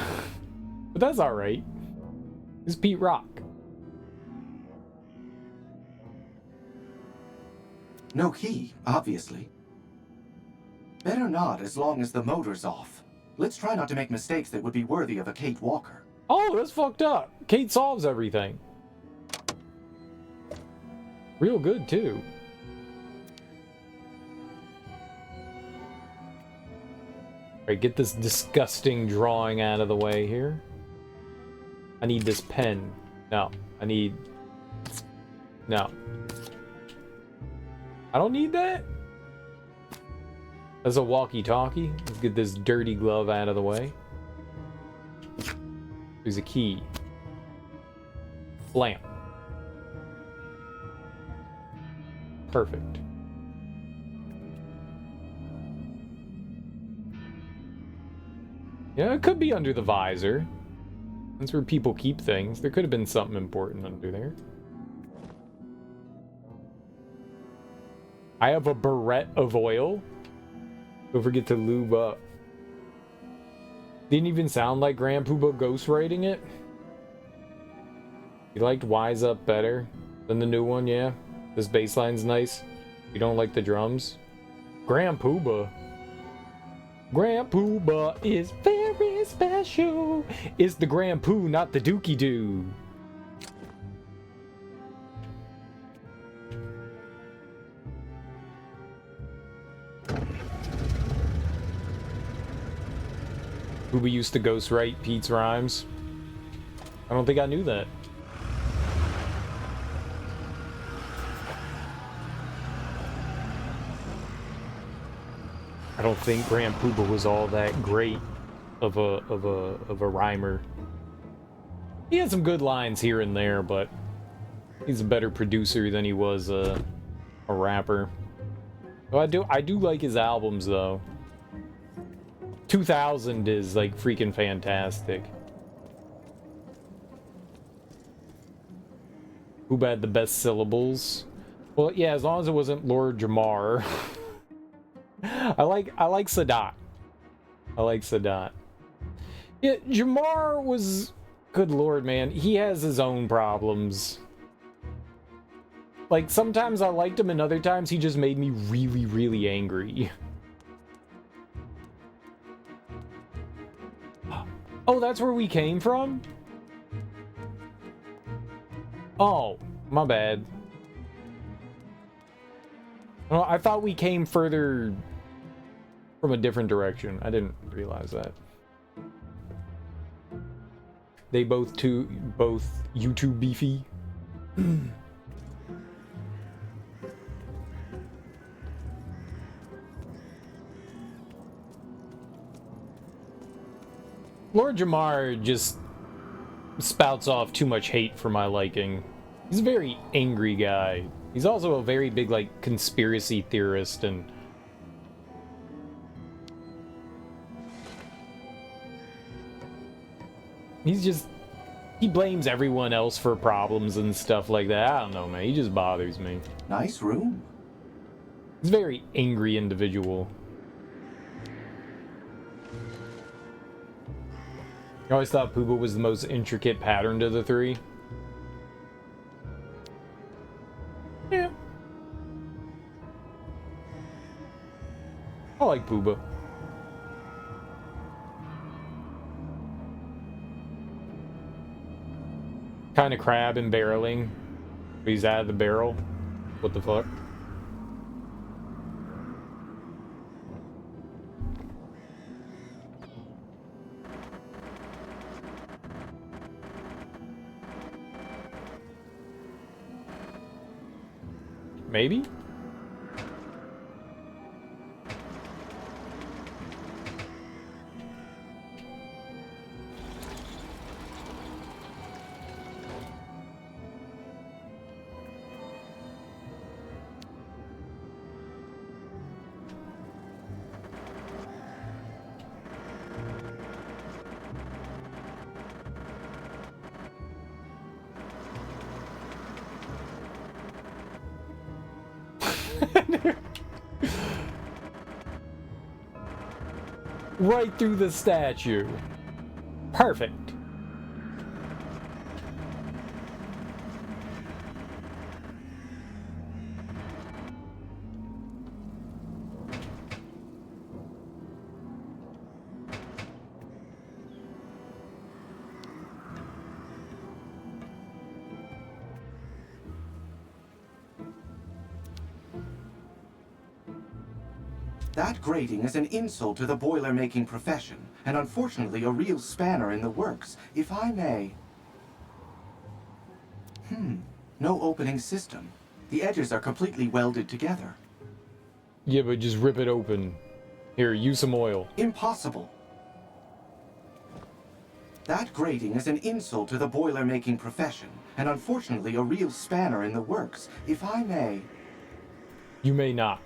But that's alright. It's Pete Rock. No key, obviously. Better not, as long as the motor's off. Let's try not to make mistakes that would be worthy of a Kate Walker. Oh, that's fucked up. Kate solves everything. Real good, too. Alright, get this disgusting drawing out of the way here. I need this pen. No, I need... No. I don't need that? That's a walkie-talkie. Let's get this dirty glove out of the way. There's a key. Lamp. Perfect. Yeah, it could be under the visor. That's where people keep things. There could have been something important under there. I have a barrette of oil. Don't forget to lube up. Didn't even sound like Grandpooba ghostwriting it. You liked Wise Up better than the new one, yeah? This bass line's nice. You don't like the drums? Grandpooba. Grandpooba is very special. It's the Grandpoo, not the Dookie Doo. Pooba used to ghostwrite Pete's rhymes. I don't think I knew that. I don't think Grandpooba was all that great of a rhymer. He had some good lines here and there, but he's a better producer than he was a rapper. So I do like his albums though. 2000 is like freaking fantastic. Who had the best syllables? Well, yeah, as long as it wasn't Lord Jamar. I like Sadat. I like Sadat. Yeah, Jamar was Good lord, man. He has his own problems. Like, sometimes I liked him and other times he just made me really, really angry. Oh, that's where we came from? Oh, my bad. Oh, I thought we came further from a different direction. I didn't realize that. They both you two beefy. Lord Jamar just spouts off too much hate for my liking. He's a very angry guy. He's also a very big, like, conspiracy theorist, and he blames everyone else for problems and stuff like that. I don't know, man. He just bothers me. Nice room. He's a very angry individual. I always thought Puba was the most intricate pattern to the three. Yeah. I like Puba. Kind of crab and barreling. But he's out of the barrel. What the fuck? Maybe? Right through the statue. Perfect. That grating is an insult to the boiler-making profession, and unfortunately a real spanner in the works, if I may. No opening system. The edges are completely welded together. Yeah, but just rip it open. Here, use some oil. Impossible. That grating is an insult to the boiler-making profession, and unfortunately a real spanner in the works, if I may. You may not.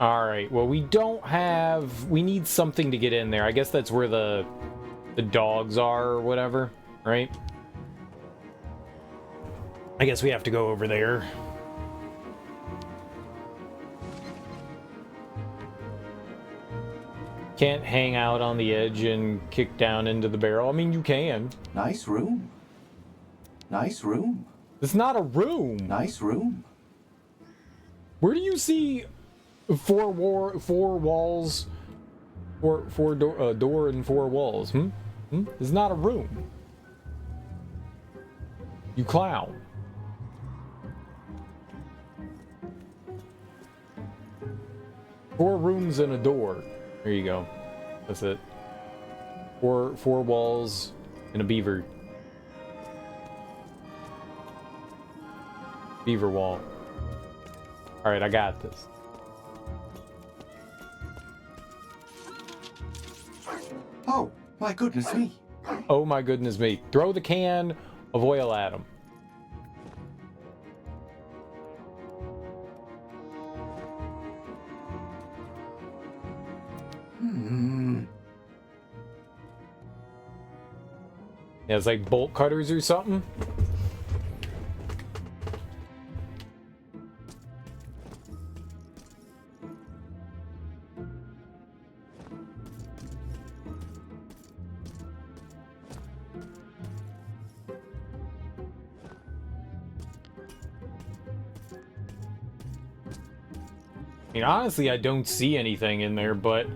Alright, well, we don't have... We need something to get in there. I guess that's where the dogs are or whatever, right? I guess we have to go over there. Can't hang out on the edge and kick down into the barrel. I mean, you can. Nice room. Nice room. It's not a room. Nice room. Where do you see four walls, door and four walls? It's not a room. You clown. Four rooms and a door. There you go. That's it. Four walls and a beaver. Beaver wall. Alright, I got this. Oh, my goodness me. Oh my goodness me. Throw the can of oil at him. Yeah, it's like bolt cutters or something. mean, honestly, I don't see anything in there, but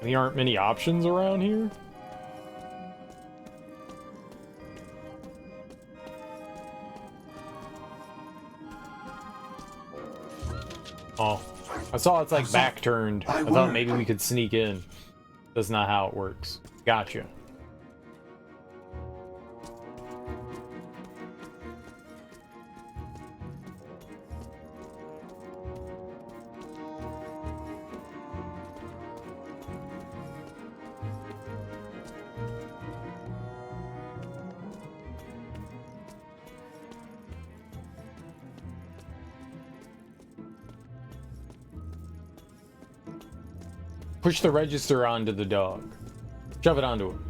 there aren't many options around here. Oh, I saw it's like back turned. I thought maybe we could sneak in. That's not how it works. Gotcha. Push the register onto the dog. Shove it onto him.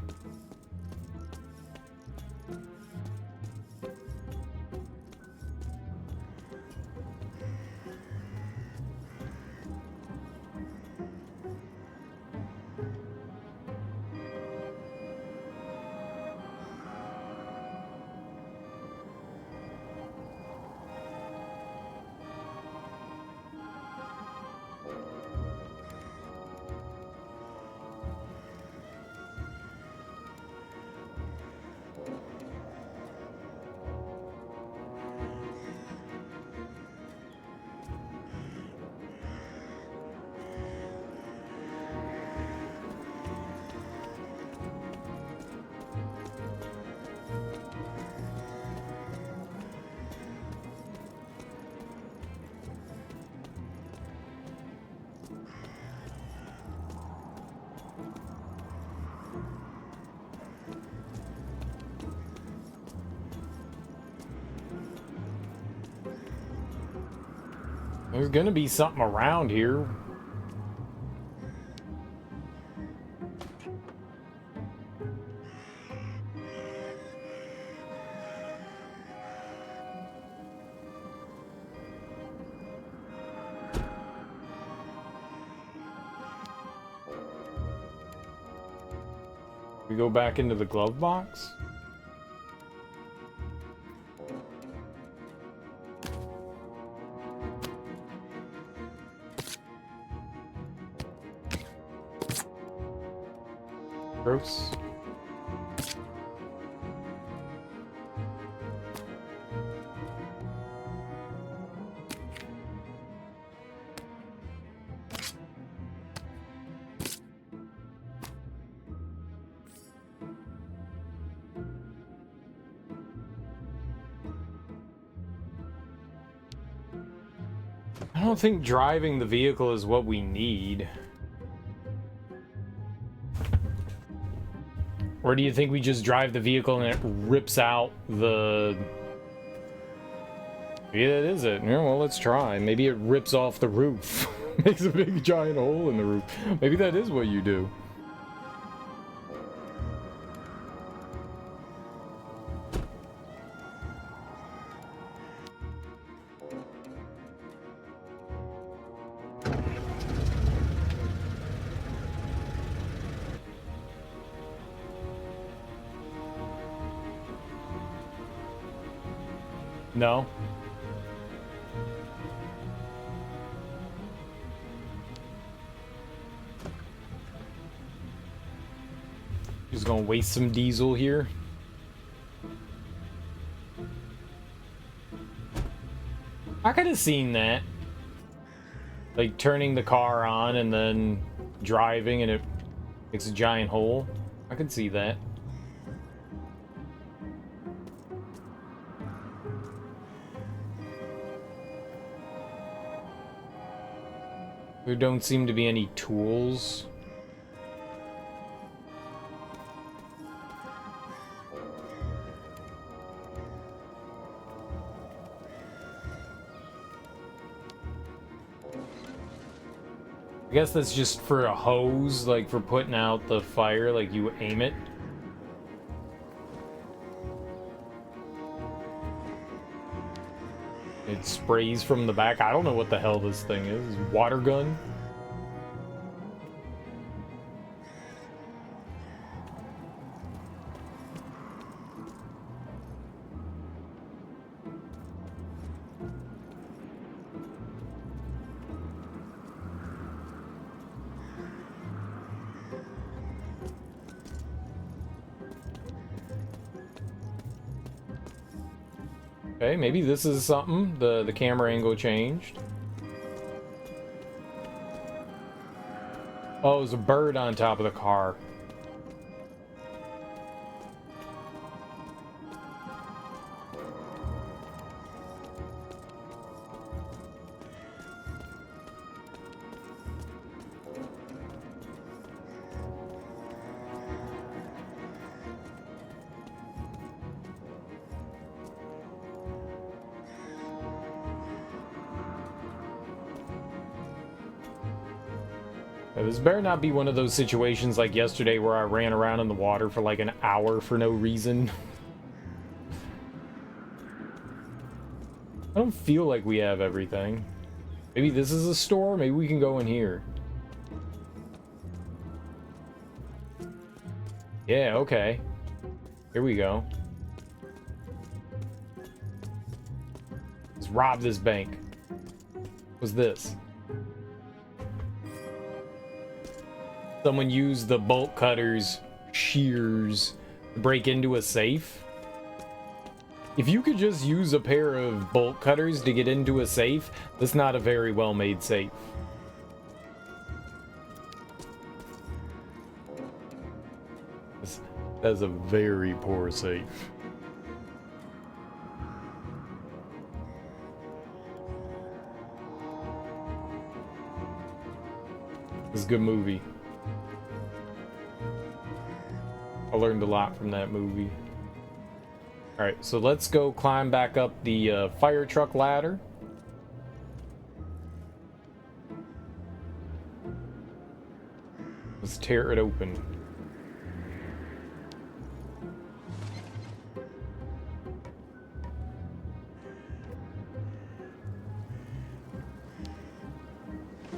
There's gonna be something around here. We go back into the glove box? Gross. I don't think driving the vehicle is what we need. Or do you think we just drive the vehicle and it rips out the... Yeah, that is it. Yeah, well, let's try. Maybe it rips off the roof. Makes a big giant hole in the roof. Maybe that is what you do. No. Just gonna waste some diesel here. I could have seen that. Like turning the car on and then driving and it makes a giant hole. I could see that. There don't seem to be any tools. I guess that's just for a hose, like for putting out the fire, like you aim it. It sprays from the back. I don't know what the hell this thing is. Water gun? Okay, maybe this is something. The camera angle changed. Oh, there's a bird on top of the car. This better not be one of those situations like yesterday where I ran around in the water for like an hour for no reason. I don't feel like we have everything. Maybe this is a store? Maybe we can go in here. Yeah, okay. Here we go. Let's rob this bank. What's this? Someone used the bolt cutters, shears, to break into a safe. If you could just use a pair of bolt cutters to get into a safe, that's not a very well-made safe. That's a very poor safe. It's a good movie. I learned a lot from that movie. Alright, so let's go climb back up the fire truck ladder. Let's tear it open.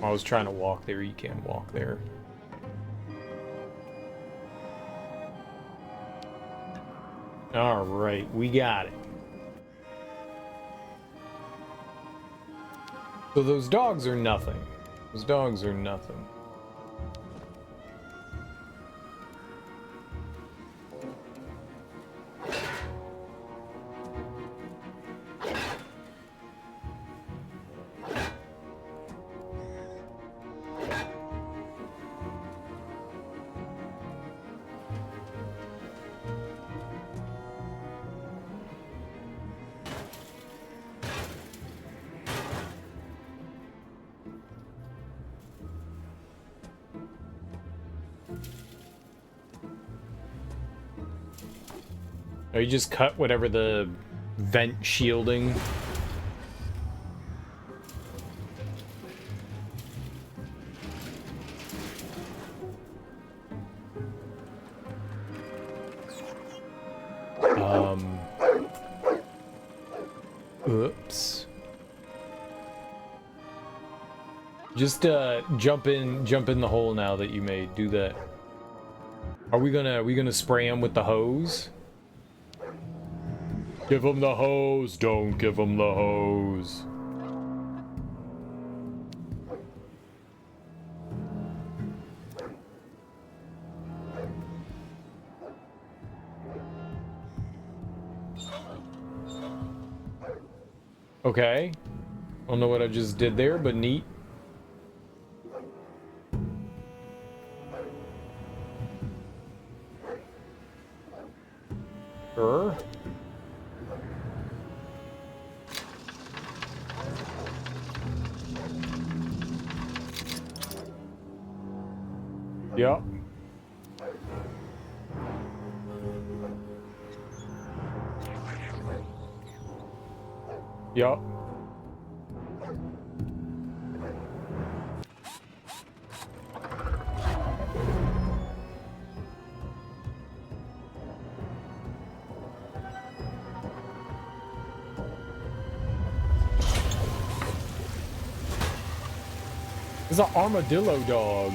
I was trying to walk there. You can't walk there. All right, we got it. So those dogs are nothing. Those dogs are nothing. Or you just cut whatever the vent shielding. Oops. Just jump in the hole now that you made. Do that. Are we gonna spray him with the hose? Give him the hose. Don't give him the hose. Okay. I don't know what I just did there, but neat. Sure. Yep. Yep. It's an armadillo dog.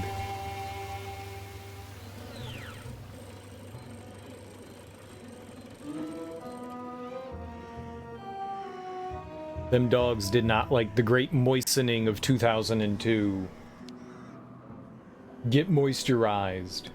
Them dogs did not like the great moistening of 2002. Get moisturized.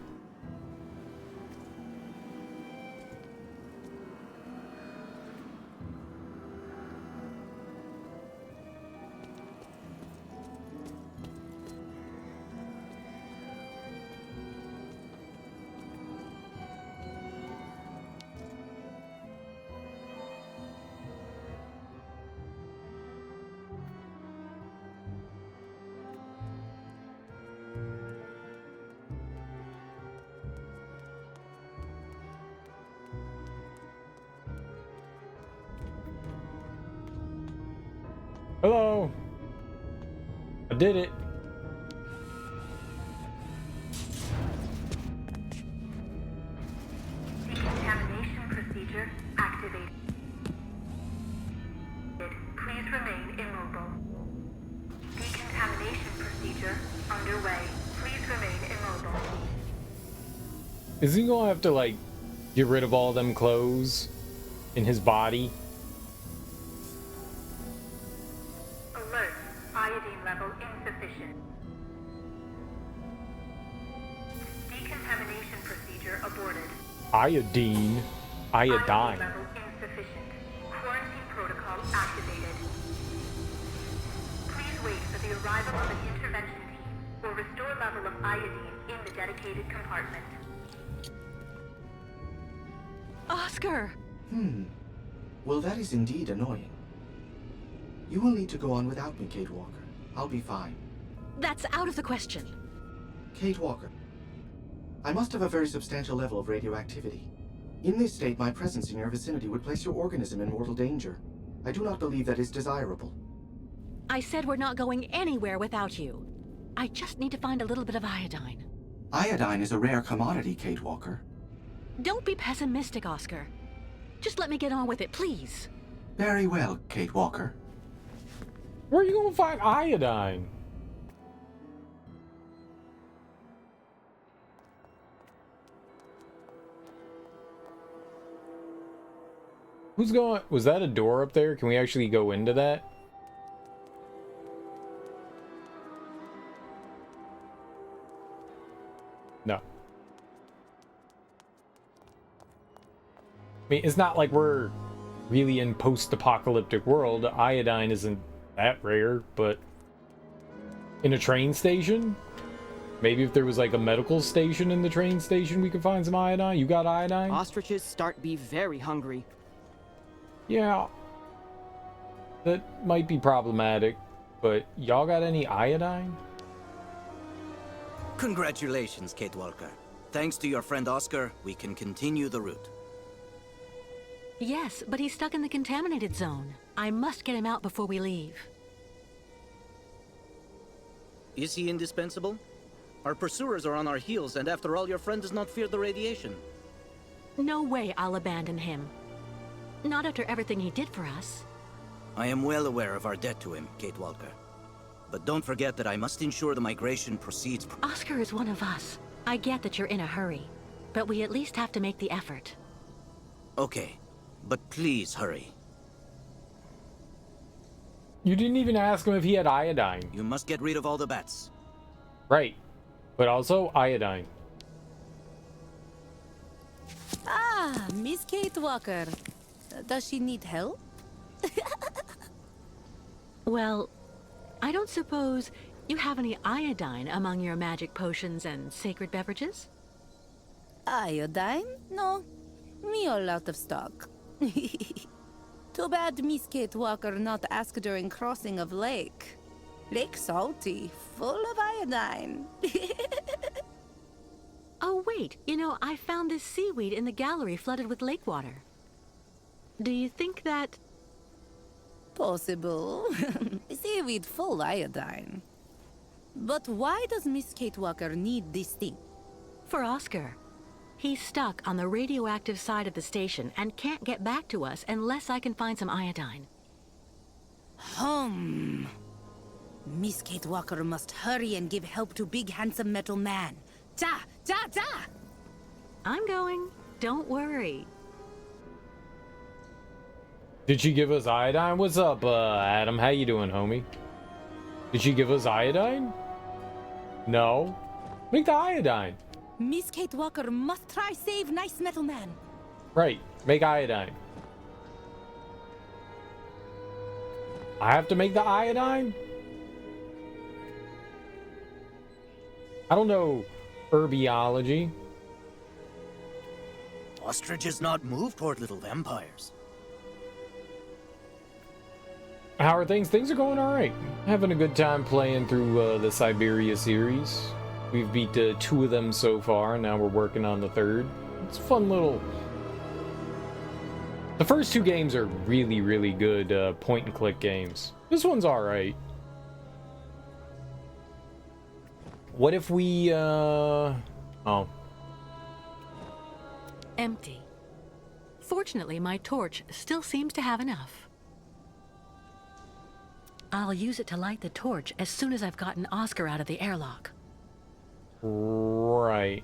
Hello. I did it. Decontamination procedure activated. Please remain immobile. Decontamination procedure underway. Please remain immobile. Is he gonna have to, like, get rid of all them clothes in his body? Alert. Iodine level insufficient. Decontamination procedure aborted. Iodine? Iodine. Level insufficient. Quarantine protocol activated. Please wait for the arrival of an intervention team or restore level of iodine in the dedicated compartment. Oscar! Well, that is indeed annoying. You will need to go on without me, Kate Walker. I'll be fine. That's out of the question. Kate Walker, I must have a very substantial level of radioactivity. In this state, my presence in your vicinity would place your organism in mortal danger. I do not believe that is desirable. I said we're not going anywhere without you. I just need to find a little bit of iodine. Iodine is a rare commodity, Kate Walker. Don't be pessimistic, Oscar. Just let me get on with it, please. Very well, Kate Walker. Where are you gonna find iodine? Who's going? Was that a door up there? Can we actually go into that? No. I mean, it's not like we're really in post-apocalyptic world. Iodine isn't that rare, but in a train station? Maybe if there was like a medical station in the train station, we could find some iodine. You got iodine? Ostriches start be very hungry. Yeah. That might be problematic, but y'all got any iodine? Congratulations, Kate Walker. Thanks to your friend Oscar, we can continue the route. Yes, but he's stuck in the contaminated zone. I must get him out before we leave. Is he indispensable? Our pursuers are on our heels, and after all, your friend does not fear the radiation. No way I'll abandon him. Not after everything he did for us. I am well aware of our debt to him, Kate Walker. But don't forget that I must ensure the migration proceeds. Oscar is one of us. I get that you're in a hurry, but we at least have to make the effort. Okay, but please hurry. You didn't even ask him if he had iodine. You must get rid of all the bats. Right. But also iodine. Ah, Miss Kate Walker. Does she need help? Well, I don't suppose you have any iodine among your magic potions and sacred beverages? Iodine? No. Me all out of stock. Too bad Miss Kate Walker not ask during crossing of lake. Lake salty, full of iodine. Oh, wait. You know, I found this seaweed in the gallery flooded with lake water. Do you think that... Possible. Seaweed full iodine. But why does Miss Kate Walker need this thing? For Oscar. He's stuck on the radioactive side of the station and can't get back to us unless I can find some iodine. Miss Kate Walker must hurry and give help to Big Handsome Metal Man. Ta! Ta! Ta! I'm going. Don't worry. Did she give us iodine? What's up, Adam? How you doing, homie? Did she give us iodine? No. Make the iodine. Miss Kate Walker must try save Nice Metal Man. Right. Make iodine. I have to make the iodine? I don't know herbiology. Ostriches not move toward little vampires. How are things? Things are going alright. Having a good time playing through the Syberia series. We've beat 2 of them so far, now we're working on the 3rd. It's a fun little The first two games are really, really good point-and-click games. This one's alright. What if we, oh. Empty. Fortunately, my torch still seems to have enough. I'll use it to light the torch as soon as I've gotten Oscar out of the airlock. Right.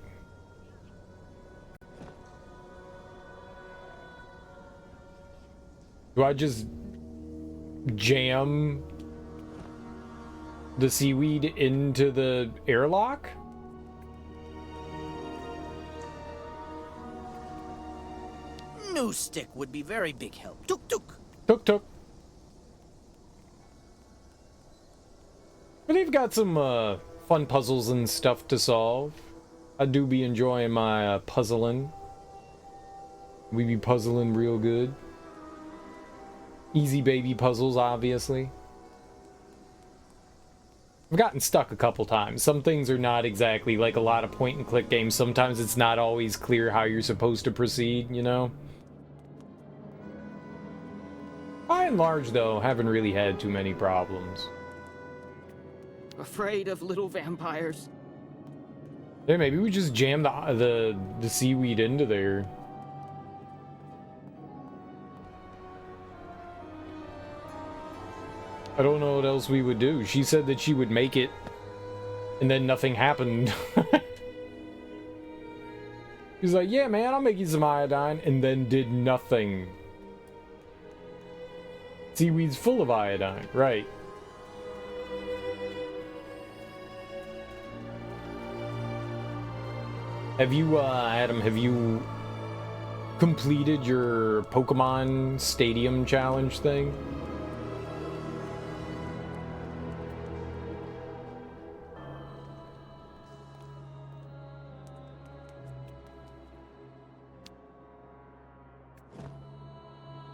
Do I just jam the seaweed into the airlock? New stick would be very big help. Tuk tuk. Tuk tuk. But they've got some fun puzzles and stuff to solve. I do be enjoying my puzzling. We be puzzling real good. Easy baby puzzles, obviously. I've gotten stuck a couple times. Some things are not exactly like a lot of point-and-click games. Sometimes it's not always clear how you're supposed to proceed, you know? By and large, though, haven't really had too many problems. Afraid of little vampires. Yeah, maybe we just jam the seaweed into there. I don't know what else we would do. She said that she would make it, and then nothing happened. He's like, yeah, man, I'll make you some iodine, and then did nothing. Seaweed's full of iodine, right. Have you, Adam, have you completed your Pokemon Stadium Challenge thing?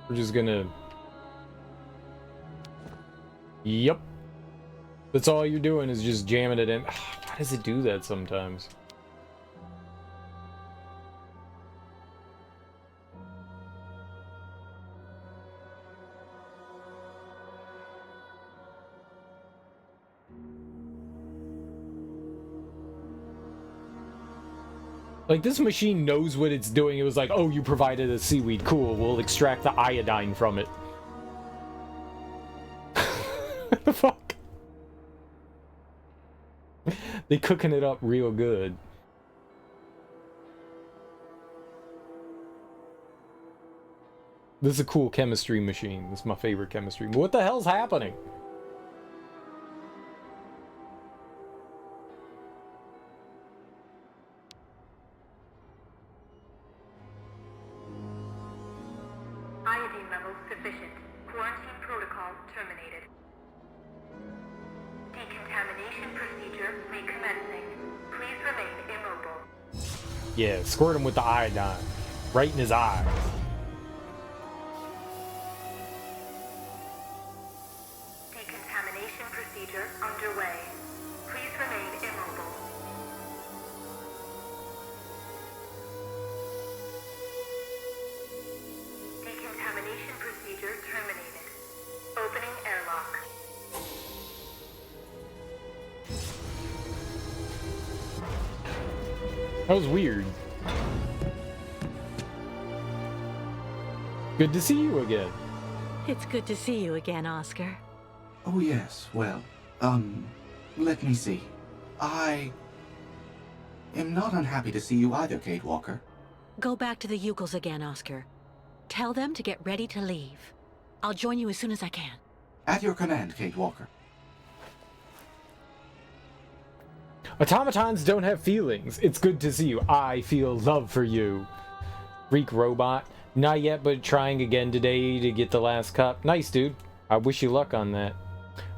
We're just gonna... Yep. That's all you're doing is just jamming it in. Why does it do that sometimes? Like, this machine knows what it's doing. It was like, oh, you provided a seaweed. Cool, we'll extract the iodine from it. What the fuck? They cooking it up real good. This is a cool chemistry machine. This is my favorite chemistry. What the hell's happening? Iodine levels sufficient. Quarantine protocol terminated. Decontamination procedure recommencing. Please remain immobile. Yeah, squirt him with the iodine. Right in his eye. Decontamination procedure underway. Please remain immobile. Decontamination procedure terminated. Opening airlock. That was weird. Good to see you again. It's good to see you again, Oscar. Oh, yes. Well, let me see. I am not unhappy to see you either, Kate Walker. Go back to the Yukels again, Oscar. Tell them to get ready to leave. I'll join you as soon as I can. At your command, Kate Walker. Automatons don't have feelings. It's good to see you. I feel love for you. Freak robot. Not yet, but trying again today to get the last cup. Nice, dude. I wish you luck on that.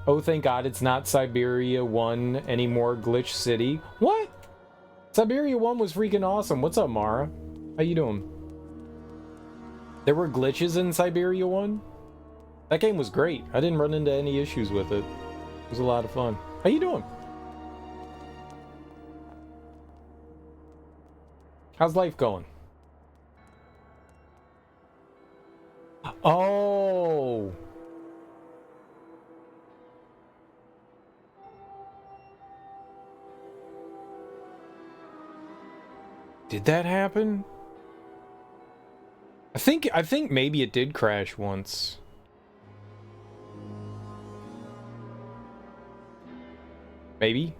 Oh, thank God it's not Syberia 1 anymore, Glitch City. What? Syberia 1 was freaking awesome. What's up, Mara? How you doing? There were glitches in Syberia 1? That game was great. I didn't run into any issues with it. It was a lot of fun. How you doing? How's life going? Oh. Did that happen? I think maybe it did crash once. Maybe?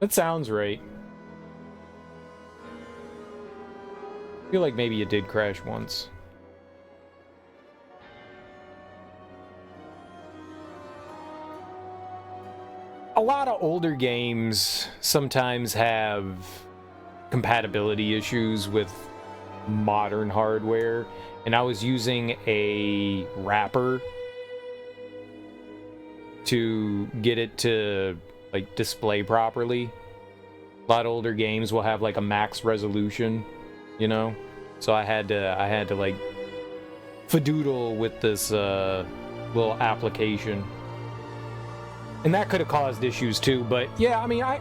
That sounds right. I feel like maybe it did crash once. A lot of older games sometimes have compatibility issues with modern hardware, and I was using a wrapper to get it to like display properly. A lot of older games will have like a max resolution, you know, so I had to like fadoodle with this little application, and that could have caused issues too. But yeah, I mean, I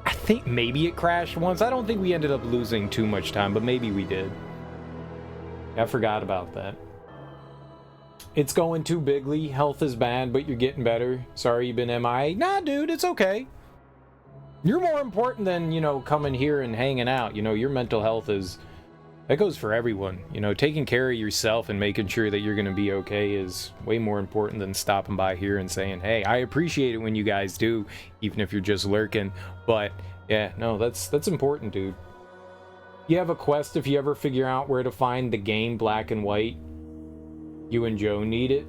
think maybe it crashed once. I don't think we ended up losing too much time, but maybe we did. I forgot about that. It's going too bigly. Health is bad, but you're getting better. Sorry you've been MIA. Nah, dude, it's okay. You're more important than, you know, coming here and hanging out. You know, your mental health is... That goes for everyone. You know, taking care of yourself and making sure that you're going to be okay is way more important than stopping by here and saying, hey, I appreciate it when you guys do, even if you're just lurking. But, yeah, no, that's important, dude. You have a quest if you ever figure out where to find the game Black and White. You and Joe need it.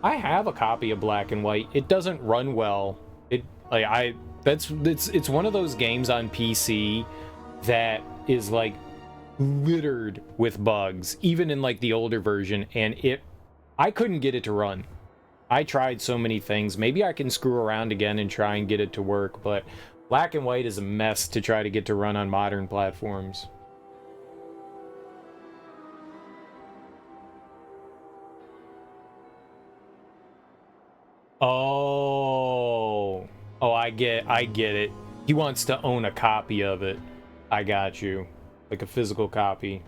I have a copy of Black and White. It doesn't run well. It's one of those games on PC that is like littered with bugs, even in like the older version, and I couldn't get it to run. I tried so many things. Maybe I can screw around again and try and get it to work, but Black and White is a mess to try to get to run on modern platforms. Oh, I get it. He wants to own a copy of it. I got you. Like a physical copy.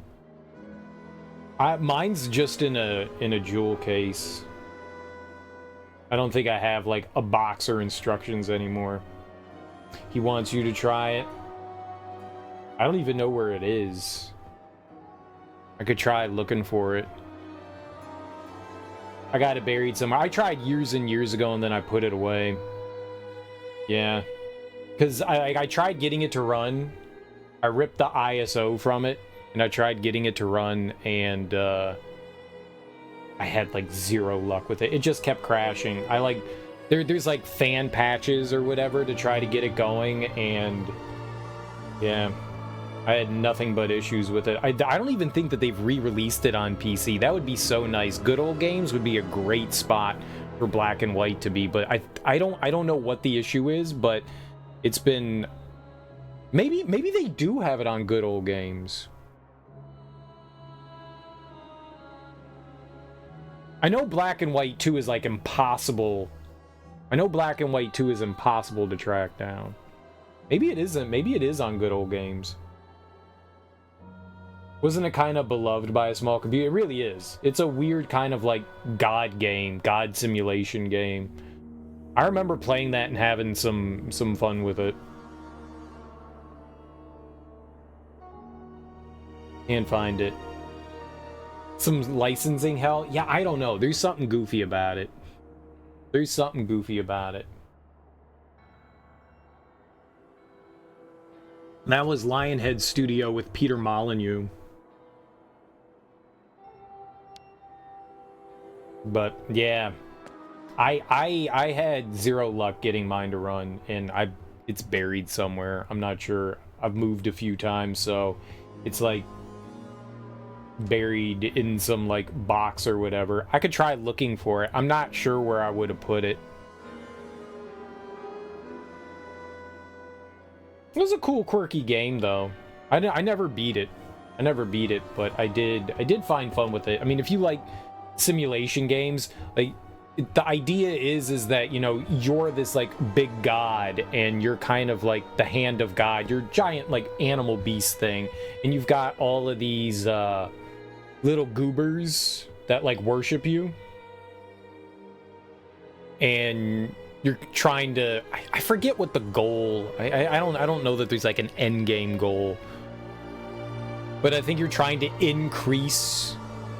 Mine's just in a jewel case. I don't think I have like a box or instructions anymore. He wants you to try it. I don't even know where it is. I could try looking for it. I got it buried somewhere. I tried years and years ago and then I put it away. Yeah. Because I tried getting it to run. I ripped the ISO from it and I tried getting it to run, and I had like zero luck with it. It just kept crashing. There's like fan patches or whatever to try to get it going, and yeah, I had nothing but issues with it. I don't even think that they've re-released it on PC. That would be so nice. Good Old Games would be a great spot for Black and White to be, but I don't know what the issue is, but it's been... Maybe they do have it on Good Old Games. I know Black and White 2 is like impossible. I know Black and White 2 is impossible to track down. Maybe it isn't. Maybe it is on Good Old Games. Wasn't it kind of beloved by a small computer? It really is. It's a weird kind of like God game, God simulation game. I remember playing that and having some fun with it. Can't find it. Some licensing hell? Yeah, I don't know. There's something goofy about it. There's something goofy about it. That was Lionhead Studio with Peter Molyneux. But yeah, I had zero luck getting mine to run, and it's buried somewhere. I'm not sure. I've moved a few times, so it's like buried in some like box or whatever. I could try looking for it. I'm not sure where I would have put it. It was a cool, quirky game, though. I never beat it. I never beat it, but I did find fun with it. I mean, if you like simulation games, like the idea is that, you know, you're this like big god and you're kind of like the hand of God. You're a giant like animal beast thing, and you've got all of these little goobers that like worship you, and you're trying to, I forget what the goal, I don't know that there's like an end game goal, but I think you're trying to increase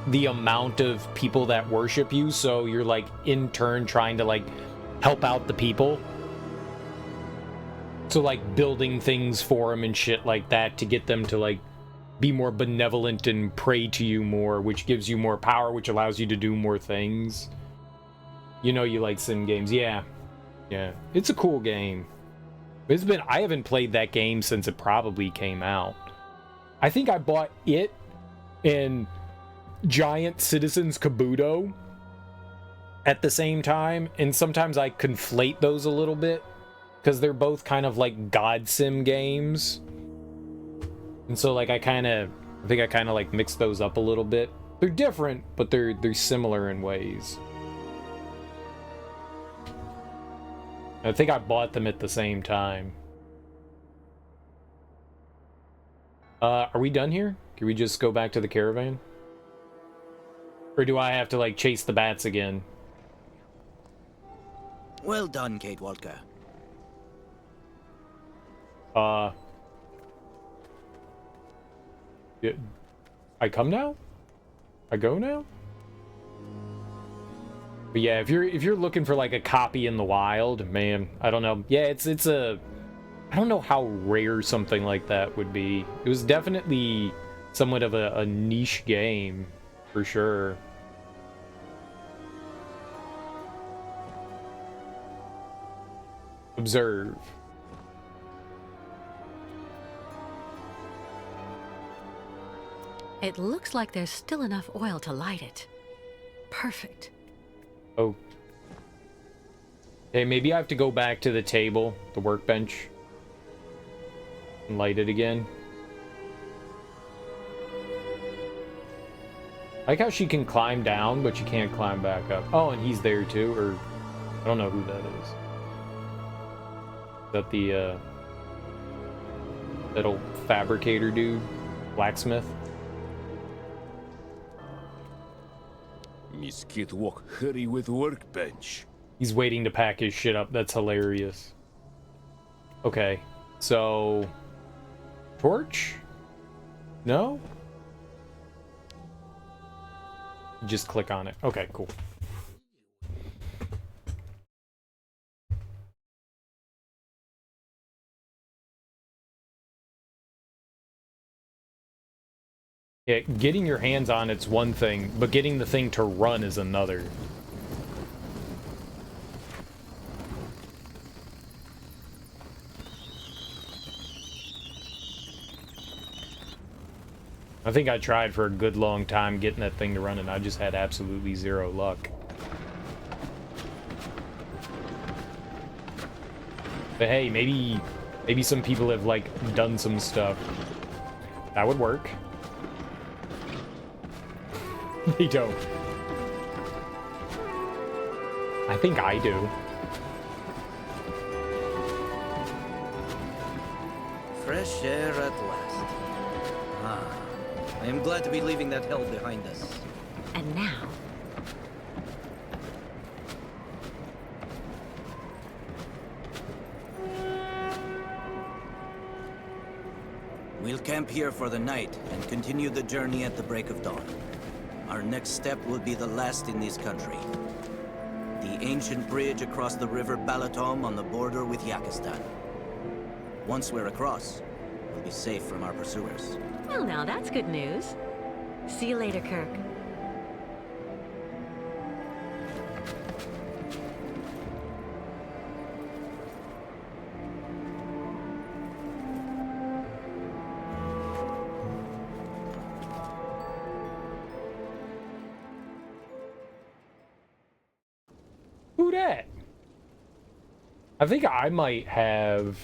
the amount of people that worship you, so you're like in turn trying to like help out the people. So like building things for them and shit like that to get them to like be more benevolent and pray to you more, which gives you more power, which allows you to do more things. You know you like sim games. Yeah. Yeah. It's a cool game. I haven't played that game since it probably came out. I think I bought it and Giant Citizens Kabuto at the same time, and sometimes I conflate those a little bit because they're both kind of like God Sim games. And so like I think I kind of like mixed those up a little bit. They're different, but they're similar in ways. I think I bought them at the same time. Are we done here? Can we just go back to the caravan? Or do I have to like chase the bats again? Well done, Kate Walker. I come now? I go now? But yeah, if you're looking for like a copy in the wild, man, I don't know. Yeah, it's a, I don't know how rare something like that would be. It was definitely somewhat of a niche game, for sure. Observe. It looks like there's still enough oil to light it. Perfect. Oh. Hey, maybe I have to go back to the table, the workbench, and light it again. I like how she can climb down, but she can't climb back up. Oh, and he's there too, or I don't know who that is. Is that the that old fabricator dude? Blacksmith? Miss Kid walk hurry with workbench. He's waiting to pack his shit up. That's hilarious. Okay, so torch? No? Just click on it. Okay, cool. Yeah, getting your hands on it's one thing, but getting the thing to run is another. I think I tried for a good long time getting that thing to run, and I just had absolutely zero luck. But hey, maybe some people have, like, done some stuff. That would work. They don't. I think I do. Fresh air at last. Ah, I am glad to be leaving that hell behind us. And now... We'll camp here for the night and continue the journey at the break of dawn. Our next step will be the last in this country. The ancient bridge across the river Balatom on the border with Yakistan. Once we're across, we'll be safe from our pursuers. Well, now that's good news. See you later, Kirk. Who dat? I think I might have...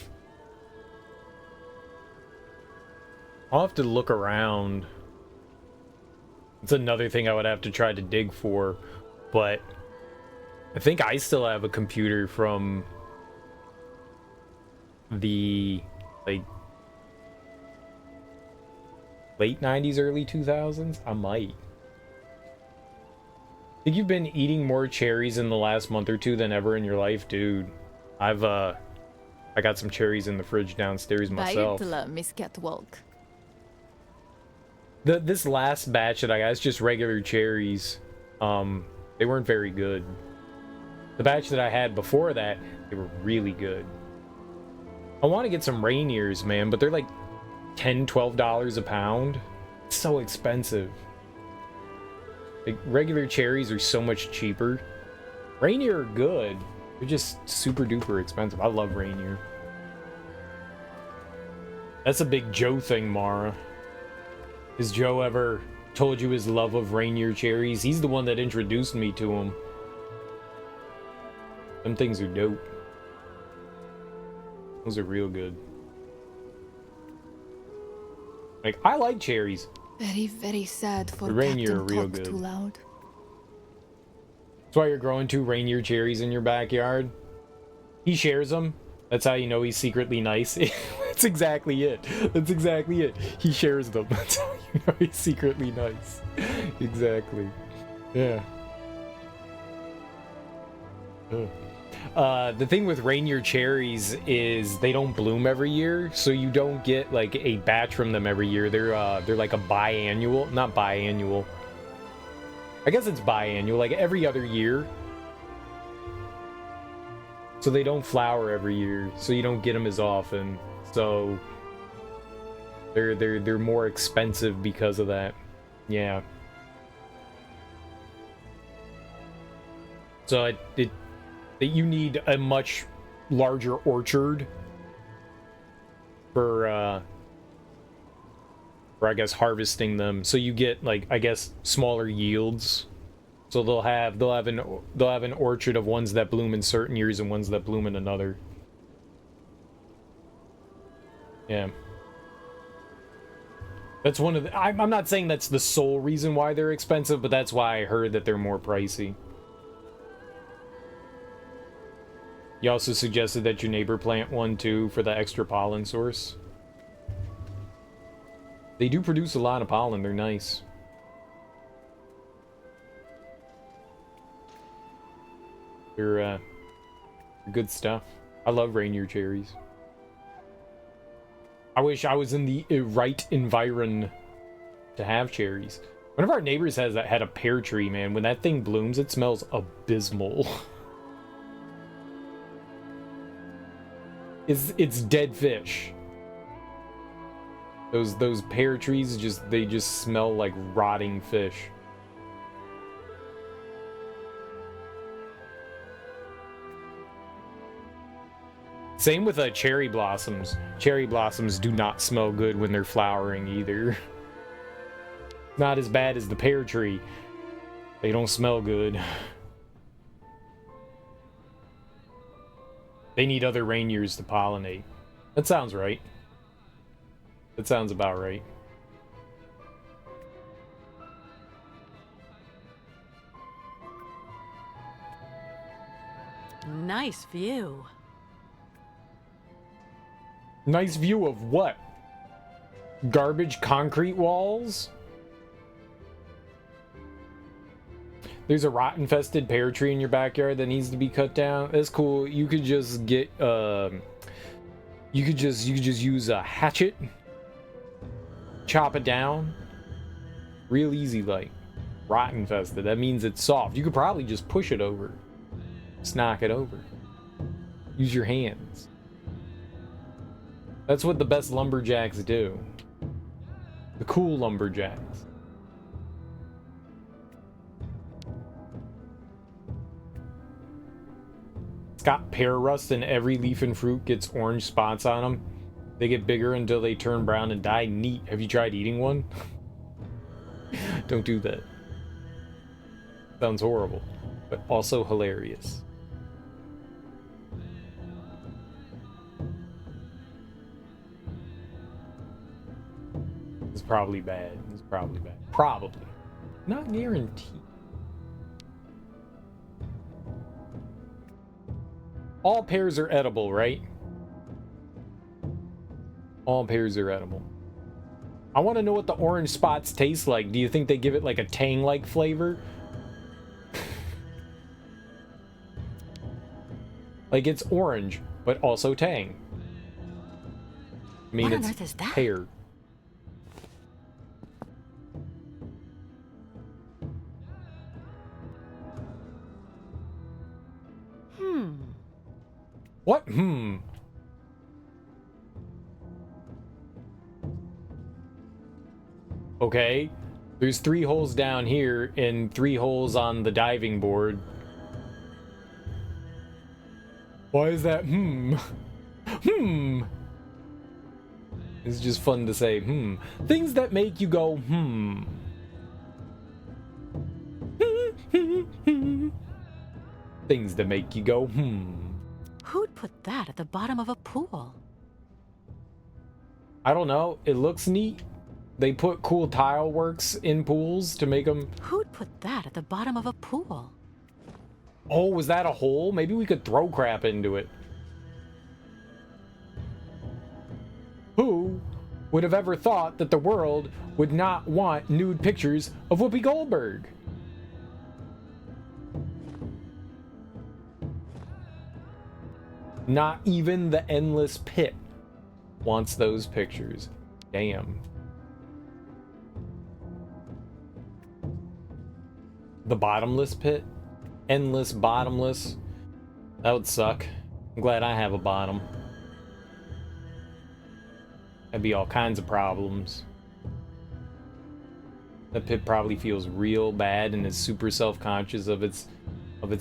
I'll have to look around. It's another thing I would have to try to dig for, but I think I still have a computer from the, like late 90s, early 2000s? I might. Think you've been eating more cherries in the last month or two than ever in your life? Dude, I got some cherries in the fridge downstairs myself. Miss Catwalk. This last batch that I got is just regular cherries. They weren't very good. The batch that I had before that, they were really good. I want to get some Rainiers, man, but they're like $10, $12 a pound. It's so expensive. Like, regular cherries are so much cheaper. Rainier are good. They're just super duper expensive. I love Rainier. That's a big Joe thing, Mara. Has Joe ever told you his love of Rainier cherries? He's the one that introduced me to them. Them things are dope. Those are real good. Like, I like cherries. Very, very sad for The Rainier are Captain real talk good. too loud. That's why you're growing 2 Rainier cherries in your backyard. He shares them. That's how you know he's secretly nice. That's exactly it. That's exactly it. He shares them. That's how you know he's secretly nice. Exactly. Yeah. The thing with Rainier cherries is they don't bloom every year, so you don't get like a batch from them every year. They're like a biannual, not biannual. I guess it's biannual, like every other year. So they don't flower every year, so you don't get them as often. So they're more expensive because of that. Yeah. So you need a much larger orchard for I guess harvesting them. So you get like, I guess, smaller yields. So they'll have an orchard of ones that bloom in certain years and ones that bloom in another. Yeah. That's one of the, I'm not saying that's the sole reason why they're expensive, but that's why I heard that they're more pricey. You also suggested that your neighbor plant one too for the extra pollen source. They do produce a lot of pollen, they're nice. They're good stuff. I love Rainier cherries. I wish I was in the right environ to have cherries. One of our neighbors had a pear tree, man. When that thing blooms, it smells abysmal. It's dead fish. Those pear trees just smell like rotting fish. Same with cherry blossoms. Cherry blossoms do not smell good when they're flowering either. Not as bad as the pear tree. They don't smell good. They need other Rainiers to pollinate. That sounds right. That sounds about right. Nice view. Nice view of what? Garbage concrete walls? There's a rot-infested pear tree in your backyard that needs to be cut down. That's cool. You could just get you could just use a hatchet, chop it down. Real easy, like rot-infested. That means it's soft. You could probably just push it over. Just knock it over. Use your hands. That's what the best lumberjacks do. The cool lumberjacks. It's got pear rust and every leaf and fruit gets orange spots on them. They get bigger until they turn brown and die. Neat. Have you tried eating one? Don't do that. Sounds horrible, but also hilarious. It's probably bad. It's probably bad. Probably. Not guaranteed. All pears are edible, right? All pears are edible. I want to know what the orange spots taste like. Do you think they give it like a tang-like flavor? Like it's orange, but also tang. I mean, What on it's earth is that? pear. What? Okay. There's 3 holes down here and 3 holes on the diving board. Why is that? It's just fun to say, Things that make you go, Things that make you go, Who'd put that at the bottom of a pool? I don't know. It looks neat. They put cool tile works in pools to make them... Who'd put that at the bottom of a pool? Oh, was that a hole? Maybe we could throw crap into it. Who would have ever thought that the world would not want nude pictures of Whoopi Goldberg? Not even the endless pit wants those pictures. Damn. The bottomless pit? Endless bottomless? That would suck. I'm glad I have a bottom. That'd be all kinds of problems. That pit probably feels real bad and is super self-conscious of its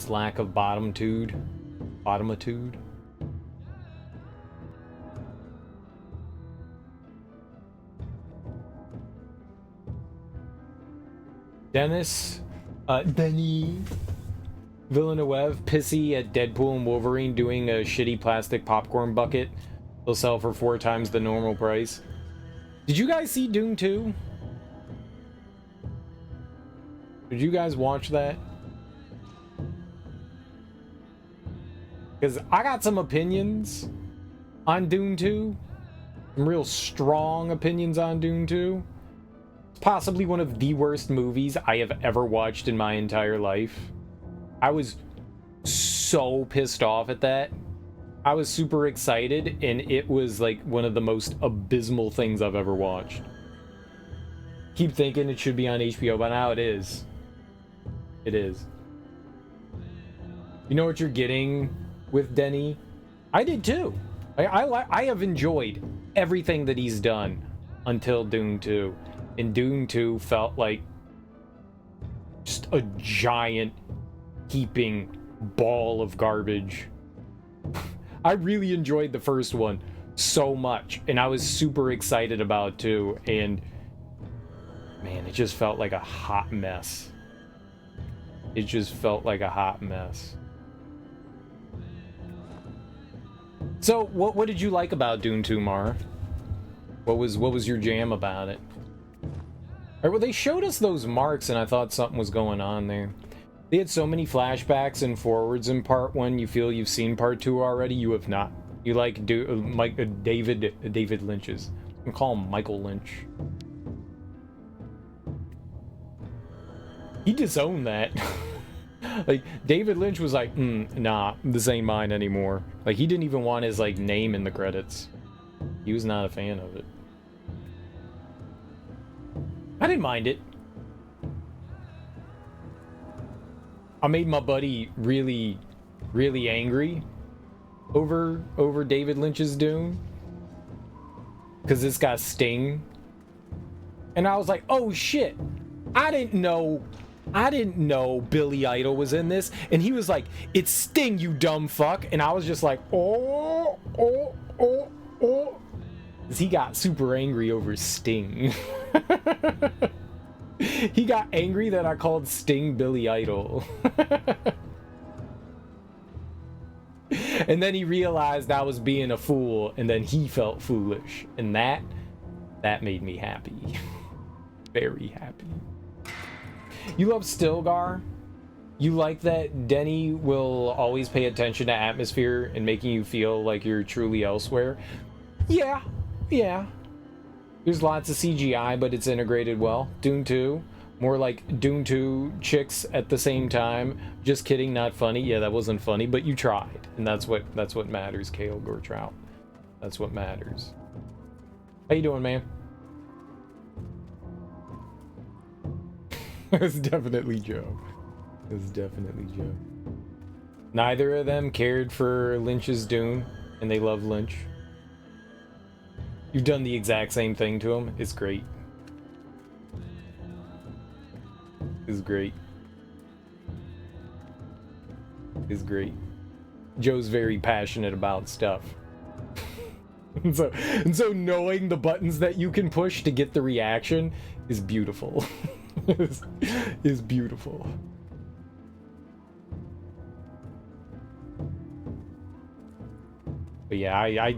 lack of bottomitude. Bottomitude. Denny Villeneuve, pissy at Deadpool and Wolverine doing a shitty plastic popcorn bucket. They'll sell for 4 times the normal price. Did you guys see Dune 2? Did you guys watch that? Because I got some opinions on Dune 2. Some real strong opinions on Dune 2. It's possibly one of the worst movies I have ever watched in my entire life. I was so pissed off at that. I was super excited, and it was like one of the most abysmal things I've ever watched. Keep thinking it should be on HBO, but now it is. It is. You know what you're getting with Denny? I did too. I have enjoyed everything that he's done until Dune 2. And Dune 2 felt like just a giant heaping ball of garbage. I really enjoyed the first one so much, and I was super excited about it too, and man, it just felt like a hot mess. It just felt like a hot mess. So, what did you like about Dune 2, Mara? What was your jam about it? Well, they showed us those marks, and I thought something was going on there. They had so many flashbacks and forwards in part 1. You feel you've seen part 2 already. You have not. You like David Lynch's. I'm gonna call him Michael Lynch. He disowned that. Like David Lynch was like, nah, this ain't mine anymore. Like he didn't even want his like name in the credits. He was not a fan of it. I didn't mind it. I made my buddy really, really angry over David Lynch's Dune. Because it's got Sting. And I was like, oh shit. I didn't know Billy Idol was in this. And he was like, it's Sting, you dumb fuck. And I was just like, oh. Because he got super angry over Sting. He got angry that I called Sting Billy Idol. And then he realized I was being a fool, and then he felt foolish. And that made me happy. Very happy. You love Stilgar? You like that Denny will always pay attention to atmosphere and making you feel like you're truly elsewhere? Yeah. There's lots of CGI, but it's integrated well. Dune 2, more like Dune 2 chicks at the same time. Just kidding, not funny. Yeah, that wasn't funny, but you tried, and that's what matters, Kale Gortrout. That's what matters. How you doing, man? It's definitely Joe. It's definitely Joe. Neither of them cared for Lynch's Dune, and they love Lynch. You've done the exact same thing to him. It's great. It's great. It's great. Joe's very passionate about stuff. and so knowing the buttons that you can push to get the reaction is beautiful. is beautiful. But yeah,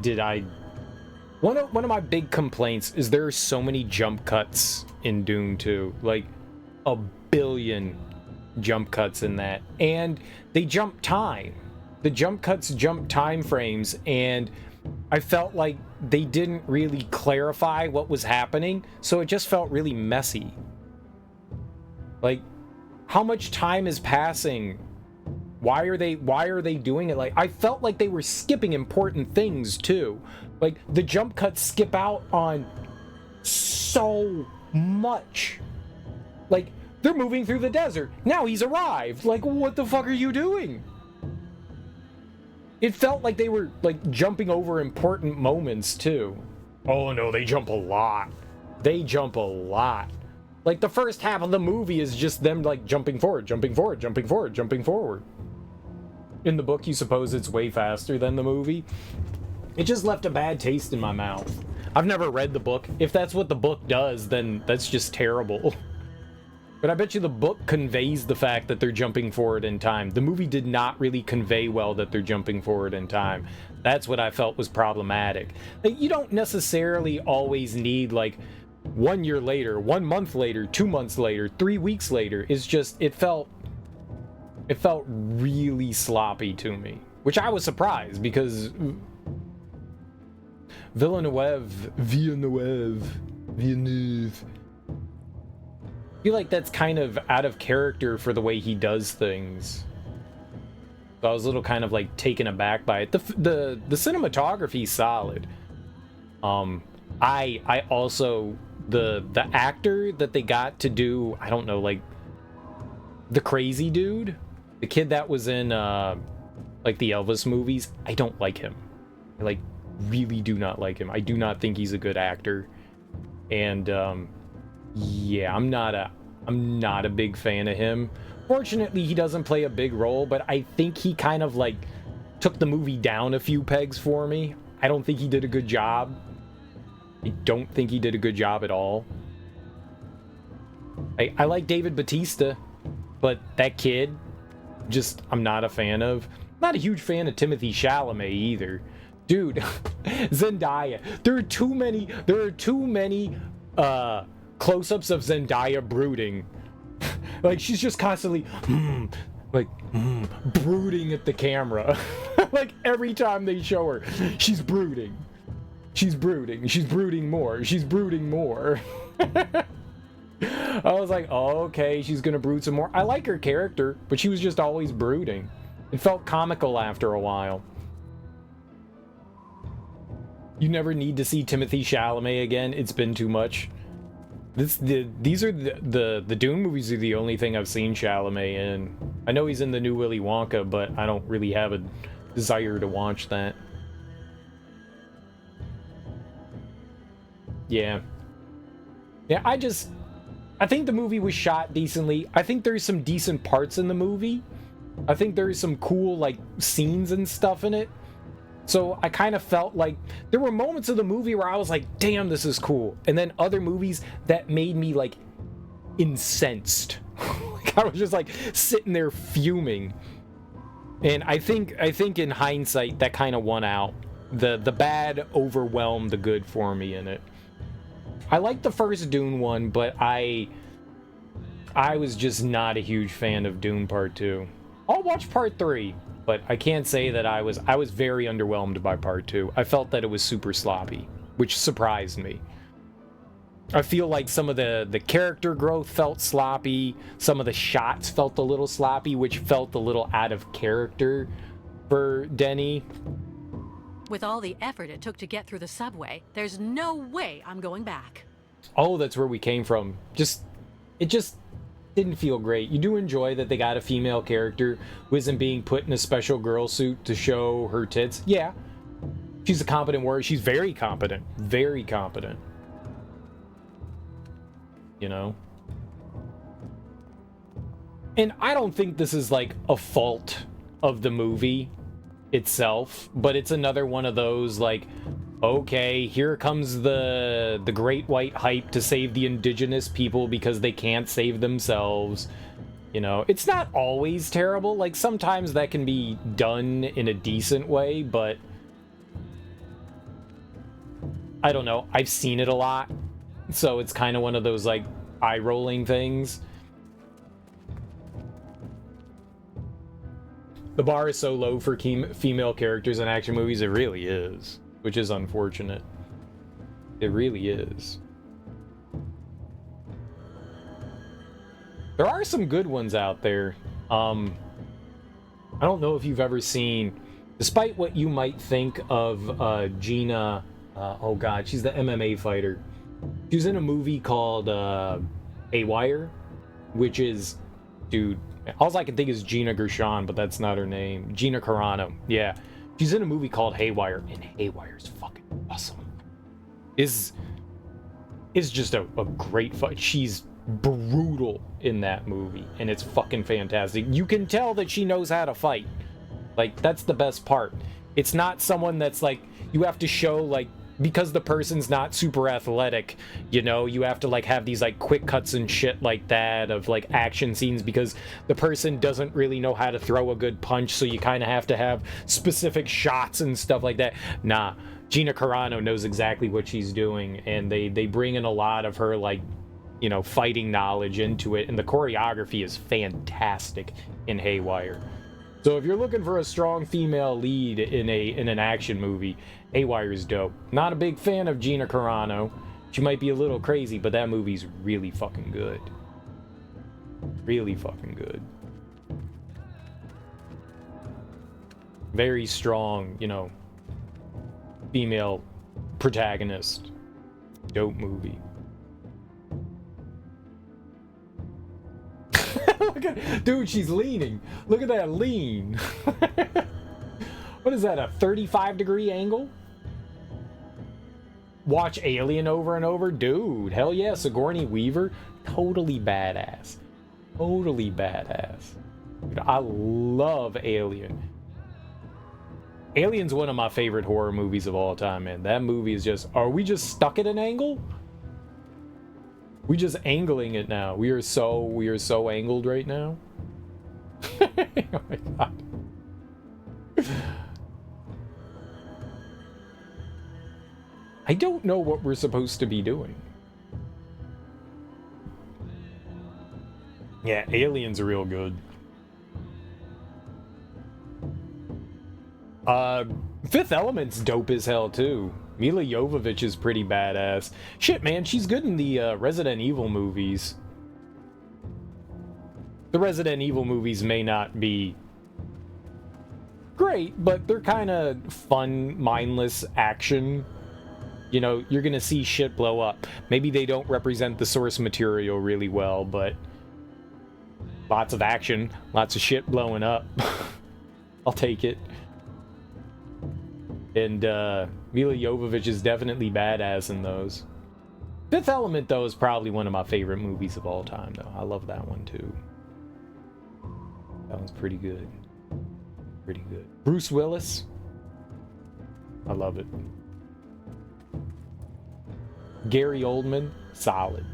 one of my big complaints is there are so many jump cuts in Dune 2, like a billion jump cuts in that, and they jump time. The jump cuts jump time frames, and I felt like they didn't really clarify what was happening, so it just felt really messy. Like, how much time is passing? Why are they doing it? Like, I felt like they were skipping important things too. Like, the jump cuts skip out on so much. Like, they're moving through the desert. Now he's arrived. Like, what the fuck are you doing? It felt like they were, like, jumping over important moments too. Oh no, they jump a lot. They jump a lot. Like, the first half of the movie is just them, like, jumping forward, jumping forward, jumping forward, jumping forward. In the book, you suppose it's way faster than the movie. It just left a bad taste in my mouth. I've never read the book. If that's what the book does, then that's just terrible. But I bet you the book conveys the fact that they're jumping forward in time. The movie did not really convey well that they're jumping forward in time. That's what I felt was problematic. Like, you don't necessarily always need, like, 1 year later, 1 month later, 2 months later, 3 weeks later. It's just, it felt really sloppy to me, which I was surprised because Villeneuve. I feel like that's kind of out of character for the way he does things. So I was a little kind of like taken aback by it. The cinematography's solid. I also the actor that they got to do, I don't know, like the crazy dude, the kid that was in like the Elvis movies, I don't like him. I like really do not like him. I do not think he's a good actor. And yeah, I'm not a big fan of him. Fortunately, he doesn't play a big role, but I think he kind of like took the movie down a few pegs for me. I don't think he did a good job. I don't think he did a good job at all. I like David Bautista, but that kid, just, I'm not a fan of. Not a huge fan of Timothée Chalamet either. Dude, Zendaya. There are too many close-ups of Zendaya brooding. Like, she's just constantly brooding at the camera. Like, every time they show her, she's brooding. She's brooding. She's brooding more. She's brooding more. I was like, oh, okay, she's gonna brood some more. I like her character, but she was just always brooding. It felt comical after a while. You never need to see Timothée Chalamet again. It's been too much. These are the Dune movies are the only thing I've seen Chalamet in. I know he's in the new Willy Wonka, but I don't really have a desire to watch that. Yeah. Yeah, I think the movie was shot decently. I think there's some decent parts in the movie. I think there's some cool, like, scenes and stuff in it. So I kind of felt like there were moments of the movie where I was like, damn, this is cool. And then other movies that made me, like, incensed. Like, I was just, like, sitting there fuming. And I think in hindsight, that kind of won out. The bad overwhelmed the good for me in it. I liked the first Dune one, but I was just not a huge fan of Dune Part 2. I'll watch Part 3, but I can't say that I was very underwhelmed by Part 2. I felt that it was super sloppy, which surprised me. I feel like some of the character growth felt sloppy. Some of the shots felt a little sloppy, which felt a little out of character for Denny. With all the effort it took to get through the subway, there's no way I'm going back. Oh, that's where we came from. It just didn't feel great. You do enjoy that they got a female character who isn't being put in a special girl suit to show her tits. Yeah. She's a competent warrior. She's very competent. Very competent. You know? And I don't think this is like a fault of the movie itself, but it's another one of those like, okay, here comes the great white hype to save the indigenous people because they can't save themselves. You know, it's not always terrible. Like sometimes that can be done in a decent way, but I don't know. I've seen it a lot. So it's kind of one of those like eye-rolling things. The bar is so low for female characters in action movies, it really is, which is unfortunate. It really is. There are some good ones out there. I don't know if you've ever seen, despite what you might think of Gina, oh god, she's the MMA fighter. She was in a movie called Haywire, which is, dude, all I can think is Gina Gershon, but that's not her name. Gina Carano, yeah. She's in a movie called Haywire, and Haywire's fucking awesome. Is just a great fight. She's brutal in that movie, and it's fucking fantastic. You can tell that she knows how to fight. Like, that's the best part. It's not someone that's like, you have to show like, because the person's not super athletic, you know, you have to like have these like quick cuts and shit like that of like action scenes because the person doesn't really know how to throw a good punch, so you kind of have to have specific shots and stuff like that. Nah, Gina Carano knows exactly what she's doing, and they bring in a lot of her like, you know, fighting knowledge into it, and the choreography is fantastic in Haywire. So if you're looking for a strong female lead in an action movie, Haywire is dope. Not a big fan of Gina Carano. She might be a little crazy, but that movie's really fucking good. Really fucking good. Very strong, you know, female protagonist. Dope movie. Look at, dude, she's leaning. Look at that lean. What is that, a 35-degree angle? Watch Alien over and over? Dude, hell yeah, Sigourney Weaver. Totally badass. Totally badass. Dude, I love Alien. Alien's one of my favorite horror movies of all time, man. That movie is just... Are we just stuck at an angle? We just angling it now. We are so angled right now. Oh my god. I don't know what we're supposed to be doing. Yeah, Alien's real good. Fifth Element's dope as hell too. Mila Jovovich is pretty badass. Shit, man, she's good in the Resident Evil movies. The Resident Evil movies may not be great, but they're kind of fun, mindless action. You know, you're gonna see shit blow up. Maybe they don't represent the source material really well, but lots of action, lots of shit blowing up. I'll take it. And Mila Jovovich is definitely badass in those. Fifth Element, though, is probably one of my favorite movies of all time, though. I love that one, too. That one's pretty good. Pretty good. Bruce Willis. I love it. Gary Oldman, solid.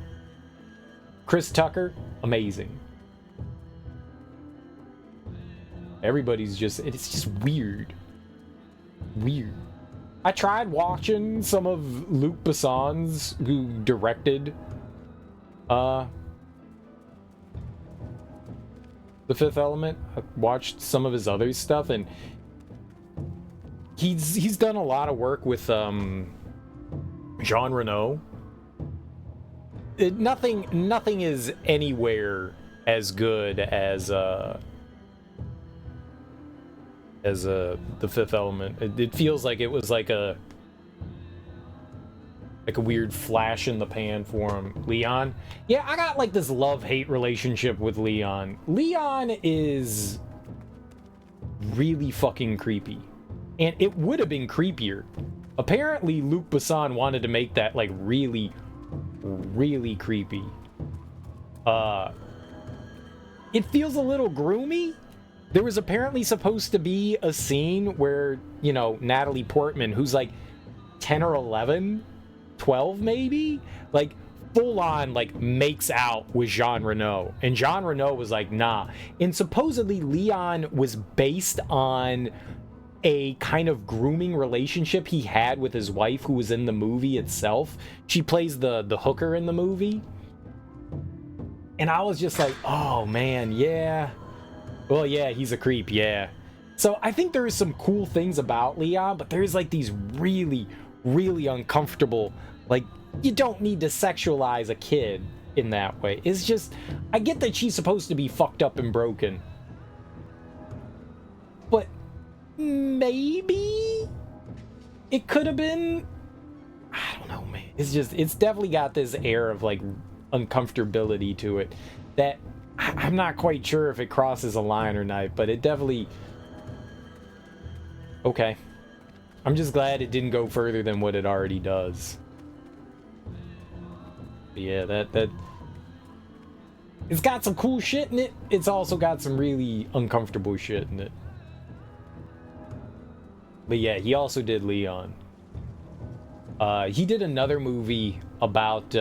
Chris Tucker, amazing. Everybody's just... It's just weird. Weird. I tried watching some of Luc Besson's, who directed The Fifth Element. I watched some of his other stuff, and he's done a lot of work with Jean Reno, nothing is anywhere as good as the Fifth Element. It feels like it was like a weird flash in the pan for him. Leon? Yeah, I got like this love-hate relationship with Leon. Leon is really fucking creepy. And it would have been creepier. Apparently, Luc Besson wanted to make that like really, really creepy. It feels a little groomy. There was apparently supposed to be a scene where, you know, Natalie Portman, who's like 10 or 11, 12 maybe, like full on like makes out with Jean Reno, and Jean Reno was like, nah. And supposedly Leon was based on a kind of grooming relationship he had with his wife, who was in the movie itself. She plays the hooker in the movie, and I was just like, oh man, yeah, well, yeah, he's a creep, yeah. So I think there is some cool things about Leon, but there's like these really, really uncomfortable, like, you don't need to sexualize a kid in that way. It's just, I get that she's supposed to be fucked up and broken, but maybe it could have been, I don't know, man. It's definitely got this air of like uncomfortability to it that I'm not quite sure if it crosses a line or not, but it definitely, okay. I'm just glad it didn't go further than what it already does. But yeah, that it's got some cool shit in it. It's also got some really uncomfortable shit in it. But yeah, he also did Leon. He did another movie about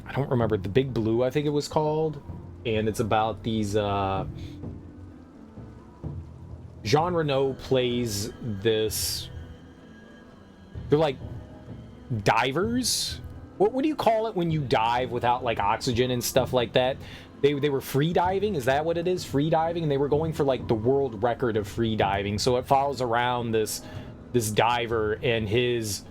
I don't remember, The Big Blue, I think it was called, and it's about these Jean Reno plays this, they're like divers. What do you call it when you dive without like oxygen and stuff like that? They were free diving, is that what it is? Free diving, and they were going for like the world record of free diving. So it follows around this diver and his,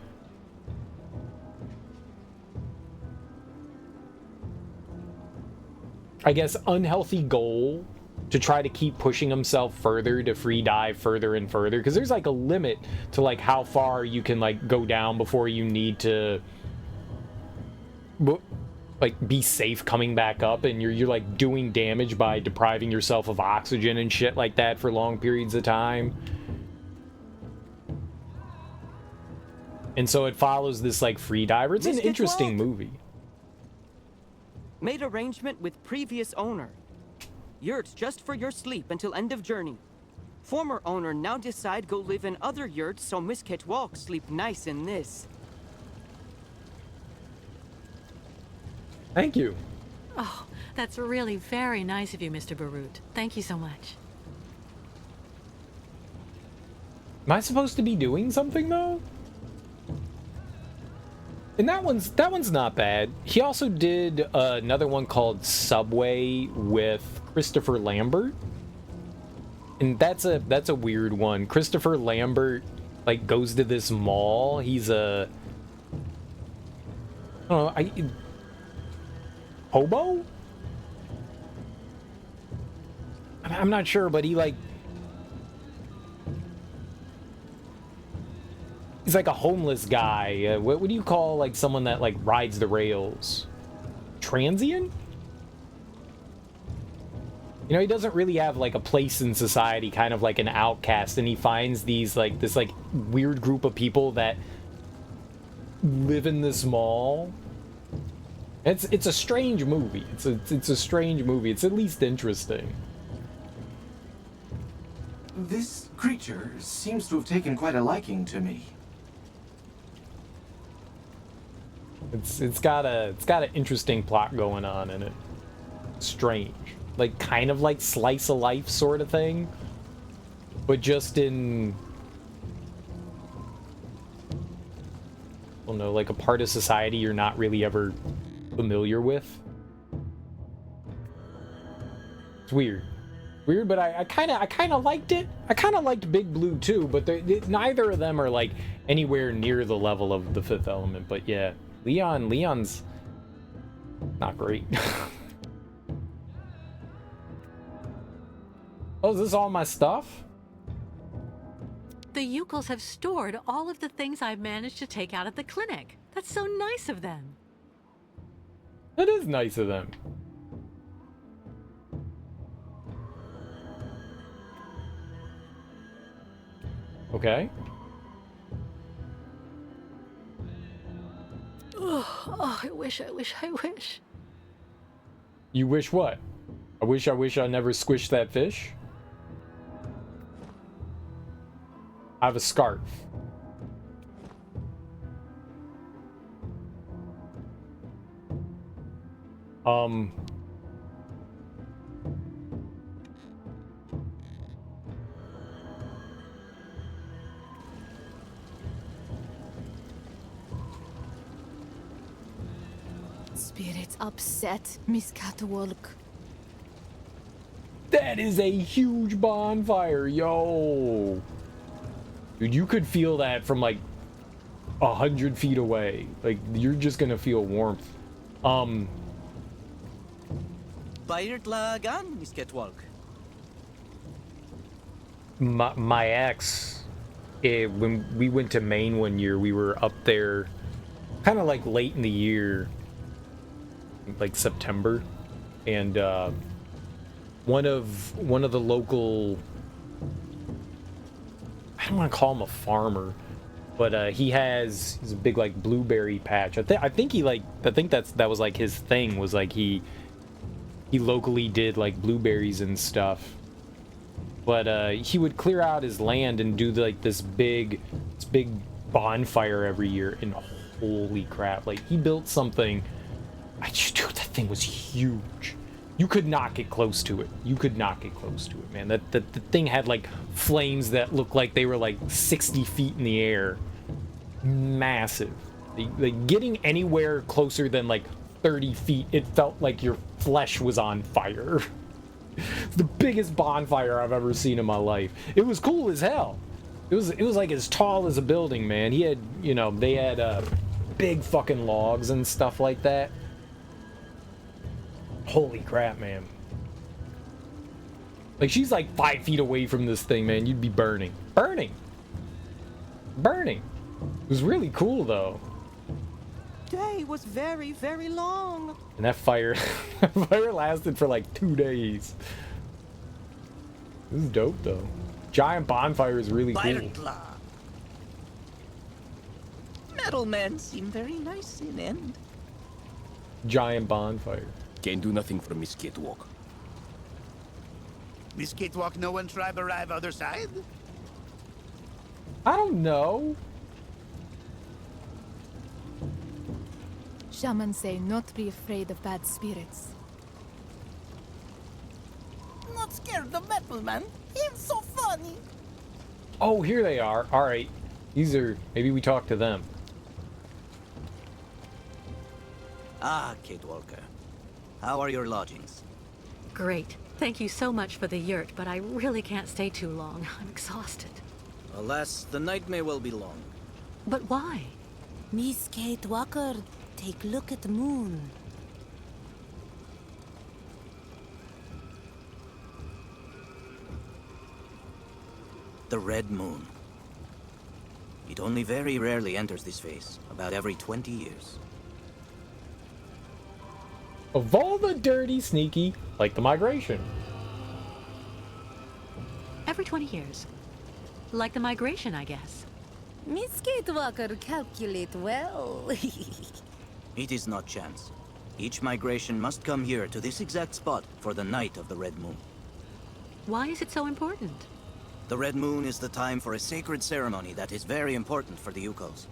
I guess, unhealthy goal to try to keep pushing himself further to free dive further and further, because there's like a limit to like how far you can like go down before you need to like be safe coming back up, and you're like doing damage by depriving yourself of oxygen and shit like that for long periods of time. And so it follows this like free diver. It's an interesting movie. Made arrangement with previous owner. Yurts just for your sleep until end of journey. Former owner now decide go live in other yurts, so Miss Walk sleep nice in this. Thank you. Oh, that's really very nice of you, Mr. Barut. Thank you so much. Am I supposed to be doing something though? And that one's not bad. He also did another one called Subway with Christopher Lambert, and that's a weird one. Christopher Lambert like goes to this mall. He's a, I don't know, hobo? I'm not sure, but he like, he's like a homeless guy. What do you call like someone that like rides the rails? Transient? You know, he doesn't really have like a place in society, kind of like an outcast, and he finds these like this like weird group of people that live in this mall. It's a strange movie. It's a strange movie. It's at least interesting. This creature seems to have taken quite a liking to me. It's got an interesting plot going on in it. Strange. Like kind of like slice of life sort of thing, but just in, I don't know, like a part of society you're not really ever familiar with. It's weird, but I kind of liked it. I kind of liked Big Blue too, but neither of them are like anywhere near the level of The Fifth Element. But yeah, Leon's Not great. Oh, is this all my stuff? The Yukels have stored all of the things I've managed to take out of the clinic. That's so nice of them. That is nice of them. Okay. Oh, I wish. You wish what? I wish I never squished that fish. I have a scarf. Spirit's upset, Miss Catwalk. That is a huge bonfire, yo. Dude, you could feel that from like 100 feet away. Like, you're just gonna feel warmth. Bayert lagan, Miss Catwalk. My ex, when we went to Maine one year, we were up there kind of like late in the year, like September, and one of the local, I don't want to call him a farmer, but he's a big like blueberry patch. I think that was like his thing, was like he locally did like blueberries and stuff. But he would clear out his land and do like this big bonfire every year, and holy crap, like he built something. Dude, that thing was huge. You could not get close to it. Man. The thing had like flames that looked like they were like 60 feet in the air. Massive. Like getting anywhere closer than like 30 feet, it felt like your flesh was on fire. The biggest bonfire I've ever seen in my life. It was cool as hell. It was like as tall as a building, man. He had, they had big fucking logs and stuff like that. Holy crap, man. Like, she's like 5 feet away from this thing, man. You'd be burning. Burning! It was really cool, though. Day was very, very long. And that fire lasted for like 2 days. This is dope, though. Giant bonfire is really cool. Metal men seem very nice in end. Giant bonfire. Can't do nothing for Miss Catwalk. Miss Catwalk, no one tribe arrive other side? I don't know. Shaman say not be afraid of bad spirits. Not scared of metal man. He's so funny. Oh, here they are. All right. Maybe we talk to them. Ah, Kate Walker. How are your lodgings? Great. Thank you so much for the yurt, but I really can't stay too long. I'm exhausted. Alas, the night may well be long. But why? Miss Kate Walker, take a look at the moon. The red moon. It only very rarely enters this phase, about every 20 years. Of all the dirty, sneaky, like the migration. Every 20 years. Like the migration, I guess. Miss Kate Walker calculate well. It is not chance. Each migration must come here to this exact spot for the night of the red moon. Why is it so important? The red moon is the time for a sacred ceremony that is very important for the Yukos.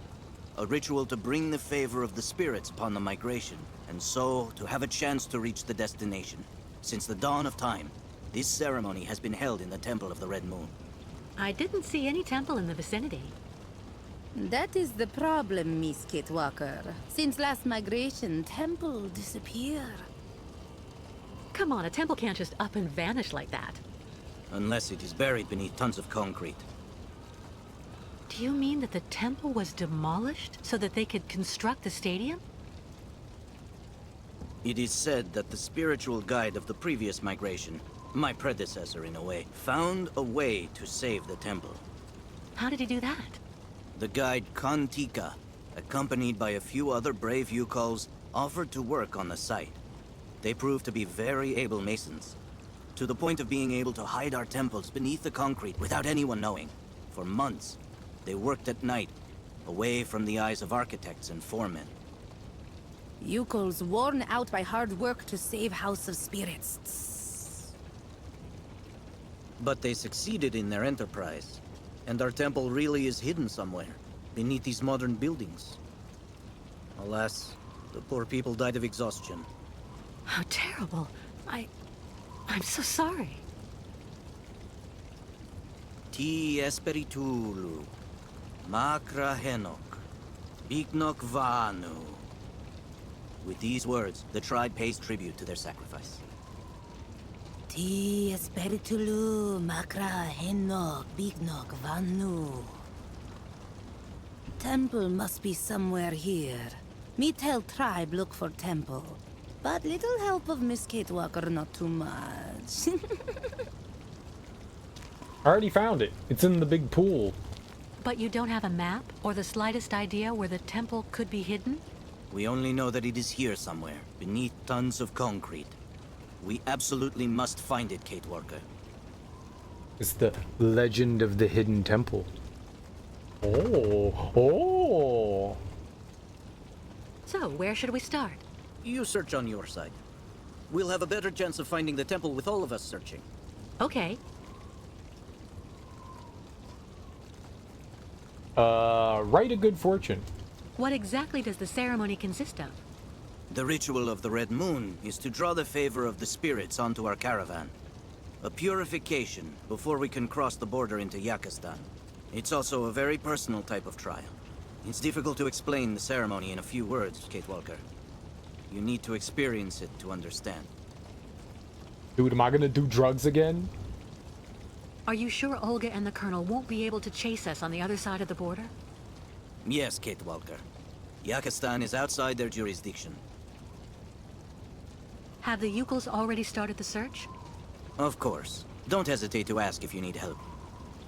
A ritual to bring the favor of the spirits upon the migration, and so to have a chance to reach the destination. Since the dawn of time, this ceremony has been held in the Temple of the Red Moon. I didn't see any temple in the vicinity. That is the problem, Miss Kate Walker. Since last migration, temple disappear. Come on, a temple can't just up and vanish like that. Unless it is buried beneath tons of concrete. Do you mean that the temple was demolished so that they could construct the stadium? It is said that the spiritual guide of the previous migration, my predecessor in a way, found a way to save the temple. How did he do that? The guide Kantika, accompanied by a few other brave Yukols, offered to work on the site. They proved to be very able masons, to the point of being able to hide our temples beneath the concrete without anyone knowing. For months, they worked at night, away from the eyes of architects and foremen. Yukols worn out by hard work to save House of Spirits. But they succeeded in their enterprise, and our temple really is hidden somewhere, beneath these modern buildings. Alas, the poor people died of exhaustion. How terrible. I'm so sorry. Ti Esperitulu, Makra Henok, Biknok Vanu. With these words, the tribe pays tribute to their sacrifice. Ti Esperitulu, Makra Henok, Bignok Vanu. Temple must be somewhere here. Me tell tribe look for temple. But little help of Miss Kate Walker, not too much. I already found it. It's in the big pool. But you don't have a map or the slightest idea where the temple could be hidden? We only know that it is here somewhere, beneath tons of concrete. We absolutely must find it, Kate Walker. It's the legend of the hidden temple. Oh. So, where should we start? You search on your side. We'll have a better chance of finding the temple with all of us searching. Okay. Write a good fortune. What exactly does the ceremony consist of? The ritual of the Red Moon is to draw the favor of the spirits onto our caravan. A purification before we can cross the border into Yakistan. It's also a very personal type of trial. It's difficult to explain the ceremony in a few words, Kate Walker. You need to experience it to understand. Dude, am I gonna do drugs again? Are you sure Olga and the Colonel won't be able to chase us on the other side of the border? Yes, Kate Walker. Yakistan is outside their jurisdiction. Have the Yukols already started the search? Of course. Don't hesitate to ask if you need help.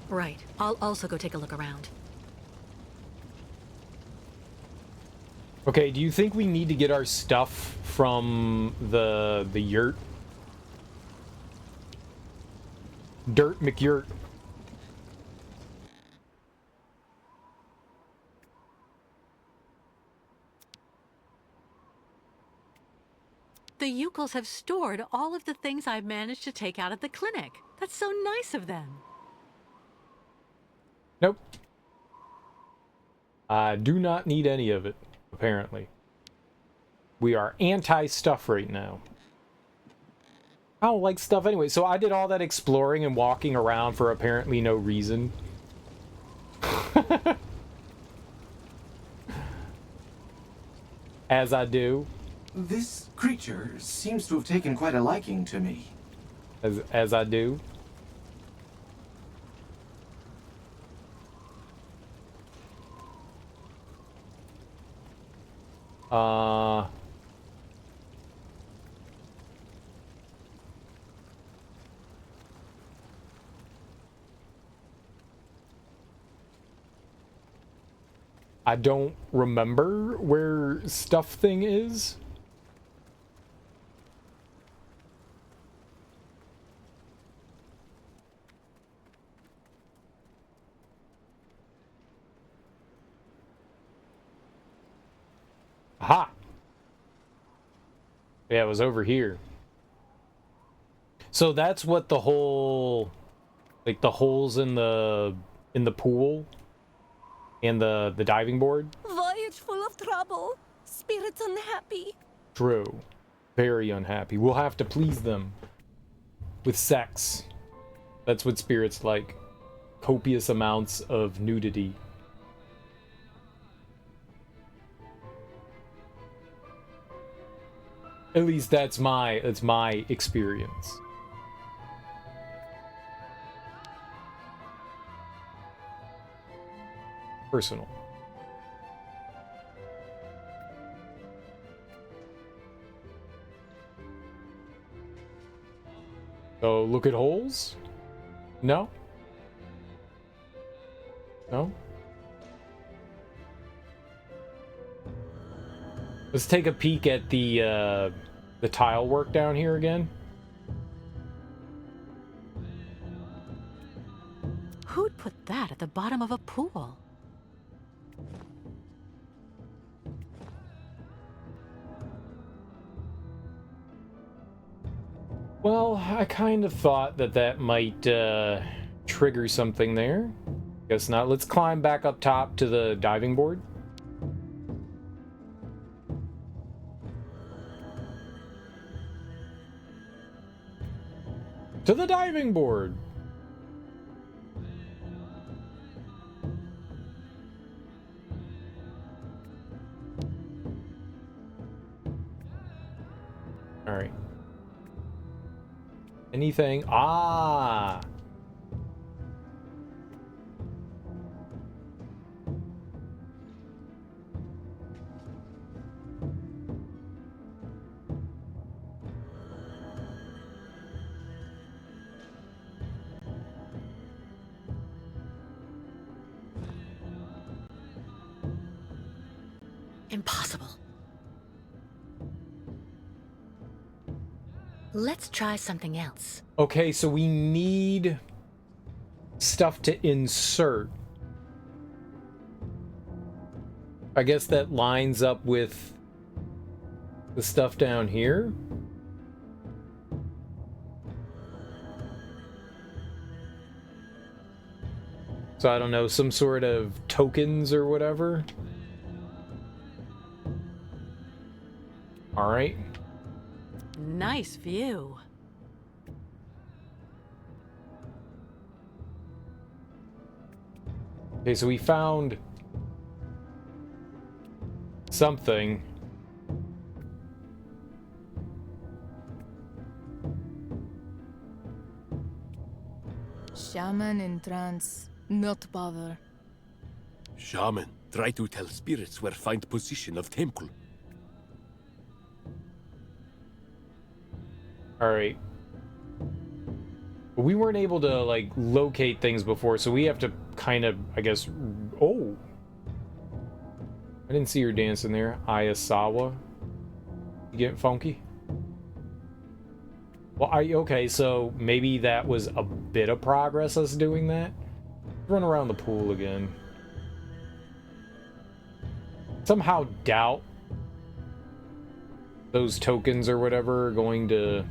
Right. I'll also go take a look around. Okay, do you think we need to get our stuff from the yurt? Dirt McYurt. The Yukols have stored all of the things I've managed to take out of the clinic. That's so nice of them. Nope. I do not need any of it, apparently. We are anti-stuff right now. I don't like stuff anyway. So I did all that exploring and walking around for apparently no reason. As I do. This creature seems to have taken quite a liking to me. As I do. I don't remember where stuff thing is. Aha! Yeah, it was over here. So that's what the whole, like the holes in the pool and the diving board. Voyage full of trouble. Spirits unhappy. True. Very unhappy. We'll have to please them with sex. That's what spirits like. Copious amounts of nudity. At least that's my experience. Personal. So look at holes? No? No? Let's take a peek at the tile work down here again. Who'd put that at the bottom of a pool? Well, I kind of thought that that might trigger something there. Guess not. Let's climb back up top to the diving board. To the diving board! Alright. Anything? Ah! Impossible. Let's try something else. Okay, so we need stuff to insert. I guess that lines up with the stuff down here. So I don't know, some sort of tokens or whatever. All right. Nice view. Okay, so we found something. Shaman in trance. Not bother. Shaman, try to tell spirits where find position of temple. Alright. We weren't able to, like, locate things before, so we have to kind of, I guess... Oh! I didn't see her dancing there. Ayasawa. You getting funky? Well, okay, so maybe that was a bit of progress, us doing that. Run around the pool again. Somehow doubt those tokens or whatever are going to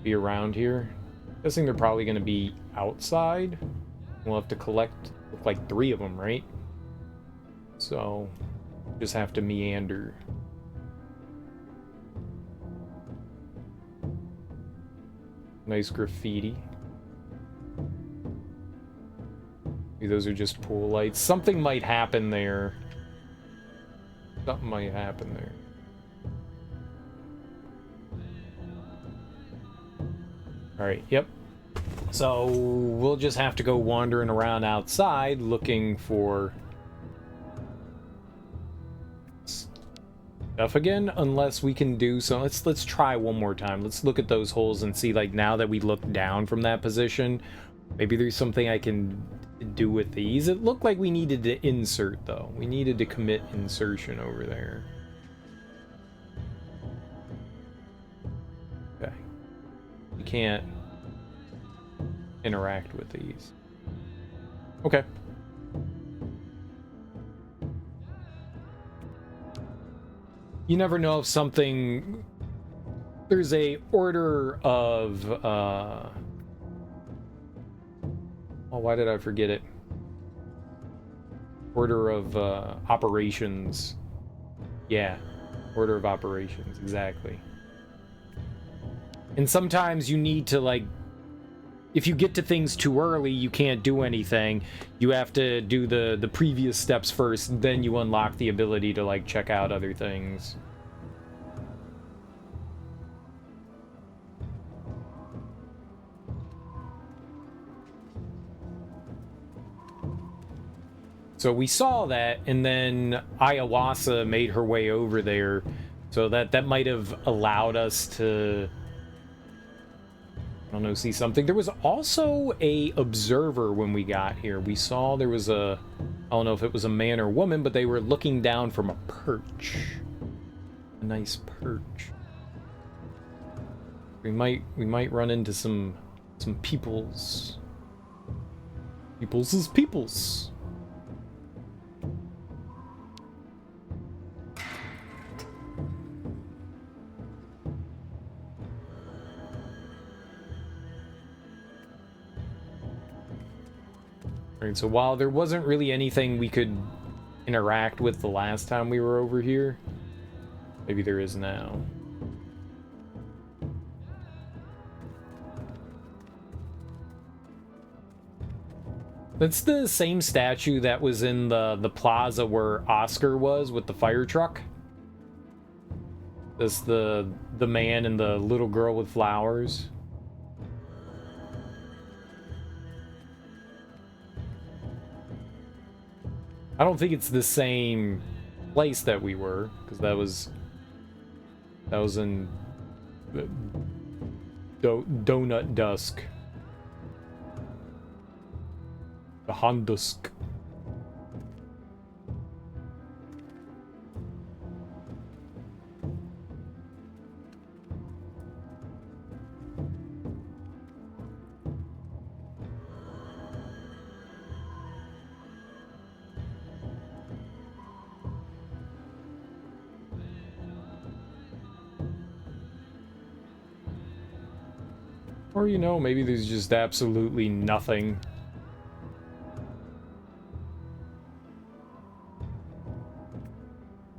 be around here. Guessing they're probably going to be outside. We'll have to collect like 3 of them, right? So just have to meander. Nice graffiti. Maybe those are just pool lights. Something might happen there. Something might happen there. Alright, yep. So we'll just have to go wandering around outside looking for stuff again, unless we can do so. Let's try one more time. Let's look at those holes and see, like, now that we look down from that position, maybe there's something I can do with these. It looked like we needed to insert, though. We needed to commit insertion over there. Okay. We can't interact with these. Okay. You never know if something... There's a order of, oh, why did I forget it? Order of, operations. Yeah. Order of operations, exactly. And sometimes you need to, like... If you get to things too early, you can't do anything. You have to do the previous steps first, then you unlock the ability to, like, check out other things. So we saw that, and then Ayahuasca made her way over there, so that might have allowed us to don't know, see something. There was also a observer when we got here. We saw there was a, I don't know if it was a man or woman, but they were looking down from a perch. A nice perch. We might run into some peoples. Peoples is peoples. Right, so while there wasn't really anything we could interact with the last time we were over here, maybe there is now. That's the same statue that was in the plaza where Oscar was with the fire truck. That's the man and the little girl with flowers. I don't think it's the same place that we were, because that was in Donut Dusk. The Hondusk. Or, you know, maybe there's just absolutely nothing.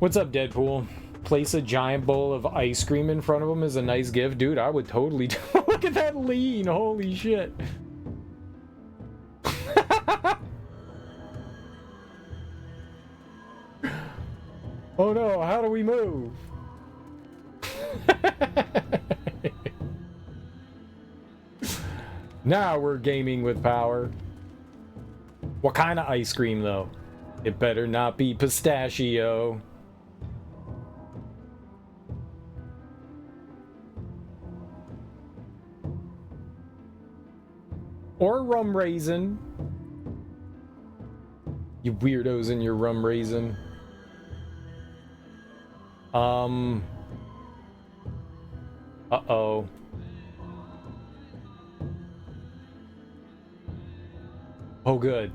What's up, Deadpool? Place a giant bowl of ice cream in front of him as a nice gift? Dude, I would totally do. Look at that lean! Holy shit. Oh no, how do we move? Now we're gaming with power. What kind of ice cream, though? It better not be pistachio. Or rum raisin. You weirdos in your rum raisin. Uh-oh. Oh, good.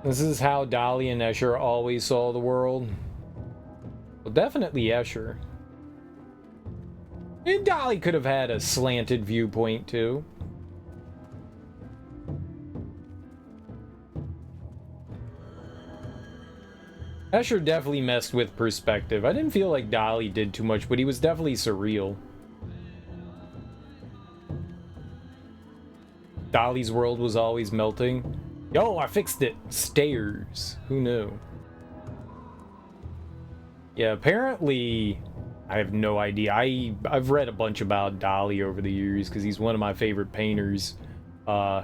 This is how Dolly and Escher always saw the world. Well, definitely Escher. And Dolly could have had a slanted viewpoint, too. Escher definitely messed with perspective. I didn't feel like Dolly did too much, but he was definitely surreal. Dolly's world was always melting. Yo, I fixed it. Stairs. Who knew? Yeah, apparently... I have no idea. I've read a bunch about Dolly over the years because he's one of my favorite painters. I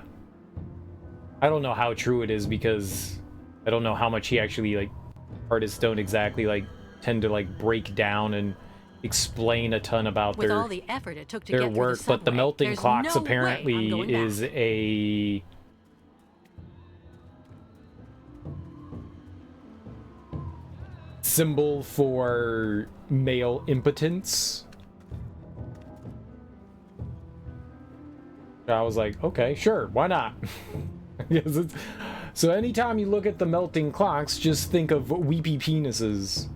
don't know how true it is because I don't know how much he actually, like, artists don't exactly, like, tend to, like, break down and explain a ton about With their, all the effort it took to their get through work, the but the subway, melting there's clocks no way I'm apparently going is back. a symbol for male impotence. I was like, okay, sure, why not? Yes, it's... So anytime you look at the melting clocks, just think of weepy penises.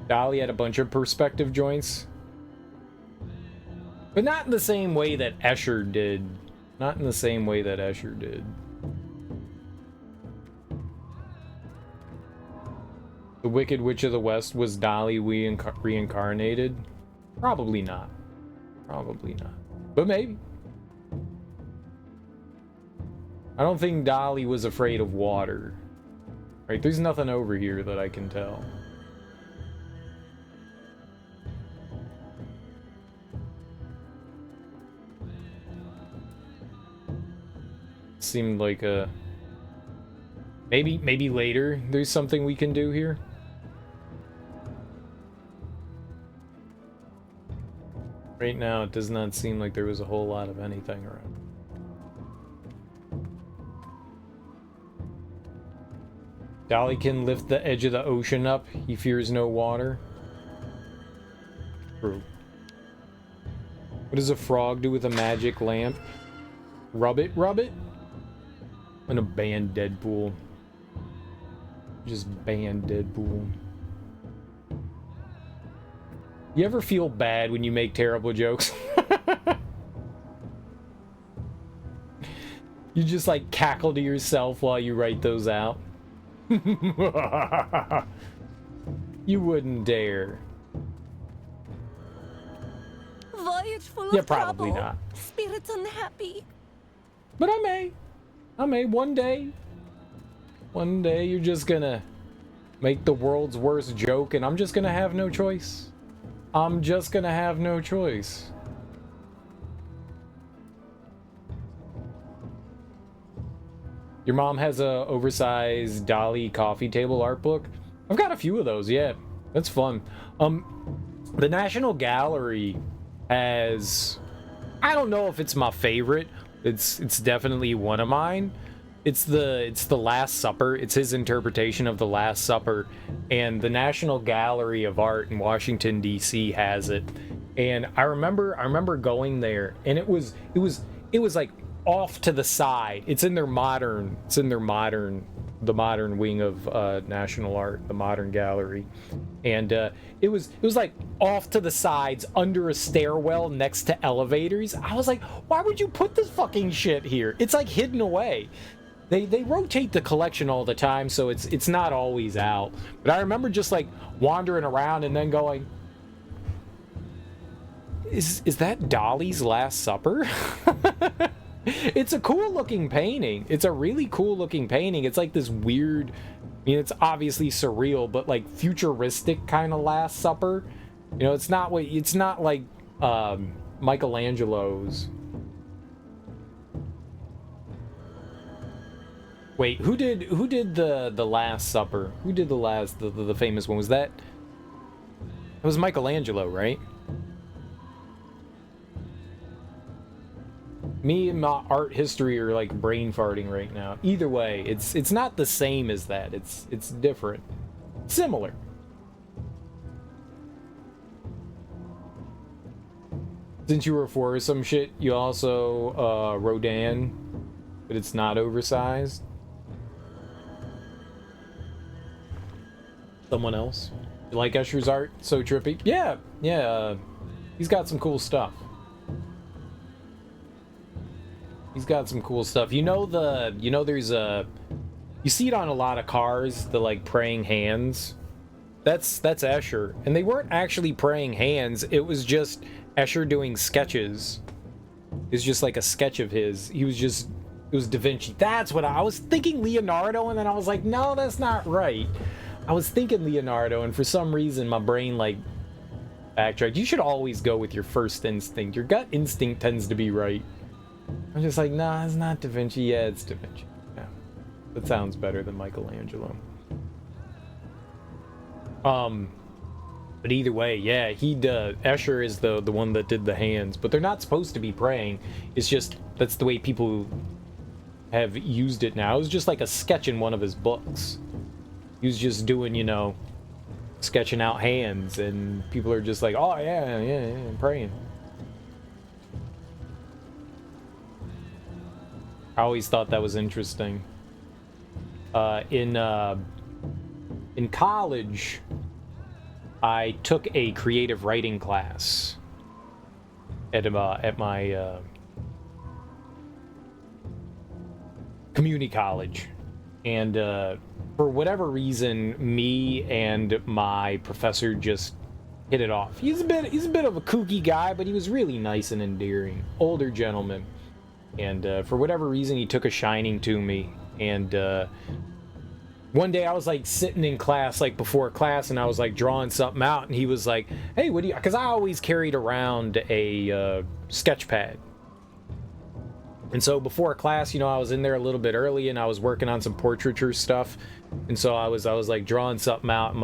Dolly had a bunch of perspective joints. But not in the same way that Escher did. Not in the same way that Escher did. The Wicked Witch of the West was Dolly reincarnated? Probably not. Probably not. But maybe. I don't think Dolly was afraid of water. Right, there's nothing over here that I can tell. Seemed like a... Maybe later there's something we can do here. Right now, it does not seem like there was a whole lot of anything around. Dolly can lift the edge of the ocean up. He fears no water. True. What does a frog do with a magic lamp? Rub it, rub it? I'm gonna ban Deadpool. Just ban Deadpool. You ever feel bad when you make terrible jokes? You just like cackle to yourself while you write those out. You wouldn't dare. Voyage full Yeah, of probably trouble. not. Spirits unhappy. But I may. One day. One day you're just gonna make the world's worst joke and I'm just gonna have no choice. I'm just gonna have no choice. Your mom has a oversized Dolly coffee table art book? I've got a few of those, yeah. That's fun. The National Gallery has... I don't know if it's my favorite. It's definitely one of mine. It's the Last Supper. It's his interpretation of the Last Supper, and the National Gallery of Art in Washington D.C. has it. And I remember going there, and it was like off to the side. It's in their modern the modern wing of National Art, the Modern Gallery, and it was like off to the sides under a stairwell next to elevators. I was like, why would you put this fucking shit here? It's like hidden away. They rotate the collection all the time, so it's not always out. But I remember just like wandering around and then going, is that Dolly's Last Supper? It's a cool looking painting. It's a really cool looking painting. It's like this weird, I mean, it's obviously surreal, but like futuristic kind of Last Supper. You know, it's not like Michelangelo's. Wait, who did the Last Supper? Who did the famous one? Was that? It was Michelangelo, right? Me and my art history are like brain farting right now. Either way, it's not the same as that. It's different. Similar. Since you were for some shit, you also Rodin, but it's not oversized. Someone else? You like Escher's art? So trippy? Yeah, he's got some cool stuff. He's got some cool stuff. You know there's you see it on a lot of cars, the like praying hands. That's Escher. And they weren't actually praying hands, it was just Escher doing sketches. It's just like a sketch of his. It was Da Vinci. That's what I was thinking, Leonardo, and then I was like, no, that's not right. I was thinking Leonardo, and for some reason my brain like backtracked. You should always go with your first instinct. Your gut instinct tends to be right. I'm just like, nah, it's not Da Vinci. Yeah, it's Da Vinci. Yeah, that sounds better than Michelangelo. But either way, yeah, Escher is the one that did the hands, but they're not supposed to be praying. It's just that's the way people have used it now. It was just like a sketch in one of his books. He was just doing, you know, sketching out hands, and people are just like, oh yeah, I'm praying. I always thought that was interesting. In college, I took a creative writing class at my community college, and for whatever reason, me and my professor just hit it off. He's a bit of a kooky guy, but he was really nice and endearing, older gentleman. And for whatever reason, he took a shining to me. And one day I was like sitting in class, like before class, and I was like drawing something out, and he was like, hey, what do you, because I always carried around a sketch pad. And so before class, you know, I was in there a little bit early, and I was working on some portraiture stuff. And so I was like drawing something out in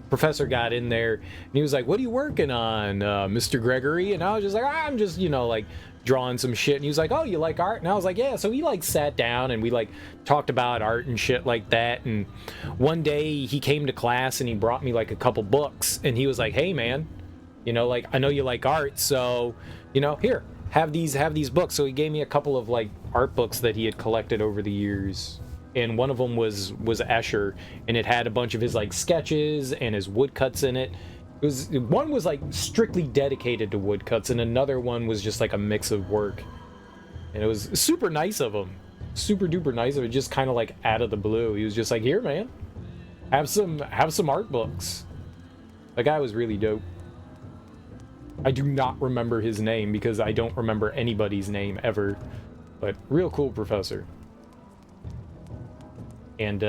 professor got in there and he was like, "What are you working on, Mr. Gregory?" And I was just like, "I'm just, you know, like drawing some shit." And he was like, "Oh, you like art?" And I was like, "Yeah." So we like sat down and we like talked about art and shit like that. And one day he came to class and he brought me like a couple books and he was like, "Hey man, you know, like I know you like art, so, you know, here, have these books." So he gave me a couple of like art books that he had collected over the years. And one of them was Escher, and it had a bunch of his like sketches and his woodcuts in it. One was like strictly dedicated to woodcuts, and another one was just like a mix of work. And it was super nice of him, super duper nice of it. Just kind of like out of the blue, he was just like, "Here, man, have some art books." That guy was really dope. I do not remember his name because I don't remember anybody's name ever, but real cool professor. And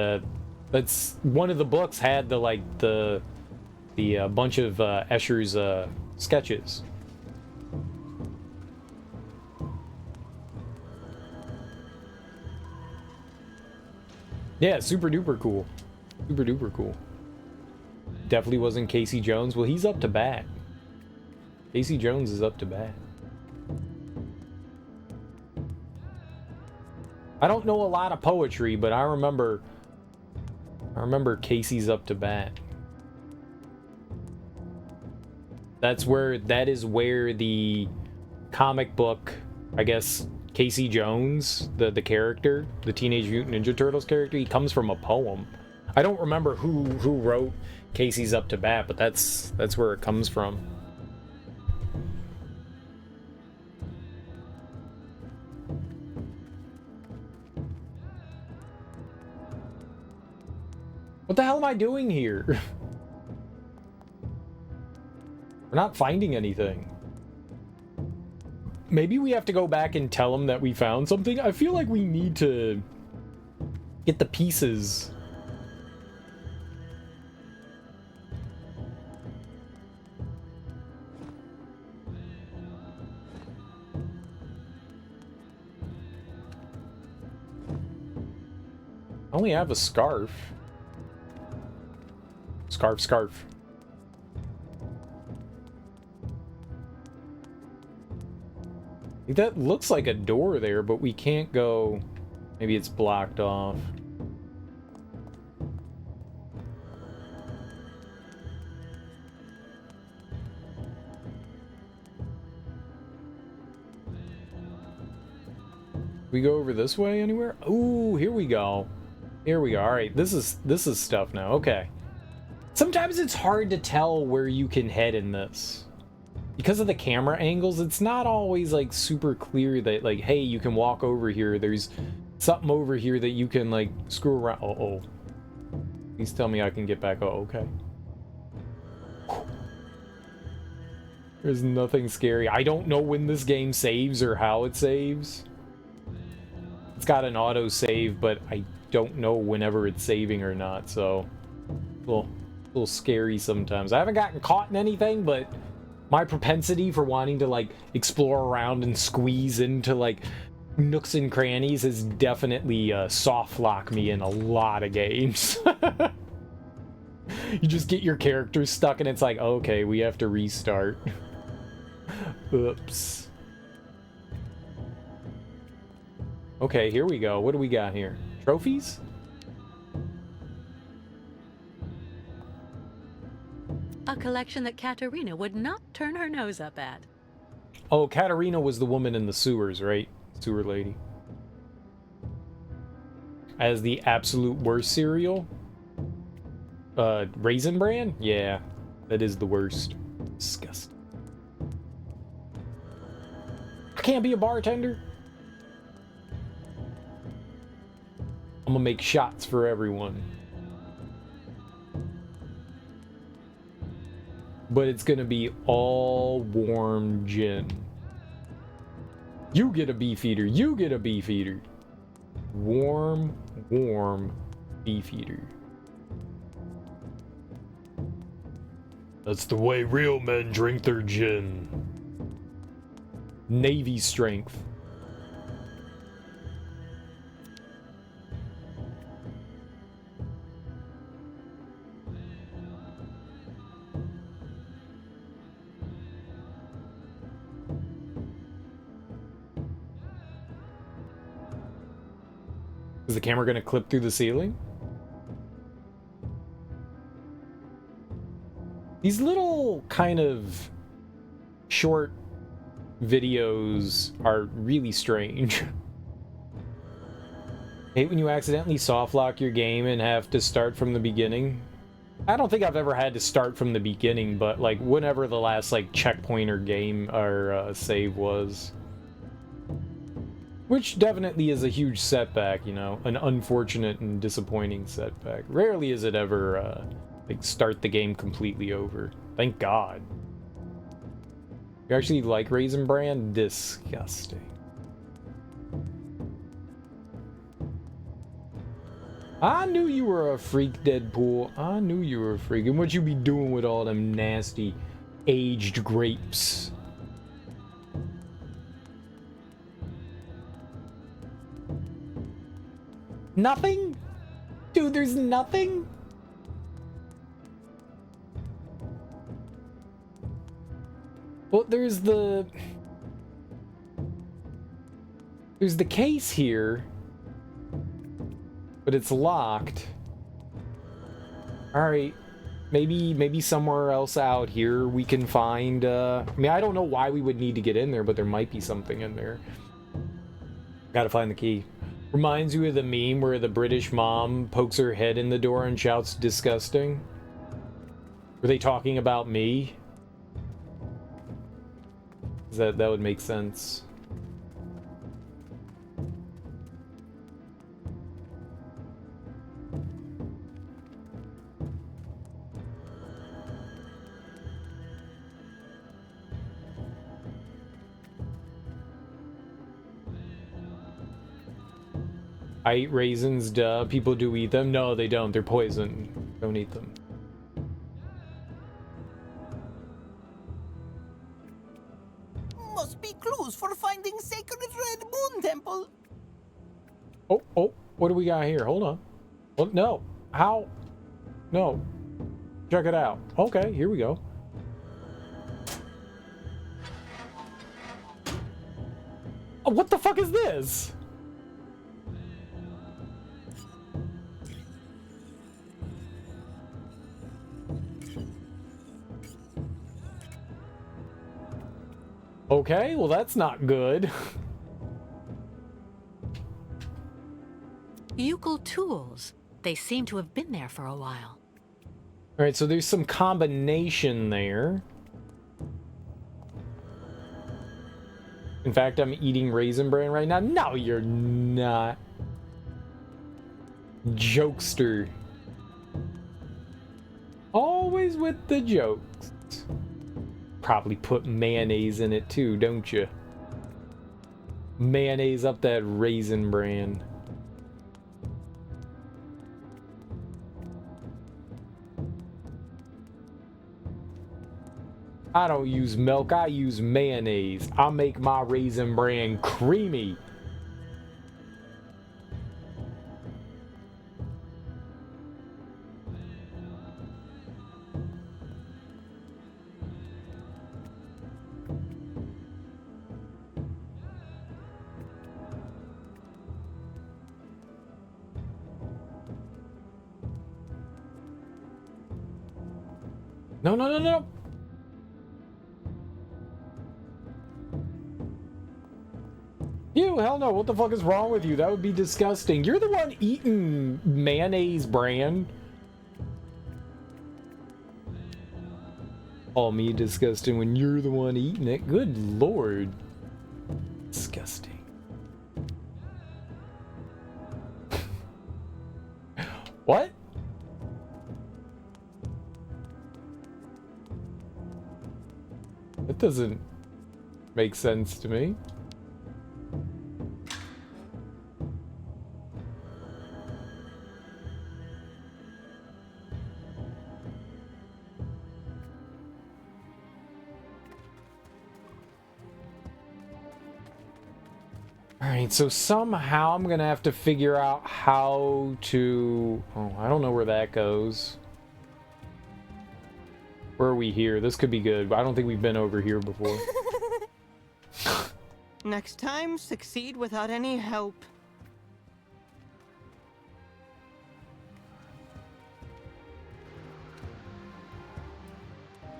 that's one of the books had the like the bunch of Escher's sketches. Yeah, super duper cool. Super duper cool. Definitely wasn't Casey Jones. Well, he's up to bat. Casey Jones is up to bat. I don't know a lot of poetry, but I remember Casey's up to bat. That is where the comic book, I guess, Casey Jones, the character, the Teenage Mutant Ninja Turtles character, he comes from a poem. I don't remember who wrote Casey's Up to Bat, but that's where it comes from. What the hell am I doing here? We're not finding anything. Maybe we have to go back and tell them that we found something. I feel like we need to get the pieces. I only have a scarf. Scarf. That looks like a door there, but we can't go. Maybe it's blocked off. We go over this way anywhere? Ooh, here we go. Here we go. All right, this is stuff now. Okay. Sometimes it's hard to tell where you can head in this. Because of the camera angles, it's not always like super clear that like, hey, you can walk over here. There's something over here that you can like screw around. Uh-oh. Please tell me I can get back. Oh, okay. There's nothing scary. I don't know when this game saves or how it saves. It's got an auto save, but I don't know whenever it's saving or not, so a little scary sometimes. I haven't gotten caught in anything, but my propensity for wanting to like explore around and squeeze into like nooks and crannies has definitely soft locked me in a lot of games. You just get your character stuck and it's like, okay, we have to restart. Oops. Okay, here we go. What do we got here? Trophies? A collection that Katerina would not turn her nose up at. Oh, Katerina was the woman in the sewers, right? Sewer lady. As the absolute worst cereal? Raisin Bran? Yeah, that is the worst. Disgusting. I can't be a bartender. I'm gonna make shots for everyone. But it's gonna be all warm gin. You get a beefeater. You get a beefeater. Warm beefeater. That's the way real men drink their gin. Navy strength. Is the camera gonna clip through the ceiling? These little kind of short videos are really strange. Hate when you accidentally soft lock your game and have to start from the beginning. I don't think I've ever had to start from the beginning, but like whenever the last like checkpoint or game or save was. Which definitely is a huge setback, you know, an unfortunate and disappointing setback. Rarely is it ever like start the game completely over. Thank God. You actually like Raisin Bran? Disgusting. I knew you were a freak, Deadpool. I knew you were a freak. And what you be doing with all them nasty aged grapes? Nothing? Dude, there's nothing? Well, there's the case here, but it's locked. All right, maybe somewhere else out here we can find. I mean, I don't know why we would need to get in there, but there might be something in there. Gotta find the key. Reminds you of the meme where the British mom pokes her head in the door and shouts, "Disgusting." Were they talking about me? That would make sense. I eat raisins, duh. People do eat them. No, they don't. They're poison. Don't eat them. Must be clues for finding Sacred Red Moon Temple. Oh, what do we got here? Hold on. Oh, no. How? No. Check it out. Okay, here we go. Oh, what the fuck is this? Okay, well that's not good. Euchal tools. They seem to have been there for a while. Alright, so there's some combination there. In fact, I'm eating Raisin Bran right now. No, you're not. Jokester. Always with the jokes. Probably put mayonnaise in it too, don't you? Mayonnaise up that Raisin Bran. I don't use milk, I use mayonnaise. I make my Raisin Bran creamy. No, no, no, no. You, hell no. What the fuck is wrong with you? That would be disgusting. You're the one eating mayonnaise, Bran. Call me disgusting when you're the one eating it. Good lord. Disgusting. What? That doesn't make sense to me. Alright, so somehow I'm gonna have to figure out how to... Oh, I don't know where that goes. Where are we here? This could be good, but I don't think we've been over here before. Next time, succeed without any help.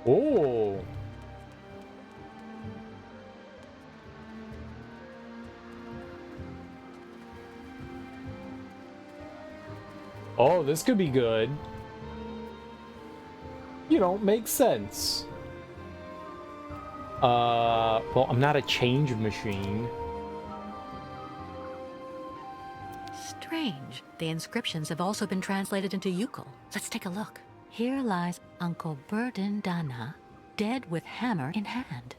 Oh. Oh, this could be good. You know, makes sense. Well, I'm not a change machine. Strange. The inscriptions have also been translated into Yukol. Let's take a look. Here lies Uncle Burden Dana, dead with hammer in hand.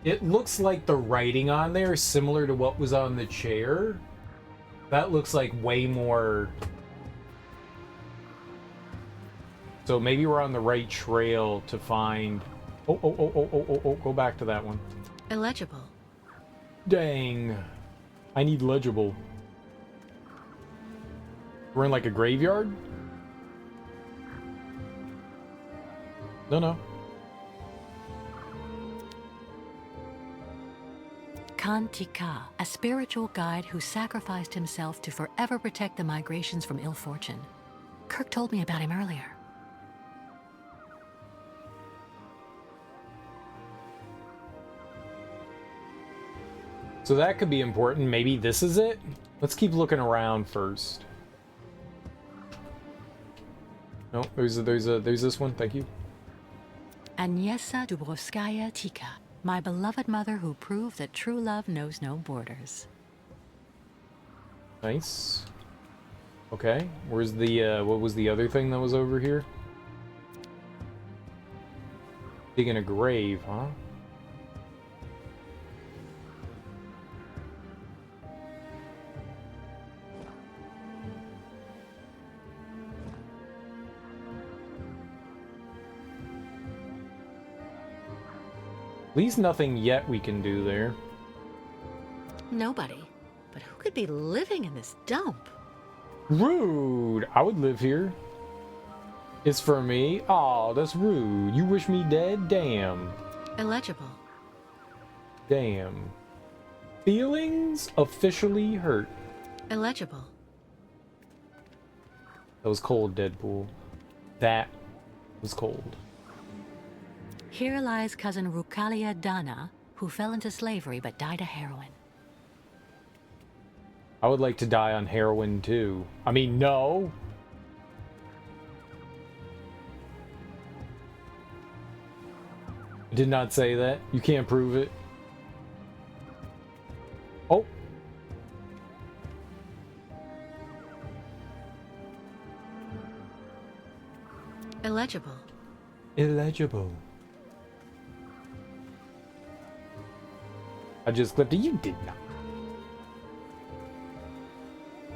It looks like the writing on there is similar to what was on the chair. That looks like way more... So maybe we're on the right trail to find... Oh, go back to that one. Illegible. Dang. I need legible. We're in like a graveyard? No. Kantika, a spiritual guide who sacrificed himself to forever protect the migrations from ill fortune. Kirk told me about him earlier. So that could be important. Maybe this is it? Let's keep looking around first. No, there's this one. Thank you. Agnieszka Dubrovskaya Tika, my beloved mother who proved that true love knows no borders. Nice. Okay, where's the, what was the other thing that was over here? Digging a grave, huh? At least nothing yet we can do there. Nobody. But who could be living in this dump? Rude! I would live here. It's for me? Aw, that's rude. You wish me dead? Damn. Illegible. Damn. Feelings officially hurt. Illegible. That was cold, Deadpool. That was cold. Here lies cousin Rukalia Dana, who fell into slavery but died of heroin. I would like to die on heroin too. I mean, no. I did not say that. You can't prove it. Oh. Illegible. Illegible. I just clipped it. You did not.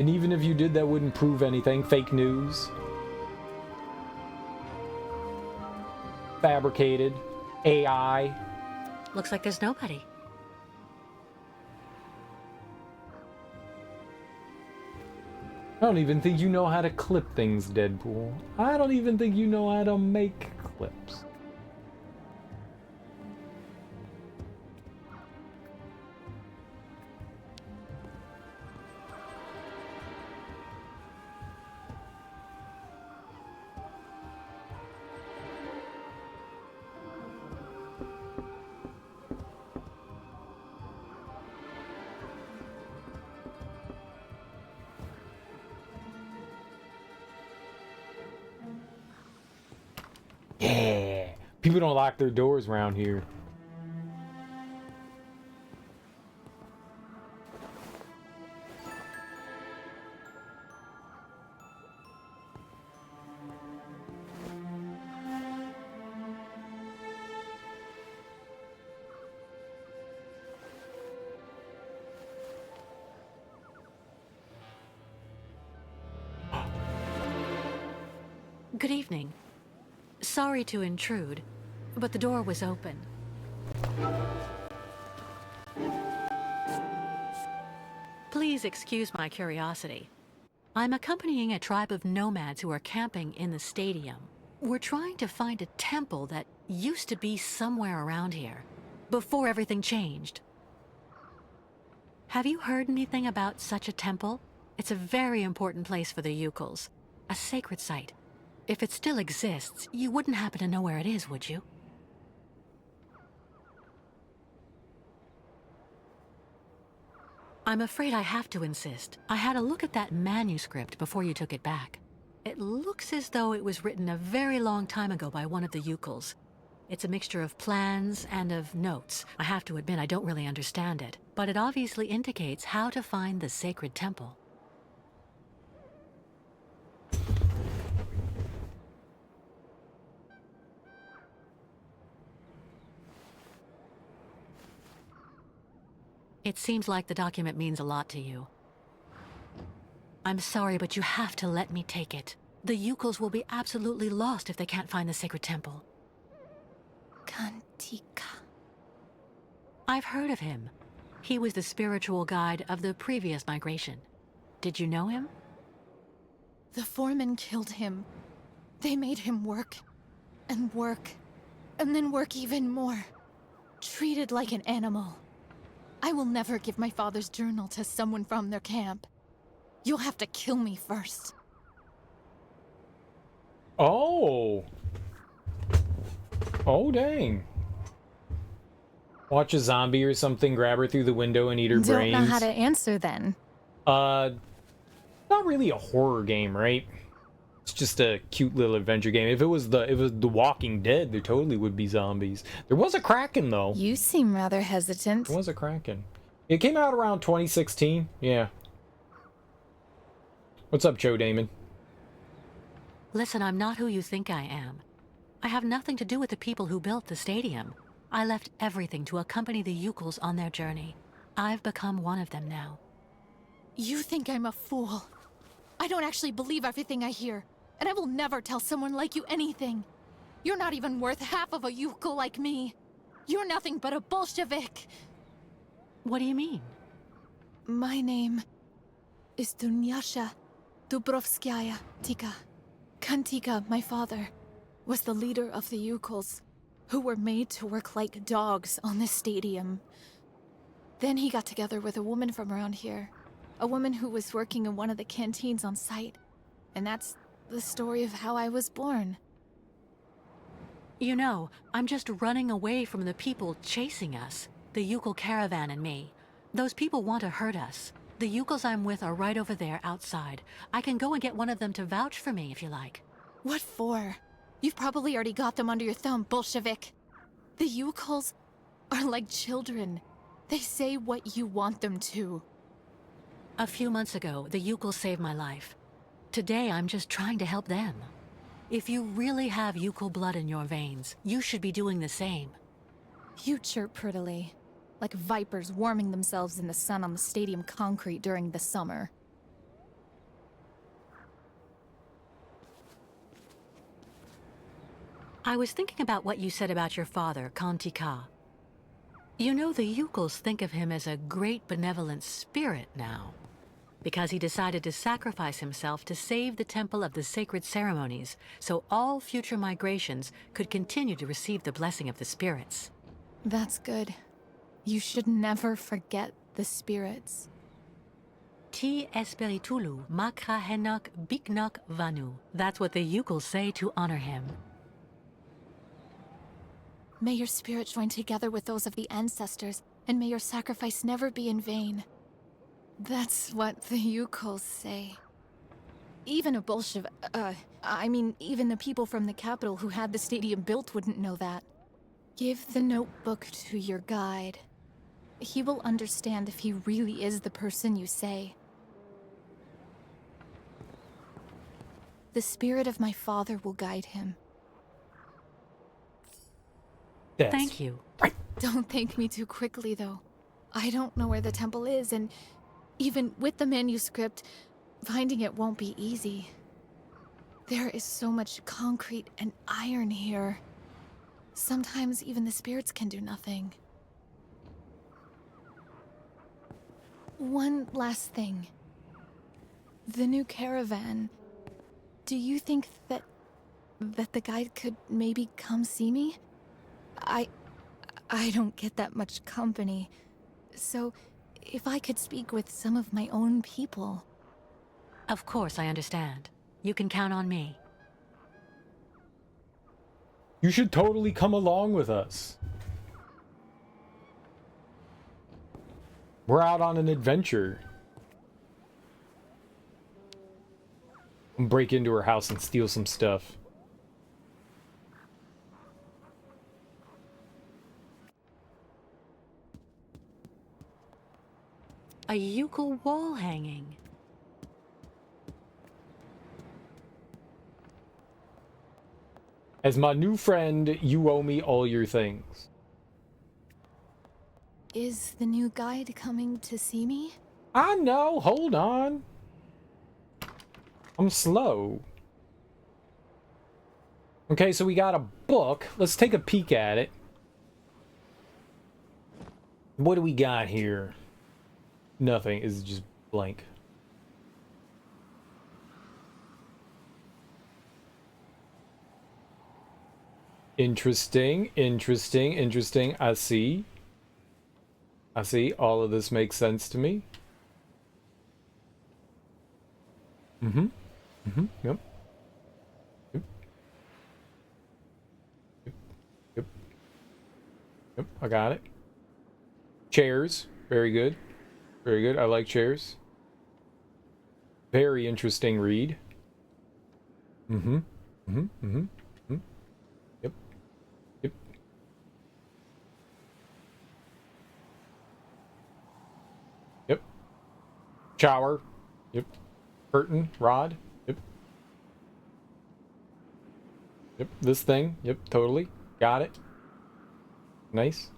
And even if you did, that wouldn't prove anything. Fake news. Fabricated. AI. Looks like there's nobody. I don't even think you know how to clip things, Deadpool. I don't even think you know how to make clips. Yeah. People don't lock their doors around here. Good evening. Sorry to intrude, but the door was open. Please excuse my curiosity. I'm accompanying a tribe of nomads who are camping in the stadium. We're trying to find a temple that used to be somewhere around here. before everything changed. Have you heard anything about such a temple? It's a very important place for the Yukals. A sacred site. If it still exists, you wouldn't happen to know where it is, would you? I'm afraid I have to insist. I had a look at that manuscript before you took it back. It looks as though it was written a very long time ago by one of the Yukals. It's a mixture of plans and of notes. I have to admit I don't really understand it, but it obviously indicates how to find the sacred temple. It seems like the document means a lot to you. I'm sorry, but you have to let me take it. The Yukals will be absolutely lost if they can't find the sacred temple. Kantika. I've heard of him. He was the spiritual guide of the previous migration. Did you know him? The foreman killed him. They made him work, and then work even more. Treated like an animal. I will never give my father's journal to someone from their camp. You'll have to kill me first. Oh. Oh, dang. Watch a zombie or something, grab her through the window and eat her brains. Don't know how to answer then. Not really a horror game, right? It's just a cute little adventure game. If it was The Walking Dead, there totally would be zombies. There was a Kraken though. You seem rather hesitant. There was a Kraken. It came out around 2016. Yeah. What's up, Joe Damon? Listen, I'm not who you think I am. I have nothing to do with the people who built the stadium. I left everything to accompany the Yukals on their journey. I've become one of them now. You think I'm a fool. I don't actually believe everything I hear, and I will never tell someone like you anything. You're not even worth half of a Yukal like me. You're nothing but a Bolshevik. What do you mean? My name is Dunyasha Dubrovskaya Tika. Kantika, my father, was the leader of the Yukals, who were made to work like dogs on this stadium. Then he got together with a woman from around here, a woman who was working in one of the canteens on site. And that's the story of how I was born. You know, I'm just running away from the people chasing us. The Yukal caravan and me. Those people want to hurt us. The Yukals I'm with are right over there outside. I can go and get one of them to vouch for me if you like. What for? You've probably already got them under your thumb, Bolshevik. The Yukals are like children. They say what you want them to. A few months ago, the Yukals saved my life. Today, I'm just trying to help them. If you really have Yukal blood in your veins, you should be doing the same. You chirp prettily, like vipers warming themselves in the sun on the stadium concrete during the summer. I was thinking about what you said about your father, Kantika. You know, the Yukals think of him as a great benevolent spirit now, because he decided to sacrifice himself to save the Temple of the Sacred Ceremonies, so all future migrations could continue to receive the blessing of the spirits. That's good. You should never forget the spirits. Ti Espiritulu Makra Henok Biknok Vanu. That's what the Yukals say to honor him. May your spirit join together with those of the ancestors, and may your sacrifice never be in vain. That's what the Yukals say. Even a Bolshevik, even the people from the capital who had the stadium built wouldn't know that. Give the notebook to your guide. He will understand if he really is the person you say. The spirit of my father will guide him. Thank you. Don't thank me too quickly, though. I don't know where the temple is, and even with the manuscript, finding it won't be easy. There is so much concrete and iron here. Sometimes even the spirits can do nothing. One last thing. The new caravan. Do you think that the guide could maybe come see me? I don't get that much company. So, if I could speak with some of my own people... Of course, I understand. You can count on me. You should totally come along with us. We're out on an adventure. Break into her house and steal some stuff. A Yukol wall hanging. As my new friend, you owe me all your things. Is the new guide coming to see me? I know, hold on. I'm slow. Okay, so we got a book. Let's take a peek at it. What do we got here? Nothing. It's just blank. Interesting, interesting, interesting. I see. I see. All of this makes sense to me. Mm-hmm. Mm-hmm. Yep. Yep. Yep. Yep. Yep. I got it. Chairs. Very good. Very good. I like chairs. Very interesting read. Mm-hmm. Mm-hmm. Mm-hmm. Mm-hmm. Yep. Yep. Yep. Shower. Yep. Curtain. Rod. Yep. Yep. This thing. Yep. Totally. Got it. Nice.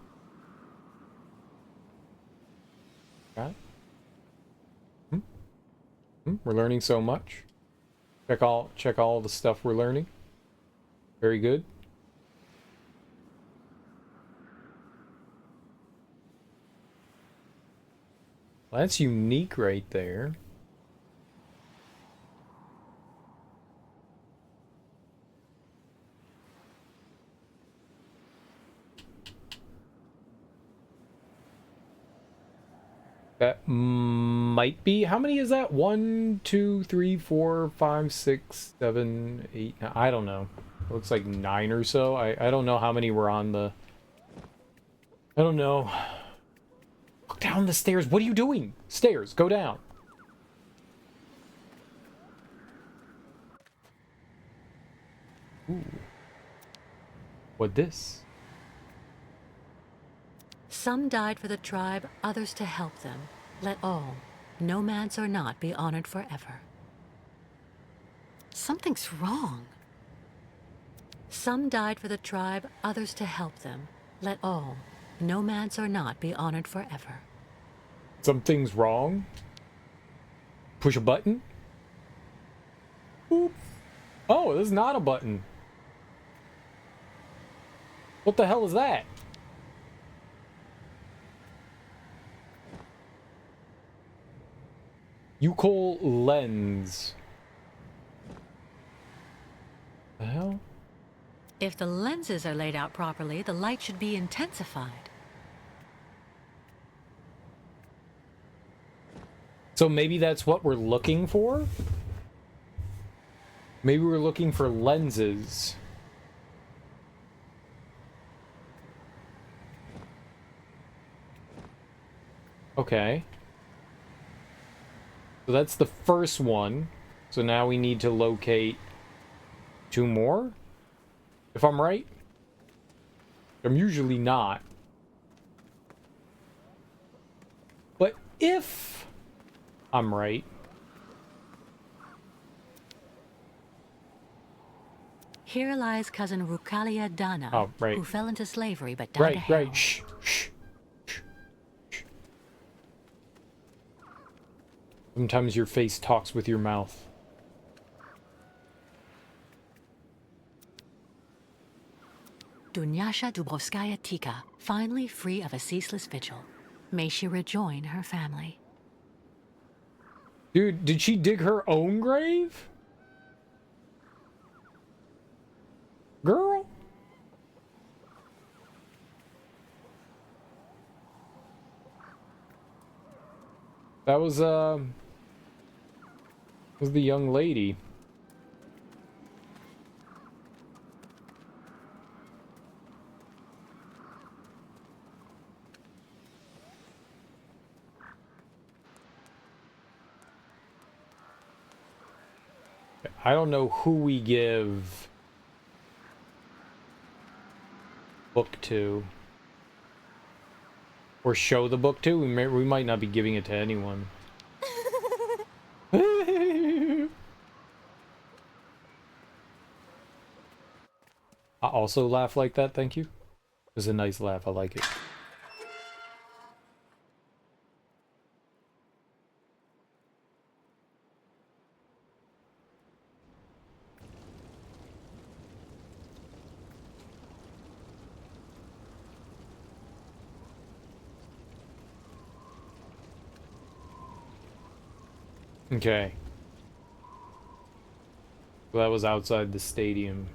Got it. We're learning so much. Check all the stuff we're learning. Very good. Well, that's unique right there. That might be. How many is that? 1, 2, 3, 4, 5, 6, 7, 8. I don't know. It looks like 9 or so. I don't know how many were on the... I don't know. Look down the stairs. What are you doing? Stairs. Go down. Ooh. What this? Some died for the tribe, others to help them. Let all, nomads or not, be honored forever. Something's wrong. Some died for the tribe, others to help them. Let all, nomads or not, be honored forever. Something's wrong? Push a button? Boop. Oh, this is not a button. What the hell is that? Yukol lens. The hell? If the lenses are laid out properly, the light should be intensified. So maybe that's what we're looking for? Maybe we're looking for lenses. Okay. So that's the first one. So now we need to locate 2 more? If I'm right? I'm usually not. But if I'm right... Here lies cousin Rukalia Dana, oh, right. who fell into slavery but died a hell. Right. Shh. Sometimes your face talks with your mouth. Dunyasha Dubrovskaya Tika, finally free of a ceaseless vigil. May she rejoin her family. Dude, did she dig her own grave? Girl? That was the young lady. I don't know who we give book to. Or show the book to. We might not be giving it to anyone. I also laugh like that, thank you. It's a nice laugh, I like it. Okay. Well, that was outside the stadium.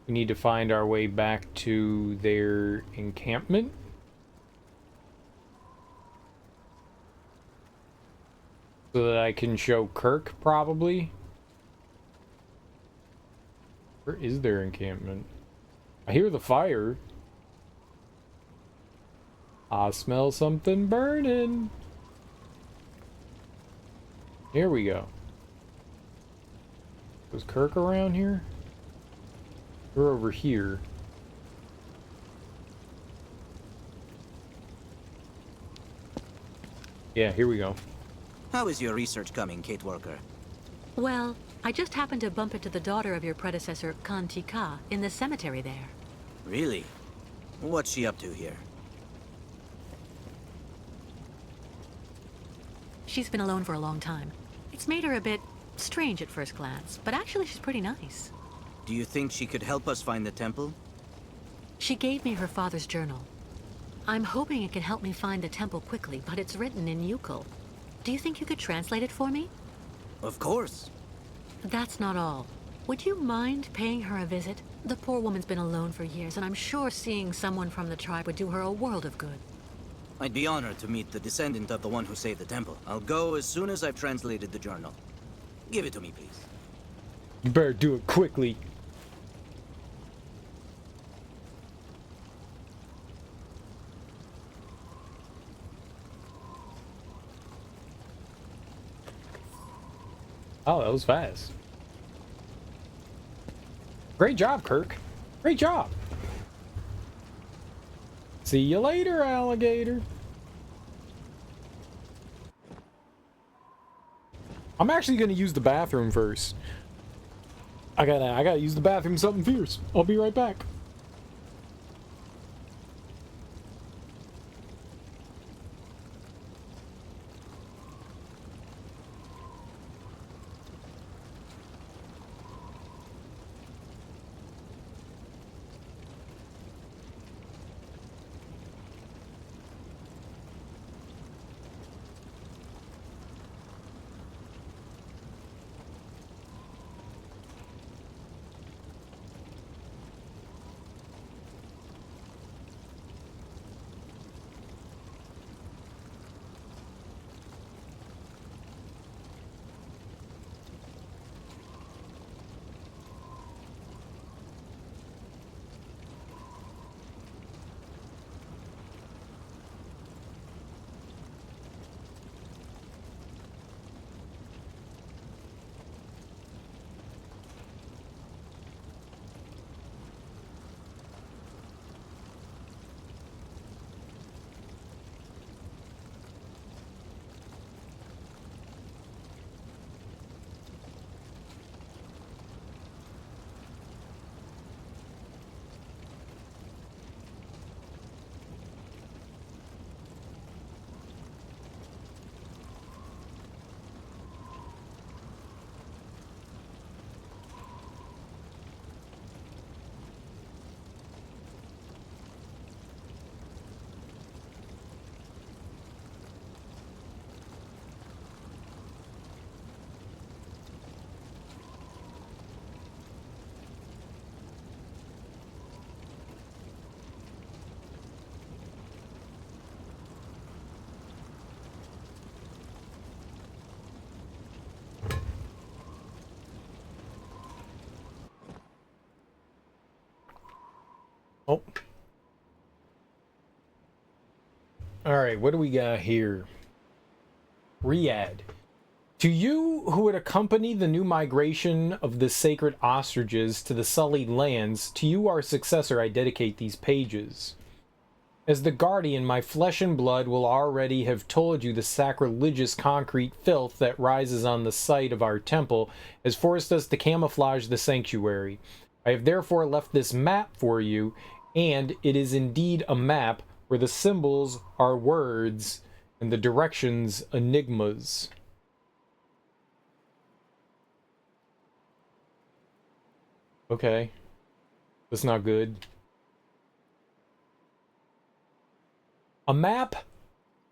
We need to find our way back to their encampment. So that I can show Kirk, probably. Where is their encampment? I hear the fire. I smell something burning. Here we go. Was Kirk around here? We're over here. Yeah, here we go. How is your research coming, Kate Walker? Well, I just happened to bump into the daughter of your predecessor, Kantika, in the cemetery there. Really? What's she up to here? She's been alone for a long time. It's made her a bit strange at first glance, but actually she's pretty nice. Do you think she could help us find the temple? She gave me her father's journal. I'm hoping it can help me find the temple quickly, but it's written in Yukol. Do you think you could translate it for me? Of course. That's not all. Would you mind paying her a visit? The poor woman's been alone for years, and I'm sure seeing someone from the tribe would do her a world of good. I'd be honored to meet the descendant of the one who saved the temple. I'll go as soon as I've translated the journal. Give it to me, please. You better do it quickly. Oh, that was fast. Great job, Kirk. Great job. See you later, alligator. I'm actually gonna use the bathroom first. I gotta use the bathroom, something fierce. I'll be right back. Oh. Alright, what do we got here? Riyadh. To you who would accompany the new migration of the sacred ostriches to the sullied lands, to you, our successor, I dedicate these pages. As the guardian, my flesh and blood will already have told you the sacrilegious concrete filth that rises on the site of our temple has forced us to camouflage the sanctuary. I have therefore left this map for you, and it is indeed a map where the symbols are words and the directions enigmas. Okay. That's not good. A map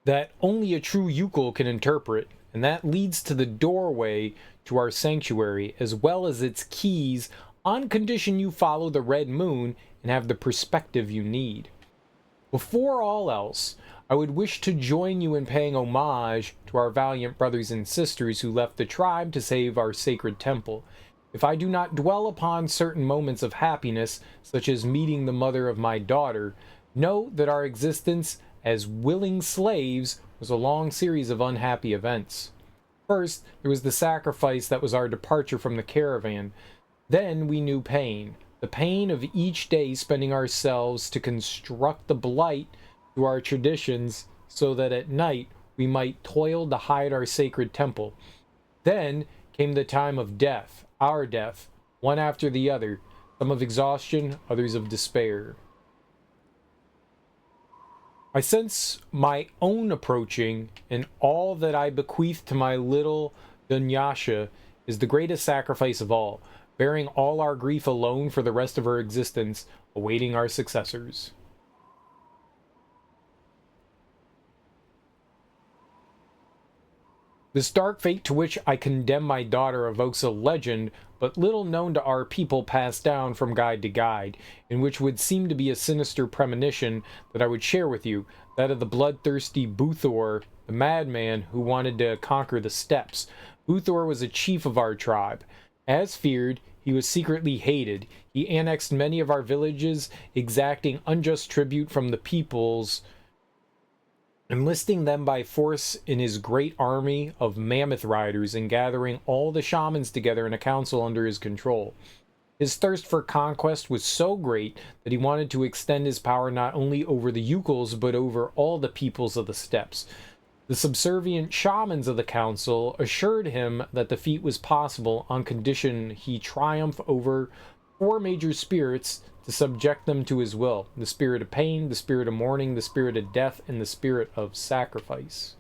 that only a true Yukul can interpret, and that leads to the doorway to our sanctuary, as well as its keys, on condition you follow the red moon and have the perspective you need. Before all else, I would wish to join you in paying homage to our valiant brothers and sisters who left the tribe to save our sacred temple. If I do not dwell upon certain moments of happiness, such as meeting the mother of my daughter, know that our existence as willing slaves was a long series of unhappy events. First, there was the sacrifice that was our departure from the caravan. Then we knew pain. The pain of each day spending ourselves to construct the blight to our traditions so that at night we might toil to hide our sacred temple. Then came the time of death, our death, one after the other, some of exhaustion, others of despair. I sense my own approaching, and all that I bequeath to my little Dunyasha is the greatest sacrifice of all, bearing all our grief alone for the rest of her existence, awaiting our successors. This dark fate to which I condemn my daughter evokes a legend but little known to our people passed down from guide to guide, in which would seem to be a sinister premonition that I would share with you, that of the bloodthirsty Buthor, the madman who wanted to conquer the steppes. Buthor was a chief of our tribe. As feared, he was secretly hated. He annexed many of our villages, exacting unjust tribute from the peoples, enlisting them by force in his great army of mammoth riders and gathering all the shamans together in a council under his control. His thirst for conquest was so great that he wanted to extend his power not only over the Yukuls but over all the peoples of the steppes. The subservient shamans of the council assured him that the feat was possible on condition he triumph over 4 major spirits to subject them to his will: the spirit of pain, the spirit of mourning, the spirit of death, and the spirit of sacrifice.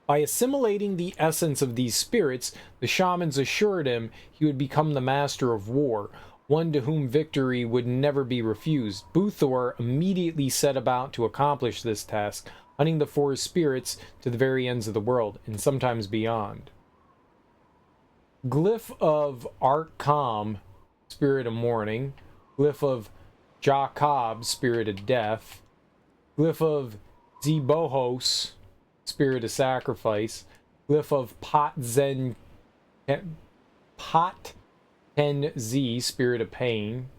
By assimilating the essence of these spirits, the shamans assured him he would become the master of war, one to whom victory would never be refused. Buthor immediately set about to accomplish this task, hunting the 4 spirits to the very ends of the world, and sometimes beyond. Glyph of Arkham, spirit of mourning. Glyph of Jacob, spirit of death. Glyph of Zebohos, spirit of sacrifice. Glyph of Pot-Ten-Z, spirit of pain.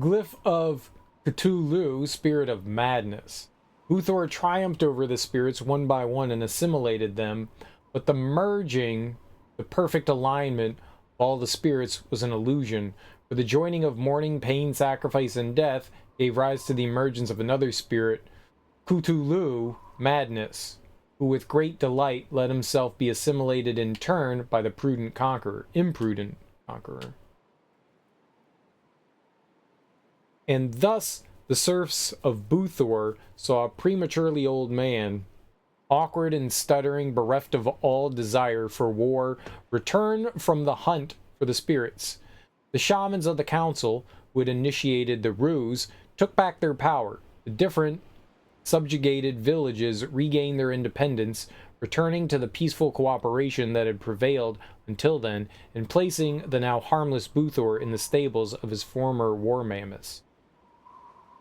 Glyph of Cthulhu, spirit of madness. Buthor triumphed over the spirits one by one and assimilated them, but the merging, the perfect alignment of all the spirits was an illusion, for the joining of mourning, pain, sacrifice, and death gave rise to the emergence of another spirit, Cthulhu, madness, who with great delight let himself be assimilated in turn by the imprudent conqueror. And thus the serfs of Buthor saw a prematurely old man, awkward and stuttering, bereft of all desire for war, return from the hunt for the spirits. The shamans of the council, who had initiated the ruse, took back their power. The different subjugated villages regained their independence, returning to the peaceful cooperation that had prevailed until then, and placing the now harmless Buthor in the stables of his former war mammoths.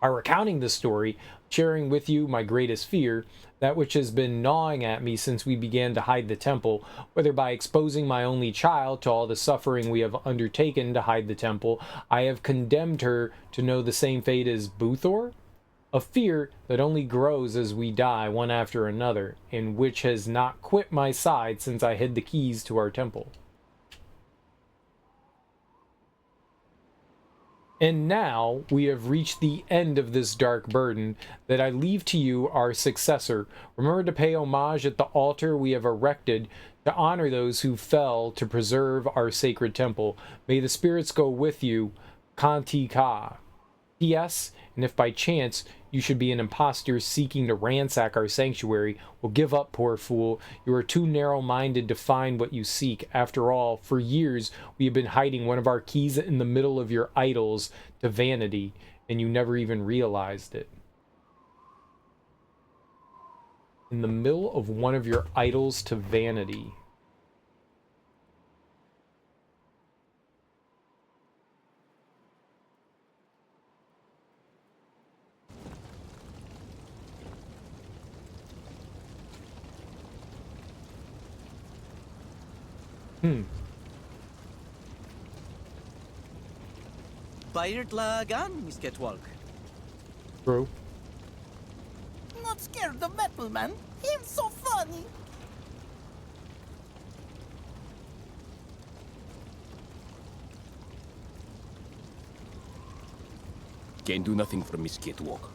By recounting this story, sharing with you my greatest fear, that which has been gnawing at me since we began to hide the temple, whether by exposing my only child to all the suffering we have undertaken to hide the temple, I have condemned her to know the same fate as Buthor? A fear that only grows as we die one after another, and which has not quit my side since I hid the keys to our temple. And now we have reached the end of this dark burden that I leave to you, our successor. Remember to pay homage at the altar we have erected to honor those who fell to preserve our sacred temple. May the spirits go with you, Kanti Ka. P.S. And if by chance you should be an impostor seeking to ransack our sanctuary, well, give up, poor fool. You are too narrow-minded to find what you seek. After all, for years we have been hiding one of our keys in the middle of your idols to vanity, and you never even realized it. In the middle of one of your idols to vanity. Bayert lagan, Miss Catwalk. True. Not scared of metal, man. He's so funny. Can't do nothing for Miss Catwalk.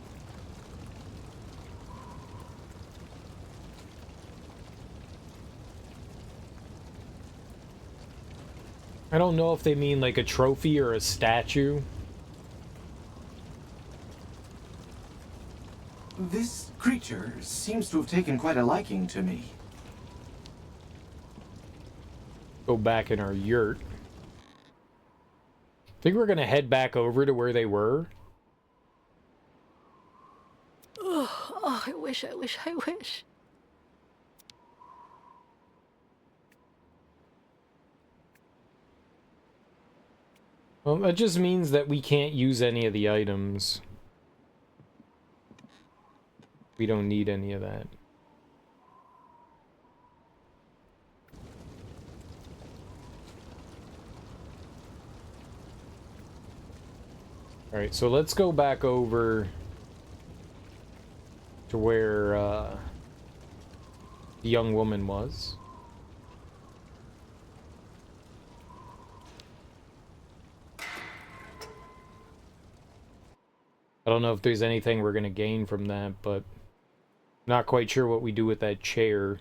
I don't know if they mean like a trophy or a statue. This creature seems to have taken quite a liking to me. Go back in our yurt. Think we're gonna head back over to where they were? Oh, I wish. Well, that just means that we can't use any of the items. We don't need any of that. Alright, so let's go back over to where the young woman was. I don't know if there's anything we're going to gain from that, but not quite sure what we do with that chair.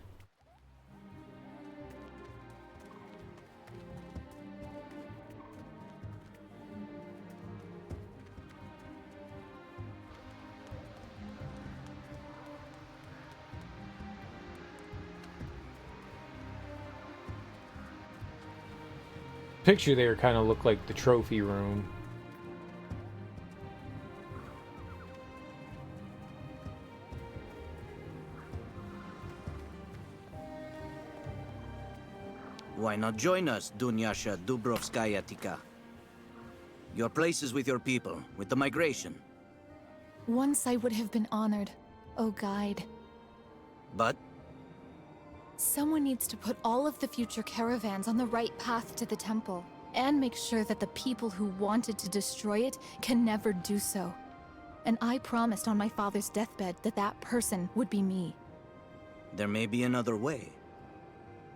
Picture there kind of looked like the trophy room. Why not join us, Dunyasha Dubrovskaya Tika? Your place is with your people, with the migration. Once I would have been honored, oh guide. But? Someone needs to put all of the future caravans on the right path to the temple, and make sure that the people who wanted to destroy it can never do so. And I promised on my father's deathbed that that person would be me. There may be another way.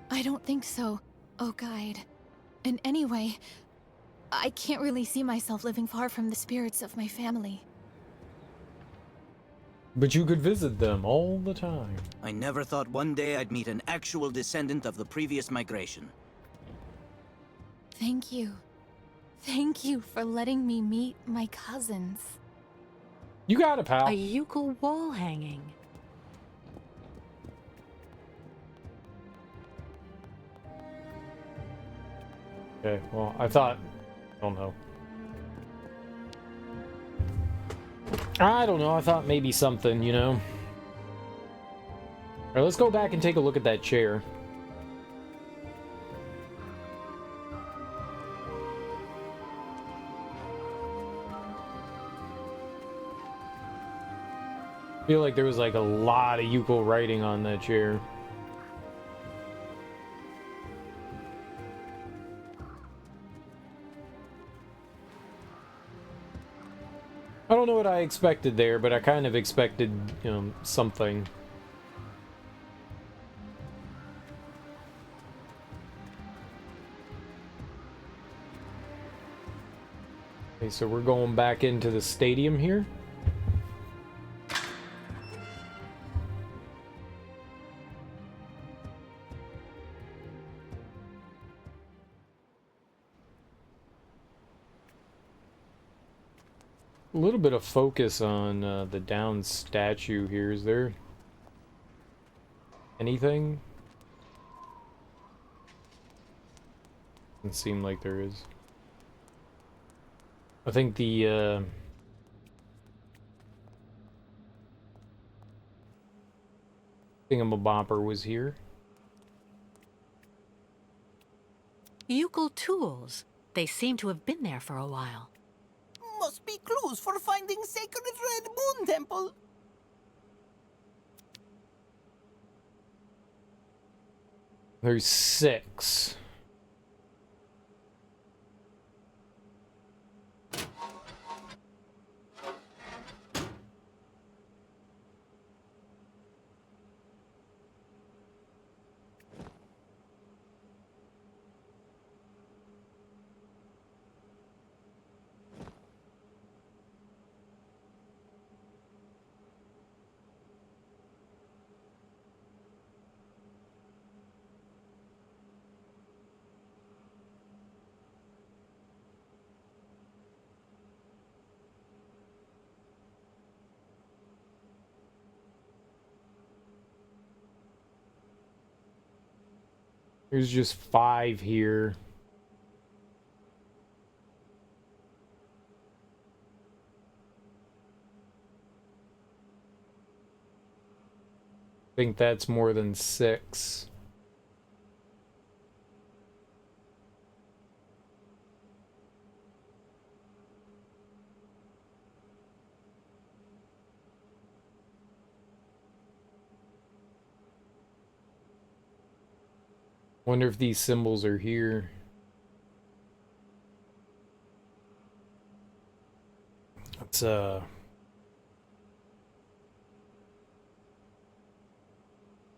I don't think so, oh guide. And anyway, I can't really see myself living far from the spirits of my family. But you could visit them all the time. I never thought one day I'd meet an actual descendant of the previous migration. Thank you. Thank you for letting me meet my cousins. You got it, pal. A Yukol wall hanging. Okay, well, I thought... I don't know. I thought maybe something, you know? Alright, let's go back and take a look at that chair. feel like there was like a lot of Yuko writing on that chair. I don't know what I expected there, but I kind of expected, you know, something. Okay, so we're going back into the stadium here. A little bit of focus on the down statue here. Is there anything? Doesn't seem like there is. I think the thingamabobber was here. Yukul tools. They seem to have been there for a while. Must be clues for finding Sacred Red Moon Temple. There's 6. There's just 5 here. I think that's more than 6. Wonder if these symbols are here. Let's I'll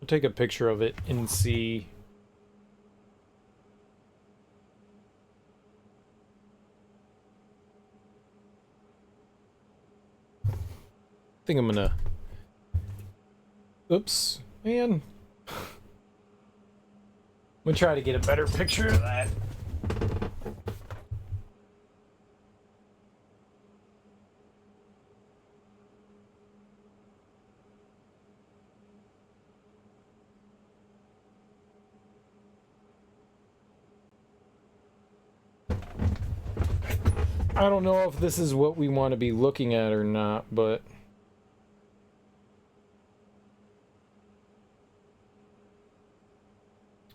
take a picture of it and see. I think I'm gonna. Oops, man. I'm gonna try to get a better picture of that. I don't know if this is what we want to be looking at or not, but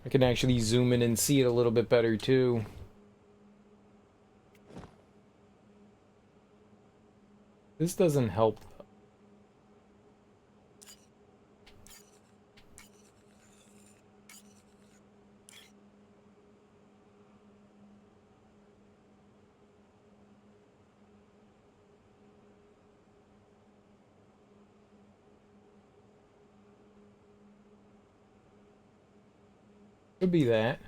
I can actually zoom in and see it a little bit better too. This doesn't help. Could be that.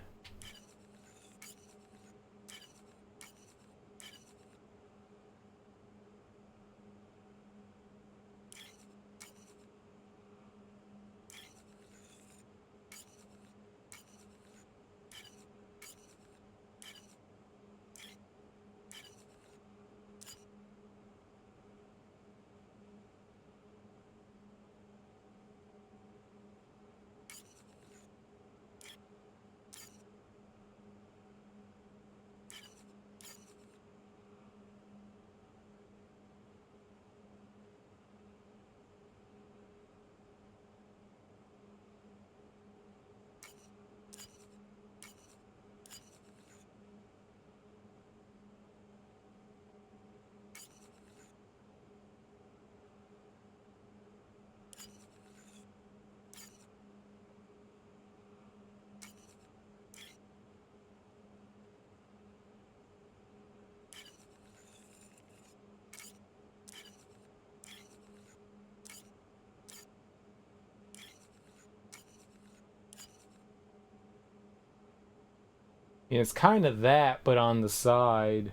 And it's kind of that, but on the side.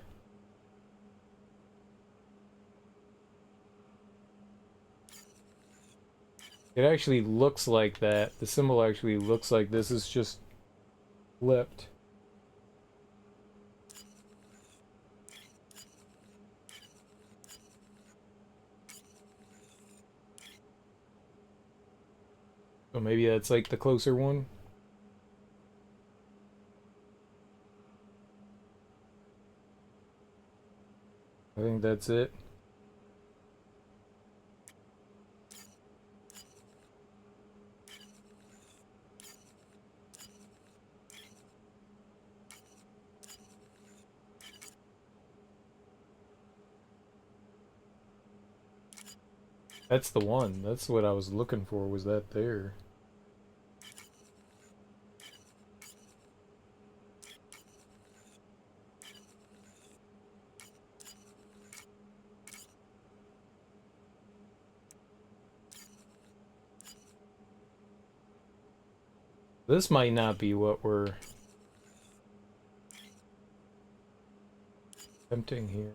It actually looks like that. The symbol actually looks like this is just flipped. So maybe that's like the closer one. I think that's it. That's the one. That's what I was looking for, was that there. This might not be what we're attempting here.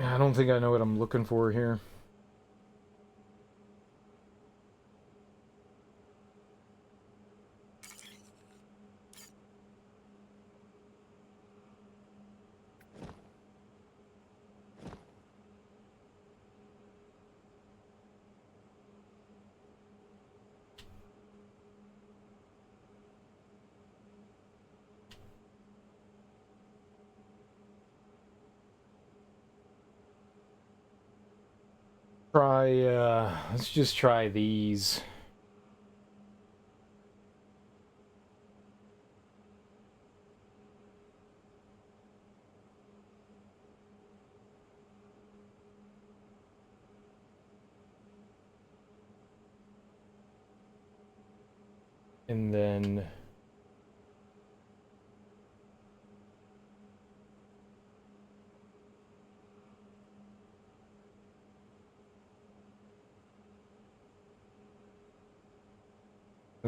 I don't think I know what I'm looking for here. Let's just try these. And then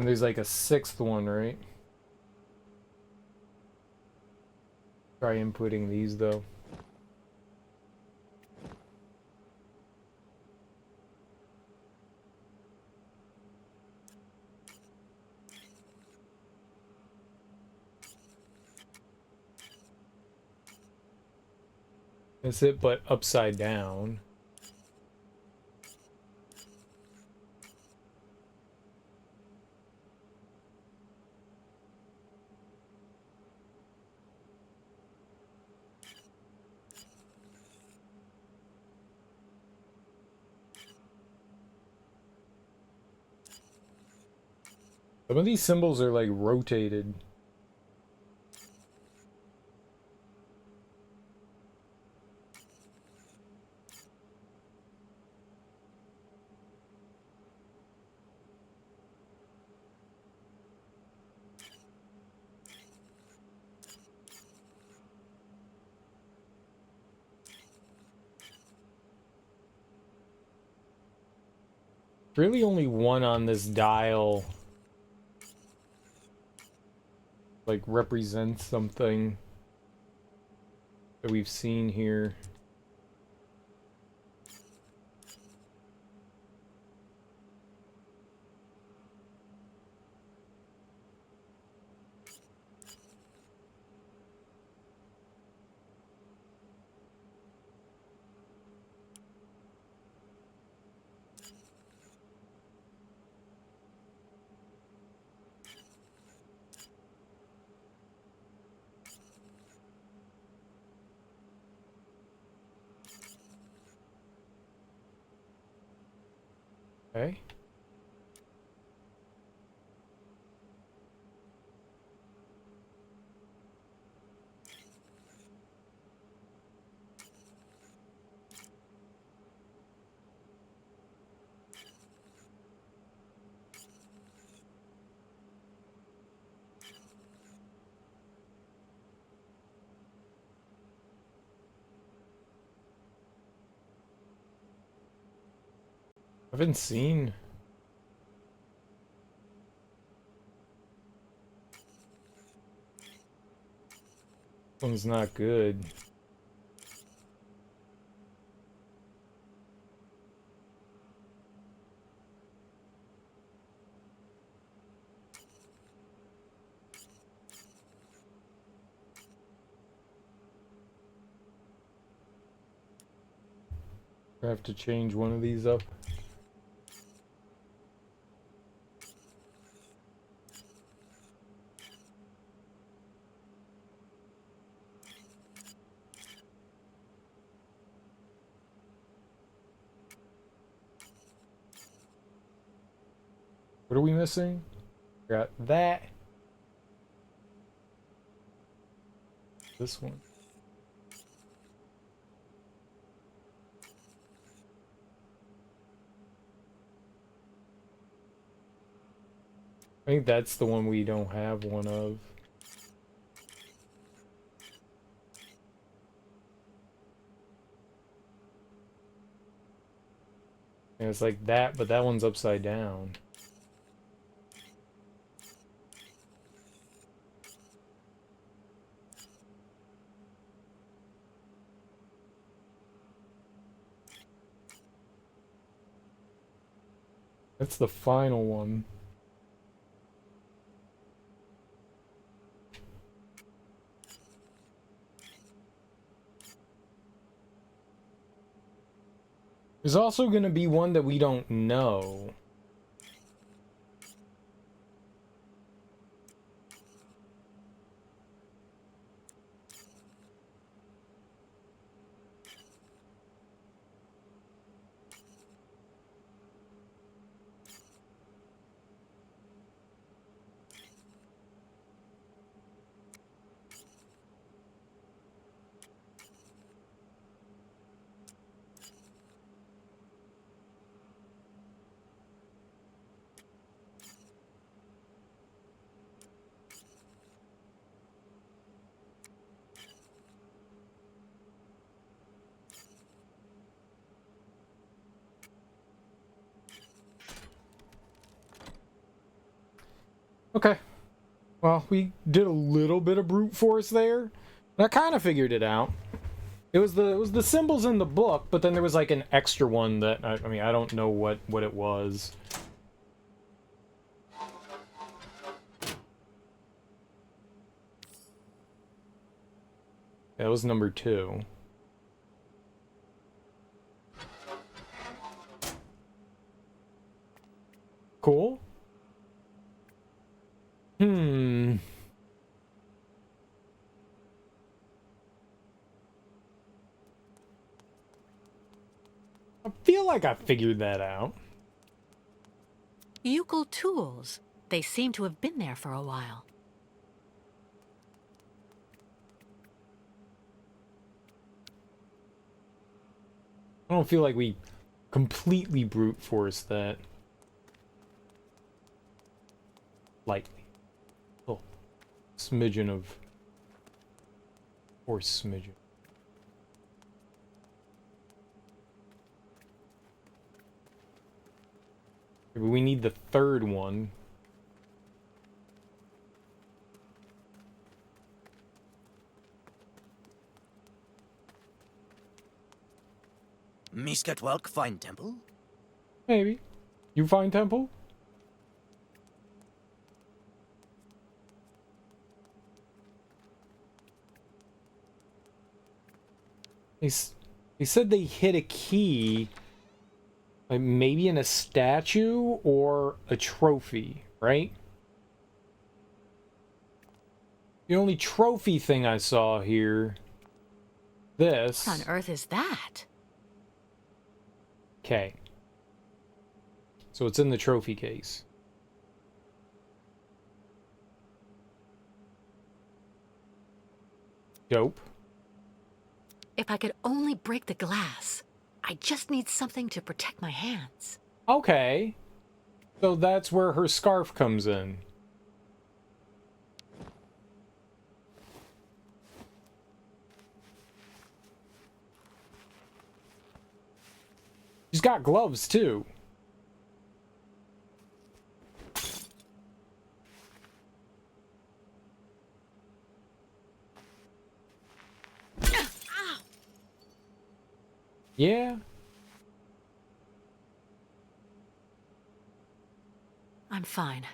there's like a sixth one, right? Try inputting these though. That's it, but upside down. Some of these symbols are like rotated. Really only one on this dial like represents something that we've seen here. Okay. haven't seen. One's not good. I have to change one of these up. What are we missing? Got that. This one. I think that's the one we don't have one of. And it's like that, but that one's upside down. That's the final one. There's also going to be one that we don't know. Okay. Well, we did a little bit of brute force there. I kind of figured it out. It was the symbols in the book, but then there was like an extra one that I mean I don't know what it was. That was number 2. Cool. I feel like I figured that out. Euchal tools. They seem to have been there for a while. I don't feel like we completely brute force that. Lightly. Oh, smidgen of... Or smidgen. But we need the third one. Miskatwalk find temple? Maybe. You find temple? They said they hit a key, like maybe in a statue or a trophy, right? The only trophy thing I saw here, this. What on earth is that? Okay. So it's in the trophy case. Dope. If I could only break the glass. I just need something to protect my hands. Okay. So that's where her scarf comes in. She's got gloves too. Yeah. I'm fine.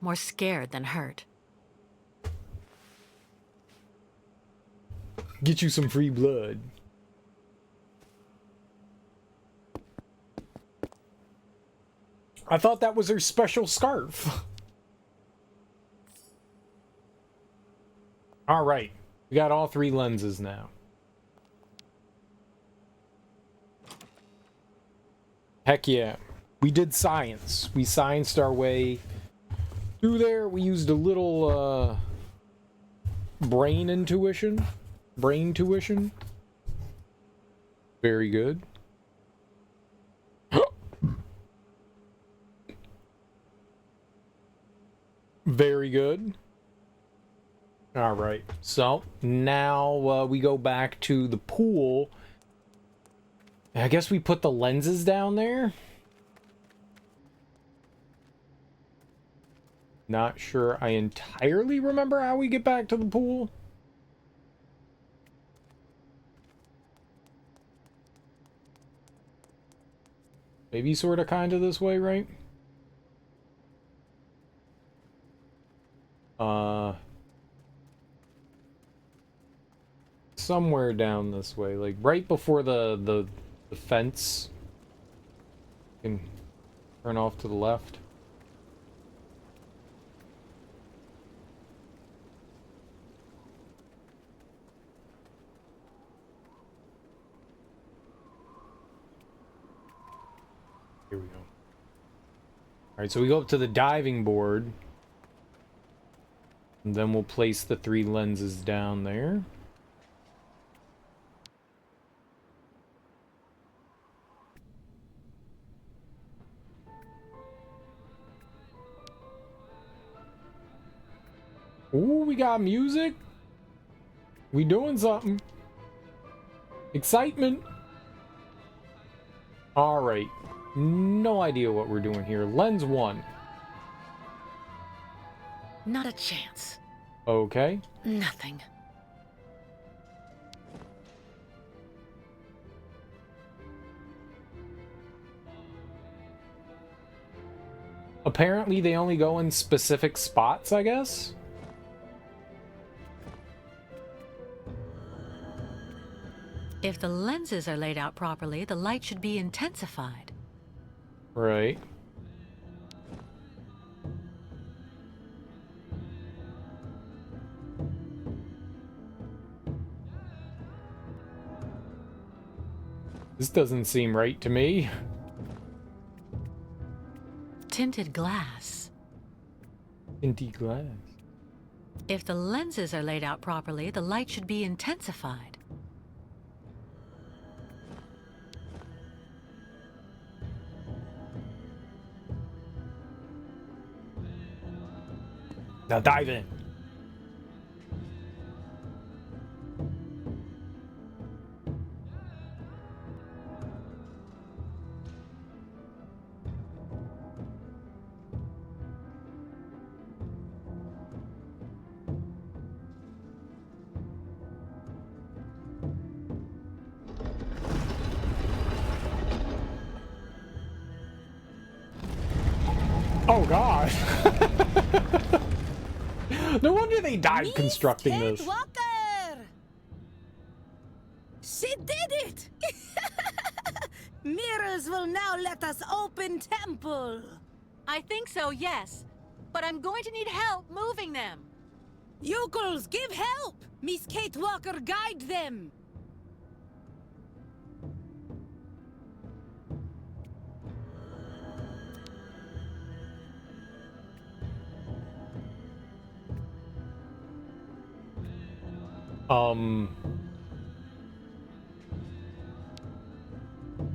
More scared than hurt. Get you some free blood. I thought that was her special scarf. All right. We got all 3 lenses now. Heck yeah. We did science. We scienced our way through there. We used a little brain tuition. Very good. Very good. All right. So now we go back to the pool. I guess we put the lenses down there. Not sure I entirely remember how we get back to the pool. Maybe sort of kind of this way, right? Somewhere down this way, like right before the fence. You can turn off to the left. Here we go. Alright, so we go up to the diving board. And then we'll place the 3 lenses down there. Ooh, we got music. We doing something. Excitement. Alright. No idea what we're doing here. Lens 1. Not a chance. Okay. Nothing. Apparently they only go in specific spots, I guess? If the lenses are laid out properly, the light should be intensified. Right. This doesn't seem right to me. Tinted glass. Tinted glass. If the lenses are laid out properly, the light should be intensified. Now dive in. Oh god. No wonder they died constructing this. Walker! She did it! Mirrors will now let us open temple. I think so, yes. But I'm going to need help moving them. Yokels, give help! Miss Kate Walker, guide them!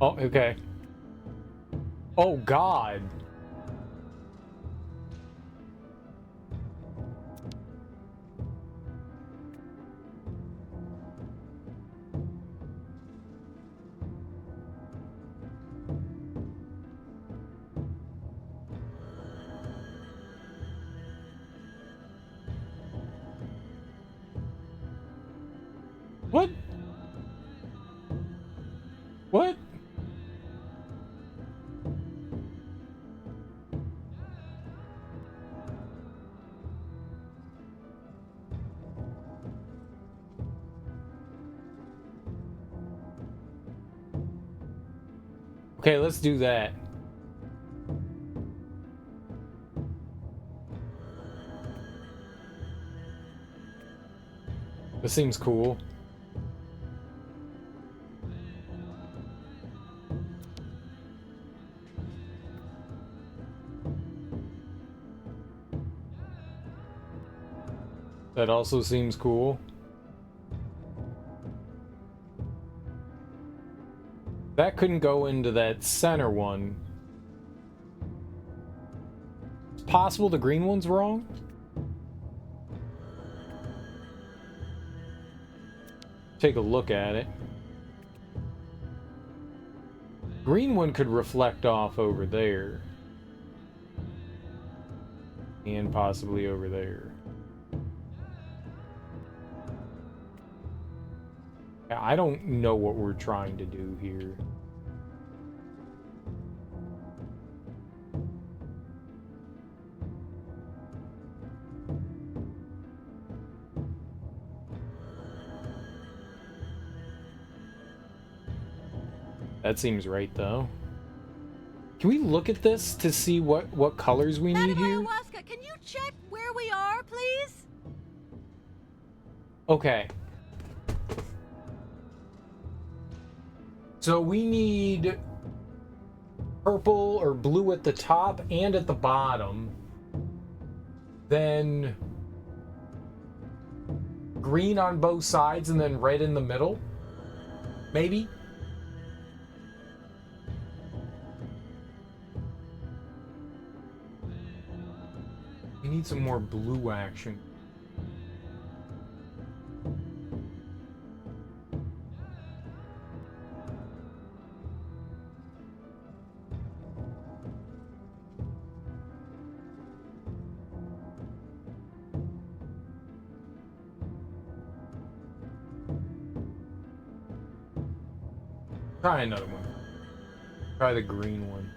Oh, okay. Oh, God. What? What? Okay, let's do that. This seems cool. That also seems cool. That couldn't go into that center one. It's possible the green one's wrong? Take a look at it. Green one could reflect off over there. And possibly over there. I don't know what we're trying to do here. That seems right, though. Can we look at this to see what colors we need here? Ayahuasca, can you check where we are, please? Okay. So we need purple or blue at the top and at the bottom. Then green on both sides and then red in the middle. Maybe? We need some more blue action. Try another one. Try the green one.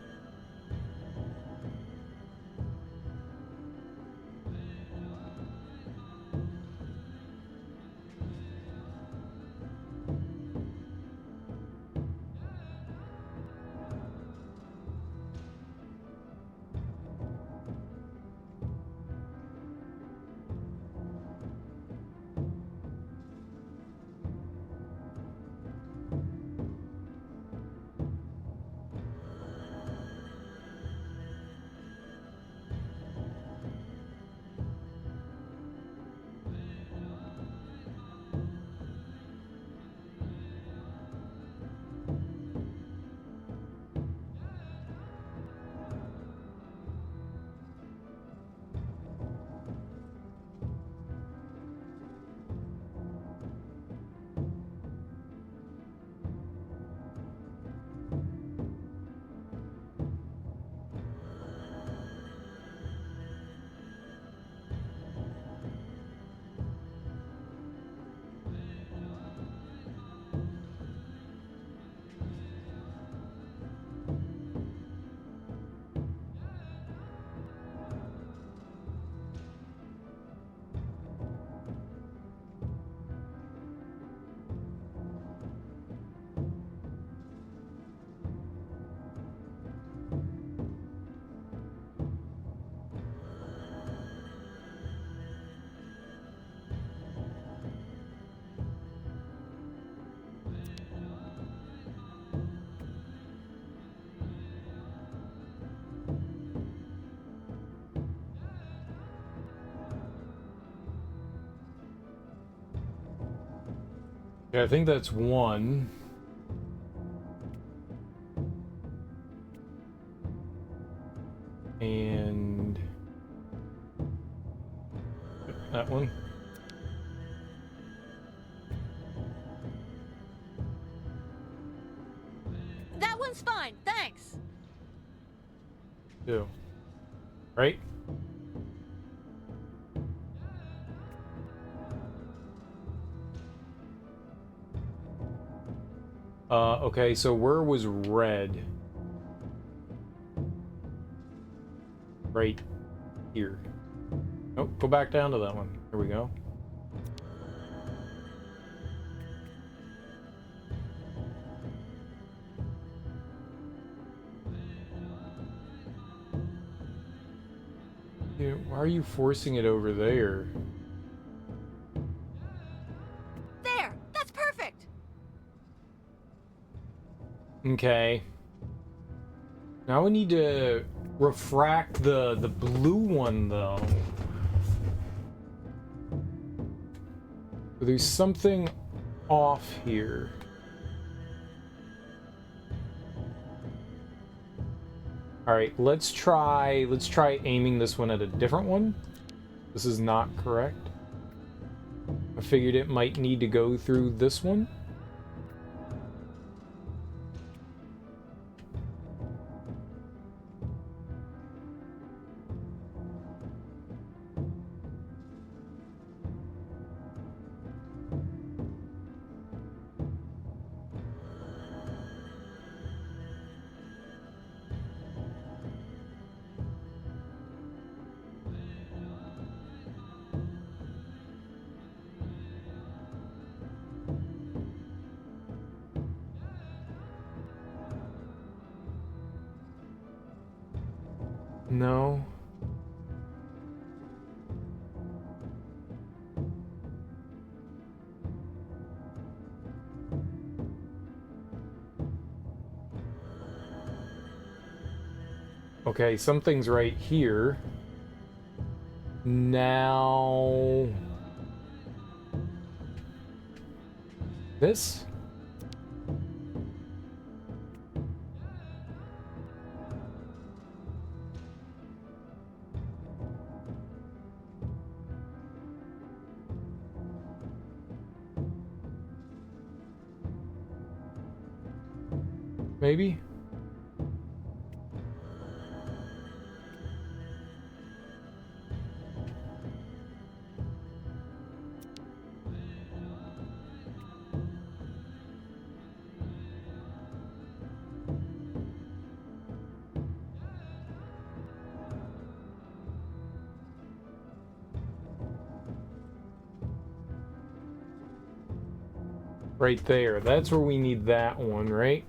Okay, I think that's one. And that one. That one's fine, thanks. Two. Right? Okay, so where was red? Right here. Oh, go back down to that one. Here we go. Yeah, why are you forcing it over there? There! That's perfect! Okay. Now we need to refract the blue one, though. There's something off here. All right, let's try aiming this one at a different one. This is not correct. I figured it might need to go through this one. No. Okay, something's right here. Now... This? Maybe? Right there. That's where we need that one, right?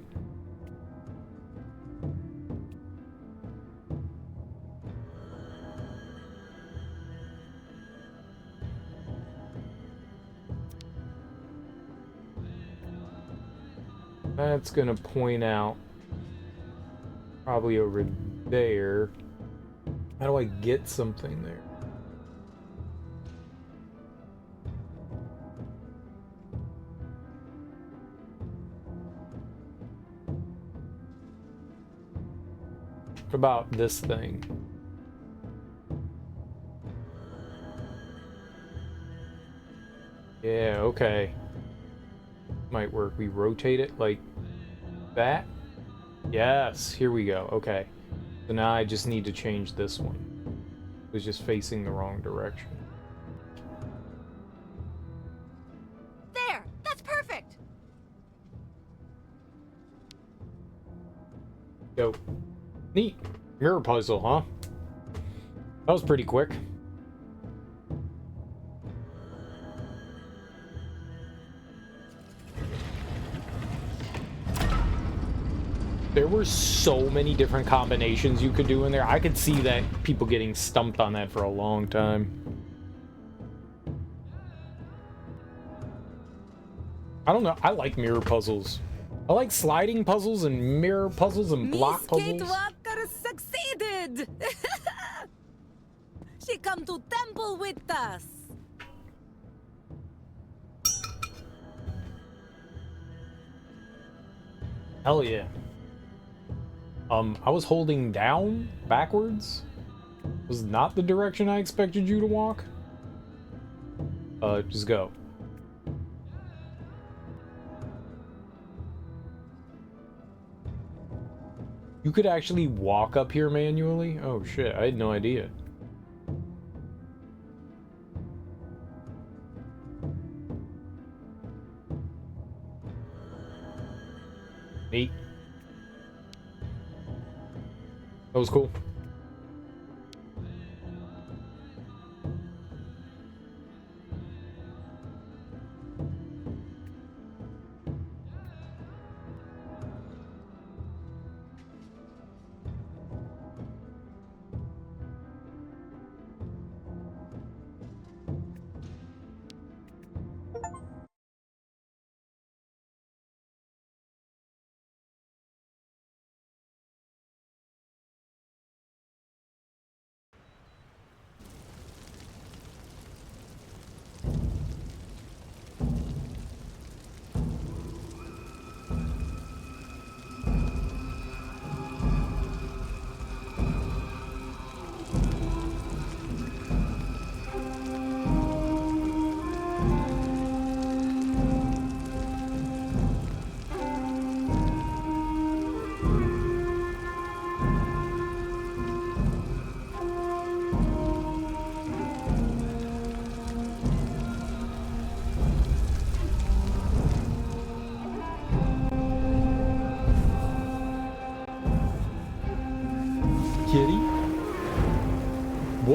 That's gonna point out probably over there. How do I get something there? What about this thing? Yeah, okay. Might work. We rotate it like that. Yes, here we go. Okay. So now I just need to change this one. It was just facing the wrong direction. There! That's perfect! Dope. Neat. Mirror puzzle, huh? That was pretty quick. There were so many different combinations you could do in there. I could see that people getting stumped on that for a long time. I don't know. I like mirror puzzles. I like sliding puzzles and mirror puzzles and block puzzles. Miss Kate Walker succeeded! She come to temple with us! Hell yeah. I was holding down backwards. Was not the direction I expected you to walk. Just go. You could actually walk up here manually? Oh shit, I had no idea. Neat. That was cool.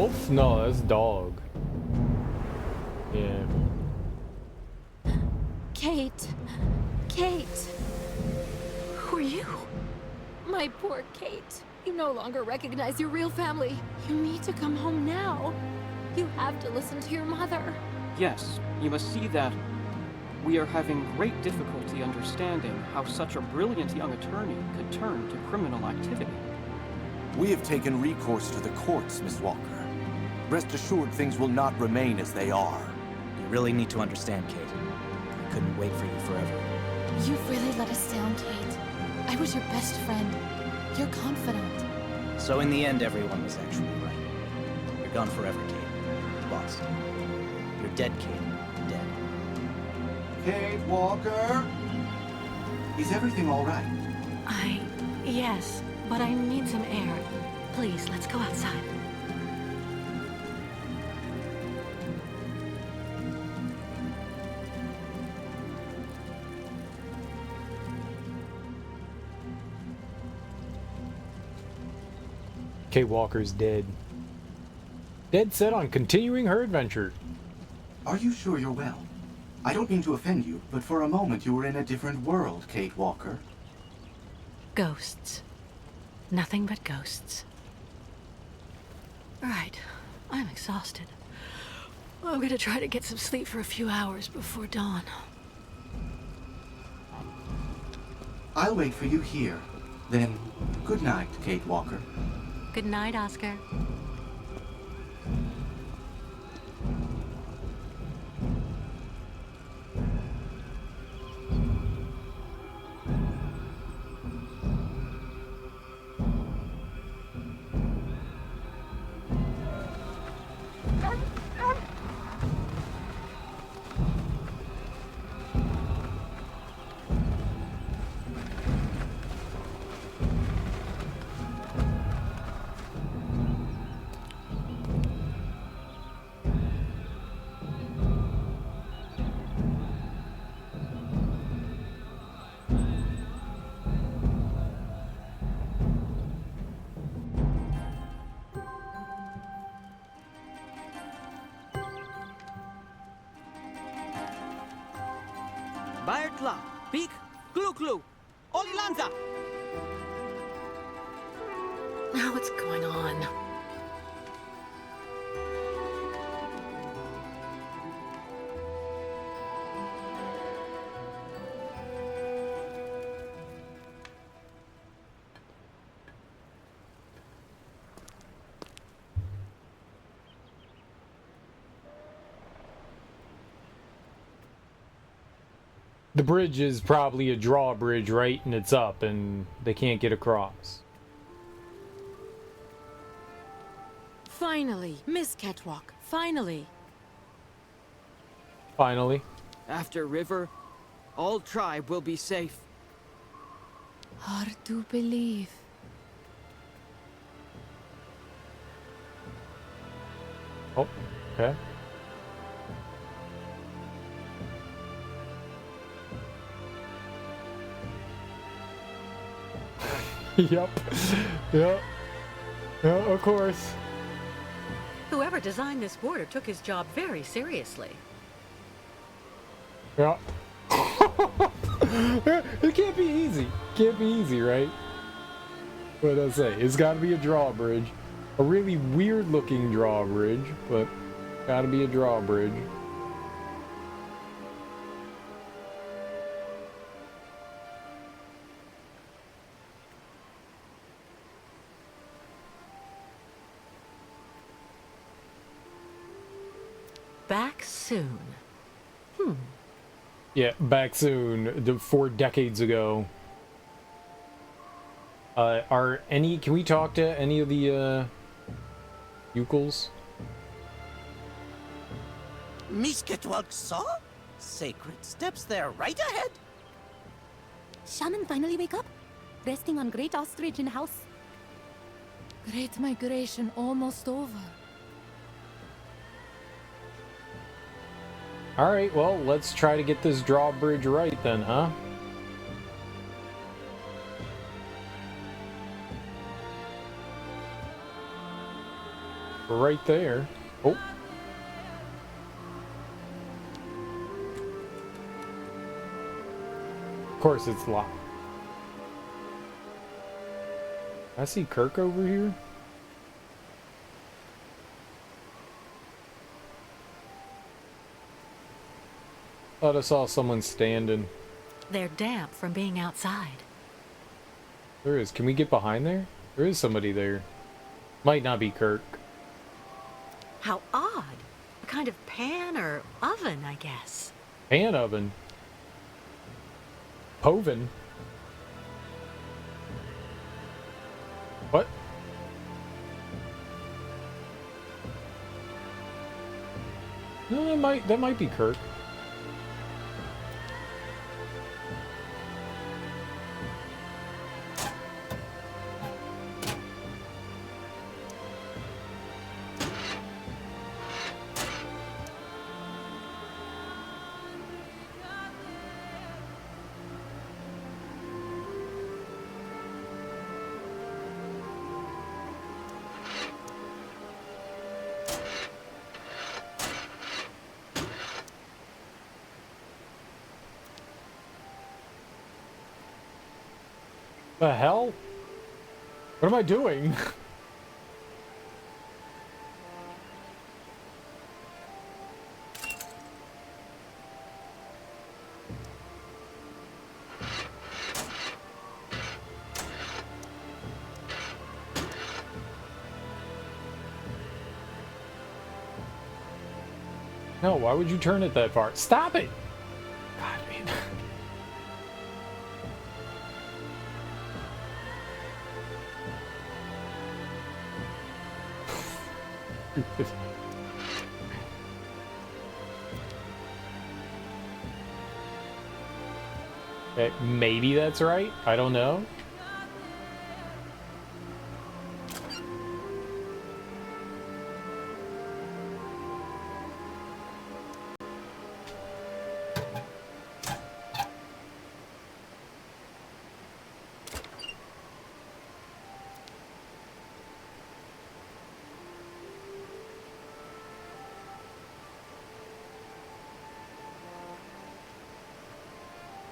wolf? No, that's dog. Yeah. Kate. Kate. Who are you? My poor Kate. You no longer recognize your real family. You need to come home now. You have to listen to your mother. Yes, you must see that we are having great difficulty understanding how such a brilliant young attorney could turn to criminal activity. We have taken recourse to the courts, Miss Walker. Rest assured things will not remain as they are. You really need to understand, Kate. I couldn't wait for you forever. You've really let us down, Kate. I was your best friend. Your confidant. So in the end, everyone was actually right. You're gone forever, Kate. Lost. You're dead, Kate. Dead. Kate Walker? Is everything all right? Yes, but I need some air. Please, let's go outside. Kate Walker's dead. Dead set on continuing her adventure. Are you sure you're well? I don't mean to offend you, but for a moment you were in a different world, Kate Walker. Ghosts. Nothing but ghosts. Right. I'm exhausted. I'm gonna try to get some sleep for a few hours before dawn. I'll wait for you here. Then, good night, Kate Walker. Good night, Oscar. Baertla, Peak, Klu-Klu, Olilanza! Now what's going on? The bridge is probably a drawbridge, right? And it's up, and they can't get across. Finally, Miss Catwalk. Finally. Finally. After River, all tribe will be safe. Hard to believe. Oh, okay. Yep. Yep. Yeah, of course. Whoever designed this border took his job very seriously. Yeah. It can't be easy. Can't be easy, right? What did I say? It's got to be a drawbridge. A really weird looking drawbridge, but got to be a drawbridge. Back soon. Yeah, back soon, 4 decades ago. Can we talk to any of the, Ukels? Miss Ketwalk saw? Sacred steps there, right ahead. Shaman finally wake up? Resting on Great Ostrich in house? Great migration almost over. Alright, well, let's try to get this drawbridge right then, huh? We're right there. Oh. Of course it's locked. I see Kirk over here. Thought I saw someone standing. They're damp from being outside. There is. Can we get behind there? There is somebody there. Might not be Kirk. How odd. A kind of pan or oven, I guess. Pan oven. Poven. What? No, that might be Kirk. The hell? What am I doing? No, why would you turn it that far? Stop it! God, man. Okay, maybe that's right. I don't know.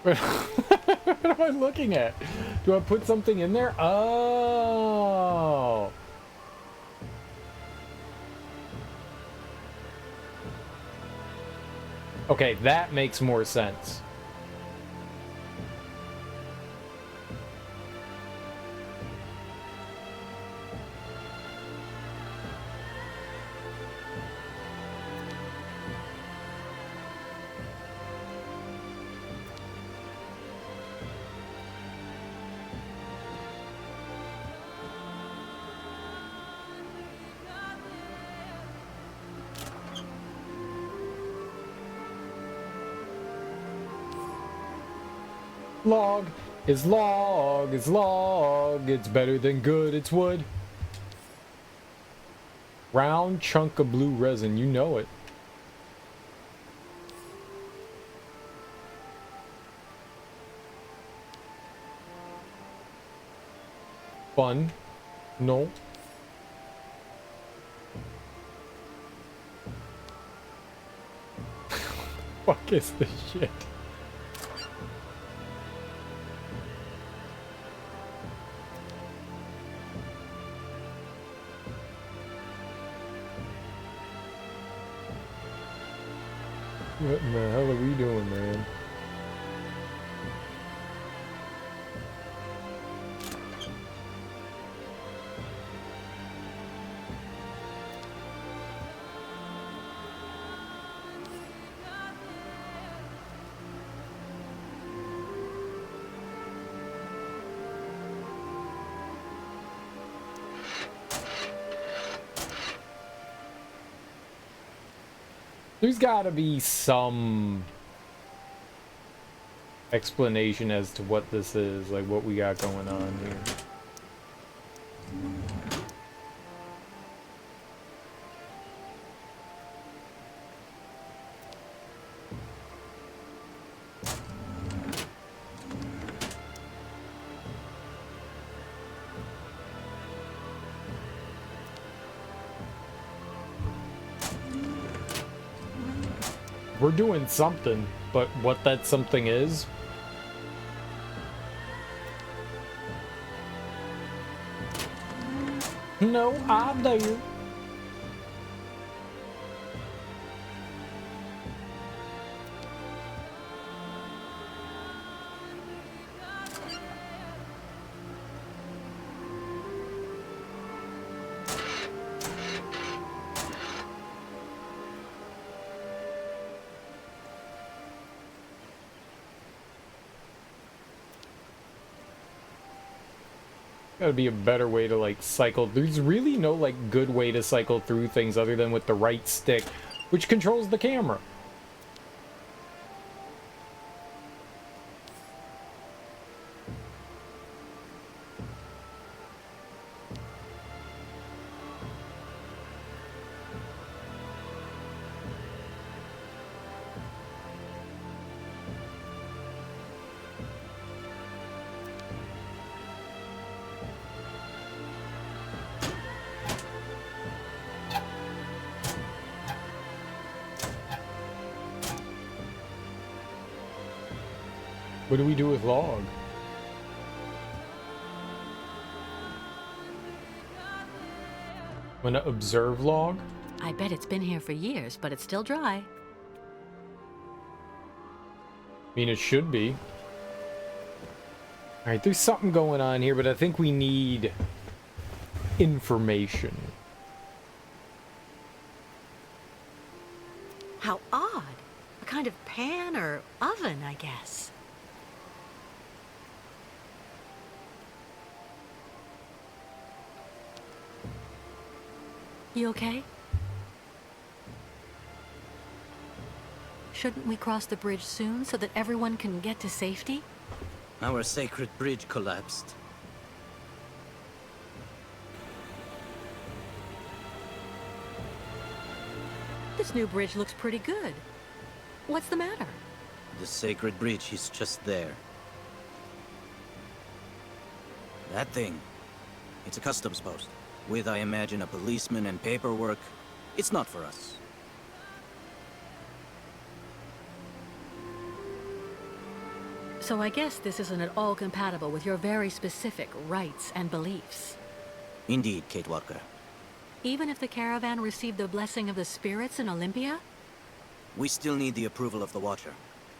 What am I looking at? Do I put something in there? Oh. Okay, that makes more sense. Log is log is log. It's better than good, it's wood. Round chunk of blue resin, you know it. Fun. No. Fuck is this shit? What in the hell are we doing, man? There's gotta be some explanation as to what this is, like what we got going on here. We're doing something, but what that something is... No idea. Gotta be a better way to, like, cycle. There's really no, like, good way to cycle through things other than with the right stick, which controls the camera. What do we do with log? I'm gonna observe log. I bet it's been here for years, but it's still dry. I mean, it should be. Alright, there's something going on here, but I think we need information. How odd. A kind of pan or oven, I guess. You okay? Shouldn't we cross the bridge soon so that everyone can get to safety? Our sacred bridge collapsed. This new bridge looks pretty good. What's the matter? The sacred bridge is just there. That thing. It's a customs post. With, I imagine, a policeman and paperwork. It's not for us. So I guess this isn't at all compatible with your very specific rights and beliefs. Indeed, Kate Walker. Even if the caravan received the blessing of the spirits in Olympia? We still need the approval of the Watcher.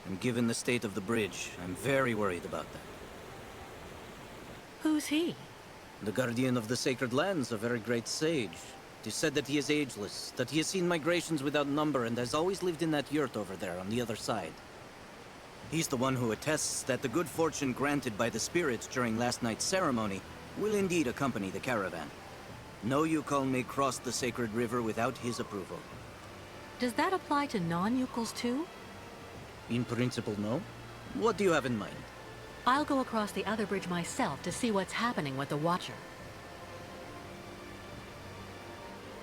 And given the state of the bridge, I'm very worried about that. Who's he? The guardian of the sacred lands, a very great sage. It is said that he is ageless, that he has seen migrations without number and has always lived in that yurt over there on the other side. He's the one who attests that the good fortune granted by the spirits during last night's ceremony will indeed accompany the caravan. No Yukon may cross the sacred river without his approval. Does that apply to non-Yukons too? In principle, no. What do you have in mind? I'll go across the other bridge myself to see what's happening with the Watcher.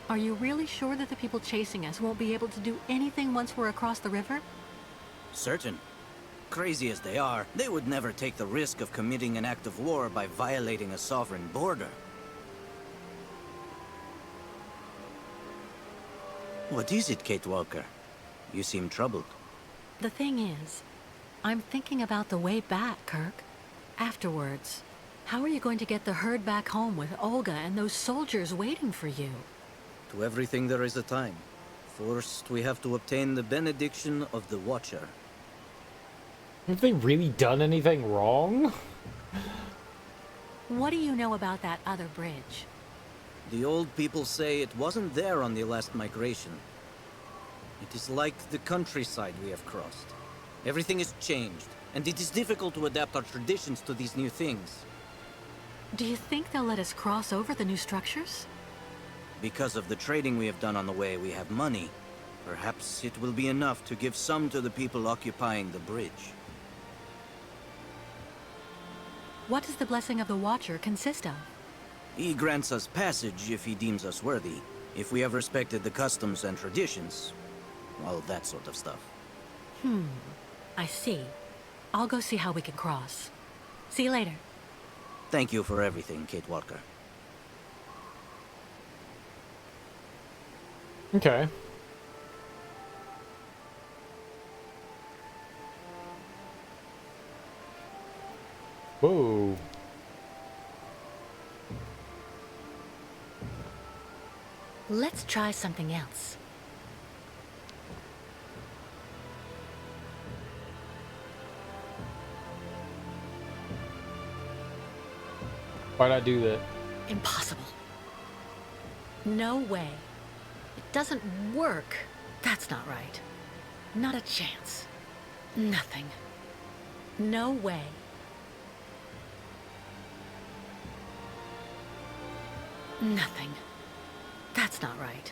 Are you really sure that the people chasing us won't be able to do anything once we're across the river? Certain. Crazy as they are, they would never take the risk of committing an act of war by violating a sovereign border. What is it, Kate Walker? You seem troubled. The thing is, I'm thinking about the way back, Kirk. Afterwards. How are you going to get the herd back home with Olga and those soldiers waiting for you? To everything there is a time. First, we have to obtain the benediction of the Watcher. Have they really done anything wrong? What do you know about that other bridge? The old people say it wasn't there on the last migration. It is like the countryside we have crossed. Everything is changed, and it is difficult to adapt our traditions to these new things. Do you think they'll let us cross over the new structures? Because of the trading we have done on the way, we have money. Perhaps it will be enough to give some to the people occupying the bridge. What does the blessing of the Watcher consist of? He grants us passage if he deems us worthy. If we have respected the customs and traditions. All that sort of stuff. I see. I'll go see how we can cross. See you later. Thank you for everything, Kate Walker. Okay. Whoa. Let's try something else. Why'd I do that? Impossible. No way. It doesn't work. That's not right. Not a chance. Nothing. No way. Nothing. That's not right.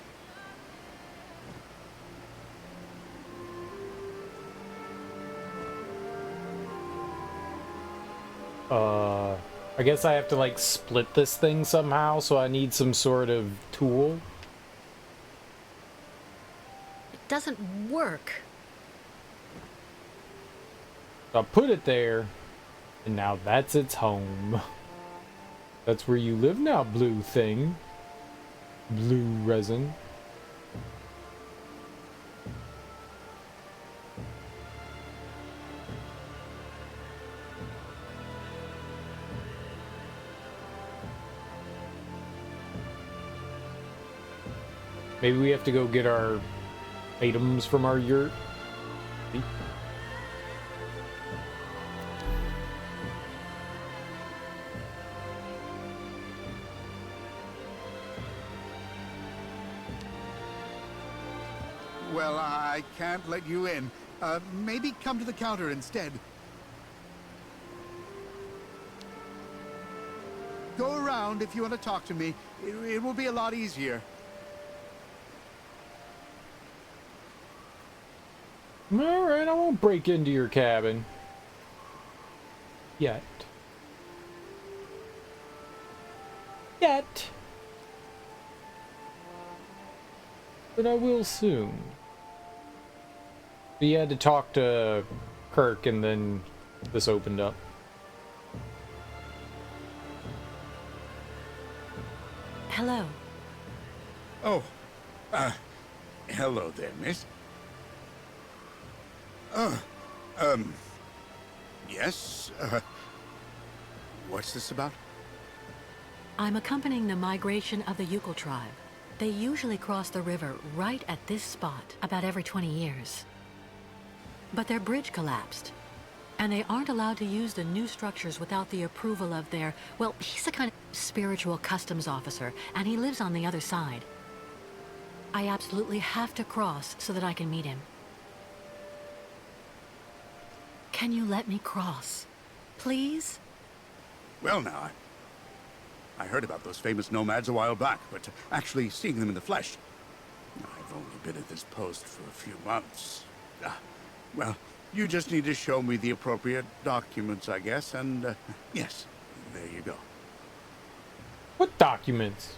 I guess I have to like split this thing somehow, so I need some sort of tool. It doesn't work. I'll put it there, and now that's its home. That's where you live now, blue thing. Blue resin. Maybe we have to go get our items from our yurt. Well, I can't let you in. Maybe come to the counter instead. Go around if you want to talk to me. It will be a lot easier. Alright, I won't break into your cabin. Yet. But I will soon. But you had to talk to Kirk and then this opened up. Hello. Oh, hello there, miss. Yes, what's this about? I'm accompanying the migration of the Yukol tribe. They usually cross the river right at this spot about every 20 years. But their bridge collapsed, and they aren't allowed to use the new structures without the approval of their, well, he's a kind of spiritual customs officer, and he lives on the other side. I absolutely have to cross so that I can meet him. Can you let me cross? Please? Well, now, I heard about those famous nomads a while back, but actually seeing them in the flesh, I've only been at this post for a few months. Well, you just need to show me the appropriate documents, I guess, and yes, there you go. What documents?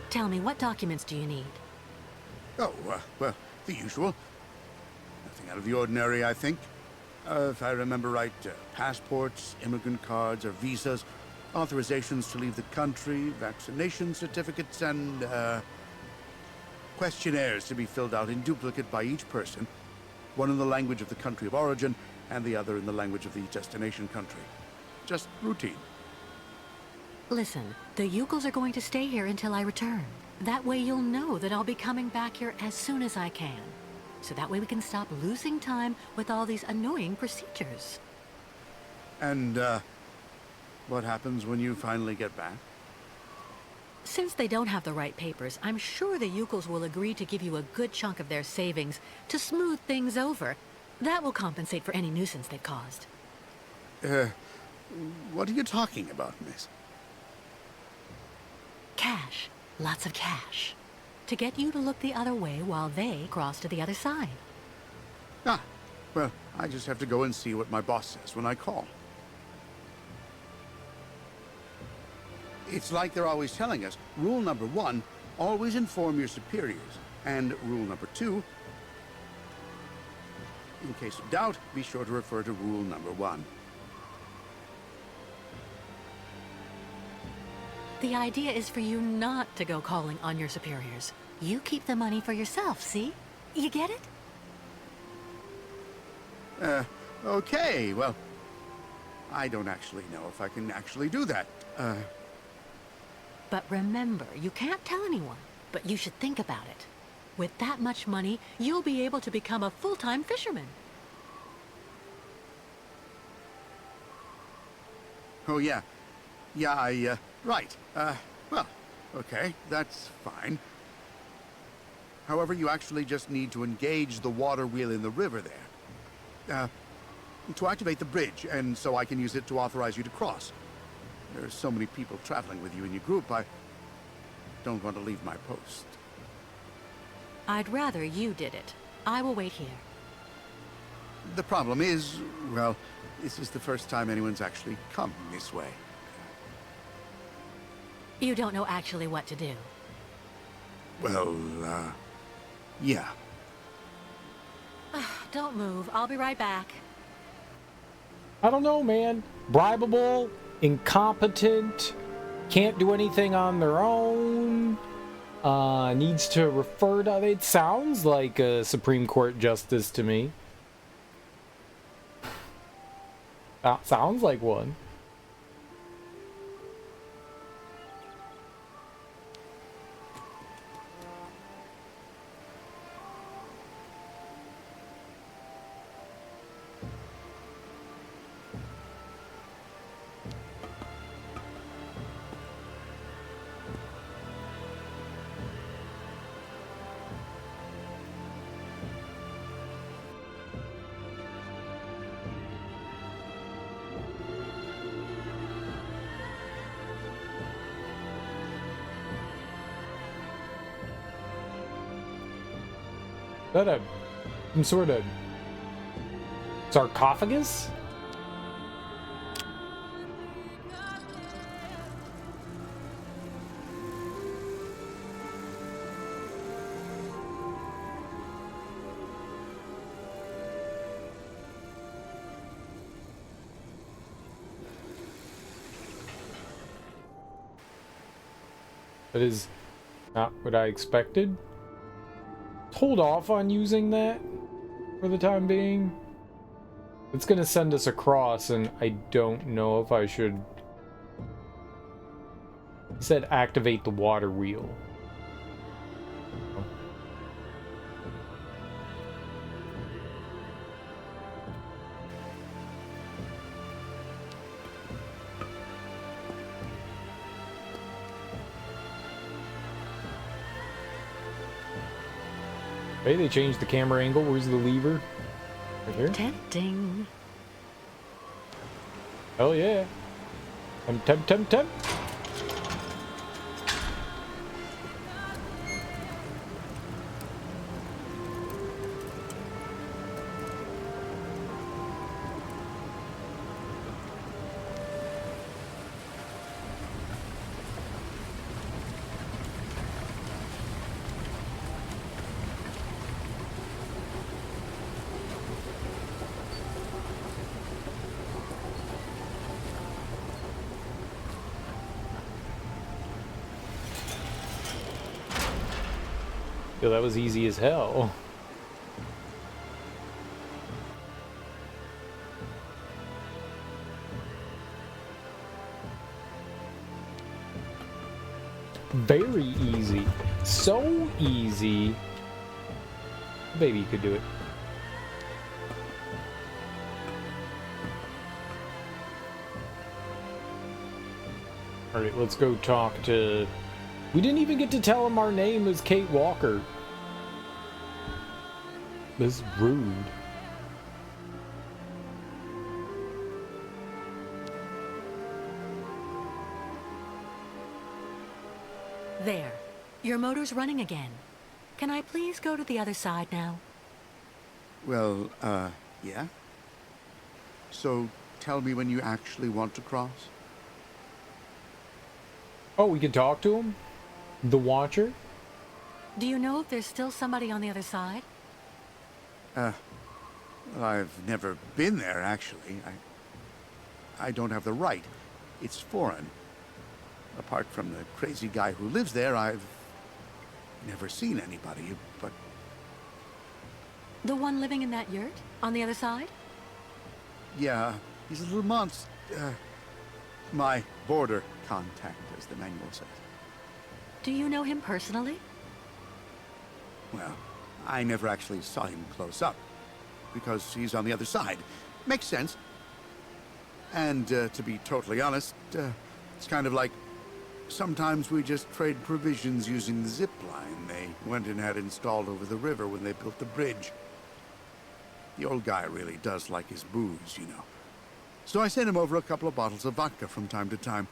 Tell me, what documents do you need? Oh, well, the usual. Nothing out of the ordinary, I think. If I remember right, passports, immigrant cards or visas, authorizations to leave the country, vaccination certificates, and questionnaires to be filled out in duplicate by each person, one in the language of the country of origin and the other in the language of the destination country. Just routine. Listen, the Yukols are going to stay here until I return. That way you'll know that I'll be coming back here as soon as I can. So that way we can stop losing time with all these annoying procedures. And, what happens when you finally get back? Since they don't have the right papers, I'm sure the Yukols will agree to give you a good chunk of their savings to smooth things over. That will compensate for any nuisance they've caused. What are you talking about, miss? Cash. Lots of cash. To get you to look the other way while they cross to the other side. Ah, well, I just have to go and see what my boss says when I call. It's like they're always telling us, rule number 1, always inform your superiors. And rule number 2, in case of doubt, be sure to refer to rule number 1. The idea is for you not to go calling on your superiors. You keep the money for yourself, see? You get it? Okay, well, I don't actually know if I can actually do that. But remember, you can't tell anyone, but you should think about it. With that much money, you'll be able to become a full-time fisherman. Oh, yeah. Yeah, right. Well, okay, that's fine. However, you actually just need to engage the water wheel in the river there. To activate the bridge, and so I can use it to authorize you to cross. There's so many people traveling with you in your group, I don't want to leave my post. I'd rather you did it. I will wait here. The problem is, well, this is the first time anyone's actually come this way. You don't know actually what to do. Well, yeah. Don't move. I'll be right back. I don't know, man. Bribable, incompetent, can't do anything on their own, needs to refer to... It sounds like a Supreme Court justice to me. Sounds like one. Is that some sort of sarcophagus? That is not what I expected. Hold off on using that for the time being. It's gonna send us across, and I don't know if I should. It said activate the water wheel. Hey, they changed the camera angle. Where's the lever? Right here? Tempting. Hell yeah. Temp. Yeah, that was easy as hell. Very easy. So easy. Baby, you could do it. Alright, let's go talk to... We didn't even get to tell him our name is Kate Walker. This is rude. There. Your motor's running again. Can I please go to the other side now? Well, yeah? So, tell me when you actually want to cross? Oh, we can talk to him? The Watcher? Do you know if there's still somebody on the other side? Well, I've never been there, actually. I don't have the right. It's foreign. Apart from the crazy guy who lives there, I've never seen anybody, but... The one living in that yurt? On the other side? Yeah, he's a little monster. My border contact, as the manual says. Do you know him personally? Well, I never actually saw him close up, because he's on the other side. Makes sense. And, to be totally honest, it's kind of like sometimes we just trade provisions using the zip line they went and had installed over the river when they built the bridge. The old guy really does like his booze, you know. So I sent him over a couple of bottles of vodka from time to time.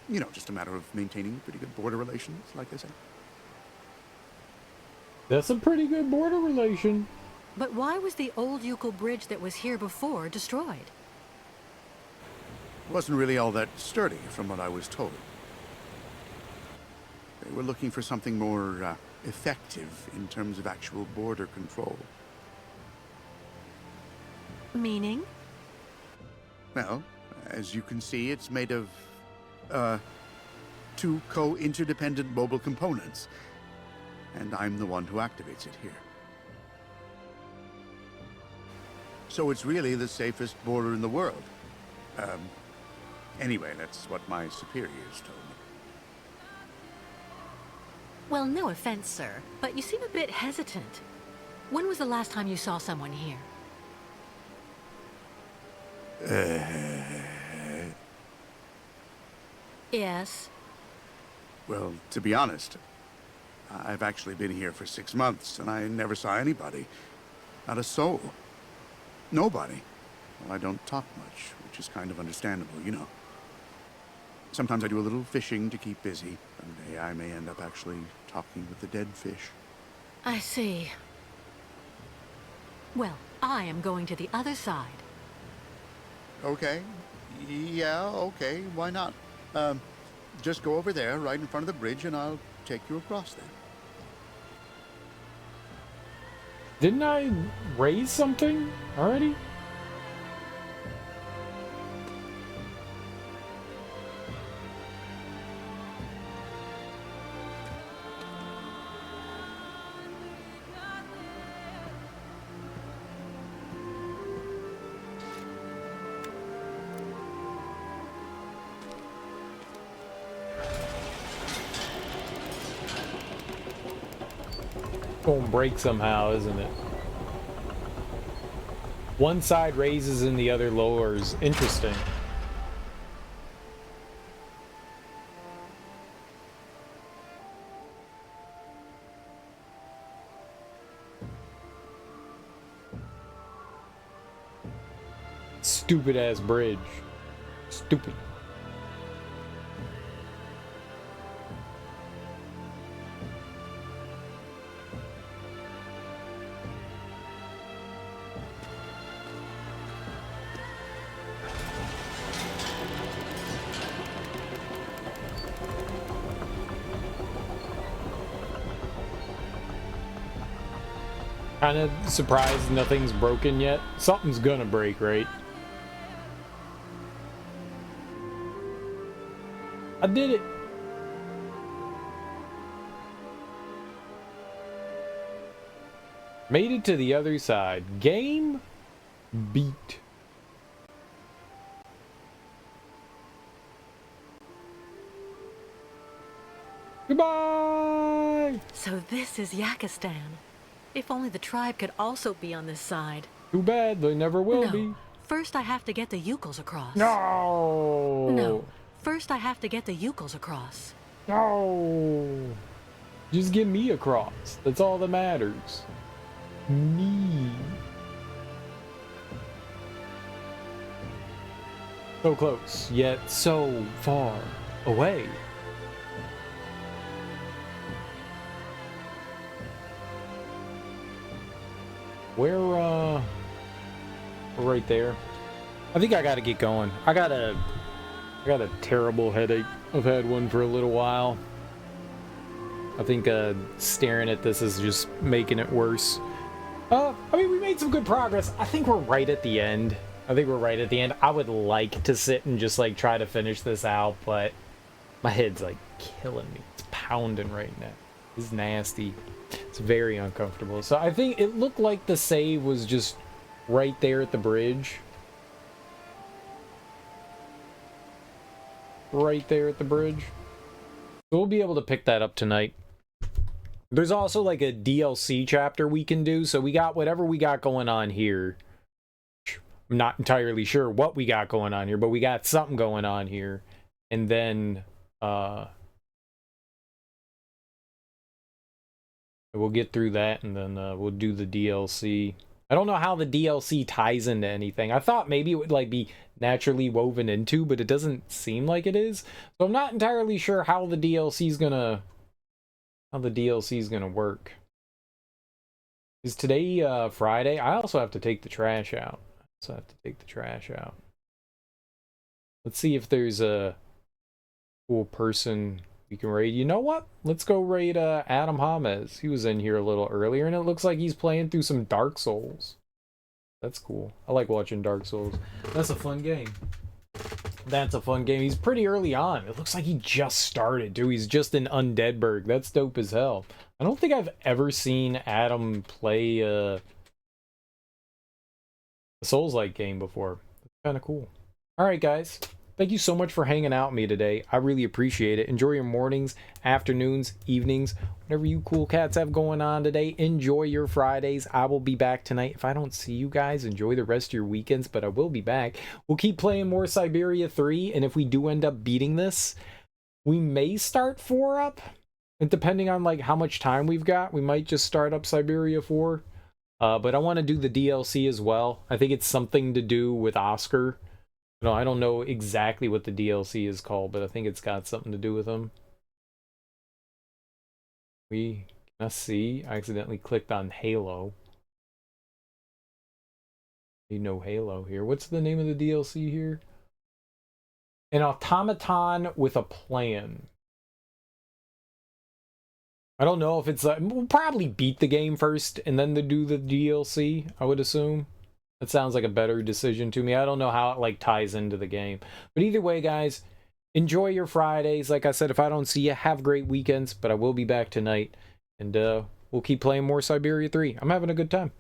You know, just a matter of maintaining pretty good border relations, like I said. That's a pretty good border relation. But why was the old Yukol bridge that was here before destroyed? Wasn't really all that sturdy, from what I was told. They were looking for something more, effective in terms of actual border control. Meaning? Well, as you can see, it's made of, two co-interdependent mobile components. And I'm the one who activates it here. So it's really the safest border in the world. Anyway, that's what my superiors told me. Well, no offense, sir, but you seem a bit hesitant. When was the last time you saw someone here? Yes. Well, to be honest, I've actually been here for 6 months, and I never saw anybody. Not a soul. Nobody. Well, I don't talk much, which is kind of understandable, you know. Sometimes I do a little fishing to keep busy. Someday I may end up actually talking with the dead fish. I see. Well, I am going to the other side. Okay. Yeah, okay. Why not? Just go over there, right in front of the bridge, and I'll take you across then. Didn't I raise something already? Gonna break somehow, isn't it? One side raises and the other lowers. Interesting. Stupid ass bridge. Stupid. Kind of surprised nothing's broken yet. Something's gonna break, right? I did it. Made it to the other side. Game beat. Goodbye! So this is Yakistan. If only the tribe could also be on this side. Too bad, they never will be. First I have to get the Yukols across. No! No. First I have to get the Yukols across. No! Just get me across. That's all that matters. Me. So close, yet so far away. We're right there. I think I gotta get going. I got a terrible headache. I've had one for a little while. I think staring at this is just making it worse. I mean, we made some good progress. I think we're right at the end. I would like to sit and just like try to finish this out, but my head's like killing me. It's pounding right now. This is nasty. It's very uncomfortable. So I think it looked like the save was just right there at the bridge. right there at the bridge. So we'll be able to pick that up tonight. There's also like a DLC chapter we can do, so we got whatever we got going on here. I'm not entirely sure what we got going on here, but we got something going on here. And then we'll get through that, and then we'll do the DLC. I don't know how the DLC ties into anything. I thought maybe it would like be naturally woven into, but it doesn't seem like it is. So I'm not entirely sure how the DLC is gonna work. Is today Friday? I also have to take the trash out. Let's see if there's a cool person we can raid. You know what? Let's go raid Adam James. He was in here a little earlier, and it looks like he's playing through some Dark Souls. That's cool. I like watching Dark Souls. That's a fun game. He's pretty early on. It looks like he just started, too. He's just in Undeadburg. That's dope as hell. I don't think I've ever seen Adam play a Souls-like game before. That's kind of cool. Alright, guys. Thank you so much for hanging out with me today. I really appreciate it. Enjoy your mornings, afternoons, evenings, whatever you cool cats have going on today. Enjoy your Fridays. I will be back tonight. If I don't see you guys, enjoy the rest of your weekends, but I will be back. We'll keep playing more Syberia 3, and if we do end up beating this, we may start 4 up. And depending on like how much time we've got, we might just start up Syberia 4. But I want to do the DLC as well. I think it's something to do with Oscar. No, I don't know exactly what the DLC is called, but I think it's got something to do with him. Let's see. I accidentally clicked on Halo. No Halo here. What's the name of the DLC here? An automaton with a plan. I don't know if it's like, we'll probably beat the game first and then do the DLC, I would assume. That sounds like a better decision to me. I don't know how it like ties into the game. But either way, guys, enjoy your Fridays. Like I said, if I don't see you, have great weekends. But I will be back tonight. And we'll keep playing more Syberia 3. I'm having a good time.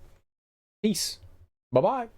Peace. Bye-bye.